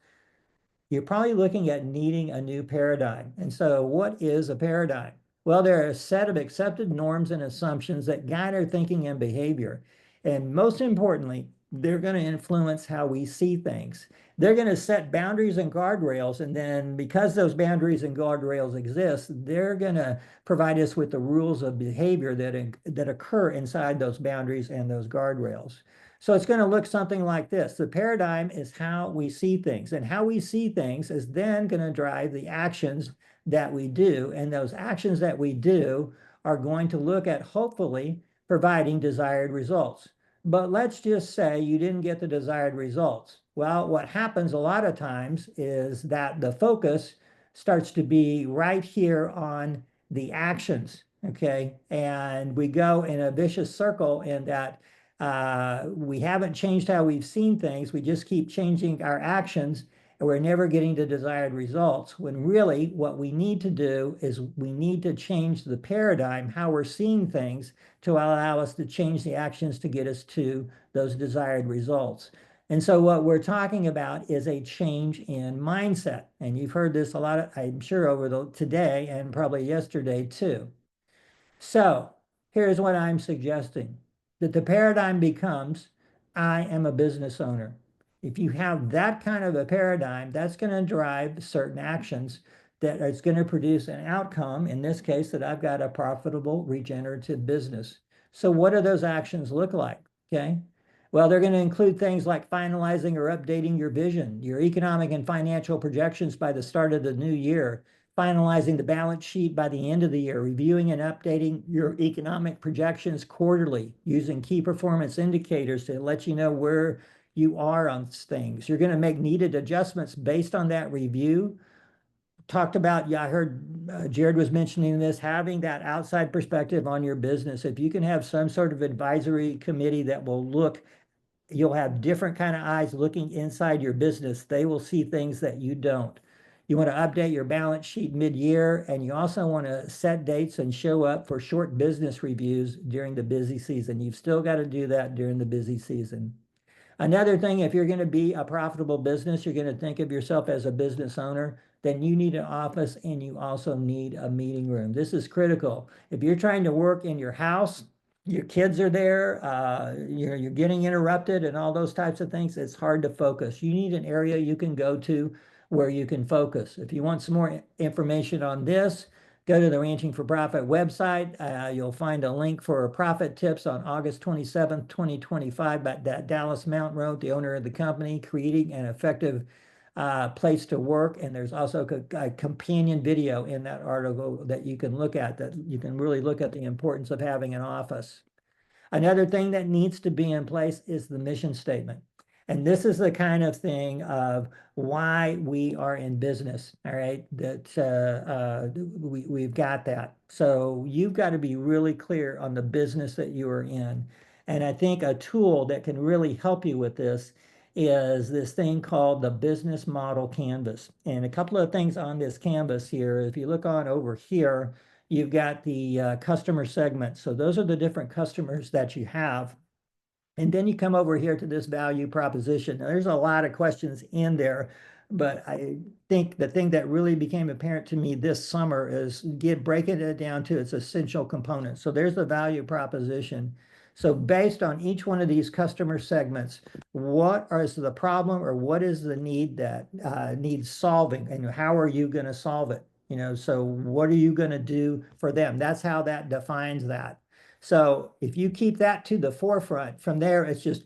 you're probably looking at needing a new paradigm. And so what is a paradigm? Well, there are a set of accepted norms and assumptions that guide our thinking and behavior. And most importantly, they're going to influence how we see things. They're going to set boundaries and guardrails, and then because those boundaries and guardrails exist, they're going to provide us with the rules of behavior that occur inside those boundaries and those guardrails. So it's going to look something like this. The paradigm is how we see things, and how we see things is then going to drive the actions that we do, and those actions that we do are going to look at hopefully providing desired results. But let's just say you didn't get the desired results. Well, what happens a lot of times is that the focus starts to be right here on the actions, okay? And we go in a vicious circle in that we haven't changed how we've seen things. We just keep changing our actions, and we're never getting the desired results, when really what we need to do is we need to change the paradigm, how we're seeing things, to allow us to change the actions to get us to those desired results. And so what we're talking about is a change in mindset. And you've heard this a lot, I'm sure, over today and probably yesterday too. So here's what I'm suggesting, that the paradigm becomes, I am a business owner. If you have that kind of a paradigm, that's going to drive certain actions that is going to produce an outcome, in this case, that I've got a profitable regenerative business. So what do those actions look like? Okay. Well, they're going to include things like finalizing or updating your vision, your economic and financial projections by the start of the new year, finalizing the balance sheet by the end of the year, reviewing and updating your economic projections quarterly, using key performance indicators to let you know where you are on things. You're going to make needed adjustments based on that review. Talked about, yeah, I heard Jared was mentioning this, having that outside perspective on your business. If you can have some sort of advisory committee that will look, you'll have different kind of eyes looking inside your business. They will see things that you don't. You want to update your balance sheet mid-year, and you also want to set dates and show up for short business reviews during the busy season. You've still got to do that during the busy season. Another thing, if you're going to be a profitable business, you're going to think of yourself as a business owner, then you need an office and you also need a meeting room. This is critical. If you're trying to work in your house, your kids are there, you're getting interrupted and all those types of things, it's hard to focus. You need an area you can go to where you can focus. If you want some more information on this, Go to the Ranching for Profit website. You'll find a link for profit tips on August 27th, 2025, by Dallas Mountain wrote, the owner of the company, creating an effective place to work. And there's also a companion video in that article that you can look at, that you can really look at the importance of having an office. Another thing that needs to be in place is the mission statement. And this is the kind of thing of why we are in business, all right? That we've got that. So you've got to be really clear on the business that you are in. And I think a tool that can really help you with this is this thing called the Business Model Canvas. And a couple of things on this canvas here, if you look on over here, you've got the customer segments. So those are the different customers that you have. And then you come over here to this value proposition. Now, there's a lot of questions in there, but I think the thing that really became apparent to me this summer is breaking it down to its essential components. So there's the value proposition. So based on each one of these customer segments, what is the problem or what is the need that needs solving, and how are you going to solve it? You know, so what are you going to do for them? That's how that defines that. So if you keep that to the forefront, from there, it's just,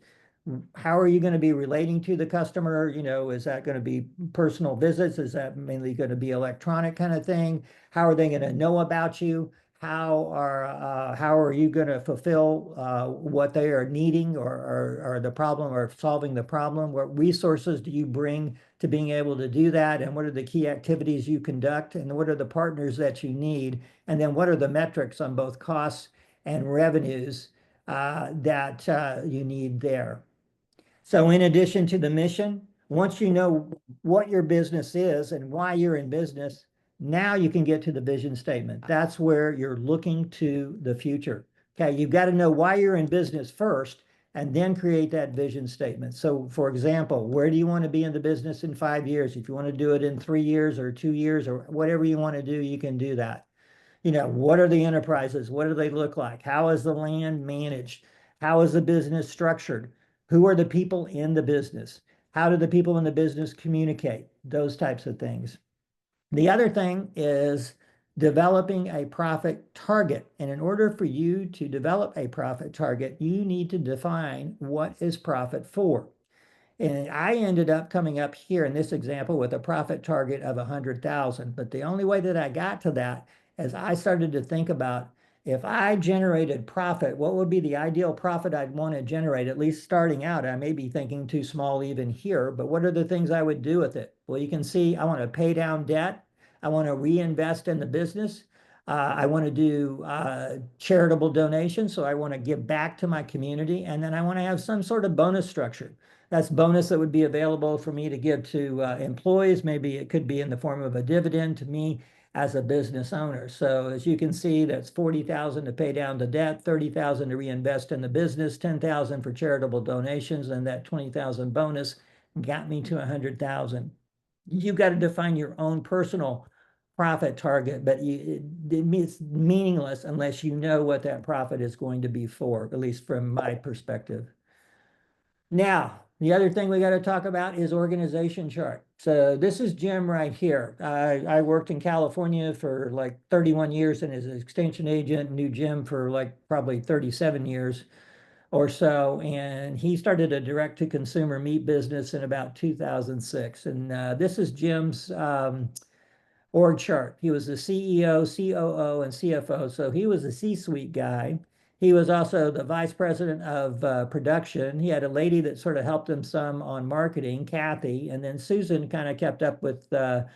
how are you going to be relating to the customer? You know, is that going to be personal visits? Is that mainly going to be electronic kind of thing? How are they going to know about you? How are you going to fulfill what they are needing, or the problem, or solving the problem? What resources do you bring to being able to do that? And what are the key activities you conduct? And what are the partners that you need? And then what are the metrics on both costs and revenues that you need there? So in addition to the mission, once you know what your business is and why you're in business, now you can get to the vision statement. That's where you're looking to the future. Okay, you've got to know why you're in business first, and then create that vision statement. So for example, where do you want to be in the business in 5 years? If you want to do it in 3 years or 2 years, or whatever you want to do, you can do that. You know, what are the enterprises? What do they look like? How is the land managed? How is the business structured? Who are the people in the business? How do the people in the business communicate? Those types of things. The other thing is developing a profit target. And in order for you to develop a profit target, you need to define what is profit for. And I ended up coming up here in this example with a profit target of 100,000. But the only way that I got to that is I started to think about, if I generated profit, what would be the ideal profit I'd want to generate, at least starting out? I may be thinking too small even here, but what are the things I would do with it? Well, you can see I want to pay down debt. I want to reinvest in the business. I want to do charitable donations. So I want to give back to my community. And then I want to have some sort of bonus structure. That's bonus that would be available for me to give to employees. Maybe it could be in the form of a dividend to me as a business owner. So as you can see, that's 40,000 to pay down the debt, 30,000 to reinvest in the business, 10,000 for charitable donations, and that 20,000 bonus got me to 100,000. You've got to define your own personal profit target, but it's meaningless unless you know what that profit is going to be for, at least from my perspective. Now, the other thing we got to talk about is organization chart. So this is Jim right here. I worked in California for like 31 years and as an extension agent, knew Jim for like probably 37 years or so. And he started a direct-to-consumer meat business in about 2006. And this is Jim's org chart. He was the CEO, COO, and CFO. So he was a C-suite guy. He was also the vice president of production. He had a lady that sort of helped him some on marketing, Kathy, and then Susan kind of kept up with the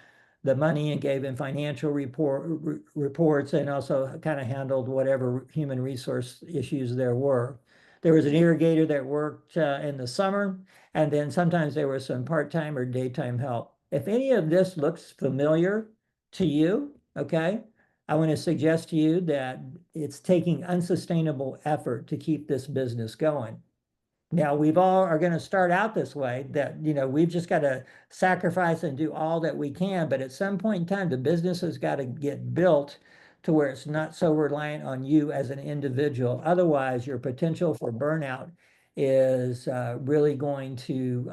money and gave him financial reports, and also kind of handled whatever human resource issues there were. There was an irrigator that worked in the summer, and then sometimes there was some part-time or daytime help. If any of this looks familiar to you, okay, I want to suggest to you that it's taking unsustainable effort to keep this business going. Now, we've all are going to start out this way, that, you know, we've just got to sacrifice and do all that we can. But at some point in time, the business has got to get built to where it's not so reliant on you as an individual. Otherwise, your potential for burnout is really going to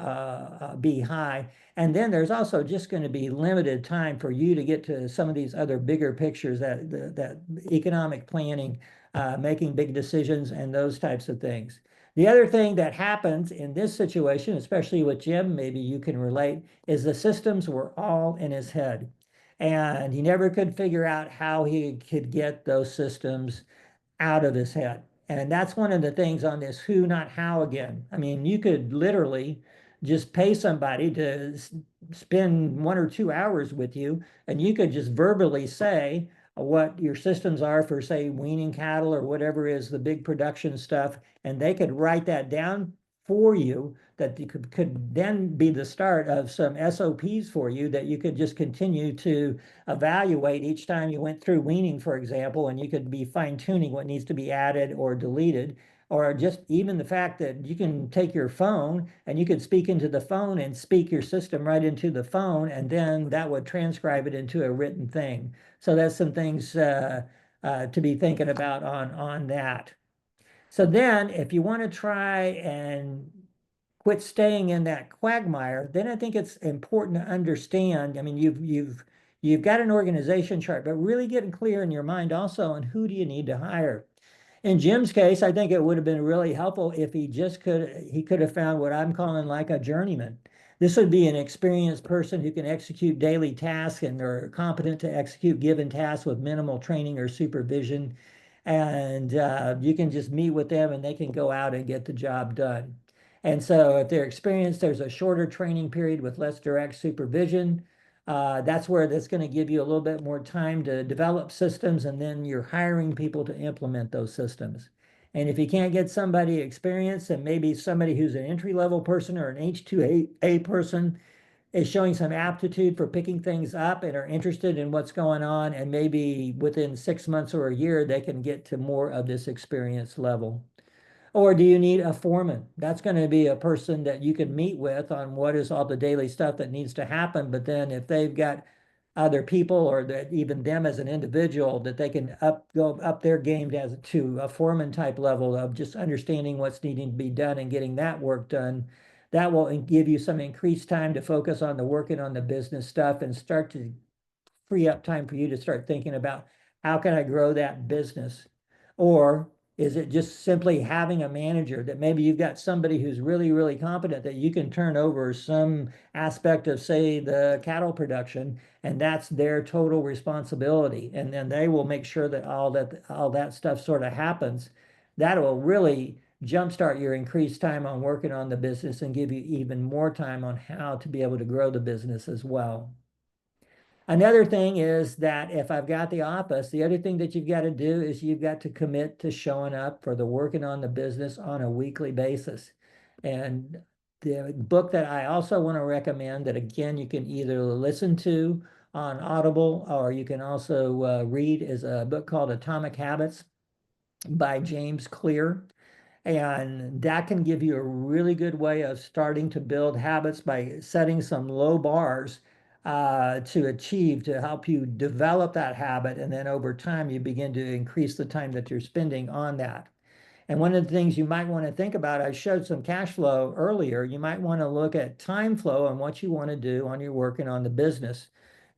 be high. And then there's also just going to be limited time for you to get to some of these other bigger pictures, that economic planning, making big decisions and those types of things. The other thing that happens in this situation, especially with Jim, maybe you can relate, is the systems were all in his head. And he never could figure out how he could get those systems out of his head. And that's one of the things on this who, not how again. I mean, you could literally just pay somebody to spend 1 or 2 hours with you, and you could just verbally say what your systems are for, say, weaning cattle or whatever is the big production stuff, and they could write that down for you, that you could then be the start of some SOPs for you that you could just continue to evaluate each time you went through weaning, for example, and you could be fine tuning what needs to be added or deleted, or just even the fact that you can take your phone and you could speak into the phone and speak your system right into the phone, and then that would transcribe it into a written thing. So that's some things to be thinking about on that. So then if you want to try and quit staying in that quagmire, then I think it's important to understand. I mean, you've got an organization chart, but really getting clear in your mind also on who do you need to hire. In Jim's case, I think it would have been really helpful if he could have found what I'm calling like a journeyman. This would be an experienced person who can execute daily tasks and are competent to execute given tasks with minimal training or supervision. And you can just meet with them and they can go out and get the job done. And so if they're experienced, there's a shorter training period with less direct supervision. That's where that's going to give you a little bit more time to develop systems, and then you're hiring people to implement those systems. And if you can't get somebody experienced, and maybe somebody who's an entry-level person or an H2A person is showing some aptitude for picking things up and are interested in what's going on, and maybe within 6 months or a year, they can get to more of this experience level. Or do you need a foreman? That's going to be a person that you can meet with on what is all the daily stuff that needs to happen. But then if they've got other people, or that even them as an individual, that they can go up their game to a foreman type level of just understanding what's needing to be done and getting that work done. That will give you some increased time to focus on the working on the business stuff and start to free up time for you to start thinking about how can I grow that business? Or is it just simply having a manager that maybe you've got somebody who's really, really competent that you can turn over some aspect of, say, the cattle production, and that's their total responsibility. And then they will make sure that all that stuff sort of happens. That will really jumpstart your increased time on working on the business and give you even more time on how to be able to grow the business as well. Another thing is that if I've got the office, the other thing that you've got to do is you've got to commit to showing up for the working on the business on a weekly basis. And the book that I also want to recommend, that again, you can either listen to on Audible or you can also read, is a book called Atomic Habits by James Clear. And that can give you a really good way of starting to build habits by setting some low bars to achieve, to help you develop that habit. And then over time, you begin to increase the time that you're spending on that. And one of the things you might want to think about, I showed some cash flow earlier. You might want to look at time flow and what you want to do on your working on the business.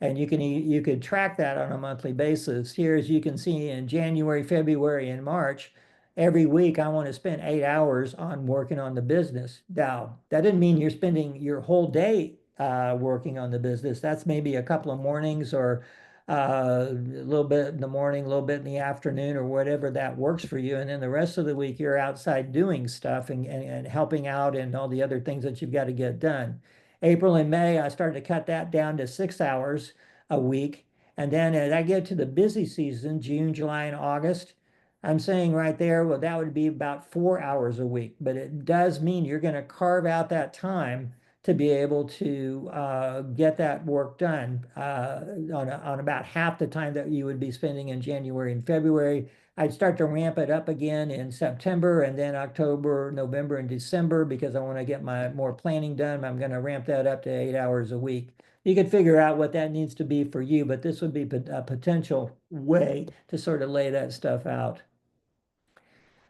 And you could track that on a monthly basis. Here, as you can see, in January, February, and March, every week I want to spend 8 hours on working on the business. Now, that didn't mean you're spending your whole day working on the business. That's maybe a couple of mornings, or a little bit in the morning, a little bit in the afternoon, or whatever that works for you. And then the rest of the week, you're outside doing stuff and helping out and all the other things that you've got to get done. April and May, I started to cut that down to 6 hours a week. And then as I get to the busy season, June, July, and August, I'm saying right there, well, that would be about 4 hours a week. But it does mean you're going to carve out that time to be able to get that work done on about half the time that you would be spending in January and February. I'd start to ramp it up again in September, and then October, November, and December, because I want to get my more planning done. I'm going to ramp that up to 8 hours a week. You could figure out what that needs to be for you, but this would be a potential way to sort of lay that stuff out.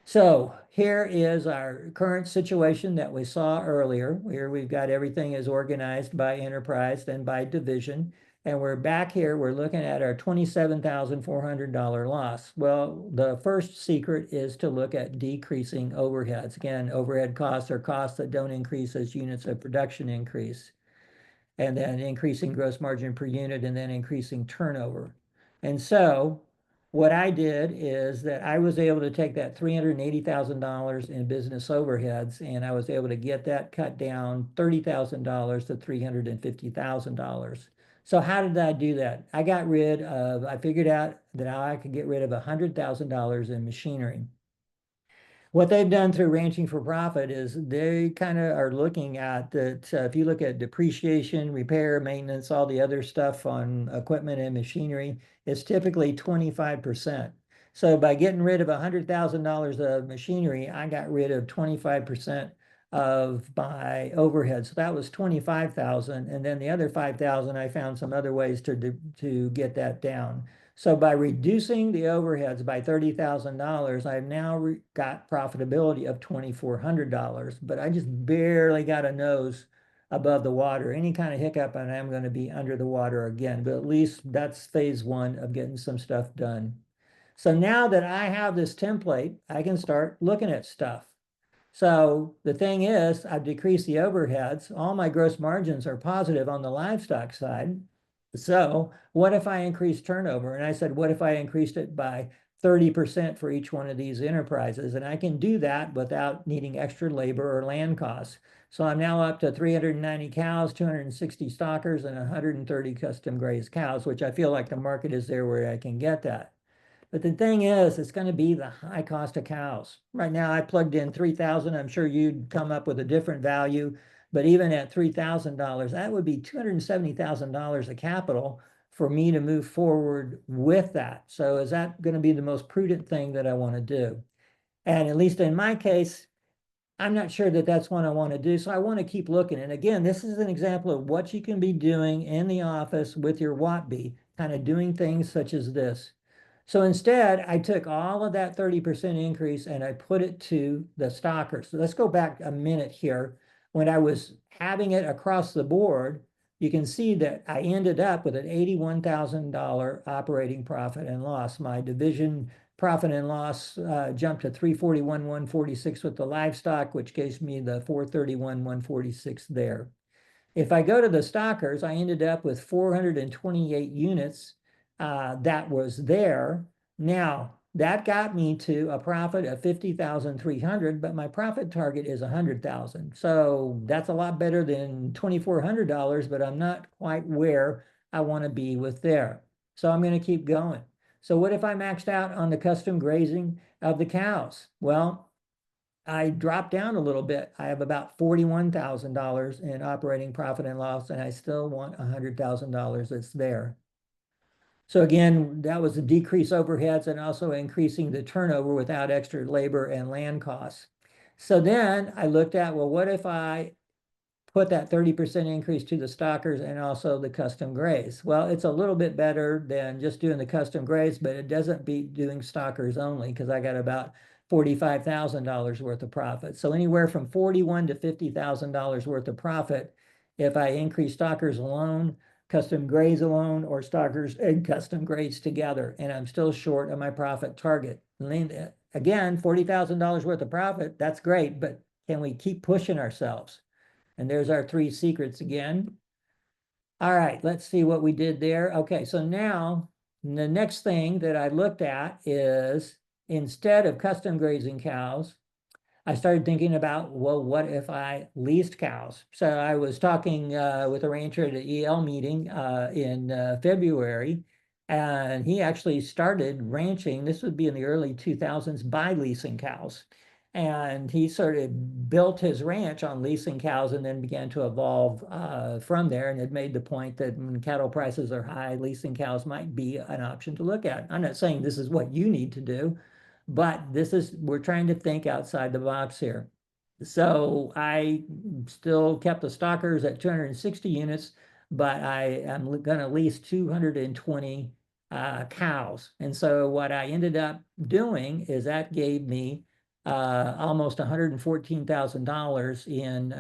So here is our current situation that we saw earlier. Here we've got everything is organized by enterprise and by division. And we're back here, we're looking at our $27,400 loss. Well, the first secret is to look at decreasing overheads. Again, overhead costs are costs that don't increase as units of production increase. And then increasing gross margin per unit and then increasing turnover. And so what I did is that I was able to take that $380,000 in business overheads and I was able to get that cut down $30,000 to $350,000. So how did I do that? I figured out that I could get rid of $100,000 in machinery. What they've done through Ranching for Profit is they kind of are looking at that. If you look at depreciation, repair, maintenance, all the other stuff on equipment and machinery, it's typically 25%. So by getting rid of $100,000 of machinery, I got rid of 25% of my overhead. So that was 25,000. And then the other 5,000, I found some other ways to get that down. So by reducing the overheads by $30,000, I've now got profitability of $2,400, but I just barely got a nose above the water. Any kind of hiccup and I'm going to be under the water again, but at least that's phase one of getting some stuff done. So now that I have this template, I can start looking at stuff. So the thing is, I've decreased the overheads. All my gross margins are positive on the livestock side. So what if I increase turnover? And I said, what if I increased it by 30% for each one of these enterprises? And I can do that without needing extra labor or land costs. So I'm now up to 390 cows, 260 stockers, and 130 custom grazed cows, which I feel like the market is there where I can get that. But the thing is, it's going to be the high cost of cows. Right now, I plugged in 3,000. I'm sure you'd come up with a different value. But even at $3,000, that would be $270,000 of capital for me to move forward with that. So is that going to be the most prudent thing that I want to do? And at least in my case, I'm not sure that that's what I want to do. So I want to keep looking. And again, this is an example of what you can be doing in the office with your WATB, kind of doing things such as this. So instead, I took all of that 30% increase and I put it to the stockers. So let's go back a minute here. When I was having it across the board, you can see that I ended up with an $81,000 operating profit and loss. My division profit and loss jumped to $341,146 with the livestock, which gives me the $431,146 there. If I go to the stockers, I ended up with 428 units that was there. Now, that got me to a profit of 50,300, but my profit target is 100,000. So that's a lot better than $2,400, but I'm not quite where I want to be with there. So I'm going to keep going. So what if I maxed out on the custom grazing of the cows? Well, I dropped down a little bit. I have about $41,000 in operating profit and loss, and I still want $100,000 that's there. So again, that was a decrease overheads and also increasing the turnover without extra labor and land costs. So then I looked at, well, what if I put that 30% increase to the stockers and also the custom graze? Well, it's a little bit better than just doing the custom graze, but it doesn't beat doing stockers only because I got about $45,000 worth of profit. So anywhere from $41,000 to $50,000 worth of profit if I increase stockers alone, custom graze alone, or stockers and custom graze together, and I'm still short of my profit target. Again, $40,000 worth of profit, that's great, but can we keep pushing ourselves? And there's our three secrets again. All right, let's see what we did there. Okay, so now the next thing that I looked at is instead of custom grazing cows, I started thinking about, well, what if I leased cows? So I was talking with a rancher at an EL meeting in February, and he actually started ranching. This would be in the early 2000s by leasing cows. And he sort of built his ranch on leasing cows and then began to evolve from there, and had made the point that when cattle prices are high, leasing cows might be an option to look at. I'm not saying this is what you need to do, but we're trying to think outside the box here. So I still kept the stockers at 260 units, but I am going to lease 220 cows. And so what I ended up doing is that gave me almost $114,000 in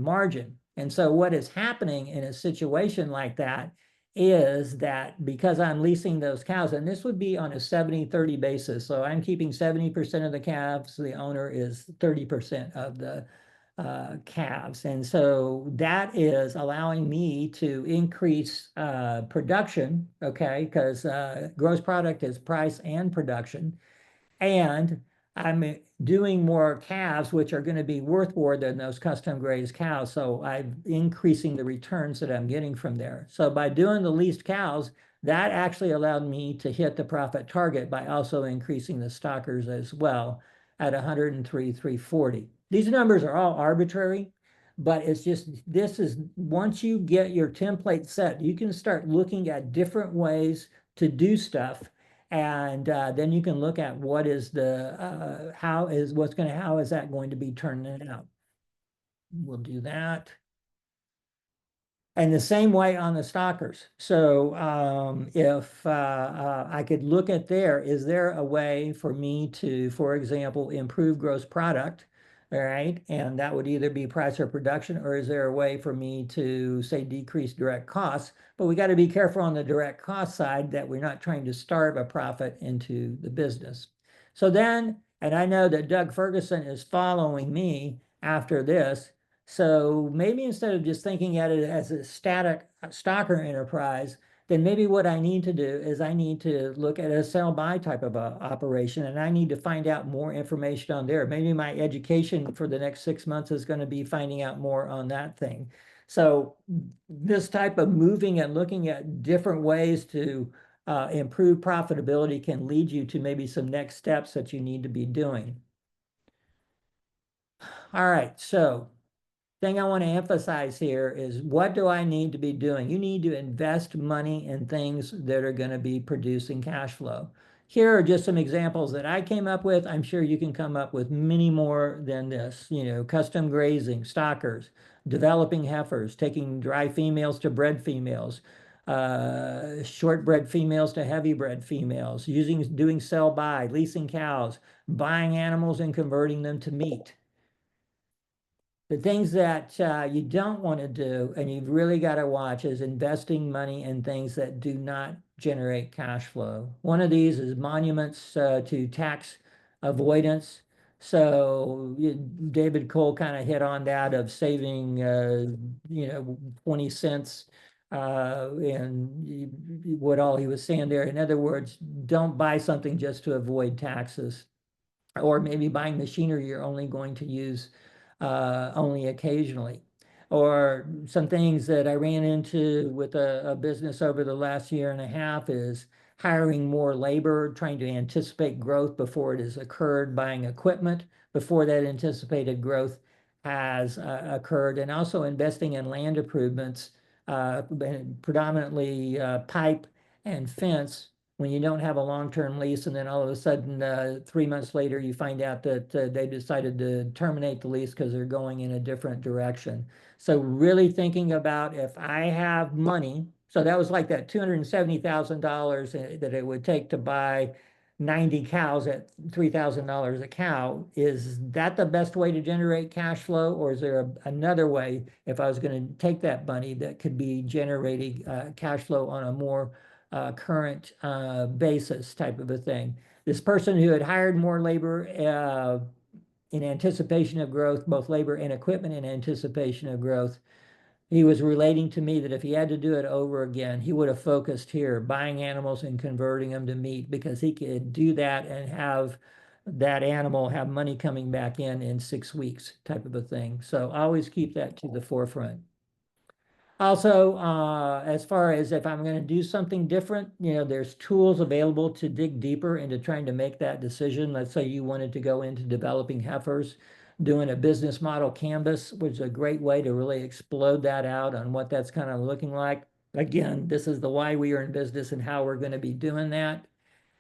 margin. And so what is happening in a situation like that is that because I'm leasing those cows, and this would be on a 70-30 basis. So I'm keeping 70% of the calves, the owner is 30% of the calves. And so that is allowing me to increase production, okay? Because gross product is price and production. And I'm doing more calves, which are going to be worth more than those custom grazed cows. So I'm increasing the returns that I'm getting from there. So by doing the leased cows, that actually allowed me to hit the profit target by also increasing the stockers as well at 103,340. These numbers are all arbitrary, but it's just, this is, once you get your template set, you can start looking at different ways to do stuff. And then you can look at what is the, how is that going to be turning out? We'll do that. And the same way on the stockers. So if I could look at there, is there a way for me to, for example, improve gross product? All right. And that would either be price or production, or is there a way for me to say decrease direct costs? But we got to be careful on the direct cost side that we're not trying to starve a profit into the business. So then, and I know that Doug Ferguson is following me after this. So maybe instead of just thinking at it as a static stocker enterprise, then maybe what I need to do is I need to look at a sell buy type of a operation, and I need to find out more information on there. Maybe my education for the next 6 months is going to be finding out more on that thing. So this type of moving and looking at different ways to improve profitability can lead you to maybe some next steps that you need to be doing. All right, so thing I want to emphasize here is, what do I need to be doing? You need to invest money in things that are going to be producing cash flow. Here are just some examples that I came up with. I'm sure you can come up with many more than this. You know, custom grazing, stockers, developing heifers, taking dry females to bred females, short bred females to heavy bred females, doing sell by, leasing cows, buying animals and converting them to meat. The things that you don't want to do, and you've really got to watch, is investing money in things that do not generate cash flow. One of these is monuments to tax avoidance. So David Cole kind of hit on that of saving, 20 cents and what all he was saying there. In other words, don't buy something just to avoid taxes, or maybe buying machinery you're only going to use only occasionally. Or some things that I ran into with a business over the last year and a half is hiring more labor, trying to anticipate growth before it has occurred, buying equipment before that anticipated growth has occurred, and also investing in land improvements, predominantly pipe and fence, when you don't have a long-term lease, and then all of a sudden 3 months later you find out that they decided to terminate the lease because they're going in a different direction. So really thinking about, if I have money, so that was like that $270,000 that it would take to buy 90 cows at $3,000 a cow. Is that the best way to generate cash flow, or is there another way, if I was going to take that money, that could be generating cash flow on a more current basis type of a thing? This person who had hired more labor in anticipation of growth, both labor and equipment in anticipation of growth, he was relating to me that if he had to do it over again, he would have focused here, buying animals and converting them to meat, because he could do that and have that animal have money coming back in 6 weeks type of a thing. So always keep that to the forefront. Also, as far as if I'm going to do something different, there's tools available to dig deeper into trying to make that decision. Let's say you wanted to go into developing heifers, doing a business model canvas, which is a great way to really explode that out on what that's kind of looking like. Again, this is the why we are in business and how we're going to be doing that.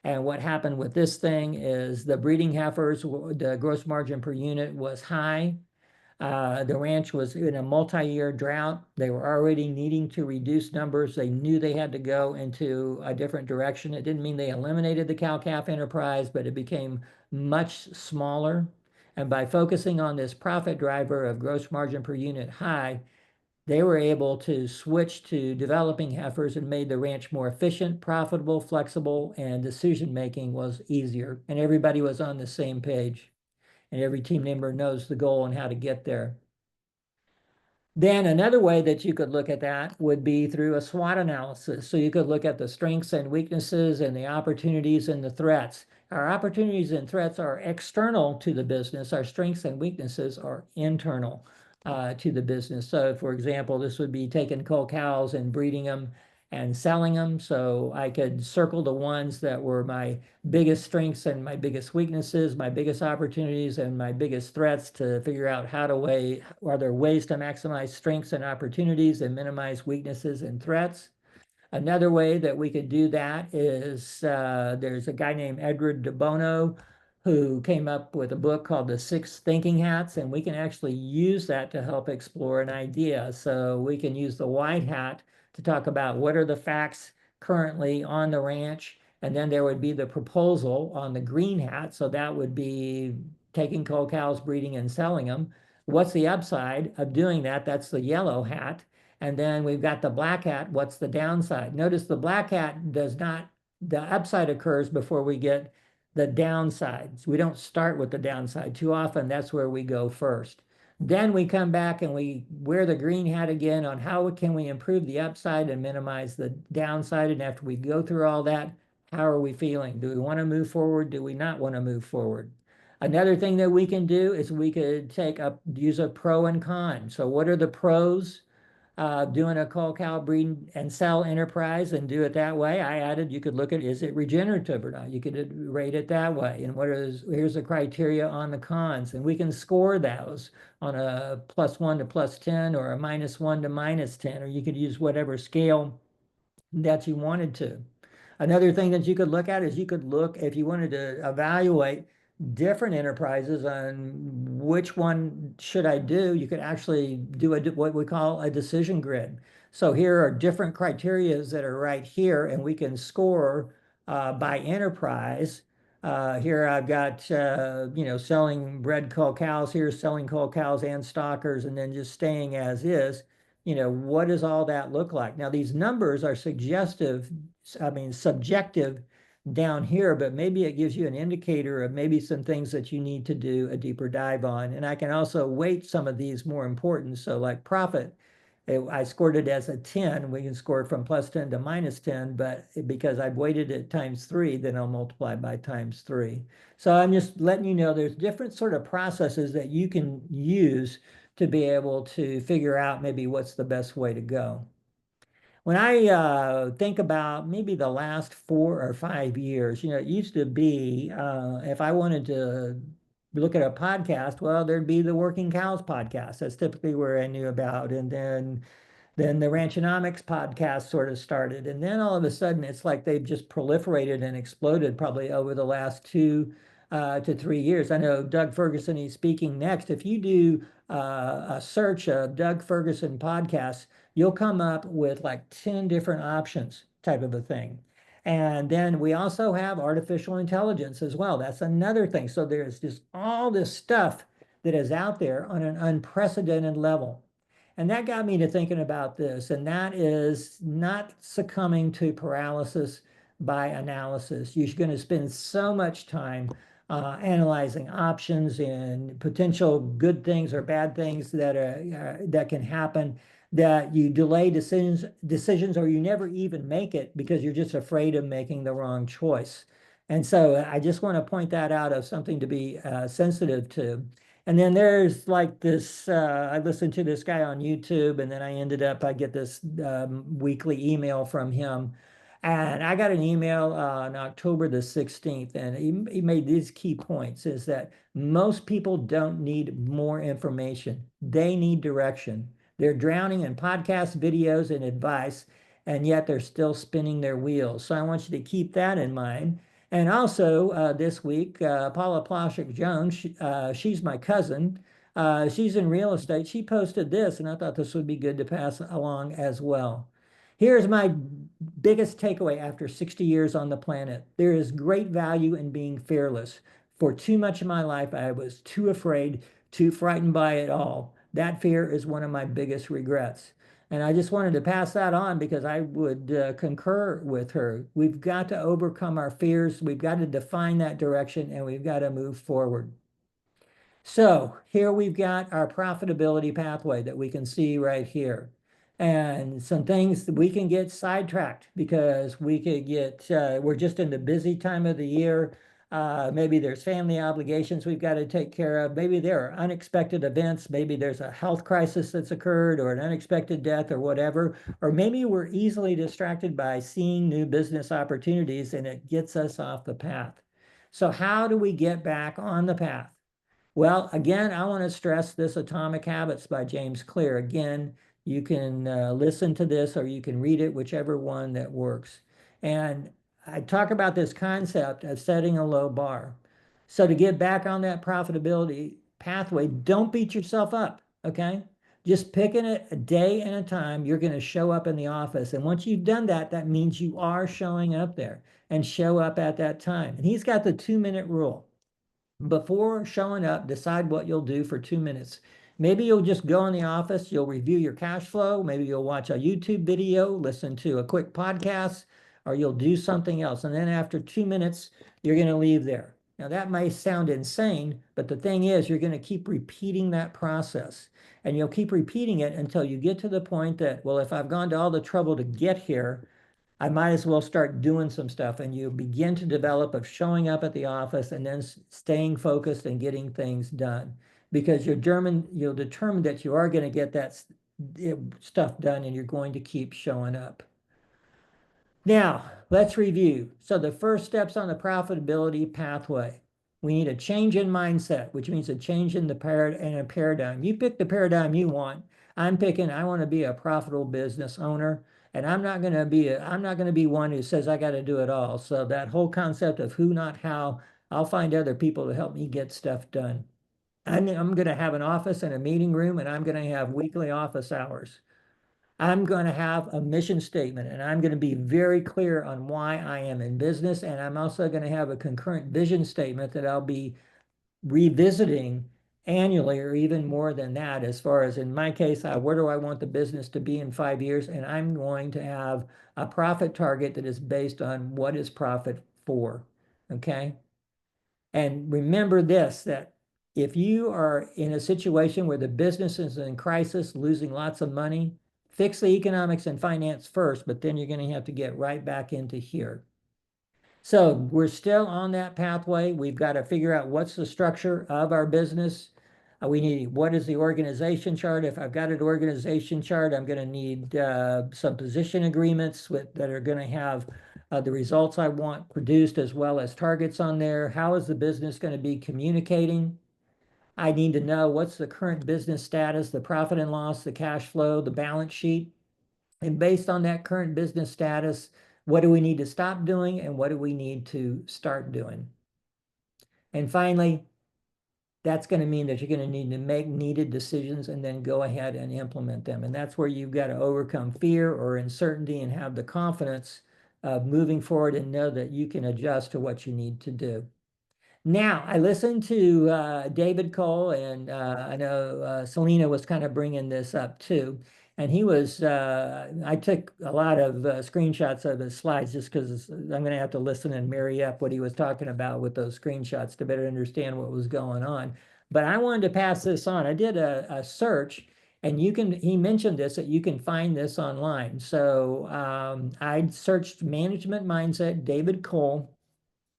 And what happened with this thing is the breeding heifers, the gross margin per unit was high. The ranch was in a multi-year drought. They were already needing to reduce numbers. They knew they had to go into a different direction. It didn't mean they eliminated the cow-calf enterprise, but it became much smaller. And by focusing on this profit driver of gross margin per unit high, they were able to switch to developing heifers and made the ranch more efficient, profitable, flexible, and decision-making was easier. And everybody was on the same page. And every team member knows the goal and how to get there. Then another way that you could look at that would be through a SWOT analysis. So you could look at the strengths and weaknesses and the opportunities and the threats. Our opportunities and threats are external to the business. Our strengths and weaknesses are internal to the business. So for example, this would be taking cull cows and breeding them and selling them. So I could circle the ones that were my biggest strengths and my biggest weaknesses, my biggest opportunities and my biggest threats to figure out how to are there ways to maximize strengths and opportunities and minimize weaknesses and threats. Another way that we could do that is there's a guy named Edward de Bono who came up with a book called The Six Thinking Hats, and we can actually use that to help explore an idea. So we can use the white hat to talk about what are the facts currently on the ranch, and then there would be the proposal on the green hat. So that would be taking cull cows, breeding and selling them. What's the upside of doing that? That's the yellow hat. And then we've got the black hat. What's the downside? Notice the black hat does not, the upside occurs before we get the downsides. We don't start with the downside. Too often that's where we go first. Then we come back and we wear the green hat again on how can we improve the upside and minimize the downside. And after we go through all that, how are we feeling? Do we want to move forward? Do we not want to move forward? Another thing that we can do is we could use a pro and con. So what are the pros? Doing a cull cow breed and sell enterprise and do it that way. I added, you could look at, is it regenerative or not? You could rate it that way. And here's the criteria on the cons. And we can score those on a +1 to +10 or a -1 to -10, or you could use whatever scale that you wanted to. Another thing that you could look at is you could look, if you wanted to evaluate different enterprises on which one should I do, you could actually do what we call a decision grid. So here are different criterias that are right here, and we can score by enterprise. Here I've got, selling bred cull cows, here selling cull cows and stockers, and then just staying as is. What does all that look like? Now, these numbers are subjective down here, but maybe it gives you an indicator of maybe some things that you need to do a deeper dive on. And I can also weight some of these more important. So like profit, I scored it as a 10. We can score it from +10 to -10, but because I've weighted it ×3, then I'll multiply by ×3. So I'm just letting you know there's different sort of processes that you can use to be able to figure out maybe what's the best way to go. When I think about maybe the last 4 or 5 years, it used to be if I wanted to look at a podcast, well, there'd be the Working Cows podcast. That's typically where I knew about. And then the Ranchonomics podcast sort of started. And then all of a sudden, it's like they've just proliferated and exploded probably over the last 2 to 3 years. I know Doug Ferguson, he's speaking next. If you do a search of Doug Ferguson podcasts, you'll come up with like 10 different options type of a thing. And then we also have artificial intelligence as well. That's another thing. So there's just all this stuff that is out there on an unprecedented level. And that got me to thinking about this, and that is not succumbing to paralysis by analysis. You're going to spend so much time analyzing options and potential good things or bad things that can happen, that you delay decisions or you never even make it because you're just afraid of making the wrong choice. And so I just want to point that out as something to be sensitive to. And then there's like this, I listened to this guy on YouTube, and then I get this weekly email from him. And I got an email on October the 16th, and he made these key points, is that most people don't need more information. They need direction. They're drowning in podcasts, videos, and advice, and yet they're still spinning their wheels. So I want you to keep that in mind. And also this week, Paula Ploshik-Jones, she's my cousin. She's in real estate. She posted this, and I thought this would be good to pass along as well. Here's my biggest takeaway after 60 years on the planet. There is great value in being fearless. For too much of my life, I was too afraid, too frightened by it all. That fear is one of my biggest regrets. And I just wanted to pass that on because I would concur with her. We've got to overcome our fears. We've got to define that direction and we've got to move forward. So here we've got our profitability pathway that we can see right here. And some things that we can get sidetracked because we could get, we're just in the busy time of the year. Maybe there's family obligations we've got to take care of. Maybe there are unexpected events. Maybe there's a health crisis that's occurred or an unexpected death or whatever. Or maybe we're easily distracted by seeing new business opportunities and it gets us off the path. So how do we get back on the path? Well, again, I want to stress this Atomic Habits by James Clear. Again, you can listen to this or you can read it, whichever one that works. And I talk about this concept of setting a low bar. So to get back on that profitability pathway, don't beat yourself up, okay? Just picking it a day at a time, you're going to show up in the office. And once you've done that, that means you are showing up there and show up at that time. And he's got the 2-minute rule. Before showing up, decide what you'll do for 2 minutes. Maybe you'll just go in the office, you'll review your cash flow, maybe you'll watch a YouTube video, listen to a quick podcast, or you'll do something else. And then after 2 minutes, you're going to leave there. Now that may sound insane, but the thing is, you're going to keep repeating that process. And you'll keep repeating it until you get to the point that, well, if I've gone to all the trouble to get here, I might as well start doing some stuff. And you begin to develop of showing up at the office and then staying focused and getting things done because you'll determine that you are going to get that stuff done and you're going to keep showing up. Now, let's review. So the first steps on the profitability pathway. We need a change in mindset, which means a change in the paradigm. You pick the paradigm you want. I'm picking, I want to be a profitable business owner. And I'm not going to be one who says I got to do it all. So that whole concept of who, not how, I'll find other people to help me get stuff done. I'm going to have an office and a meeting room, and I'm going to have weekly office hours. I'm going to have a mission statement, and I'm going to be very clear on why I am in business. And I'm also going to have a concurrent vision statement that I'll be revisiting annually or even more than that, as far as in my case, where do I want the business to be in 5 years? And I'm going to have a profit target that is based on what is profit for, okay? And remember this, that if you are in a situation where the business is in crisis, losing lots of money, fix the economics and finance first, but then you're going to have to get right back into here. So we're still on that pathway. We've got to figure out what's the structure of our business. We need, what is the organization chart? If I've got an organization chart, I'm going to need some position agreements that are going to have the results I want produced as well as targets on there. How is the business going to be communicating? I need to know what's the current business status, the profit and loss, the cash flow, the balance sheet. And based on that current business status, what do we need to stop doing and what do we need to start doing? And finally, that's going to mean that you're going to need to make needed decisions and then go ahead and implement them. And that's where you've got to overcome fear or uncertainty and have the confidence of moving forward and know that you can adjust to what you need to do. Now, I listened to David Cole, and I know Selena was kind of bringing this up too. And he was, I took a lot of screenshots of his slides just because I'm going to have to listen and marry up what he was talking about with those screenshots to better understand what was going on. But I wanted to pass this on. I did a search, and he mentioned this, that you can find this online. So I searched Management Mindset, David Cole.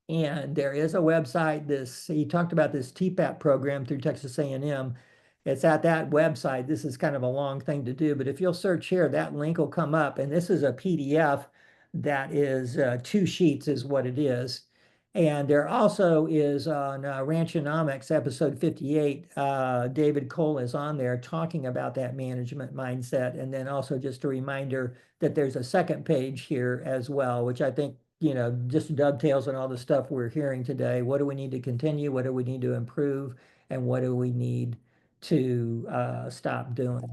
And there is a website, he talked about this TPAP program through Texas A&M. It's at that website. This is kind of a long thing to do, but if you'll search here, that link will come up. And this is a PDF that is 2 sheets is what it is. And there also is on Ranchonomics, episode 58, David Cole is on there talking about that management mindset. And then also just a reminder that there's a second page here as well, which I think just dovetails on all the stuff we're hearing today. What do we need to continue? What do we need to improve? And what do we need to stop doing?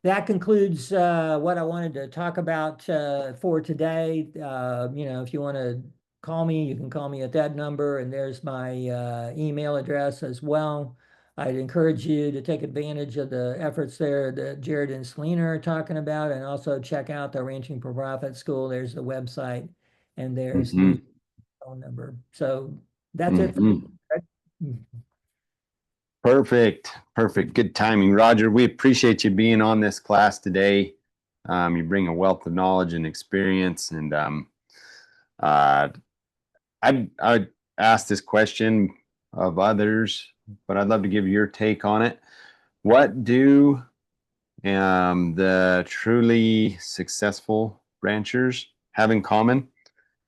That concludes what I wanted to talk about for today. If you want to call me, you can call me at that number, and there's my email address as well. I'd encourage you to take advantage of the efforts there that Jared and Selena are talking about, and also check out the Ranching for Profit School. There's the website, and there's Mhm. the phone number. So that's it for me. Perfect. Perfect. Good timing, Roger. We appreciate you being on this class today. You bring a wealth of knowledge and experience, and I'd ask this question of others, but I'd love to give your take on it. What do the truly successful ranchers have in common?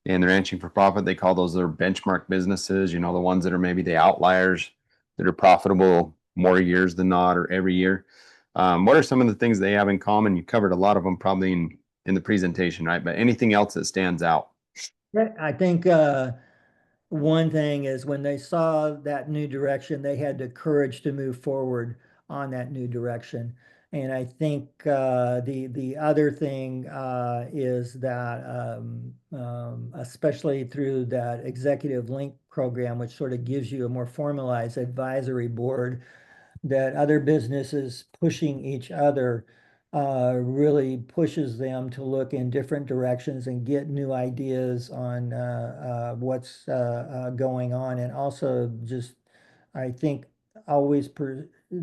And the ranching for profit, they call those their benchmark businesses, the ones that are maybe the outliers that are profitable more years than not or every year. What are some of the things they have in common? You covered a lot of them probably in the presentation, right? But anything else that stands out? Yeah, I think one thing is when they saw that new direction, they had the courage to move forward on that new direction. And I think the other thing is that especially through that Executive Link program, which sort of gives you a more formalized advisory board, that other businesses pushing each other really pushes them to look in different directions and get new ideas on what's going on. And also just, I think, always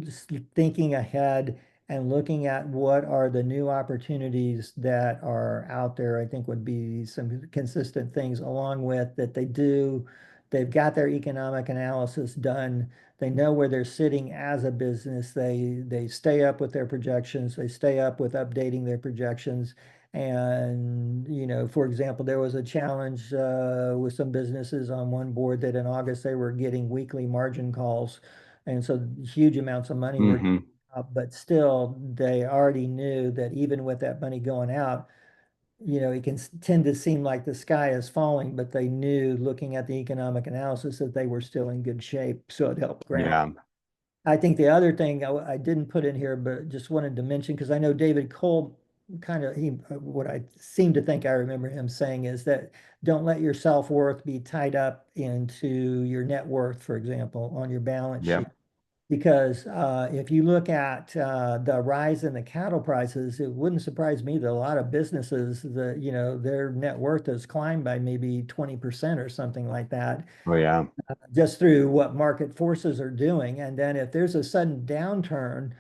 just thinking ahead and looking at what are the new opportunities that are out there, I think would be some consistent things, along with that they've got their economic analysis done. They know where they're sitting as a business. They stay up with their projections. They stay up with updating their projections. And, for example, there was a challenge with some businesses on one board that in August they were getting weekly margin calls. And so huge amounts of money were, Mhm. but still they already knew that even with that money going out, it can tend to seem like the sky is falling, but they knew, looking at the economic analysis, that they were still in good shape. So it helped ground. Yeah. I think the other thing I didn't put in here, but just wanted to mention, because I know David Cole what I seem to think I remember him saying is that don't let your self-worth be tied up into your net worth, for example, on your balance sheet. Yep. Because if you look at the rise in the cattle prices, it wouldn't surprise me that a lot of businesses, their net worth has climbed by maybe 20% or something like that, Oh, yeah. just through what market forces are doing. And then if there's a sudden downturn,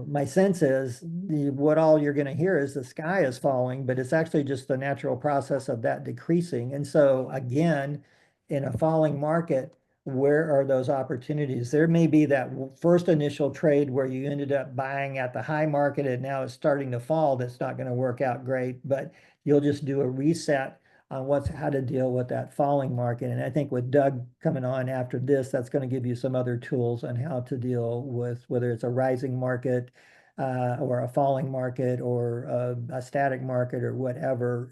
my sense is what all you're going to hear is the sky is falling, but it's actually just the natural process of that decreasing. And so again, in a falling market, where are those opportunities? There may be that first initial trade where you ended up buying at the high market and now it's starting to fall. That's not going to work out great, but you'll just do a reset on how to deal with that falling market. And I think with Doug coming on after this, that's going to give you some other tools on how to deal with whether it's a rising market or a falling market or a static market or whatever.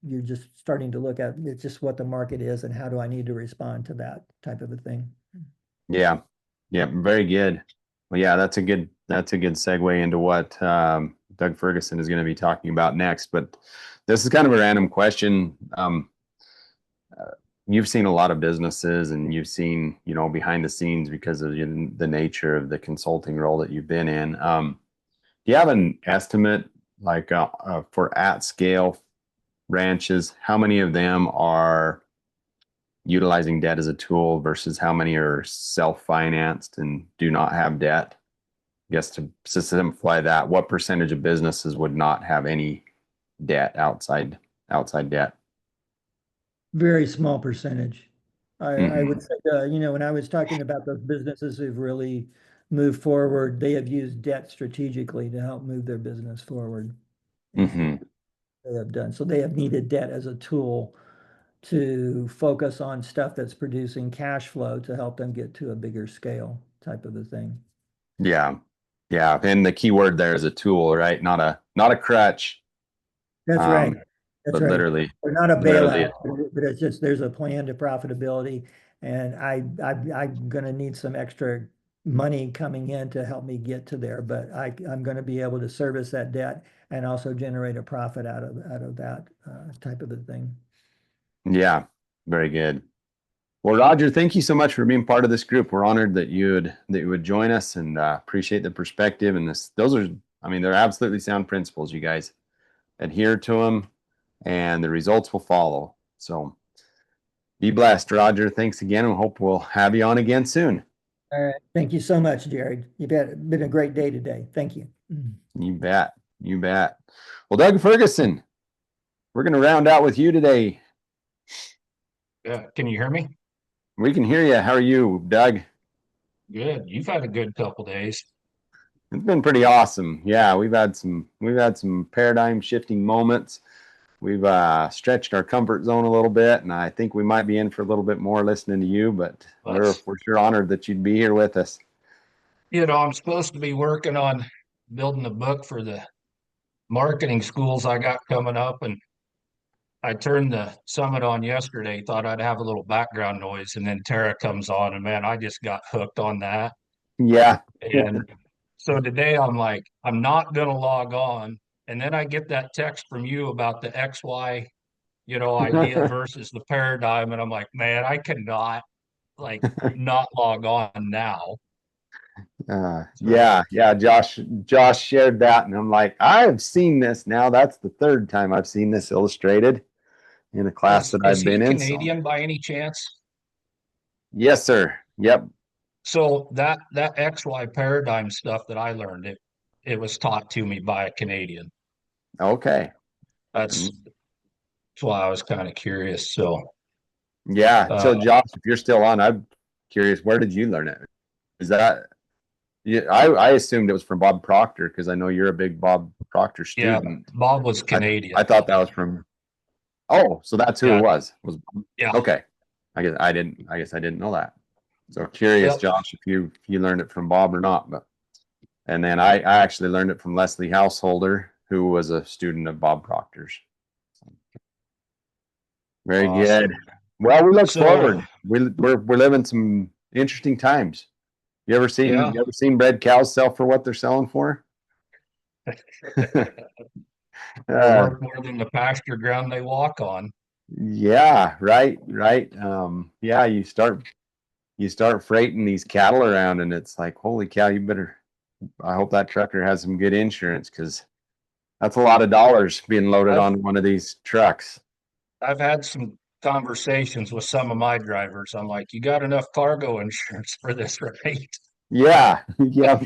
You're just starting to look at it's just what the market is and how do I need to respond to that type of a thing. Yeah. Yeah. Very good. Well, yeah, that's a good segue into what Doug Ferguson is going to be talking about next. But this is kind of a random question. You've seen a lot of businesses and you've seen, behind the scenes because of the nature of the consulting role that you've been in. Do you have an estimate like for at scale ranches, how many of them are utilizing debt as a tool versus how many are self-financed and do not have debt? I guess to simplify that, what percentage of businesses would not have any debt outside debt? Very small percentage. I would Mhm. say, when I was talking about those businesses who've really moved forward, they have used debt strategically to help move their business forward. Mhm. They have done. So they have needed debt as a tool to focus on stuff that's producing cash flow to help them get to a bigger scale type of a thing. Yeah. Yeah. And the key word there is a tool, right? Not a crutch. That's right. That's But right. literally, They're not a literally bailout, but it's just there's a plan to profitability, and I'm going to need some extra money coming in to help me get to there. But I'm going to be able to service that debt and also generate a profit out of that type of a thing. Yeah. Very good. Well, Roger, thank you so much for being part of this group. We're honored that you would join us, and appreciate the perspective. And those are, I mean, they're absolutely sound principles. You guys adhere to them, and the results will follow. So be blessed, Roger. Thanks again, and hope we'll have you on again soon. All right. Thank you so much, Jared. You've been a great day today. Thank you. You bet. You bet. Well, Doug Ferguson, we're going to round out with you today. Can you hear me? We can hear you. How are you, Doug? Good. You've had a good couple days. It's been pretty awesome. Yeah, we've had some paradigm shifting moments. We've stretched our comfort zone a little bit, and I think we might be in for a little bit more listening to you, but we're sure honored that you'd be here with us. You know, I'm supposed to be working on building a book for the marketing schools I got coming up, and I turned the summit on yesterday, thought I'd have a little background noise, and then Tara comes on, and man, I just got hooked on that. Yeah. And so today I'm like, I'm not going to log on. And then I get that text from you about the XY, idea versus the paradigm. And I'm like, man, I cannot not log on now. Yeah. Josh shared that, and I'm like, I've seen this now. That's the third time I've seen this illustrated in a class that I've been in. Canadian by any chance? Yes, sir. Yep. So that XY paradigm stuff that I learned, it was taught to me by a Canadian. Okay. That's why I was kind of curious. So yeah. So Josh, if you're still on, I'm curious, where did you learn it? Is that I assumed it was from Bob Proctor, because I know you're a big Bob Proctor student. Yeah, Bob was Canadian. I thought that was from. Oh, so that's who it was. Yeah. Okay. I guess I didn't know that. So curious, Yep. Josh, if you learned it from Bob or not. But and then I actually learned it from Leslie Householder, who was a student of Bob Proctor's. Very Awesome. good. Well, we look forward. We're living some interesting times. You ever seen bred cows sell for what they're selling for? Worth more than the pasture ground they walk on. Yeah, right. Yeah, you start freighting these cattle around, and it's like, holy cow, I hope that trucker has some good insurance, because that's a lot of dollars being loaded on one of these trucks. I've had some conversations with some of my drivers. I'm like, you got enough cargo insurance for this, right? Yeah. Yeah.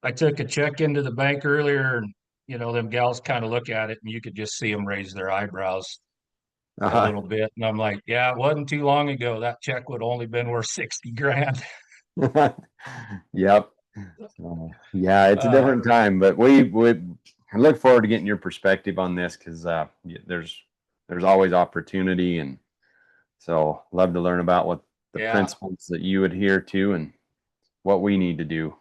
I took a check into the bank earlier, and them gals kind of look at it, and you could just see them raise their eyebrows a little bit. And I'm like, yeah, it wasn't too long ago that check would only been worth 60 grand. Yep. Yeah, it's a different time, but we look forward to getting your perspective on this, because there's always opportunity, and so love to learn about what the principles that you adhere to and what we need to do.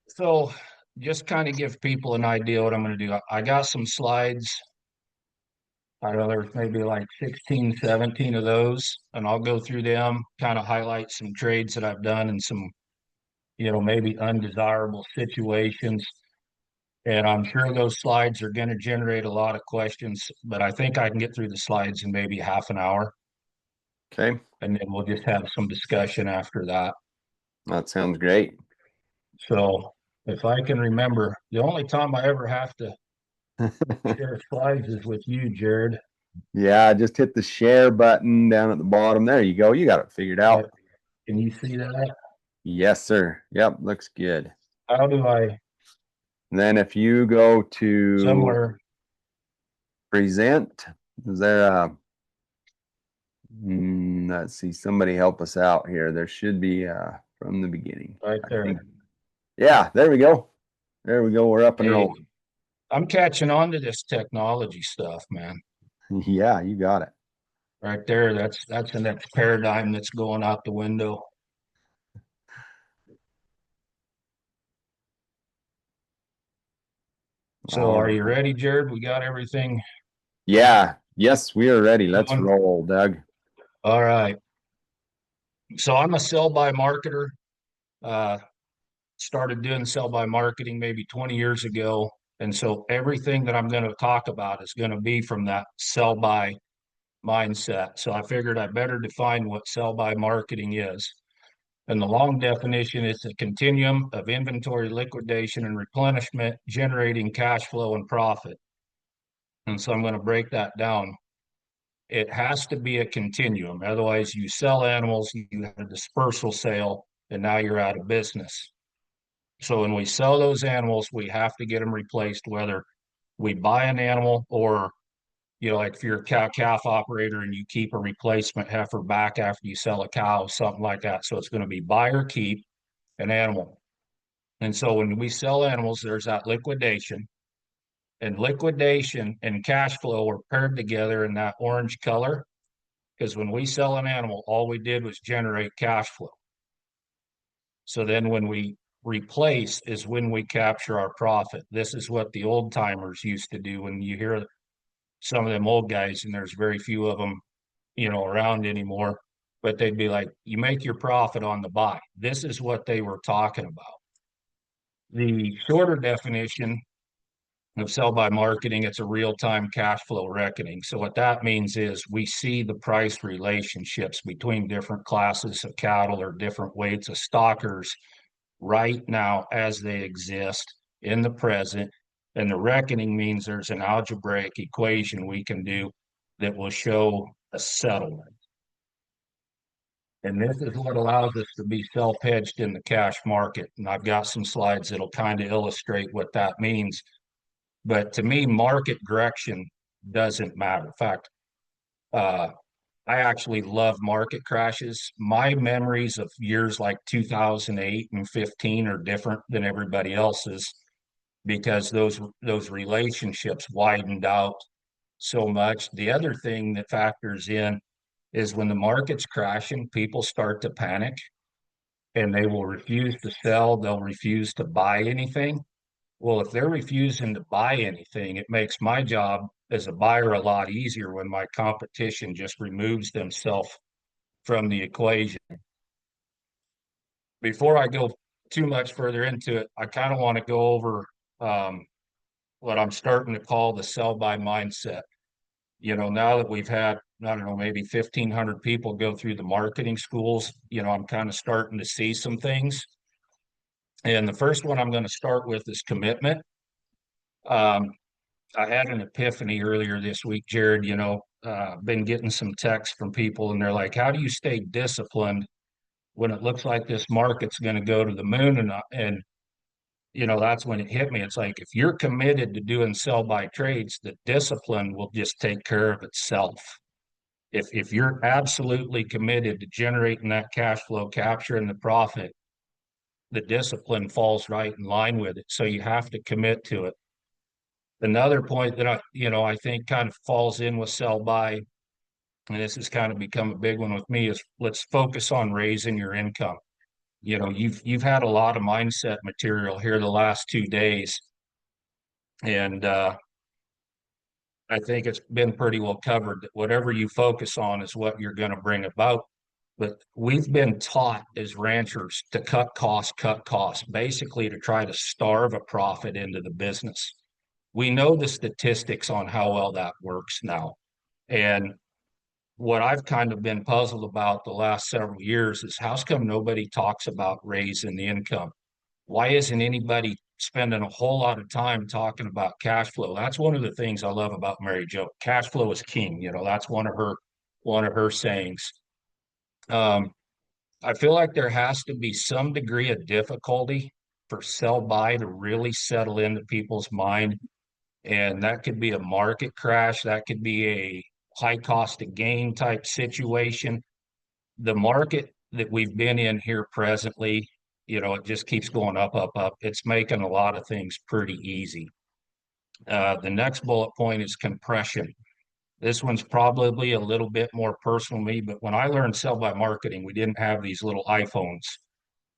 So just kind of give people an idea what I'm going to do. I got some slides. I know there's maybe like 16, 17 of those, and I'll go through them, kind of highlight some trades that I've done and some, maybe undesirable situations. And I'm sure those slides are going to generate a lot of questions, but I think I can get through the slides in maybe half an hour. Okay. And then we'll just have some discussion after that. That sounds great. So if I can remember, the only time I ever have to share slides is with you, Jared. Yeah, just hit the share button down at the bottom. There you go. You got it figured out. Can you see that? Yes, sir. Yep, looks good. How do I? And then if you go to somewhere present, is there let's see, somebody help us out here. There should be from the beginning. Right there. Yeah, there we go. There we go. We're up and rolling. I'm catching on to this technology stuff, man. Yeah, you got it. Right there. That's the next paradigm that's going out the window. So are you ready, Jared? We got everything? Yeah. Yes, we are ready. Let's roll, Doug. All right. So I'm a sell-by marketer. Started doing sell-by marketing maybe 20 years ago. And so everything that I'm going to talk about is going to be from that sell-by mindset. So I figured I better define what sell by marketing is. And the long definition is a continuum of inventory liquidation and replenishment, generating cash flow and profit. And so I'm going to break that down. It has to be a continuum. Otherwise, you sell animals, you have a dispersal sale, and now you're out of business. So when we sell those animals, we have to get them replaced, whether we buy an animal or, you know, like if you're a cow-calf operator and you keep a replacement heifer back after you sell a cow, something like that. So it's going to be buy or keep an animal. And so when we sell animals, there's that liquidation. And liquidation and cash flow are paired together in that orange color, because when we sell an animal, all we did was generate cash flow. So then when we replace is when we capture our profit. This is what the old timers used to do. When you hear some of them old guys, and there's very few of them, you know, around anymore, but they'd be like, you make your profit on the buy. This is what they were talking about. The shorter definition of sell by marketing, it's a real-time cash flow reckoning. So what that means is we see the price relationships between different classes of cattle or different weights of stockers right now as they exist in the present. And the reckoning means there's an algebraic equation we can do that will show a settlement. And this is what allows us to be self-hedged in the cash market. And I've got some slides that'll kind of illustrate what that means. But to me, market direction doesn't matter. In fact, I actually love market crashes. My memories of years like 2008 and 15 are different than everybody else's, because those relationships widened out so much. The other thing that factors in is when the market's crashing, people start to panic and they will refuse to sell. They'll refuse to buy anything. Well, if they're refusing to buy anything, it makes my job as a buyer a lot easier when my competition just removes themselves from the equation. Before I go too much further into it, I kind of want to go over what I'm starting to call the sell by mindset. You know, now that we've had, I don't know, maybe 1,500 people go through the marketing schools, you know, I'm kind of starting to see some things. And the first one I'm going to start with is commitment. I had an epiphany earlier this week, Jared. You know, been getting some texts from people and they're like, how do you stay disciplined when it looks like this market's going to go to the moon? And you know, that's when it hit me. It's like, if you're committed to doing sell by trades, the discipline will just take care of itself. If you're absolutely committed to generating that cash flow, capturing the profit, the discipline falls right in line with it. So you have to commit to it. Another point that I think kind of falls in with sell by, and this has kind of become a big one with me, is let's focus on raising your income. You know, you've had a lot of mindset material here the last 2 days, and I think it's been pretty well covered that whatever you focus on is what you're going to bring about. But we've been taught as ranchers to cut costs, basically to try to starve a profit into the business. We know the statistics on how well that works now. And what I've kind of been puzzled about the last several years is how come nobody talks about raising the income? Why isn't anybody spending a whole lot of time talking about cash flow? That's one of the things I love about Mary Jo. Cash flow is king. You know, that's one of her sayings. I feel like there has to be some degree of difficulty for sell by to really settle into people's mind. And that could be a market crash. That could be a high cost of gain type situation. The market that we've been in here presently, you know, it just keeps going up, up, up. It's making a lot of things pretty easy. The next bullet point is compression. This one's probably a little bit more personal to me, but when I learned sell by marketing, we didn't have these little iPhones.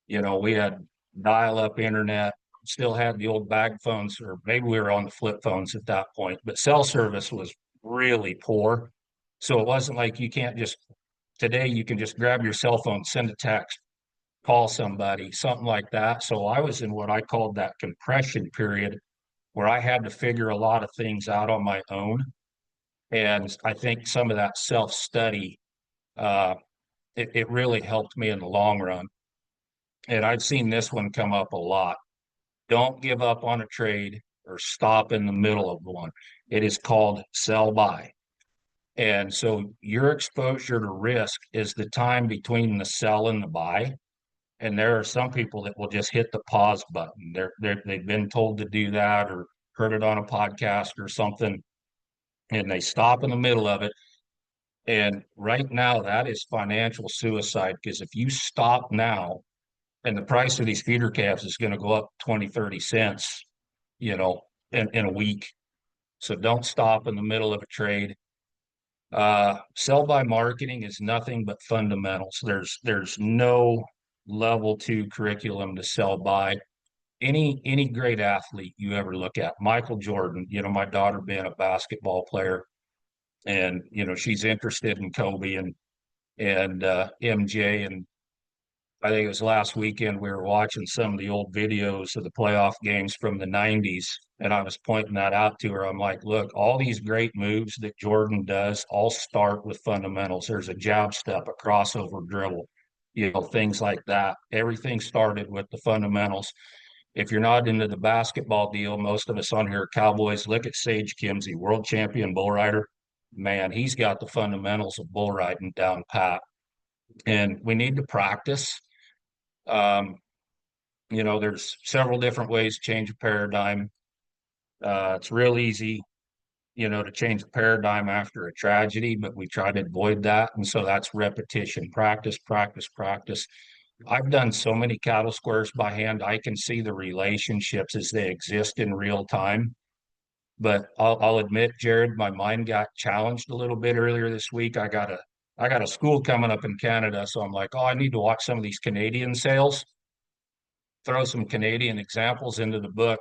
You know, we had dial-up internet, still had the old bag phones, or maybe we were on the flip phones at that point, but cell service was really poor. So it wasn't like today you can just grab your cell phone, send a text, call somebody, something like that. So I was in what I called that compression period, where I had to figure a lot of things out on my own. And I think some of that self-study, it really helped me in the long run. And I've seen this one come up a lot. Don't give up on a trade or stop in the middle of one. It is called sell by. And so your exposure to risk is the time between the sell and the buy. And there are some people that will just hit the pause button. They've been told to do that or heard it on a podcast or something, and they stop in the middle of it. And right now, that is financial suicide, because if you stop now, and the price of these feeder calves is going to go up 20, 30 cents, you know, in a week. So don't stop in the middle of a trade. Sell by marketing is nothing but fundamentals. There's no level 2 curriculum to sell by. Any great athlete you ever look at, Michael Jordan, you know, my daughter being a basketball player, and you know, she's interested in Kobe and MJ, and I think it was last weekend we were watching some of the old videos of the playoff games from the 90s, and I was pointing that out to her. I'm like, look, all these great moves that Jordan does all start with fundamentals. There's a jab step, a crossover dribble, you know, things like that. Everything started with the fundamentals. If you're not into the basketball deal, most of us on here are Cowboys. Look at Sage Kimzey, world champion bull rider. Man, he's got the fundamentals of bull riding down pat. And we need to practice. You know, there's several different ways to change a paradigm. It's real easy, you know, to change a paradigm after a tragedy, but we try to avoid that. And so that's repetition, practice, practice, practice. I've done so many cattle squares by hand. I can see the relationships as they exist in real time. But I'll admit, Jared, my mind got challenged a little bit earlier this week. I got a school coming up in Canada, so I'm like, oh, I need to watch some of these Canadian sales, throw some Canadian examples into the book.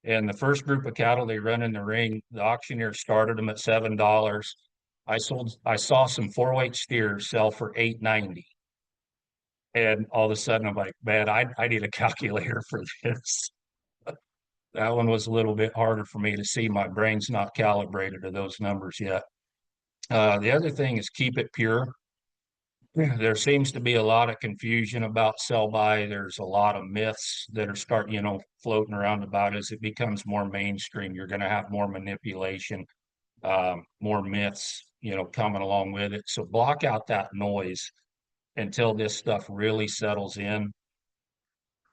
And the first group of cattle they run in the ring, the auctioneer started them at $7. I saw some 4-weight steers sell for $8.90. And all of a sudden I'm like, man, I need a calculator for this. That one was a little bit harder for me to see. My brain's not calibrated to those numbers yet. The other thing is keep it pure. There seems to be a lot of confusion about sell by. There's a lot of myths that are floating around about as it becomes more mainstream. You're going to have more manipulation, more myths, coming along with it. So block out that noise until this stuff really settles in.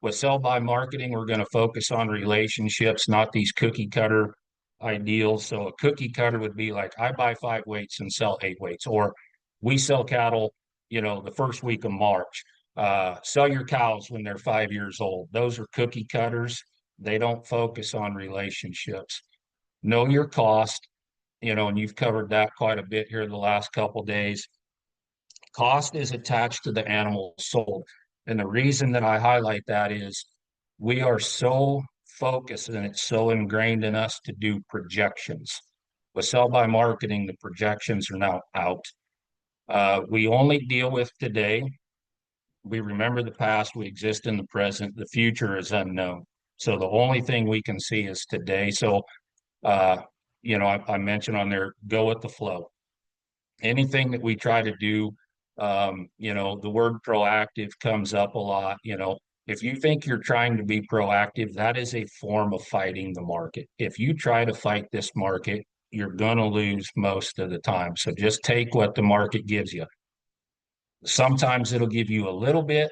With sell by marketing, we're going to focus on relationships, not these cookie cutter ideals. So a cookie cutter would be like, I buy 5 weights and sell 8 weights, or we sell cattle, the first week of March. Sell your cows when they're 5 years old. Those are cookie cutters. They don't focus on relationships. Know your cost, and you've covered that quite a bit here the last couple of days. Cost is attached to the animal sold. And the reason that I highlight that is we are so focused and it's so ingrained in us to do projections. With sell by marketing, the projections are now out. We only deal with today. We remember the past, we exist in the present, the future is unknown. So the only thing we can see is today. So, I mentioned on there, go with the flow. Anything that we try to do, the word proactive comes up a lot. If you think you're trying to be proactive, that is a form of fighting the market. If you try to fight this market, you're going to lose most of the time. So just take what the market gives you. Sometimes it'll give you a little bit,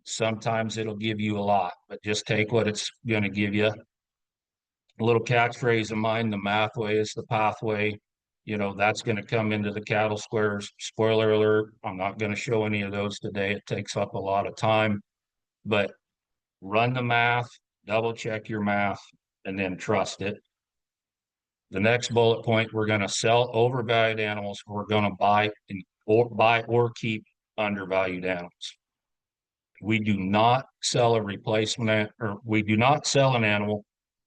sometimes it'll give you a lot, but just take what it's going to give you. A little catchphrase of mine, the mathway is the pathway. That's going to come into the cattle squares. Spoiler alert, I'm not going to show any of those today. It takes up a lot of time, but run the math, double check your math, and then trust it. The next bullet point, we're going to sell overvalued animals. We're going to buy or keep undervalued animals. We do not sell a replacement, or we do not sell an animal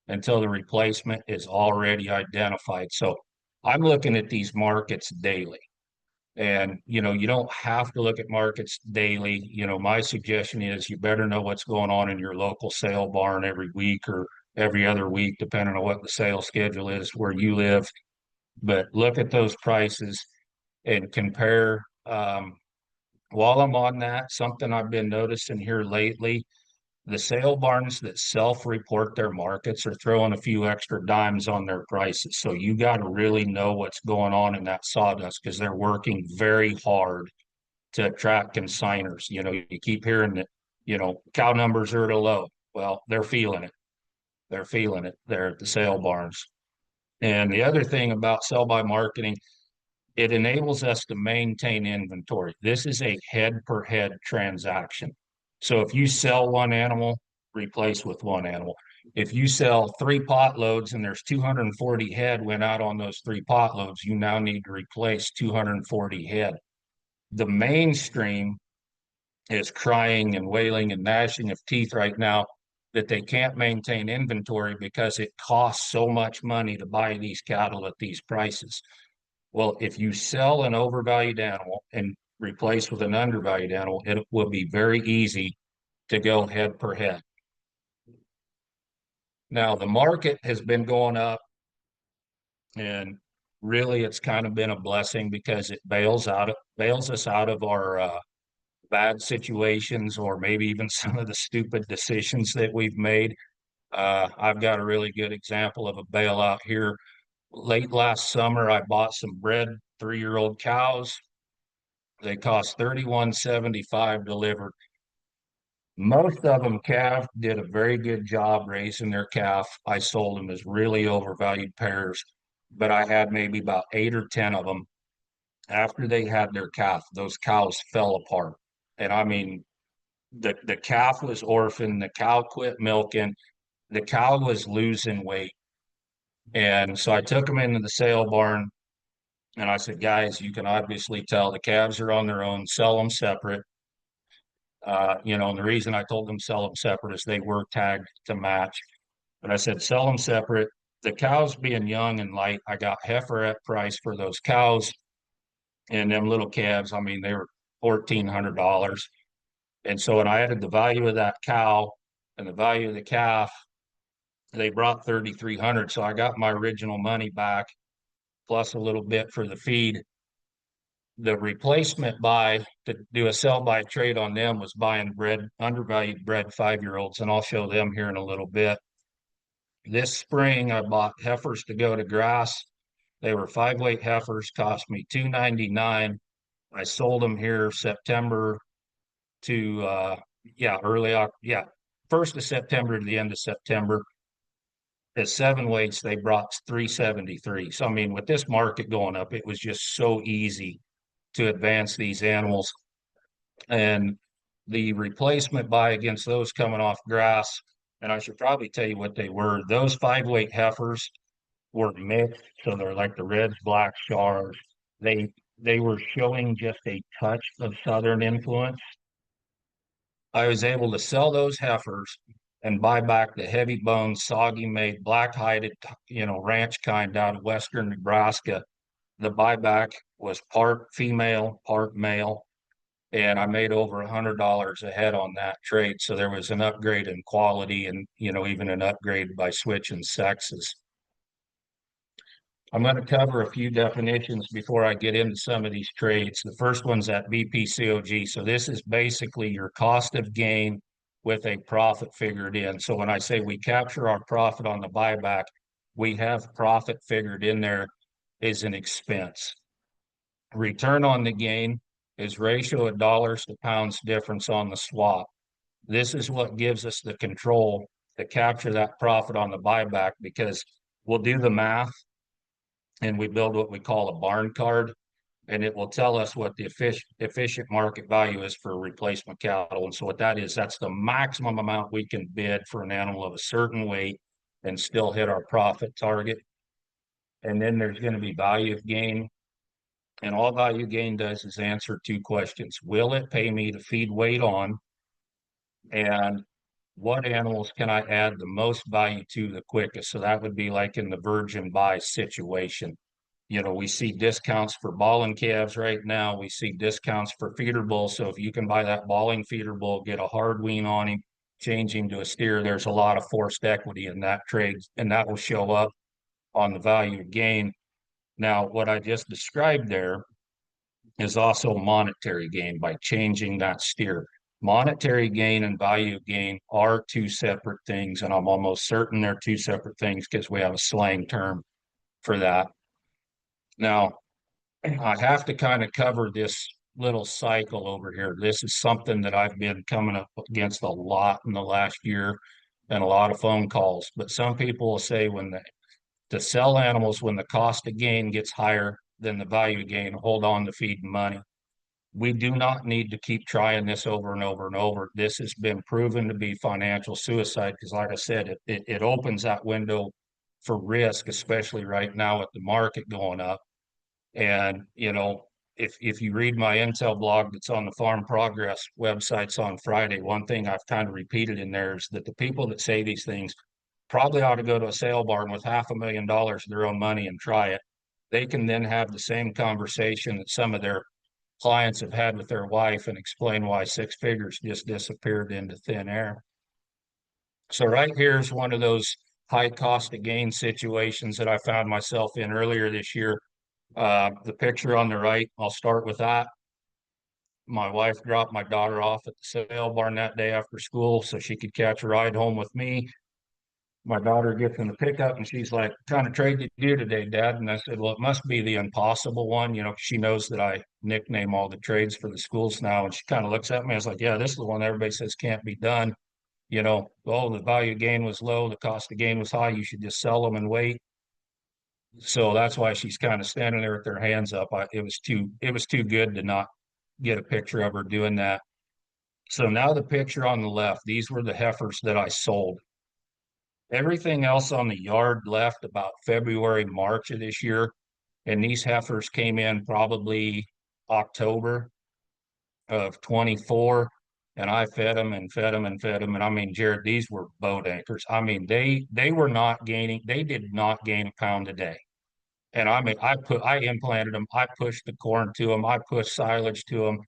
until the replacement is already identified. So I'm looking at these markets daily. And, you don't have to look at markets daily. My suggestion is you better know what's going on in your local sale barn every week or every other week, depending on what the sales schedule is where you live. But look at those prices and compare. While I'm on that, something I've been noticing here lately, the sale barns that self-report their markets are throwing a few extra dimes on their prices. So you got to really know what's going on in that sawdust, because they're working very hard to attract consigners. You know, you keep hearing that, cow numbers are at a low. Well, they're feeling it. They're feeling it there at the sale barns. And the other thing about sell by marketing, it enables us to maintain inventory. This is a head per head transaction. So if you sell one animal, replace with one animal. If you sell 3 pot loads and there's 240 head went out on those 3 pot loads, you now need to replace 240 head. The mainstream is crying and wailing and gnashing of teeth right now that they can't maintain inventory because it costs so much money to buy these cattle at these prices. Well, if you sell an overvalued animal and replace with an undervalued animal, it will be very easy to go head per head. Now, the market has been going up, and really it's kind of been a blessing because it bails us out of our bad situations, or maybe even some of the stupid decisions that we've made. I've got a really good example of a bailout here. Late last summer, I bought some bred 3-year-old cows. They cost $31.75 delivered. Most of them calf, did a very good job raising their calf. I sold them as really overvalued pairs, but I had maybe about 8 or 10 of them. After they had their calf, those cows fell apart. And I mean, the calf was orphaned, the cow quit milking, the cow was losing weight. And so I took them into the sale barn and I said, guys, you can obviously tell the calves are on their own, sell them separate. And the reason I told them sell them separate is they were tagged to match. But I said, sell them separate. The cows being young and light, I got heifer at price for those cows. And them little calves, I mean, they were $1,400. And so when I added the value of that cow and the value of the calf, they brought $3,300. So I got my original money back, plus a little bit for the feed. The replacement buy to do a sell by trade on them was buying undervalued bred 5-year-olds, and I'll show them here in a little bit. This spring, I bought heifers to go to grass. They were 5-weight heifers, cost me $299. I sold them here September to first of September to the end of September. At 7 weights, they brought $373. So I mean, with this market going up, it was just so easy to advance these animals. And the replacement buy against those coming off grass, and I should probably tell you what they were. Those 5-weight heifers were mixed, so they're like the reds, blacks, shars. They were showing just a touch of southern influence. I was able to sell those heifers and buy back the heavy bone, soggy made, black hided, ranch kind out of western Nebraska. The buyback was part female, part male, and I made over $100 a head on that trade. So there was an upgrade in quality and, even an upgrade by switching sexes. I'm going to cover a few definitions before I get into some of these trades. The first one's at BPCOG. So this is basically your cost of gain with a profit figured in. So when I say we capture our profit on the buyback, we have profit figured in there as an expense. Return on the gain is ratio of dollars to pounds difference on the swap. This is what gives us the control to capture that profit on the buyback, because we'll do the math and we build what we call a barn card, and it will tell us what the efficient market value is for replacement cattle. And so what that is, that's the maximum amount we can bid for an animal of a certain weight and still hit our profit target. And then there's going to be value of gain. And all value gain does is answer 2 questions. Will it pay me to feed weight on? And what animals can I add the most value to the quickest? So that would be like in the virgin buy situation. We see discounts for balling calves right now. We see discounts for feeder bulls. So if you can buy that balling feeder bull, get a hard wean on him, change him to a steer, there's a lot of forced equity in that trade, and that will show up on the value of gain. Now, what I just described there is also monetary gain by changing that steer. Monetary gain and value gain are two separate things, and I'm almost certain they're two separate things because we have a slang term for that. Now, I have to kind of cover this little cycle over here. This is something that I've been coming up against a lot in the last year and a lot of phone calls. But some people will say to sell animals when the cost of gain gets higher than the value gain, hold on to feeding money. We do not need to keep trying this over and over and over. This has been proven to be financial suicide because, like I said, it opens that window for risk, especially right now with the market going up. And, you know, if you read my Intel blog that's on the Farm Progress websites on Friday, one thing I've kind of repeated in there is that the people that say these things probably ought to go to a sale barn with $500,000 of their own money and try it. They can then have the same conversation that some of their clients have had with their wife and explain why 6 figures just disappeared into thin air. So right here is one of those high cost of gain situations that I found myself in earlier this year. The picture on the right, I'll start with that. My wife dropped my daughter off at the sale barn that day after school so she could catch a ride home with me. My daughter gets in the pickup and she's like, "What kind of trade did you do today, Dad?" And I said, "Well, it must be the impossible one." You know, she knows that I nickname all the trades for the schools now. And she kind of looks at me. I was like, "Yeah, this is the one everybody says can't be done. You know, oh, the value gain was low, the cost of gain was high. You should just sell them and wait." So that's why she's kind of standing there with her hands up. It was too good to not get a picture of her doing that. So now the picture on the left, these were the heifers that I sold. Everything else on the yard left about February, March of this year. And these heifers came in probably October of 24. And I fed them and fed them and fed them. And I mean, Jared, these were boat anchors. I mean, they were not gaining, they did not gain a pound a day. And I mean, I implanted them, I pushed the corn to them, I pushed silage to them.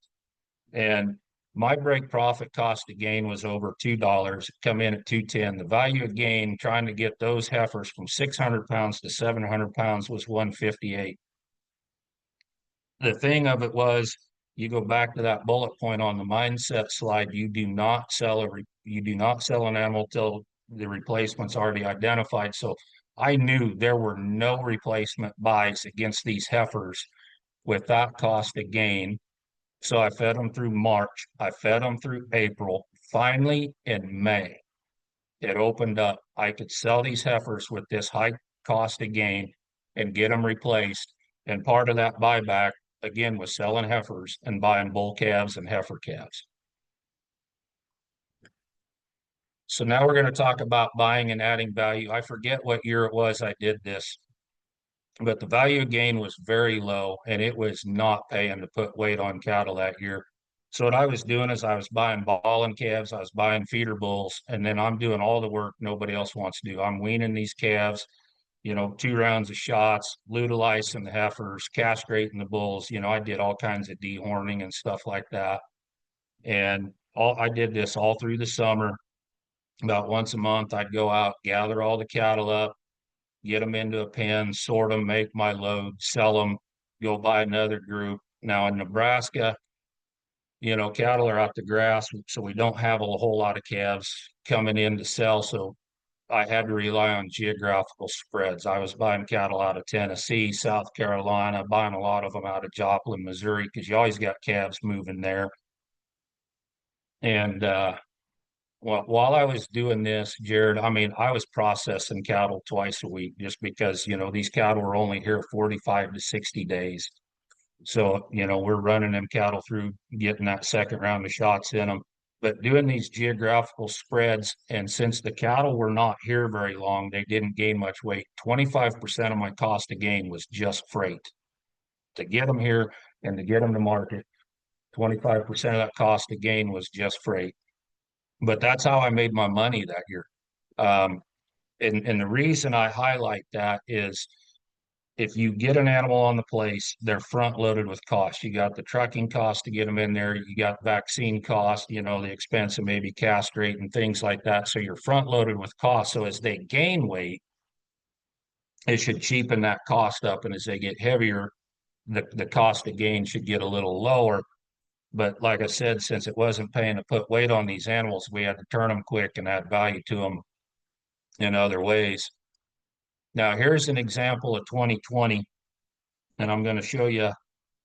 And my break profit cost of gain was over $2, come in at 210. The value of gain trying to get those heifers from 600 pounds to 700 pounds was 158. The thing of it was, you go back to that bullet point on the mindset slide, you do not sell an animal till the replacement's already identified. So I knew there were no replacement buys against these heifers with that cost of gain. So I fed them through March. I fed them through April. Finally, in May, it opened up. I could sell these heifers with this high cost of gain and get them replaced. And part of that buyback, again, was selling heifers and buying bull calves and heifer calves. So now we're going to talk about buying and adding value. I forget what year it was I did this, but the value gain was very low and it was not paying to put weight on cattle that year. So what I was doing is I was buying balling calves, I was buying feeder bulls, and then I'm doing all the work nobody else wants to do. I'm weaning these calves, you know, 2 rounds of shots, lutealizing the heifers, castrating the bulls. You know, I did all kinds of dehorning and stuff like that. And I did this all through the summer. About once a month, I'd go out, gather all the cattle up, get them into a pen, sort them, make my load, sell them, go buy another group. Now in Nebraska, you know, cattle are out the grass, so we don't have a whole lot of calves coming in to sell. So I had to rely on geographical spreads. I was buying cattle out of Tennessee, South Carolina, buying a lot of them out of Joplin, Missouri, because you always got calves moving there. And well, while I was doing this, Jared, I mean, I was processing cattle twice a week just because, you know, these cattle are only here 45 to 60 days. So, you know, we're running them cattle through getting that second round of shots in them. But doing these geographical spreads, and since the cattle were not here very long, they didn't gain much weight. 25% of my cost of gain was just freight. To get them here and to get them to market, 25% of that cost of gain was just freight. But that's how I made my money that year. And the reason I highlight that is if you get an animal on the place, they're front loaded with cost. You got the trucking cost to get them in there. You got vaccine cost, you know, the expense of maybe castrate and things like that. So you're front loaded with cost. So as they gain weight, it should cheapen that cost up. And as they get heavier, the cost of gain should get a little lower. But like I said, since it wasn't paying to put weight on these animals, we had to turn them quick and add value to them in other ways. Now, here's an example of 2020, and I'm going to show you.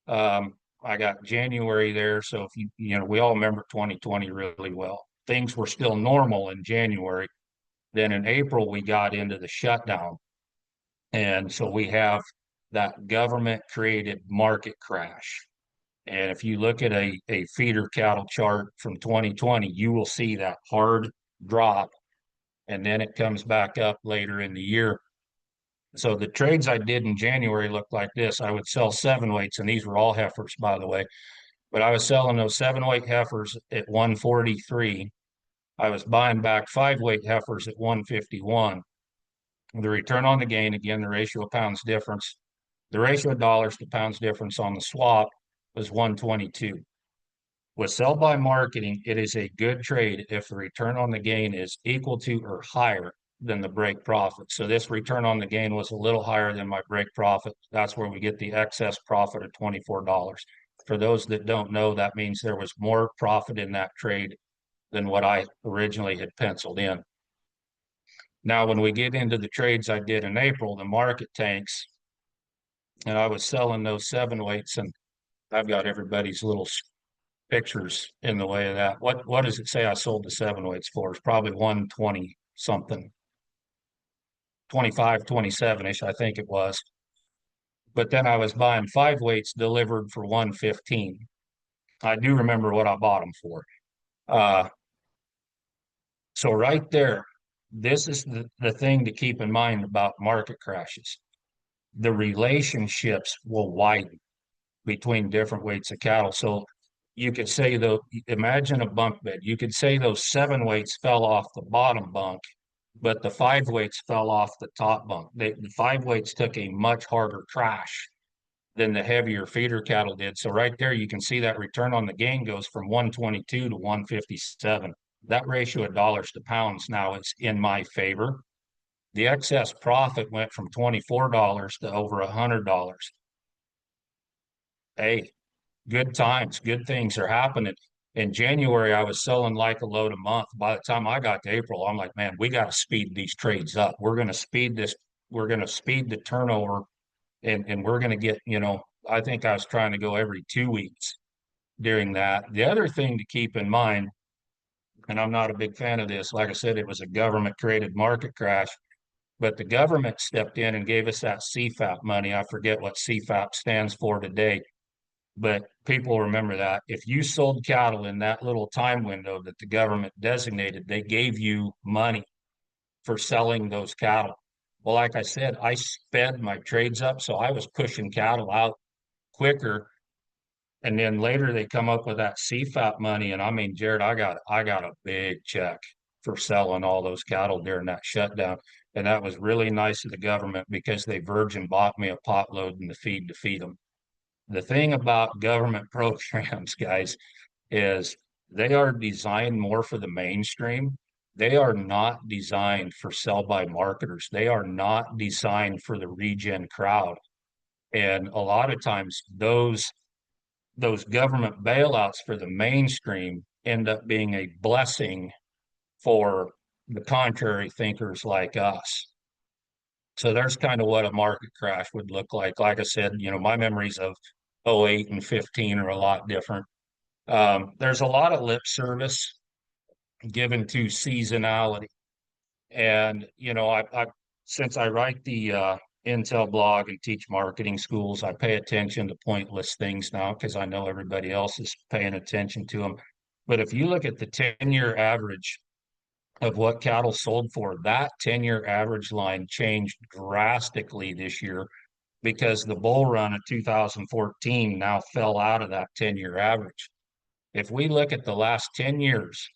I got January there, so if you know, we all remember 2020 really well. Things were still normal in January. Then in April, we got into the shutdown. And so we have that government created market crash. And if you look at a feeder cattle chart from 2020, you will see that hard drop. And then it comes back up later in the year. So the trades I did in January looked like this. I would sell 7-weights, and these were all heifers, by the way. But I was selling those 7-weight heifers at 143. I was buying back 5-weight heifers at 151. The return on the gain, again, the ratio of pounds difference, the ratio of dollars to pounds difference on the swap was 122. With sell by marketing, it is a good trade if the return on the gain is equal to or higher than the break profit. So this return on the gain was a little higher than my break profit. That's where we get the excess profit of $24. For those that don't know, that means there was more profit in that trade than what I originally had penciled in. Now, when we get into the trades I did in April, the market tanks, and I was selling those 7-weights, and I've got everybody's little pictures in the way of that. What does it say I sold the 7-weights for? It's probably 120 something, 25, 27-ish, I think it was. But then I was buying 5-weights delivered for 115. I do remember what I bought them for. So right there, this is the thing to keep in mind about market crashes. The relationships will widen between different weights of cattle. So you could say, though, imagine a bunk bed. You could say those 7-weights fell off the bottom bunk, but the 5-weights fell off the top bunk. The 5-weights took a much harder crash than the heavier feeder cattle did. So right there, you can see that return on the gain goes from 122 to 157. That ratio of dollars to pounds now is in my favor. The excess profit went from $24 to over $100. Hey, good times, good things are happening. In January, I was selling like a load a month. By the time I got to April, I'm like, man, we got to speed these trades up. We're going to speed this. We're going to speed the turnover, and we're going to get, you know, I think I was trying to go every 2 weeks during that. The other thing to keep in mind, and I'm not a big fan of this, like I said, it was a government created market crash, but the government stepped in and gave us that CFAP money. I forget what CFAP stands for today, but people remember that. If you sold cattle in that little time window that the government designated, they gave you money for selling those cattle. Well, like I said, I sped my trades up, so I was pushing cattle out quicker. And then later they come up with that CFAP money. And I mean, Jared, I got a big check for selling all those cattle during that shutdown. And that was really nice of the government because they virgin bought me a pot load in the feed to feed them. The thing about government programs, guys, is they are designed more for the mainstream. They are not designed for sell-by marketers. They are not designed for the regen crowd. And a lot of times those government bailouts for the mainstream end up being a blessing for the contrary thinkers like us. So there's kind of what a market crash would look like. Like I said, you know, my memories of 08 and 15 are a lot different. There's a lot of lip service given to seasonality. And, you know, I since I write the Intel blog and teach marketing schools, I pay attention to pointless things now because I know everybody else is paying attention to them. But if you look at the 10-year average of what cattle sold for, that 10-year average line changed drastically this year because the bull run of 2014 now fell out of that 10-year average. If we look at the last 10 years,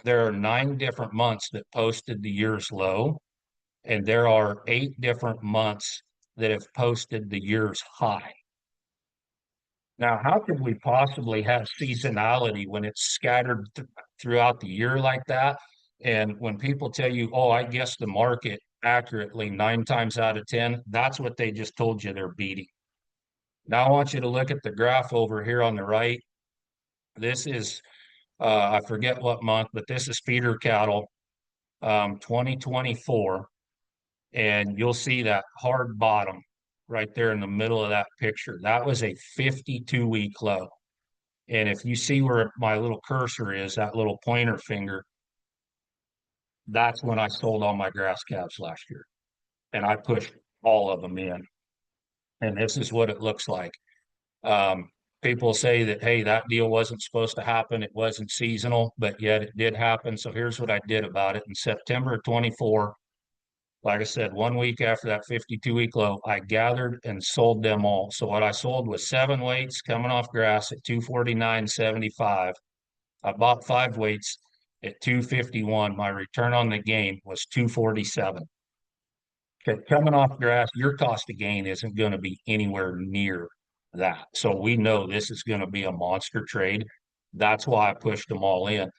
there are 9 different months that posted the year's low, and there are 8 different months that have posted the year's high. Now, how could we possibly have seasonality when it's scattered throughout the year like that? And when people tell you, oh, I guess the market accurately 9 times out of 10, that's what they just told you they're beating. Now I want you to look at the graph over here on the right. This is, I forget what month, but this is feeder cattle, 2024. And you'll see that hard bottom right there in the middle of that picture. That was a 52-week low. And if you see where my little cursor is, that little pointer finger, that's when I sold all my grass calves last year. And I pushed all of them in. And this is what it looks like. People say that, hey, that deal wasn't supposed to happen. It wasn't seasonal, but yet it did happen. So here's what I did about it. In September of 24, like I said, 1 week after that 52-week low, I gathered and sold them all. So what I sold was 7 weights coming off grass at 249.75. I bought 5 weights at 251. My return on the game was 247. Okay, coming off grass, your cost of gain isn't going to be anywhere near that. So we know this is going to be a monster trade. That's why I pushed them all in.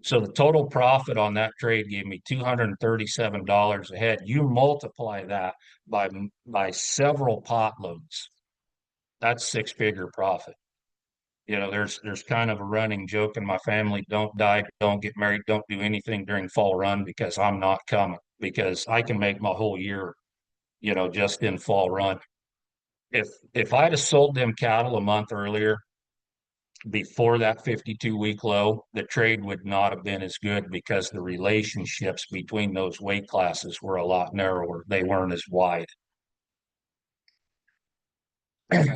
So the total profit on that trade gave me $237 a head. You multiply that by several pot loads. That's 6-figure profit. You know, there's kind of a running joke in my family: don't die, don't get married, don't do anything during fall run, because I'm not coming, because I can make my whole year, you know, just in fall run. If I'd have sold them cattle a month earlier, before that 52-week low, the trade would not have been as good, because the relationships between those weight classes were a lot narrower. They weren't as wide.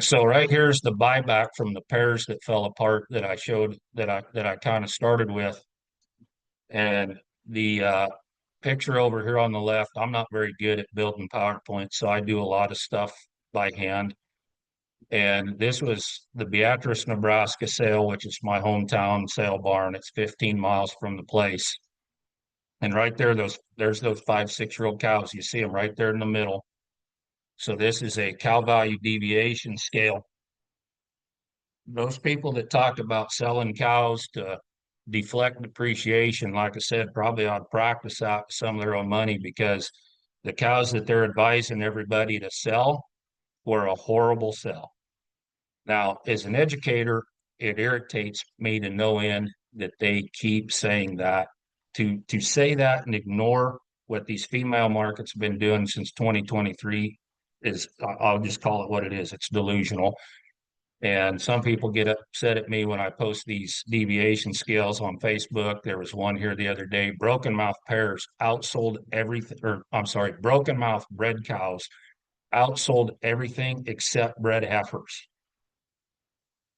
So right here's the buyback from the pairs that fell apart that I showed, that I kind of started with. And the picture over here on the left, I'm not very good at building PowerPoint, so I do a lot of stuff by hand. And this was the Beatrice, Nebraska sale, which is my hometown sale barn. It's 15 miles from the place. And right there, there's those 5, 6-year-old cows. You see them right there in the middle. So this is a cow value deviation scale. Those people that talk about selling cows to deflect depreciation, like I said, probably ought to practice out some of their own money, because the cows that they're advising everybody to sell were a horrible sell. Now, as an educator, it irritates me to no end that they keep saying that. To say that and ignore what these female markets have been doing since 2023 is, I'll just call it what it is. It's delusional. And some people get upset at me when I post these deviation scales on Facebook. There was one here the other day: broken mouth pairs outsold everything, or I'm sorry, broken mouth bred cows outsold everything except bred heifers.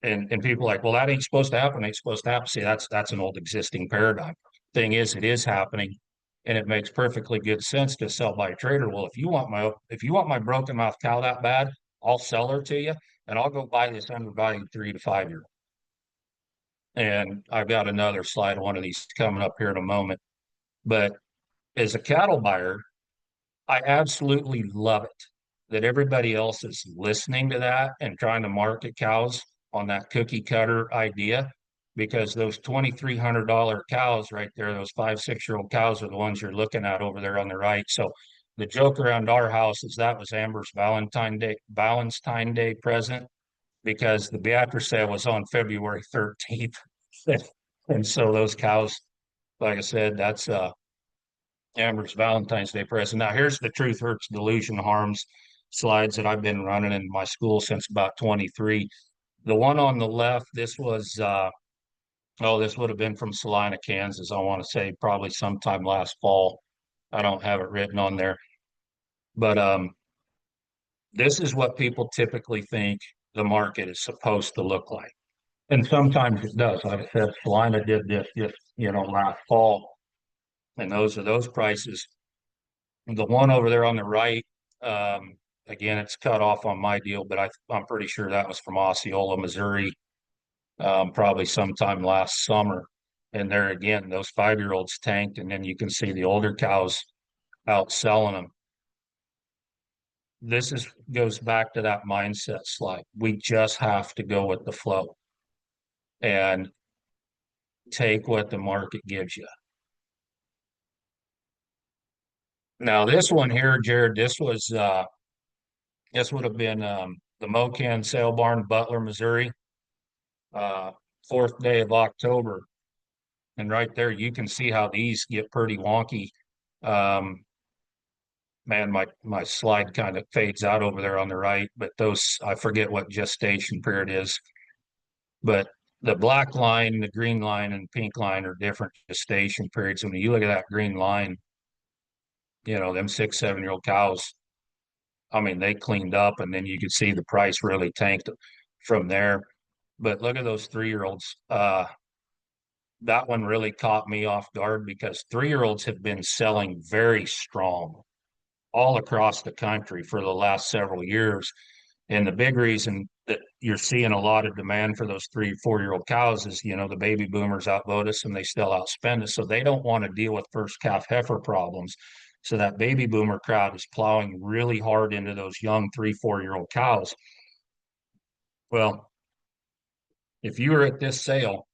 And people are like, well, that ain't supposed to happen. Ain't supposed to happen. See, that's an old existing paradigm. Thing is, it is happening, and it makes perfectly good sense to sell by a trader. Well, if you want my broken mouth cow that bad, I'll sell her to you, and I'll go buy this undervalued 3 to 5 year. And I've got another slide, one of these coming up here in a moment. But as a cattle buyer, I absolutely love it that everybody else is listening to that and trying to market cows on that cookie cutter idea, because those $2,300 cows right there, those 5, 6-year-old cows, are the ones you're looking at over there on the right. So the joke around our house is that was Amber's Valentine's Day present, because the Beatrice sale was on February 13th. And so those cows, like I said, that's Amber's Valentine's Day present. Now here's the Truth Hurts, Delusion Harms slides that I've been running in my school since about 23. The one on the left, this was, this would have been from Salina, Kansas. I want to say probably sometime last fall. I don't have it written on there. But this is what people typically think the market is supposed to look like. And sometimes it does. Like I said, Salina did this just, last fall. And those are those prices. The one over there on the right, again, it's cut off on my deal, but I'm pretty sure that was from Osceola, Missouri, probably sometime last summer. And there again, those 5-year-olds tanked, and then you can see the older cows out selling them. This goes back to that mindset slide. We just have to go with the flow and take what the market gives you. Now this one here, Jared, this would have been the Mocan Sale Barn, Butler, Missouri. 4th day of October. And right there, you can see how these get pretty wonky. Man, my slide kind of fades out over there on the right, but those, I forget what gestation period is. But the black line, the green line, and pink line are different gestation periods. And when you look at that green line, you know, them 6, 7-year-old cows, I mean, they cleaned up, and then you could see the price really tanked from there. But look at those 3-year-olds. That one really caught me off guard because 3-year-olds have been selling very strong all across the country for the last several years. And the big reason that you're seeing a lot of demand for those 3, 4-year-old cows is, you know, the baby boomers outvote us and they still outspend us. So they don't want to deal with first calf heifer problems. So that baby boomer crowd is plowing really hard into those young 3, 4-year-old cows. Well, if you were at this sale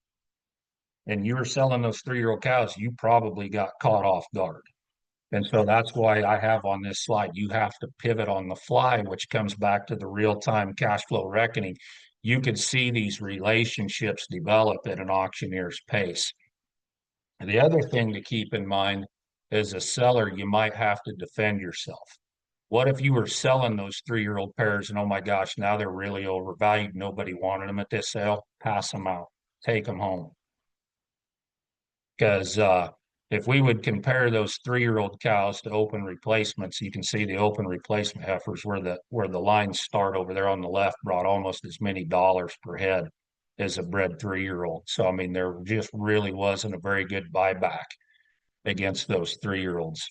and you were selling those 3-year-old cows, you probably got caught off guard. And so that's why I have on this slide, you have to pivot on the fly, which comes back to the real-time cash flow reckoning. You could see these relationships develop at an auctioneer's pace. And the other thing to keep in mind as a seller, you might have to defend yourself. What if you were selling those 3-year-old pairs and, oh my gosh, now they're really overvalued. Nobody wanted them at this sale. Pass them out. Take them home. Because if we would compare those 3-year-old cows to open replacements, you can see the open replacement heifers where the lines start over there on the left brought almost as many dollars per head as a bred 3-year-old. So, I mean, there just really wasn't a very good buyback against those 3-year-olds.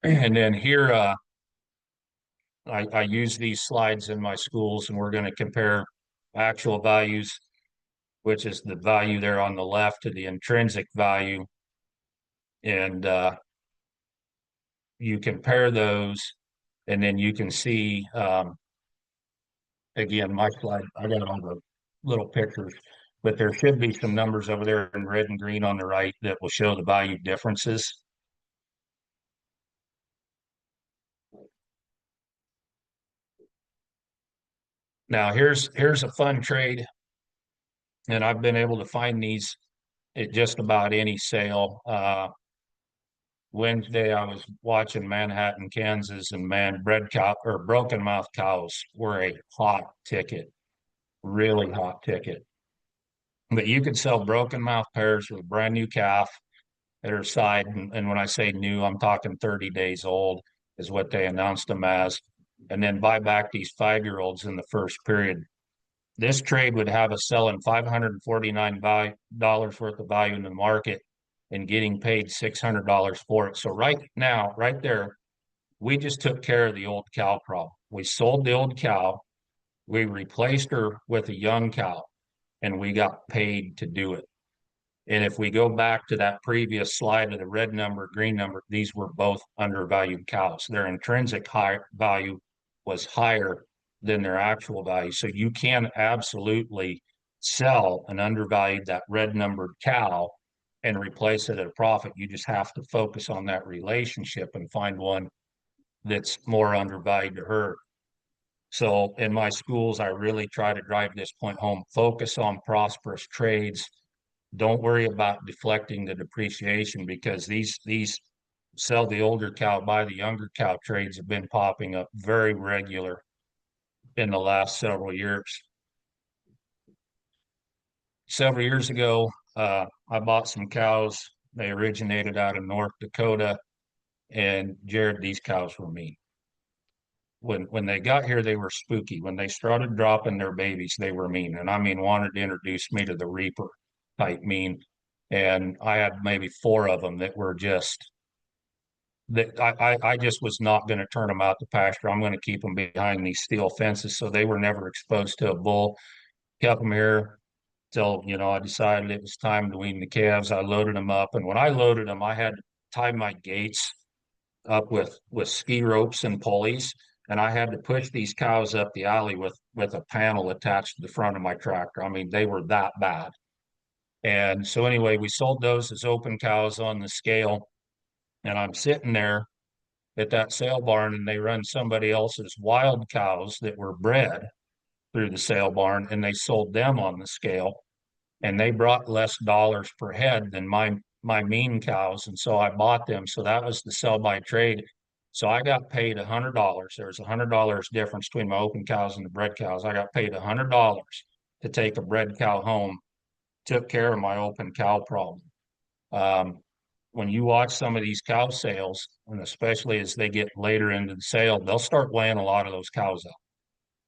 And then here, I use these slides in my schools, and we're going to compare actual values, which is the value there on the left, to the intrinsic value. And you compare those, and then you can see, again, my slide, I got all the little pictures, but there should be some numbers over there in red and green on the right that will show the value differences. Now here's a fun trade, and I've been able to find these at just about any sale. Wednesday, I was watching Manhattan, Kansas, and man, bred cow or broken mouth cows were a hot ticket, really hot ticket. But you could sell broken mouth pairs with a brand new calf at her side. And when I say new, I'm talking 30 days old is what they announced them as. And then buy back these 5-year-olds in the first period. This trade would have us selling $549 worth of value in the market and getting paid $600 for it. So right now, right there, we just took care of the old cow problem. We sold the old cow, we replaced her with a young cow, and we got paid to do it. And if we go back to that previous slide of the red number, green number, these were both undervalued cows. Their intrinsic value was higher than their actual value. So you can absolutely sell an undervalued, that red numbered cow, and replace it at a profit. You just have to focus on that relationship and find one that's more undervalued to her. So in my schools, I really try to drive this point home. Focus on prosperous trades. Don't worry about deflecting the depreciation, because these sell the older cow, buy the younger cow trades have been popping up very regular in the last several years. Several years ago, I bought some cows. They originated out of North Dakota, and Jared, these cows were mean. When they got here, they were spooky. When they started dropping their babies, they were mean. And I mean, wanted to introduce me to the Reaper type mean. And I had maybe 4 of them that were just, that I just was not going to turn them out to pasture. I'm going to keep them behind these steel fences. So they were never exposed to a bull. Kept them here till, you know, I decided it was time to wean the calves. I loaded them up. And when I loaded them, I had to tie my gates up with ski ropes and pulleys. And I had to push these cows up the alley with a panel attached to the front of my tractor. I mean, they were that bad. And so anyway, we sold those as open cows on the scale. And I'm sitting there at that sale barn and they run somebody else's wild cows that were bred through the sale barn and they sold them on the scale and they brought less dollars per head than my mean cows. And so I bought them. So that was the sell by trade. So I got paid $100. There's $100 difference between my open cows and the bred cows. I got paid $100 to take a bred cow home, took care of my open cow problem. When you watch some of these cow sales, and especially as they get later into the sale, they'll start weighing a lot of those cows out.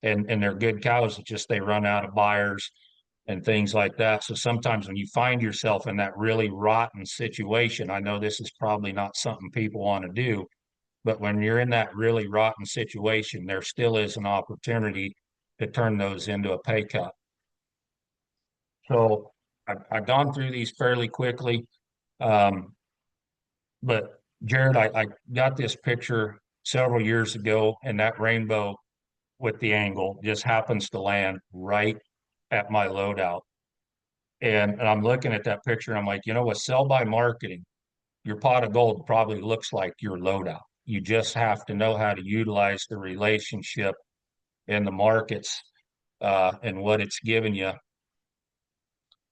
And they're good cows, it's just they run out of buyers and things like that. So sometimes when you find yourself in that really rotten situation, I know this is probably not something people want to do, but when you're in that really rotten situation, there still is an opportunity to turn those into a pay cut. So I've gone through these fairly quickly. But Jared, I got this picture several years ago, and that rainbow with the angle just happens to land right at my loadout. And I'm looking at that picture and I'm like, you know, with sell by marketing, your pot of gold probably looks like your loadout. You just have to know how to utilize the relationship in the markets and what it's given you.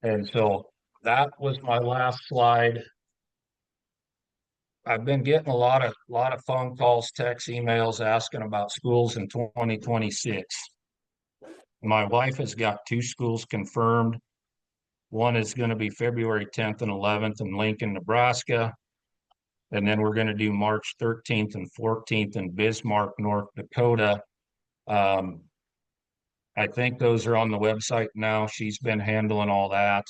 And so that was my last slide. I've been getting a lot of phone calls, texts, emails asking about schools in 2026. My wife has got 2 schools confirmed. One is going to be February 10th and 11th in Lincoln, Nebraska. And then we're going to do March 13th and 14th in Bismarck, North Dakota. I think those are on the website now. She's been handling all that.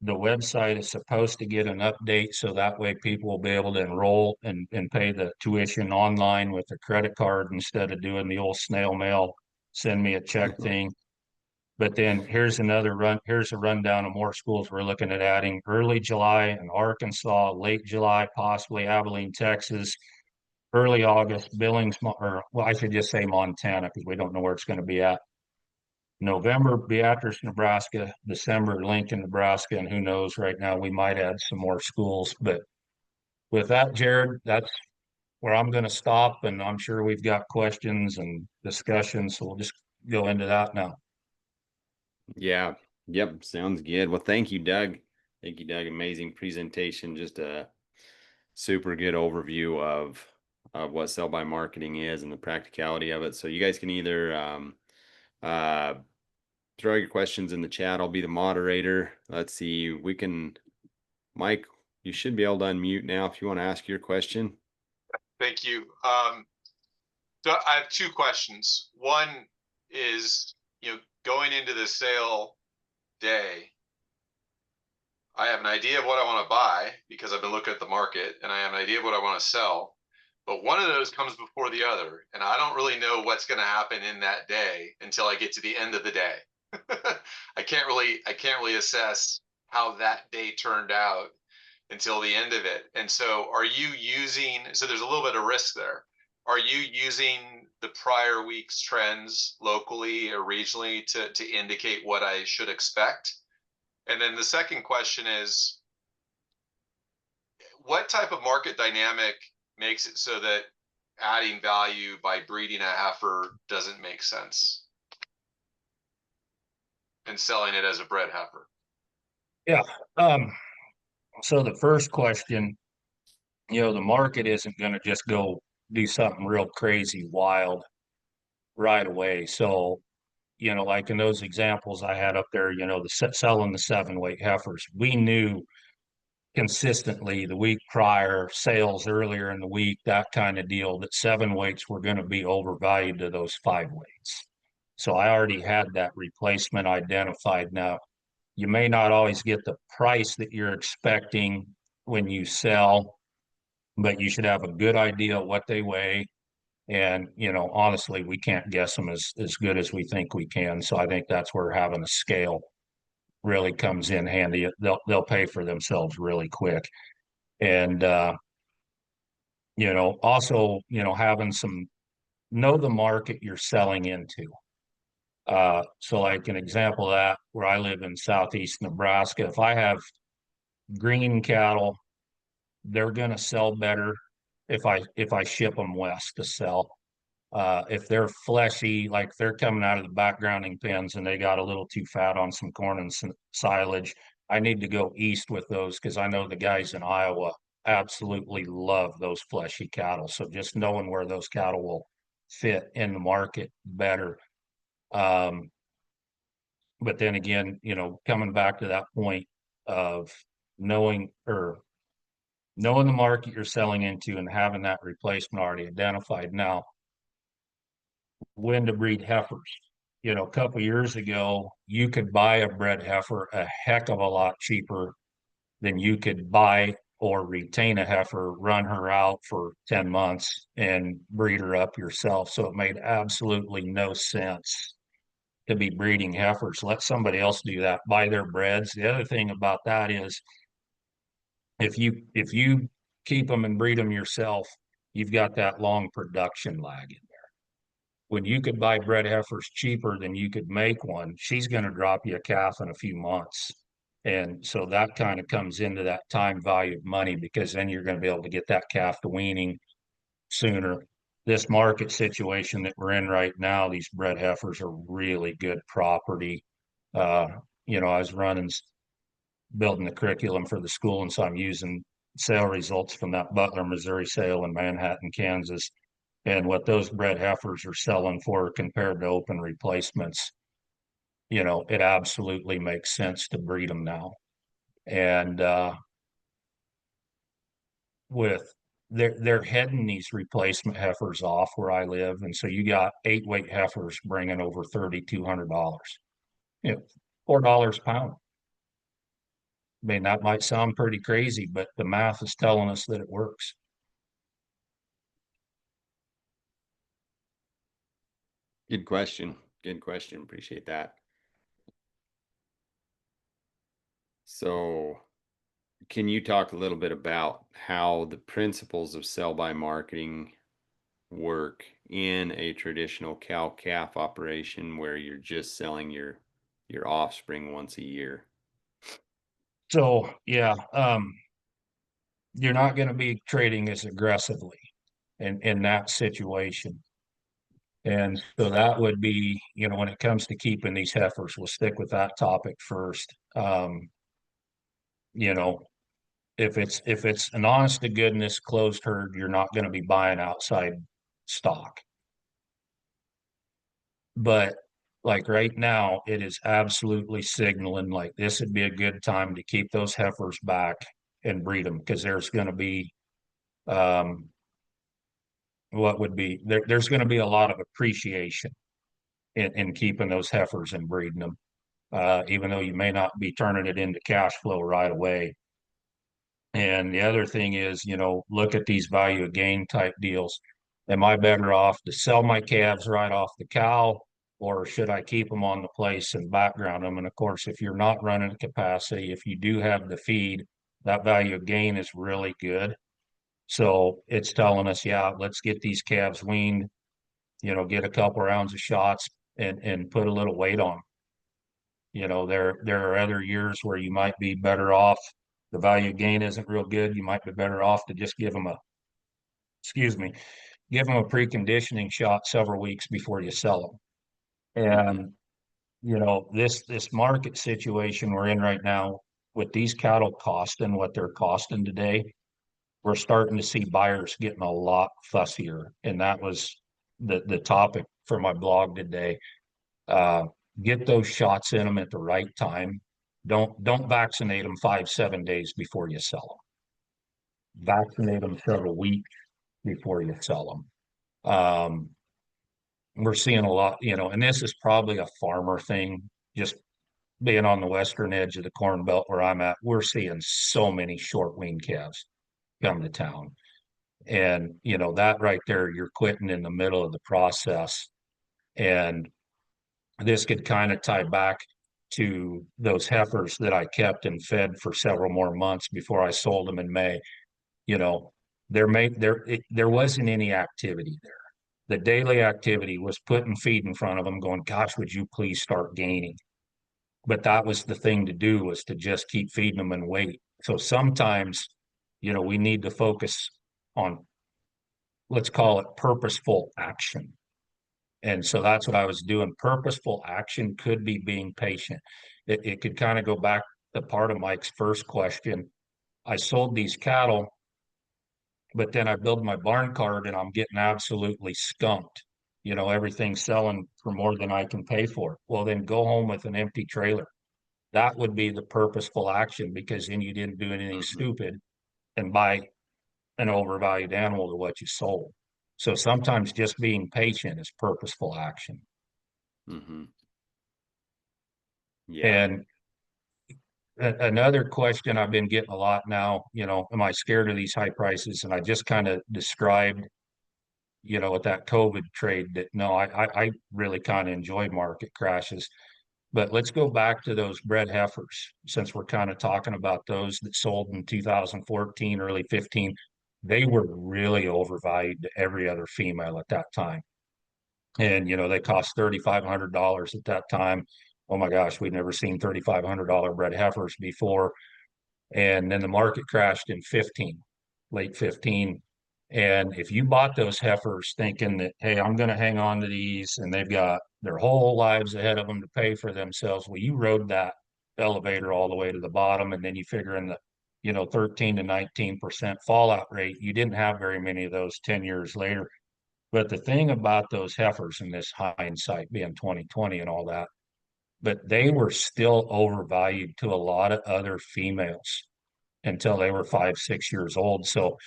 The website is supposed to get an update so that way people will be able to enroll and pay the tuition online with a credit card instead of doing the old snail mail, send me a check thing. But then here's a rundown of more schools we're looking at adding early July in Arkansas, late July, possibly Abilene, Texas, early August, Billings, or well, I should just say Montana because we don't know where it's going to be at. November, Beatrice, Nebraska, December, Lincoln, Nebraska, and who knows, right now we might add some more schools. But with that, Jared, that's where I'm going to stop, and I'm sure we've got questions and discussions, so we'll just go into that now. Yeah. Yep. Sounds good. Well, thank you, Doug. Thank you, Doug. Amazing presentation. Just a super good overview of what sell by marketing is and the practicality of it. So you guys can either throw your questions in the chat. I'll be the moderator. Let's see. Mike, you should be able to unmute now if you want to ask your question. Thank you. So I have 2 questions. One is, going into the sale day, I have an idea of what I want to buy because I've been looking at the market, and I have an idea of what I want to sell. But one of those comes before the other, and I don't really know what's going to happen in that day until I get to the end of the day. I can't really assess how that day turned out until the end of it. And so so there's a little bit of risk there. Are you using the prior week's trends locally or regionally to indicate what I should expect? And then the second question is, what type of market dynamic makes it so that adding value by breeding a heifer doesn't make sense and selling it as a bred heifer? Yeah. So the first question, the market isn't going to just go do something real crazy wild right away. So, like in those examples I had up there, selling the 7-weight heifers, we knew consistently the week prior, sales earlier in the week, that kind of deal, that 7-weights were going to be overvalued to those 5-weights. So I already had that replacement identified. Now, you may not always get the price that you're expecting when you sell, but you should have a good idea of what they weigh. And, honestly, we can't guess them as good as we think we can. So I think that's where having a scale really comes in handy. They'll pay for themselves really quick. And, also, having know the market you're selling into. So like an example of that, where I live in southeast Nebraska, if I have green cattle they're going to sell better if I ship them west to sell. If they're fleshy, like they're coming out of the backgrounding pens and they got a little too fat on some corn and some silage, I need to go east with those because I know the guys in Iowa absolutely love those fleshy cattle. So just knowing where those cattle will fit in the market better. But then again, you know, coming back to that point of knowing the market you're selling into and having that replacement already identified. Now, when to breed heifers. You know, a couple years ago, you could buy a bred heifer a heck of a lot cheaper than you could buy or retain a heifer, run her out for 10 months and breed her up yourself. So it made absolutely no sense to be breeding heifers. Let somebody else do that, buy their breds. The other thing about that is if you keep them and breed them yourself, you've got that long production lag in there. When you could buy bred heifers cheaper than you could make one, she's going to drop you a calf in a few months. And so that kind of comes into that time value of money, because then you're going to be able to get that calf to weaning sooner. This market situation that we're in right now, these bred heifers are really good property. You know, I was building the curriculum for the school, and so I'm using sale results from that Butler, Missouri sale in Manhattan, Kansas. And what those bred heifers are selling for compared to open replacements, you know, it absolutely makes sense to breed them now. And with they're heading these replacement heifers off where I live, and so you got 8-weight heifers bringing over $3,200. You know, $4 a pound. I mean, that might sound pretty crazy, but the math is telling us that it works. Good question. Good question. Appreciate that. So can you talk a little bit about how the principles of sell-by marketing work in a traditional cow-calf operation where you're just selling your offspring once a year? So yeah, you're not going to be trading as aggressively in that situation. And so that would be, you know, when it comes to keeping these heifers, we'll stick with that topic first. You know, if it's an honest to goodness closed herd, you're not going to be buying outside stock. But like right now, it is absolutely signaling like this would be a good time to keep those heifers back and breed them, because there's going to be there's going to be a lot of appreciation in keeping those heifers and breeding them, even though you may not be turning it into cash flow right away. And the other thing is, you know, look at these value of gain type deals. Am I better off to sell my calves right off the cow, or should I keep them on the place and background them? And of course, if you're not running at capacity, if you do have the feed, that value of gain is really good. So it's telling us, yeah, let's get these calves weaned, you know, get a couple rounds of shots and put a little weight on them. You know, there are other years where you might be better off. The value of gain isn't real good. You might be better off to just give them a preconditioning shot several weeks before you sell them. And, you know, this market situation we're in right now with these cattle costing what they're costing today, we're starting to see buyers getting a lot fussier. And that was the topic for my blog today. Get those shots in them at the right time. Don't vaccinate them 5-7 days before you sell them. Vaccinate them several weeks before you sell them. We're seeing a lot, you know, and this is probably a farmer thing, just being on the western edge of the Corn Belt where I'm at. We're seeing so many short weaned calves come to town. And, you know, that right there, you're quitting in the middle of the process. And this could kind of tie back to those heifers that I kept and fed for several more months before I sold them in May. You know, there wasn't any activity there. The daily activity was putting feed in front of them going, gosh, would you please start gaining? But that was the thing to do, was to just keep feeding them and wait. So sometimes you know, we need to focus on, let's call it purposeful action. And so that's what I was doing. Purposeful action could be being patient. It could kind of go back to part of Mike's first question. I sold these cattle, but then I build my barn card and I'm getting absolutely skunked. You know, everything's selling for more than I can pay for. Well, then go home with an empty trailer. That would be the purposeful action, because then you didn't do anything stupid and buy an overvalued animal to what you sold. So sometimes just being patient is purposeful action. Mm-hmm. Yeah. And another question I've been getting a lot now, you know, am I scared of these high prices? And I just kind of described, you know, with that COVID trade, that no, I really kind of enjoy market crashes. But let's go back to those bred heifers, since we're kind of talking about those that sold in 2014, early 15. They were really overvalued to every other female at that time. And, you know, they cost $3,500 at that time. Oh my gosh, we'd never seen $3,500 bred heifers before. And then the market crashed in 15, late 15. And if you bought those heifers thinking that, hey, I'm going to hang on to these and they've got their whole lives ahead of them to pay for themselves, well, you rode that elevator all the way to the bottom. And then you figure in the, you know, 13 to 19% fallout rate, you didn't have very many of those 10 years later. But the thing about those heifers, in this hindsight being 2020 and all that, but they were still overvalued to a lot of other females until they were 5, 6 years old. So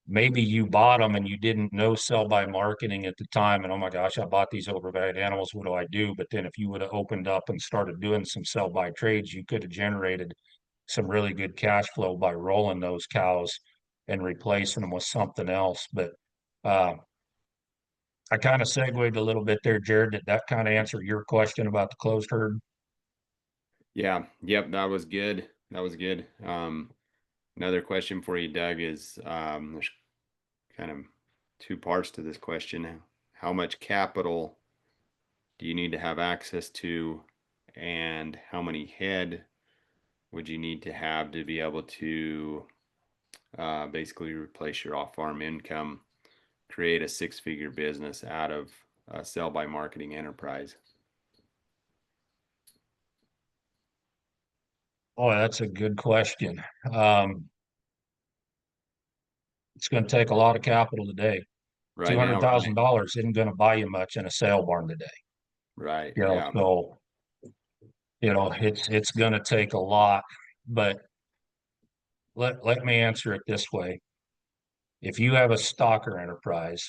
maybe you bought them and you didn't know sell by marketing at the time. And oh my gosh, I bought these overvalued animals. What do I do? But then if you would have opened up and started doing some sell by trades, you could have generated some really good cash flow by rolling those cows and replacing them with something else. But I kind of segued a little bit there, Jared. Did that kind of answer your question about the closed herd? Yeah. Yep. That was good. That was good. Another question for you, Doug, is there's kind of two parts to this question. How much capital do you need to have access to, and how many head would you need to have to be able to basically replace your off-farm income, create a six-figure business out of a sell by marketing enterprise? Oh, that's a good question. It's going to take a lot of capital today. Right now, $200,000 isn't going to buy you much in a sale barn today. right? You know, Yeah. so you know it's going to take a lot. But let me answer it this way: if you have a stocker enterprise,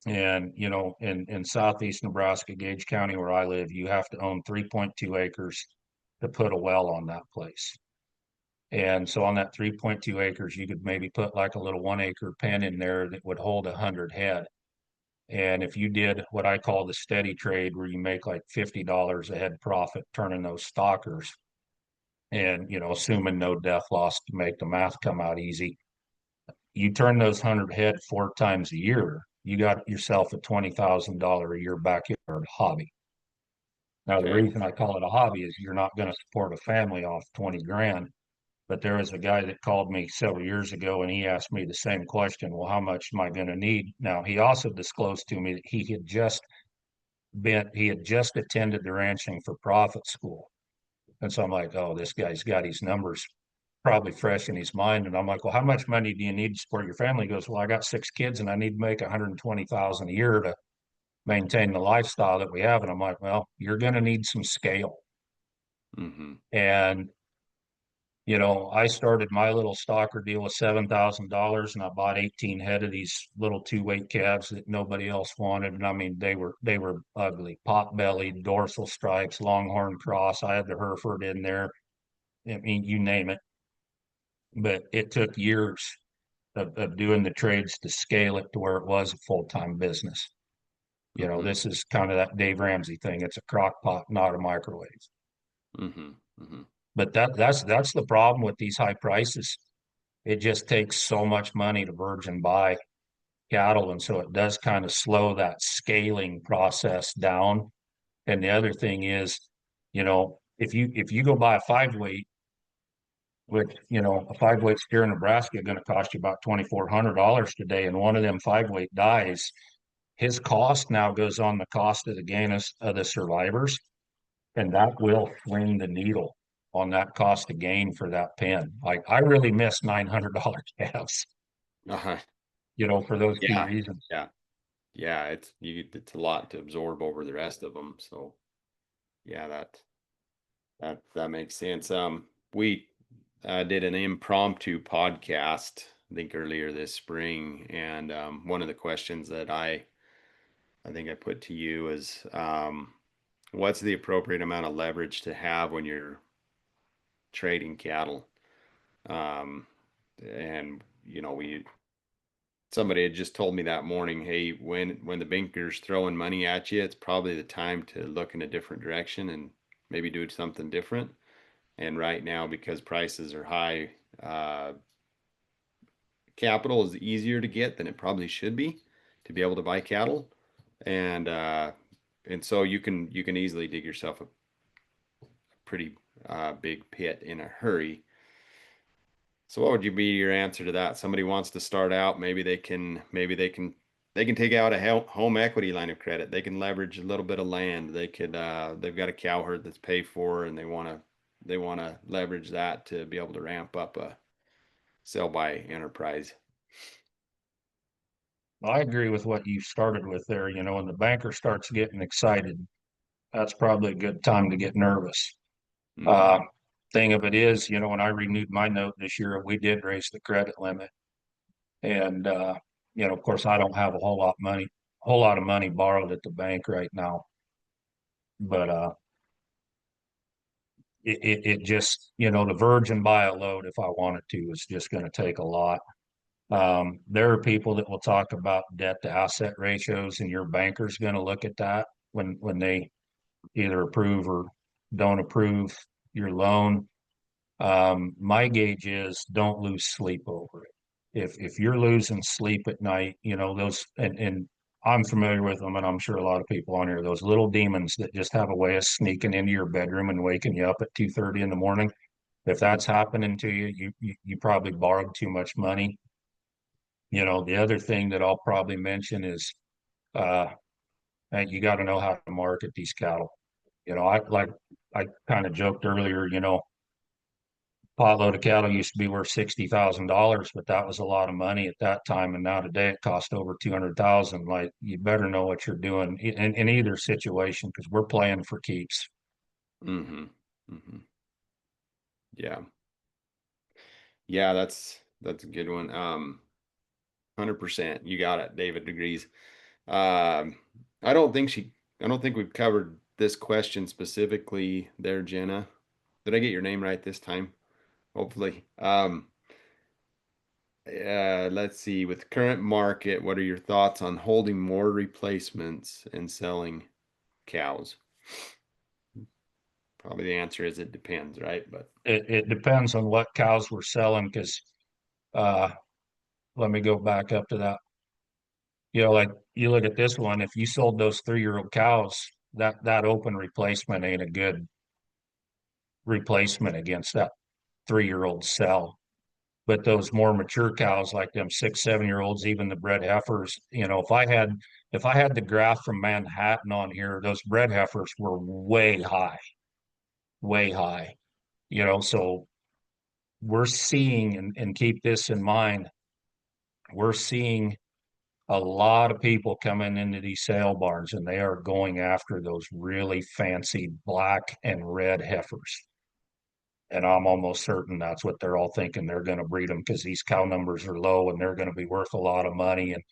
and you know, in southeast Nebraska, Gage County, where I live, you have to own 3.2 acres to put a well on that place. And so on that 3.2 acres, you could maybe put like a little 1 acre pen in there that would hold 100 head. And if you did what I call the steady trade, where you make like $50 a head profit turning those stockers, and you know, assuming no death loss to make the math come out easy, you turn those 100 head 4 times a year, you got yourself a $20,000 a year backyard hobby. Now, the Okay. reason I call it a hobby is you're not going to support a family off 20 grand. But there was a guy that called me several years ago and he asked me the same question. Well, how much am I going to need? Now, he also disclosed to me that he had just attended the Ranching for Profit school. And so I'm like, oh, this guy's got his numbers probably fresh in his mind. And I'm like, well, how much money do you need to support your family? He goes, well, I got 6 kids and I need to make 120,000 a year to maintain the lifestyle that we have. And I'm like, well, you're going to need some scale. Mm-hmm. And you know, I started my little stalker deal with $7,000 and I bought 18 head of these little 2-weight calves that nobody else wanted. And I mean, they were ugly, pot bellied, dorsal stripes, longhorn cross. I had the Hereford in there. I mean, you name it. But it took years of doing the trades to scale it to where it was a full-time business. You know, this is kind of that Dave Ramsey thing. It's a crock pot, not a microwave. Mm-hmm. Mm-hmm. But that's the problem with these high prices. It just takes so much money to virgin buy cattle, and so it does kind of slow that scaling process down. And the other thing is, you know, if you go buy a 5-weight, which, you know, a 5-weight steer in Nebraska going to cost you about $2,400 today, and one of them 5-weight dies, his cost now goes on the cost of the gain of the survivors, and that will swing the needle on that cost of gain for that pen. Like, I really miss $900 calves, Uh-huh. you know, for those two Yeah. reasons. Yeah, it's a lot to absorb over the rest of them. So yeah, that makes sense. We did an impromptu podcast, I think earlier this spring, and one of the questions that I think I put to you is, what's the appropriate amount of leverage to have when you're trading cattle? And you know, somebody had just told me that morning, hey, when the banker's throwing money at you, it's probably the time to look in a different direction and maybe do something different. And right now, because prices are high, capital is easier to get than it probably should be to be able to buy cattle. And so you can easily dig yourself a pretty big pit in a hurry. So what would you be your answer to that? Somebody wants to start out, maybe they can take out a home equity line of credit. They can leverage a little bit of land. They could they've got a cow herd that's paid for, and they want to leverage that to be able to ramp up a sell by enterprise. I agree with what you started with there. You know, when the banker starts getting excited, that's probably a good time to get nervous. Mhm. Thing of it is, you know, when I renewed my note this year, we did raise the credit limit. And you know, of course, I don't have a whole lot of money borrowed at the bank right now. But it just, you know, to virgin buy a load if I wanted to is just going to take a lot. There are people that will talk about debt to asset ratios, and your banker's going to look at that when they either approve or don't approve your loan. My gauge is don't lose sleep over it. If you're losing sleep at night, you know, those, and I'm familiar with them, and I'm sure a lot of people on here, those little demons that just have a way of sneaking into your bedroom and waking you up at 2:30 in the morning. If that's happening to you, you probably borrowed too much money. You know, the other thing that I'll probably mention is you got to know how to market these cattle. You know, I kind of joked earlier, you know, potload of cattle used to be worth $60,000, but that was a lot of money at that time. And now today it costs over 200,000. Like, you better know what you're doing in either situation, because we're playing for keeps. Mm-hmm. Mm-hmm. Yeah. Yeah, that's a good one. 100%. You got it. David agrees. I don't think we've covered this question specifically there, Jenna. Did I get your name right this time? Hopefully. Let's see. With current market, what are your thoughts on holding more replacements and selling cows? Probably the answer is it depends, right? But It depends on what cows we're selling, because let me go back up to that. You know, like, you look at this one, if you sold those 3-year-old cows, that open replacement ain't a good replacement against that 3-year-old sell. But those more mature cows, like them 6, 7-year-olds, even the bred heifers, you know, if I had the graph from Manhattan on here, those bred heifers were way high. You know, so we're seeing, and keep this in mind, we're seeing a lot of people coming into these sale barns, and they are going after those really fancy black and red heifers. And I'm almost certain that's what they're all thinking. They're going to breed them because these cow numbers are low and they're going to be worth a lot of money. And,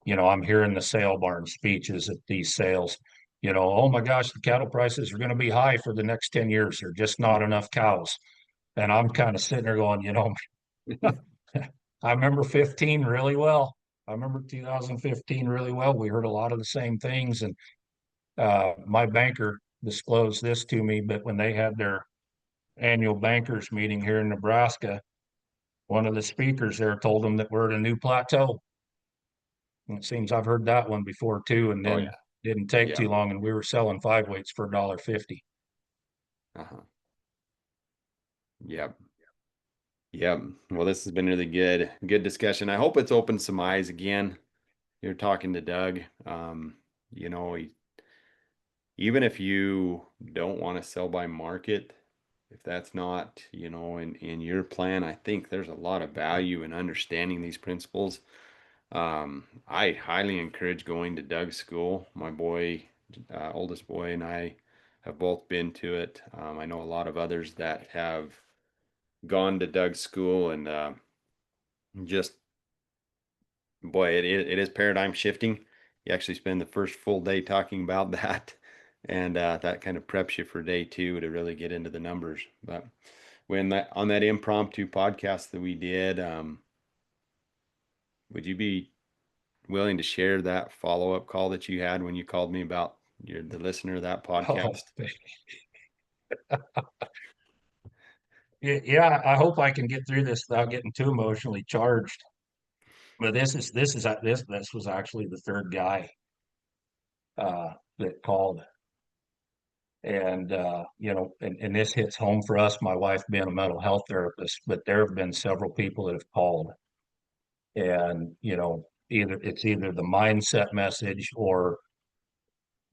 you know, I'm hearing the sale barn speeches at these sales, you know, oh my gosh, the cattle prices are going to be high for the next 10 years. There're just not enough cows. And I'm kind of sitting there going, you know, I remember 15 really well. I remember 2015 really well. We heard a lot of the same things. And my banker disclosed this to me, but when they had their annual bankers meeting here in Nebraska, one of the speakers there told them that we're at a new plateau. And it seems I've heard that one before too. And then didn't take too long, and we were selling 5-weights for $1.50. Uh-huh. Yep. Yep. Well, this has been really good discussion. I hope it's opened some eyes again. You're talking to Doug. You know, even if you don't want to sell by market, if that's not, you know, in your plan, I think there's a lot of value in understanding these principles. I highly encourage going to Doug's school. My boy, oldest boy, and I have both been to it. I know a lot of others that have gone to Doug's school, and just boy, it is paradigm shifting. You actually spend the first full day talking about that, and that kind of preps you for day two to really get into the numbers. But when that on that impromptu podcast that we did, would you be willing to share that follow-up call that you had when you called me about the listener of that Oh, podcast? yeah, I hope I can get through this without getting too emotionally charged. But this was actually the third guy that called. And you know, and this hits home for us, my wife being a mental health therapist, but there have been several people that have called. And, you know, either the mindset message or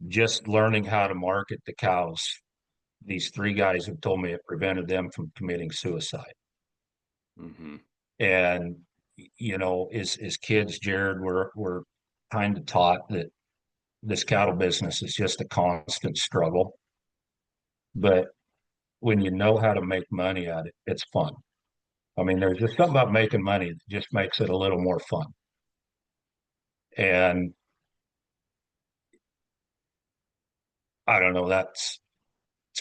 just learning how to market the cows. These three guys have told me it prevented them from committing suicide. Mm-hmm. And you know, as kids, Jared, we're kind of taught that this cattle business is just a constant struggle. But when you know how to make money at it, it's fun. I mean, there's just something about making money that just makes it a little more fun. And I don't know, it's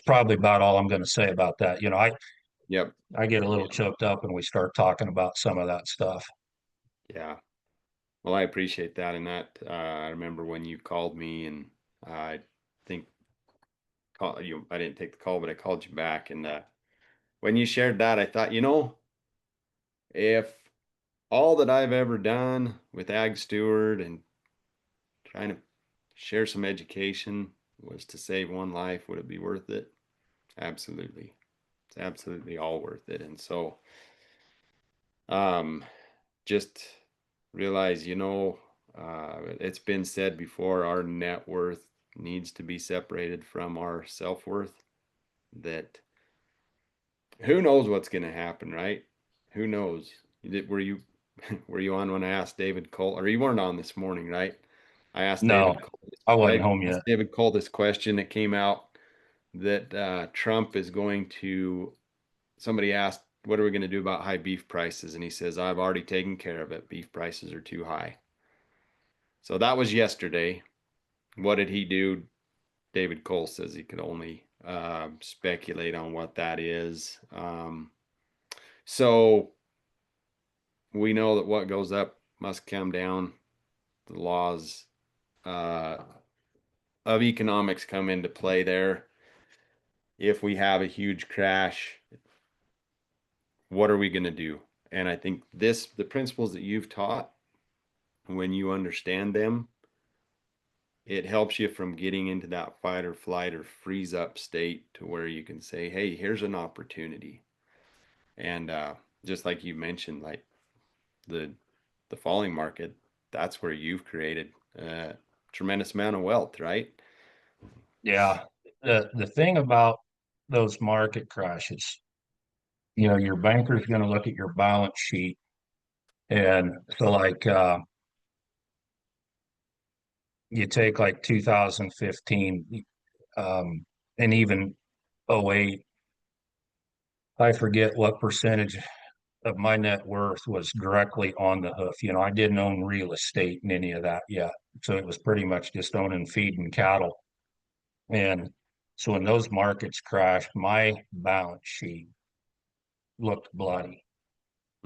probably about all I'm going to say about that. You know, Yep. I get a little choked up when we start talking about some of that stuff. Yeah. Well, I appreciate that. And that I remember when you called me, and I think I didn't take the call, but I called you back. And when you shared that, I thought, you know, if all that I've ever done with Ag Steward and trying to share some education was to save one life, would it be worth it? Absolutely. It's absolutely all worth it. And so, just realize, you know, it's been said before, our net worth needs to be separated from our self-worth. That who knows what's going to happen, right? Who knows? Were you were you on when I asked David Cole, or you weren't on this morning, right? I asked No, David Cole, I wasn't home yet. David Cole this question that came out, that Trump is going to, somebody asked, what are we going to do about high beef prices? And he says, I've already taken care of it. Beef prices are too high. So that was yesterday. What did he do? David Cole says he could only speculate on what that is. So we know that what goes up must come down. The laws of economics come into play there. If we have a huge crash, what are we going to do? And I think the principles that you've taught, when you understand them, it helps you from getting into that fight or flight or freeze up state to where you can say, hey, here's an opportunity. And just like you mentioned, like the falling market, that's where you've created a tremendous amount of wealth, right? Yeah. The thing about those market crashes, you know, your banker's going to look at your balance sheet. And so like you take like 2015 and even 08, I forget what percentage of my net worth was directly on the hoof. You know, I didn't own real estate and any of that yet. So it was pretty much just owning feeding cattle. And so when those markets crashed, my balance sheet looked bloody.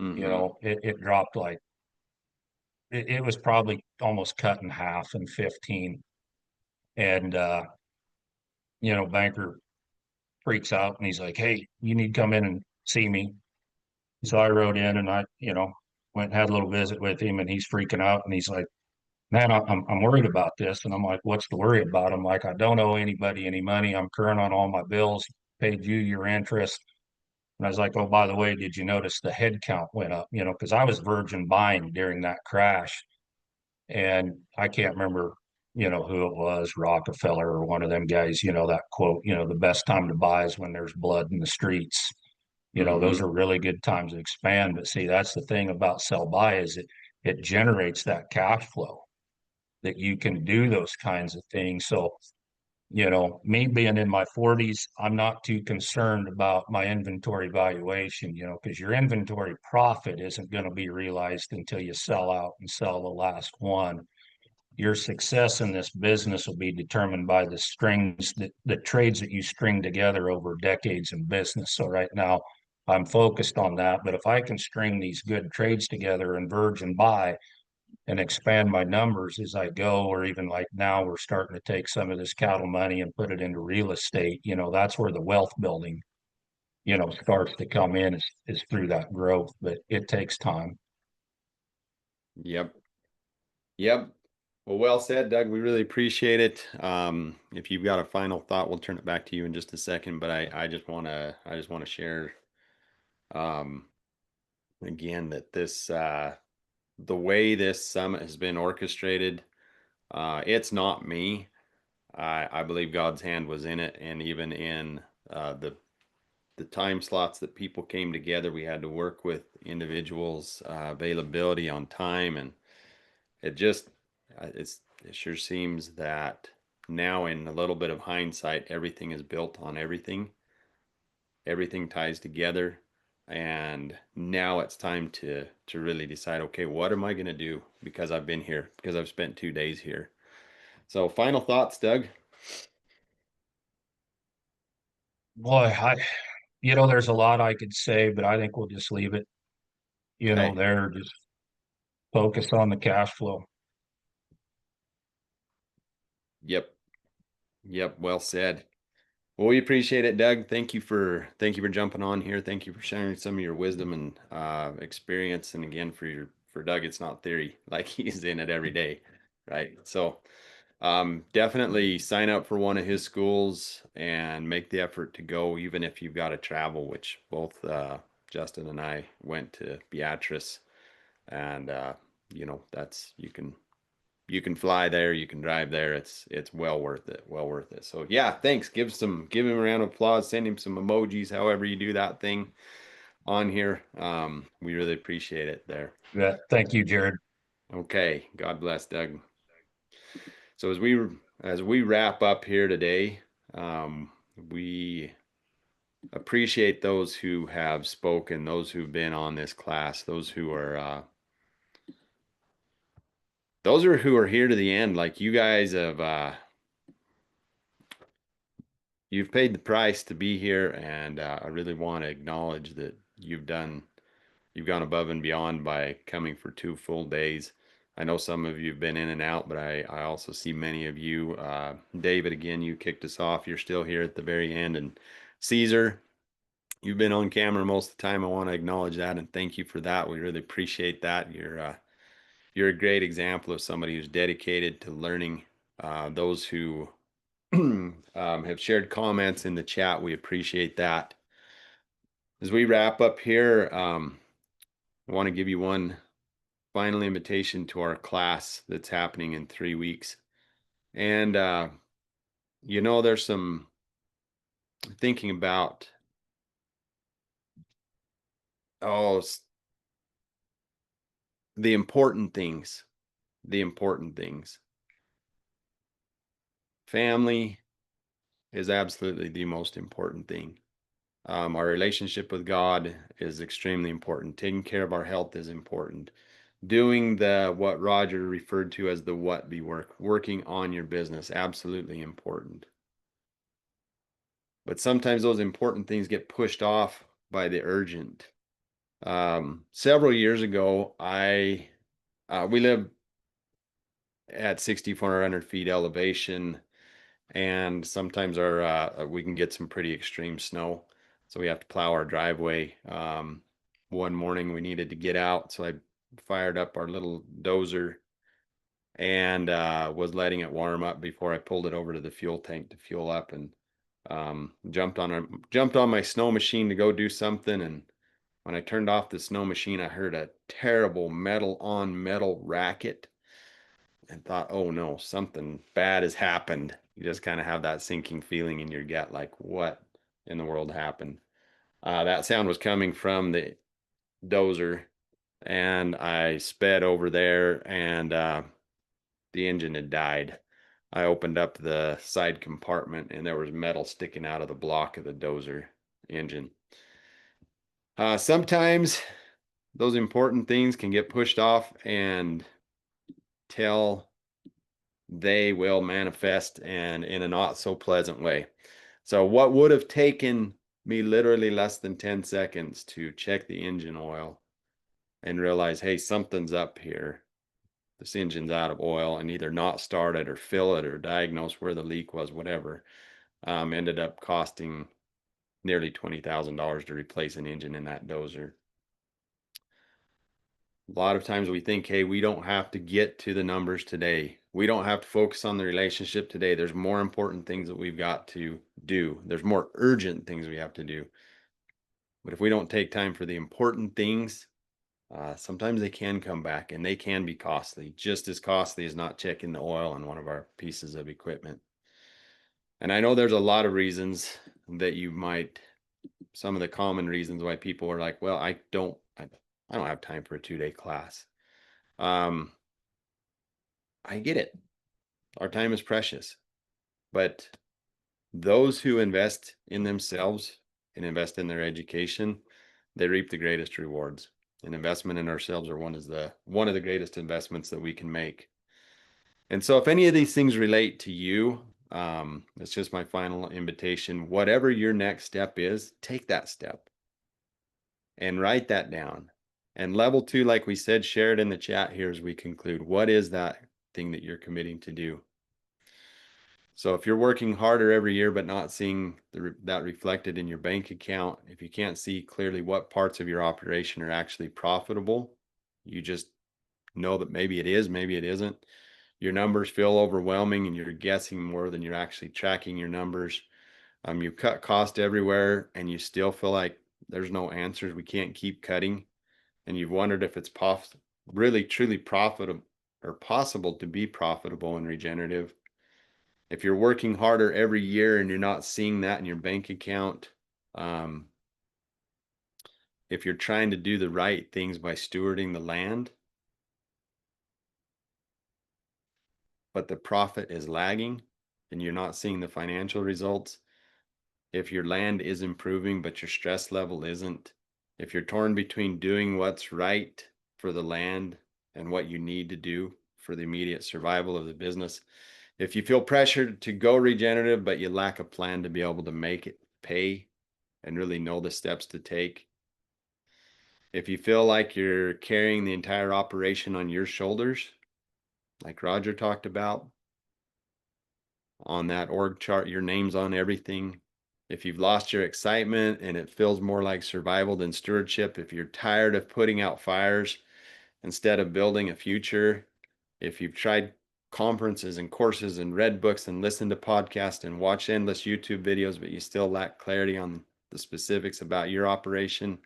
Mm-hmm. You know, it dropped like it was probably almost cut in half in 15. And you know, banker freaks out and he's like, hey, you need to come in and see me. So I rode in and I, you know, went and had a little visit with him, and he's freaking out and he's like, man, I'm worried about this. And I'm like, what's to worry about? I'm like, I don't owe anybody any money. I'm current on all my bills, paid you your interest. And I was like, oh, by the way, did you notice the head count went up? You know, because I was virgin buying during that crash. And I can't remember, you know, who it was, Rockefeller or one of them guys, you know, that quote, you know, the best time to buy is when there's blood in the streets. You know, those are really good times to expand. But see, that's the thing about sell by is it generates that cash flow that you can do those kinds of things. So, you know, me being in my 40s, I'm not too concerned about my inventory valuation, you know, because your inventory profit isn't going to be realized until you sell out and sell the last one. Your success in this business will be determined by the strings that the trades that you string together over decades in business. So right now I'm focused on that. But if I can string these good trades together and virgin buy and expand my numbers as I go, or even like now we're starting to take some of this cattle money and put it into real estate, you know, that's where the wealth building, you know, starts to come in is through that growth, but it takes time. Yep. Yep. Well said, Doug. We really appreciate it. If you've got a final thought, we'll turn it back to you in just a second. But I just want to share, again, that this the way this summit has been orchestrated, it's not me. I believe God's hand was in it, and even in the time slots that people came together, we had to work with individuals' availability on time, and it sure seems that now, in a little bit of hindsight, everything is built on everything. Everything ties together, and now it's time to really decide, okay, what am I going to do because I've been here, because I've spent 2 days here. So final thoughts, Doug? Boy, you know, there's a lot I could say, but I think we'll just leave it, you know, Okay. there, just focus on the cash flow. Yep. Well said. Well, we appreciate it, Doug. Thank you for jumping on here. Thank you for sharing some of your wisdom and experience. And again, for Doug, it's not theory, like he's in it every day, right? So definitely sign up for one of his schools and make the effort to go, even if you've got to travel, which both Justin and I went to Beatrice, and you know, that's you can fly there, you can drive there. It's well worth it. Well worth it. So yeah, thanks. Give him a round of applause. Send him some emojis, however you do that thing on here. We really appreciate it there. Yeah, thank you, Jared. Okay. God bless, Doug. So as we wrap up here today, we appreciate those who have spoken, those who've been on this class, those who are here to the end. Like, you guys have you've paid the price to be here, and I really want to acknowledge that you've gone above and beyond by coming for 2 full days. I know some of you have been in and out, but I also see many of you. David, again, you kicked us off. You're still here at the very end. And Caesar, you've been on camera most of the time. I want to acknowledge that and thank you for that. We really appreciate that. You're a great example of somebody who's dedicated to learning. Those who have shared comments in the chat, we appreciate that. As we wrap up here, I want to give you one final invitation to our class that's happening in 3 weeks. And you know, there's some thinking about the important things. Family is absolutely the most important thing. Our relationship with God is extremely important. Taking care of our health is important. Doing what Roger referred to as the what be work, working on your business, absolutely important. But sometimes those important things get pushed off by the urgent. Several years ago, we live at 6,400 feet elevation, and sometimes we can get some pretty extreme snow, so we have to plow our driveway. One morning we needed to get out, so I fired up our little dozer and was letting it warm up before I pulled it over to the fuel tank to fuel up. And Jumped on my snow machine to go do something, and when I turned off the snow machine, I heard a terrible metal on metal racket and thought, oh no, something bad has happened. You just kind of have that sinking feeling in your gut, like, what in the world happened? That sound was coming from the dozer, and I sped over there, and the engine had died. I opened up the side compartment, and there was metal sticking out of the block of the dozer engine. Sometimes those important things can get pushed off until they will manifest, and in a not so pleasant way. So what would have taken me literally less than 10 seconds to check the engine oil and realize, hey, something's up here. This engine's out of oil, and either not start it or fill it or diagnose where the leak was, whatever, ended up costing nearly $20,000 to replace an engine in that dozer. A lot of times we think, hey, we don't have to get to the numbers today. We don't have to focus on the relationship today. There's more important things that we've got to do. There's more urgent things we have to do. But if we don't take time for the important things, sometimes they can come back, and they can be costly, just as costly as not checking the oil on one of our pieces of equipment. And I know there's a lot of reasons that some of the common reasons why people are like, well, I don't have time for a 2-day class. I get it. Our time is precious, but those who invest in themselves and invest in their education, they reap the greatest rewards. An investment in ourselves are one of the greatest investments that we can make. And so if any of these things relate to you, it's just my final invitation. Whatever your next step is, take that step and write that down. And level 2, like we said, share it in the chat here as we conclude. What is that thing that you're committing to do? So if you're working harder every year but not seeing that reflected in your bank account, if you can't see clearly what parts of your operation are actually profitable, you just know that maybe it is, maybe it isn't. Your numbers feel overwhelming and you're guessing more than you're actually tracking your numbers. You cut cost everywhere and you still feel like there's no answers. We can't keep cutting. And you've wondered if it's really truly profitable or possible to be profitable and regenerative. If you're working harder every year and you're not seeing that in your bank account, if you're trying to do the right things by stewarding the land, but the profit is lagging and you're not seeing the financial results, if your land is improving but your stress level isn't, if you're torn between doing what's right for the land and what you need to do for the immediate survival of the business, if you feel pressured to go regenerative but you lack a plan to be able to make it pay and really know the steps to take, if you feel like you're carrying the entire operation on your shoulders, like Roger talked about, on that org chart, your name's on everything. If you've lost your excitement and it feels more like survival than stewardship, if you're tired of putting out fires instead of building a future, if you've tried conferences and courses and read books and listened to podcasts and watched endless YouTube videos, but you still lack clarity on the specifics about your operation,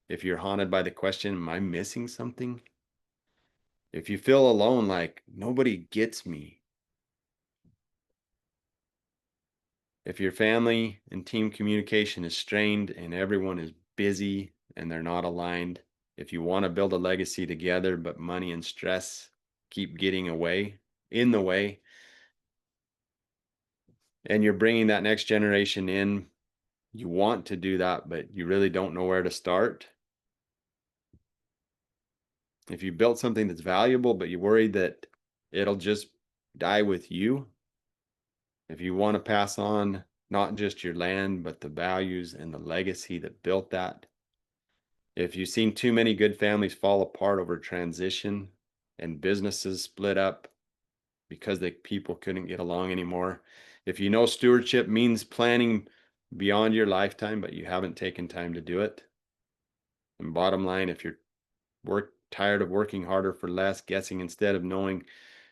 if you're haunted by the question, am I missing something? If you feel alone, like nobody gets me, if your family and team communication is strained and everyone is busy and they're not aligned, if you want to build a legacy together, but money and stress keep getting in the way, and you're bringing that next generation in, you want to do that, but you really don't know where to start. If you built something that's valuable, but you're worried that it'll just die with you, if you want to pass on not just your land, but the values and the legacy that built that, if you've seen too many good families fall apart over transition and businesses split up because the people couldn't get along anymore, if you know stewardship means planning beyond your lifetime, but you haven't taken time to do it, and bottom line, if you're tired of working harder for less, guessing instead of knowing,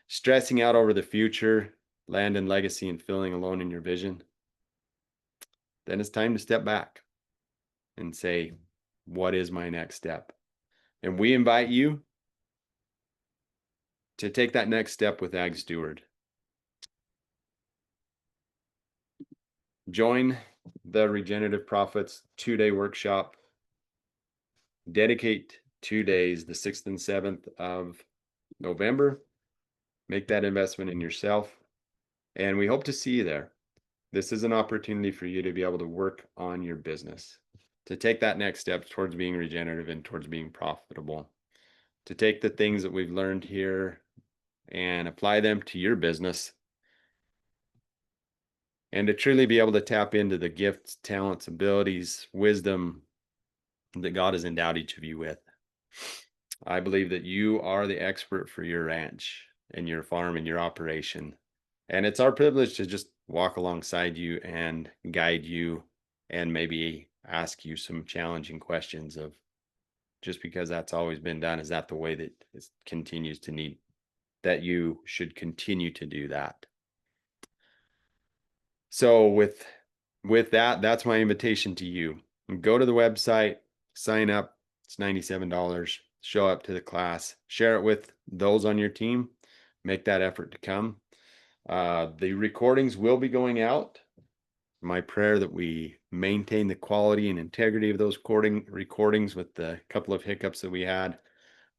stressing out over the future, land and legacy, and feeling alone in your vision, then it's time to step back and say, what is my next step? And we invite you to take that next step with Ag Steward. Join the Regenerative Profits 2-day workshop. Dedicate 2 days, the 6th and 7th of November. Make that investment in yourself. And we hope to see you there. This is an opportunity for you to be able to work on your business, to take that next step towards being regenerative and towards being profitable, to take the things that we've learned here and apply them to your business, and to truly be able to tap into the gifts, talents, abilities, wisdom that God has endowed each of you with. I believe that you are the expert for your ranch and your farm and your operation. And it's our privilege to just walk alongside you and guide you and maybe ask you some challenging questions of, just because that's always been done, is that the way that it continues to need, that you should continue to do that? So with that, that's my invitation to you. Go to the website, sign up. It's $97. Show up to the class, share it with those on your team, make that effort to come. The recordings will be going out. My prayer that we maintain the quality and integrity of those recordings with the couple of hiccups that we had.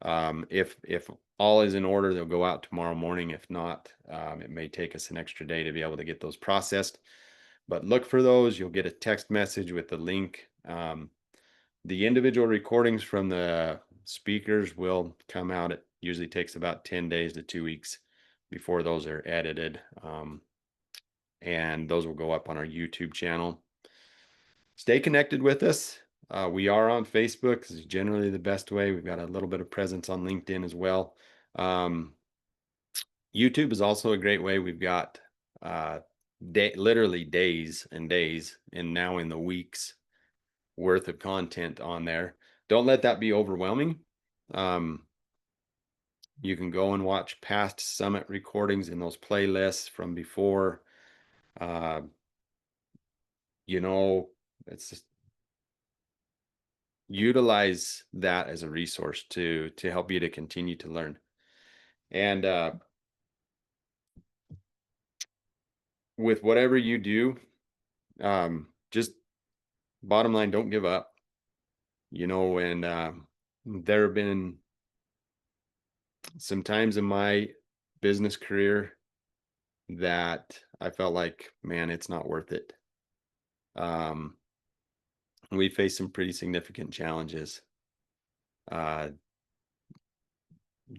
If all is in order, they'll go out tomorrow morning. If not, it may take us an extra day to be able to get those processed. But look for those. You'll get a text message with the link. The individual recordings from the speakers will come out. It usually takes about 10 days to 2 weeks before those are edited. And those will go up on our YouTube channel. Stay connected with us. We are on Facebook. This is generally the best way. We've got a little bit of presence on LinkedIn as well. YouTube is also a great way. We've got literally days and days, and now in the weeks worth of content on there. Don't let that be overwhelming. You can go and watch past summit recordings in those playlists from before. It's just utilize that as a resource to help you to continue to learn. And with whatever you do, just bottom line, don't give up. And there have been some times in my business career that I felt like, man, it's not worth it. We faced some pretty significant challenges.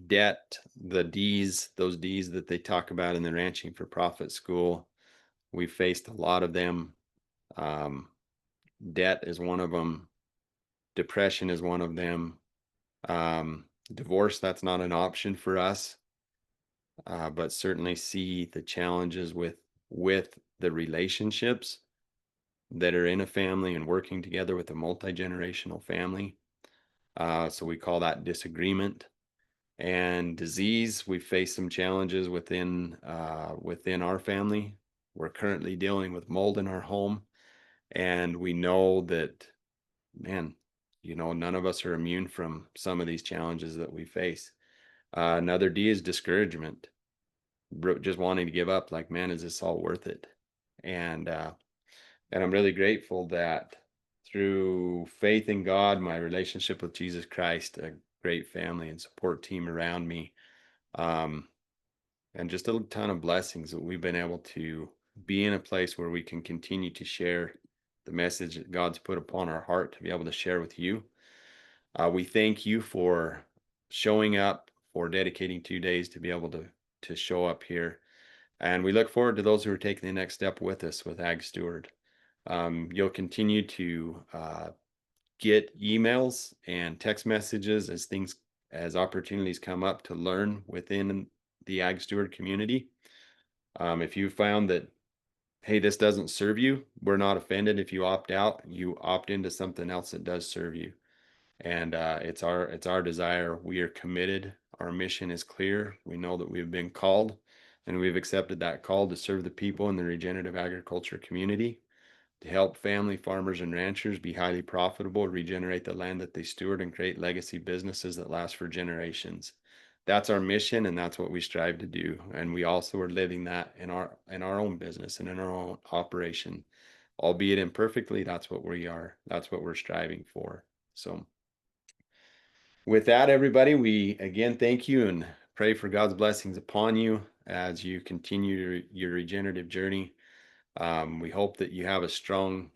Debt, the D's, those D's that they talk about in the Ranching for Profit school, we faced a lot of them. Debt is one of them. Depression is one of them. Divorce, that's not an option for us. But certainly see the challenges with the relationships that are in a family and working together with a multi-generational family. So we call that disagreement. And disease, we face some challenges within our family. We're currently dealing with mold in our home, and we know that, man, none of us are immune from some of these challenges that we face. Another D is discouragement, just wanting to give up, like, man, is this all worth it? And I'm really grateful that through faith in God, my relationship with Jesus Christ, a great family and support team around me, and just a ton of blessings that we've been able to be in a place where we can continue to share the message that God's put upon our heart to be able to share with you. We thank you for showing up, for dedicating 2 days to be able to show up here. And we look forward to those who are taking the next step with us with Ag Steward. You'll continue to get emails and text messages as opportunities come up to learn within the Ag Steward community. If you found that, hey, this doesn't serve you, we're not offended if you opt out. You opt into something else that does serve you. And it's our desire. We are committed. Our mission is clear. We know that we've been called, and we've accepted that call to serve the people in the regenerative agriculture community. to help family farmers and ranchers be highly profitable, regenerate the land that they steward, and create legacy businesses that last for generations. That's our mission, and that's what we strive to do. And we also are living that in our own business and in our own operation, albeit imperfectly. That's what we are. That's what we're striving for. So with that, everybody, we again thank you and pray for God's blessings upon you as you continue your regenerative journey. We hope that you have a strong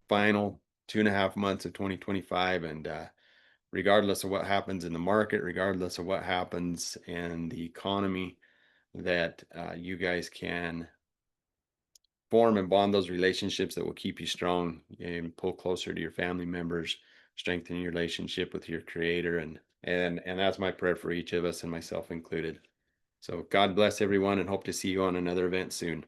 final 2.5 months of 2025, and regardless of what happens in the market, regardless of what happens in the economy, that you guys can form and bond those relationships that will keep you strong and pull closer to your family members, strengthen your relationship with your creator. And that's my prayer for each of us, and myself included. So God bless everyone, and hope to see you on another event soon.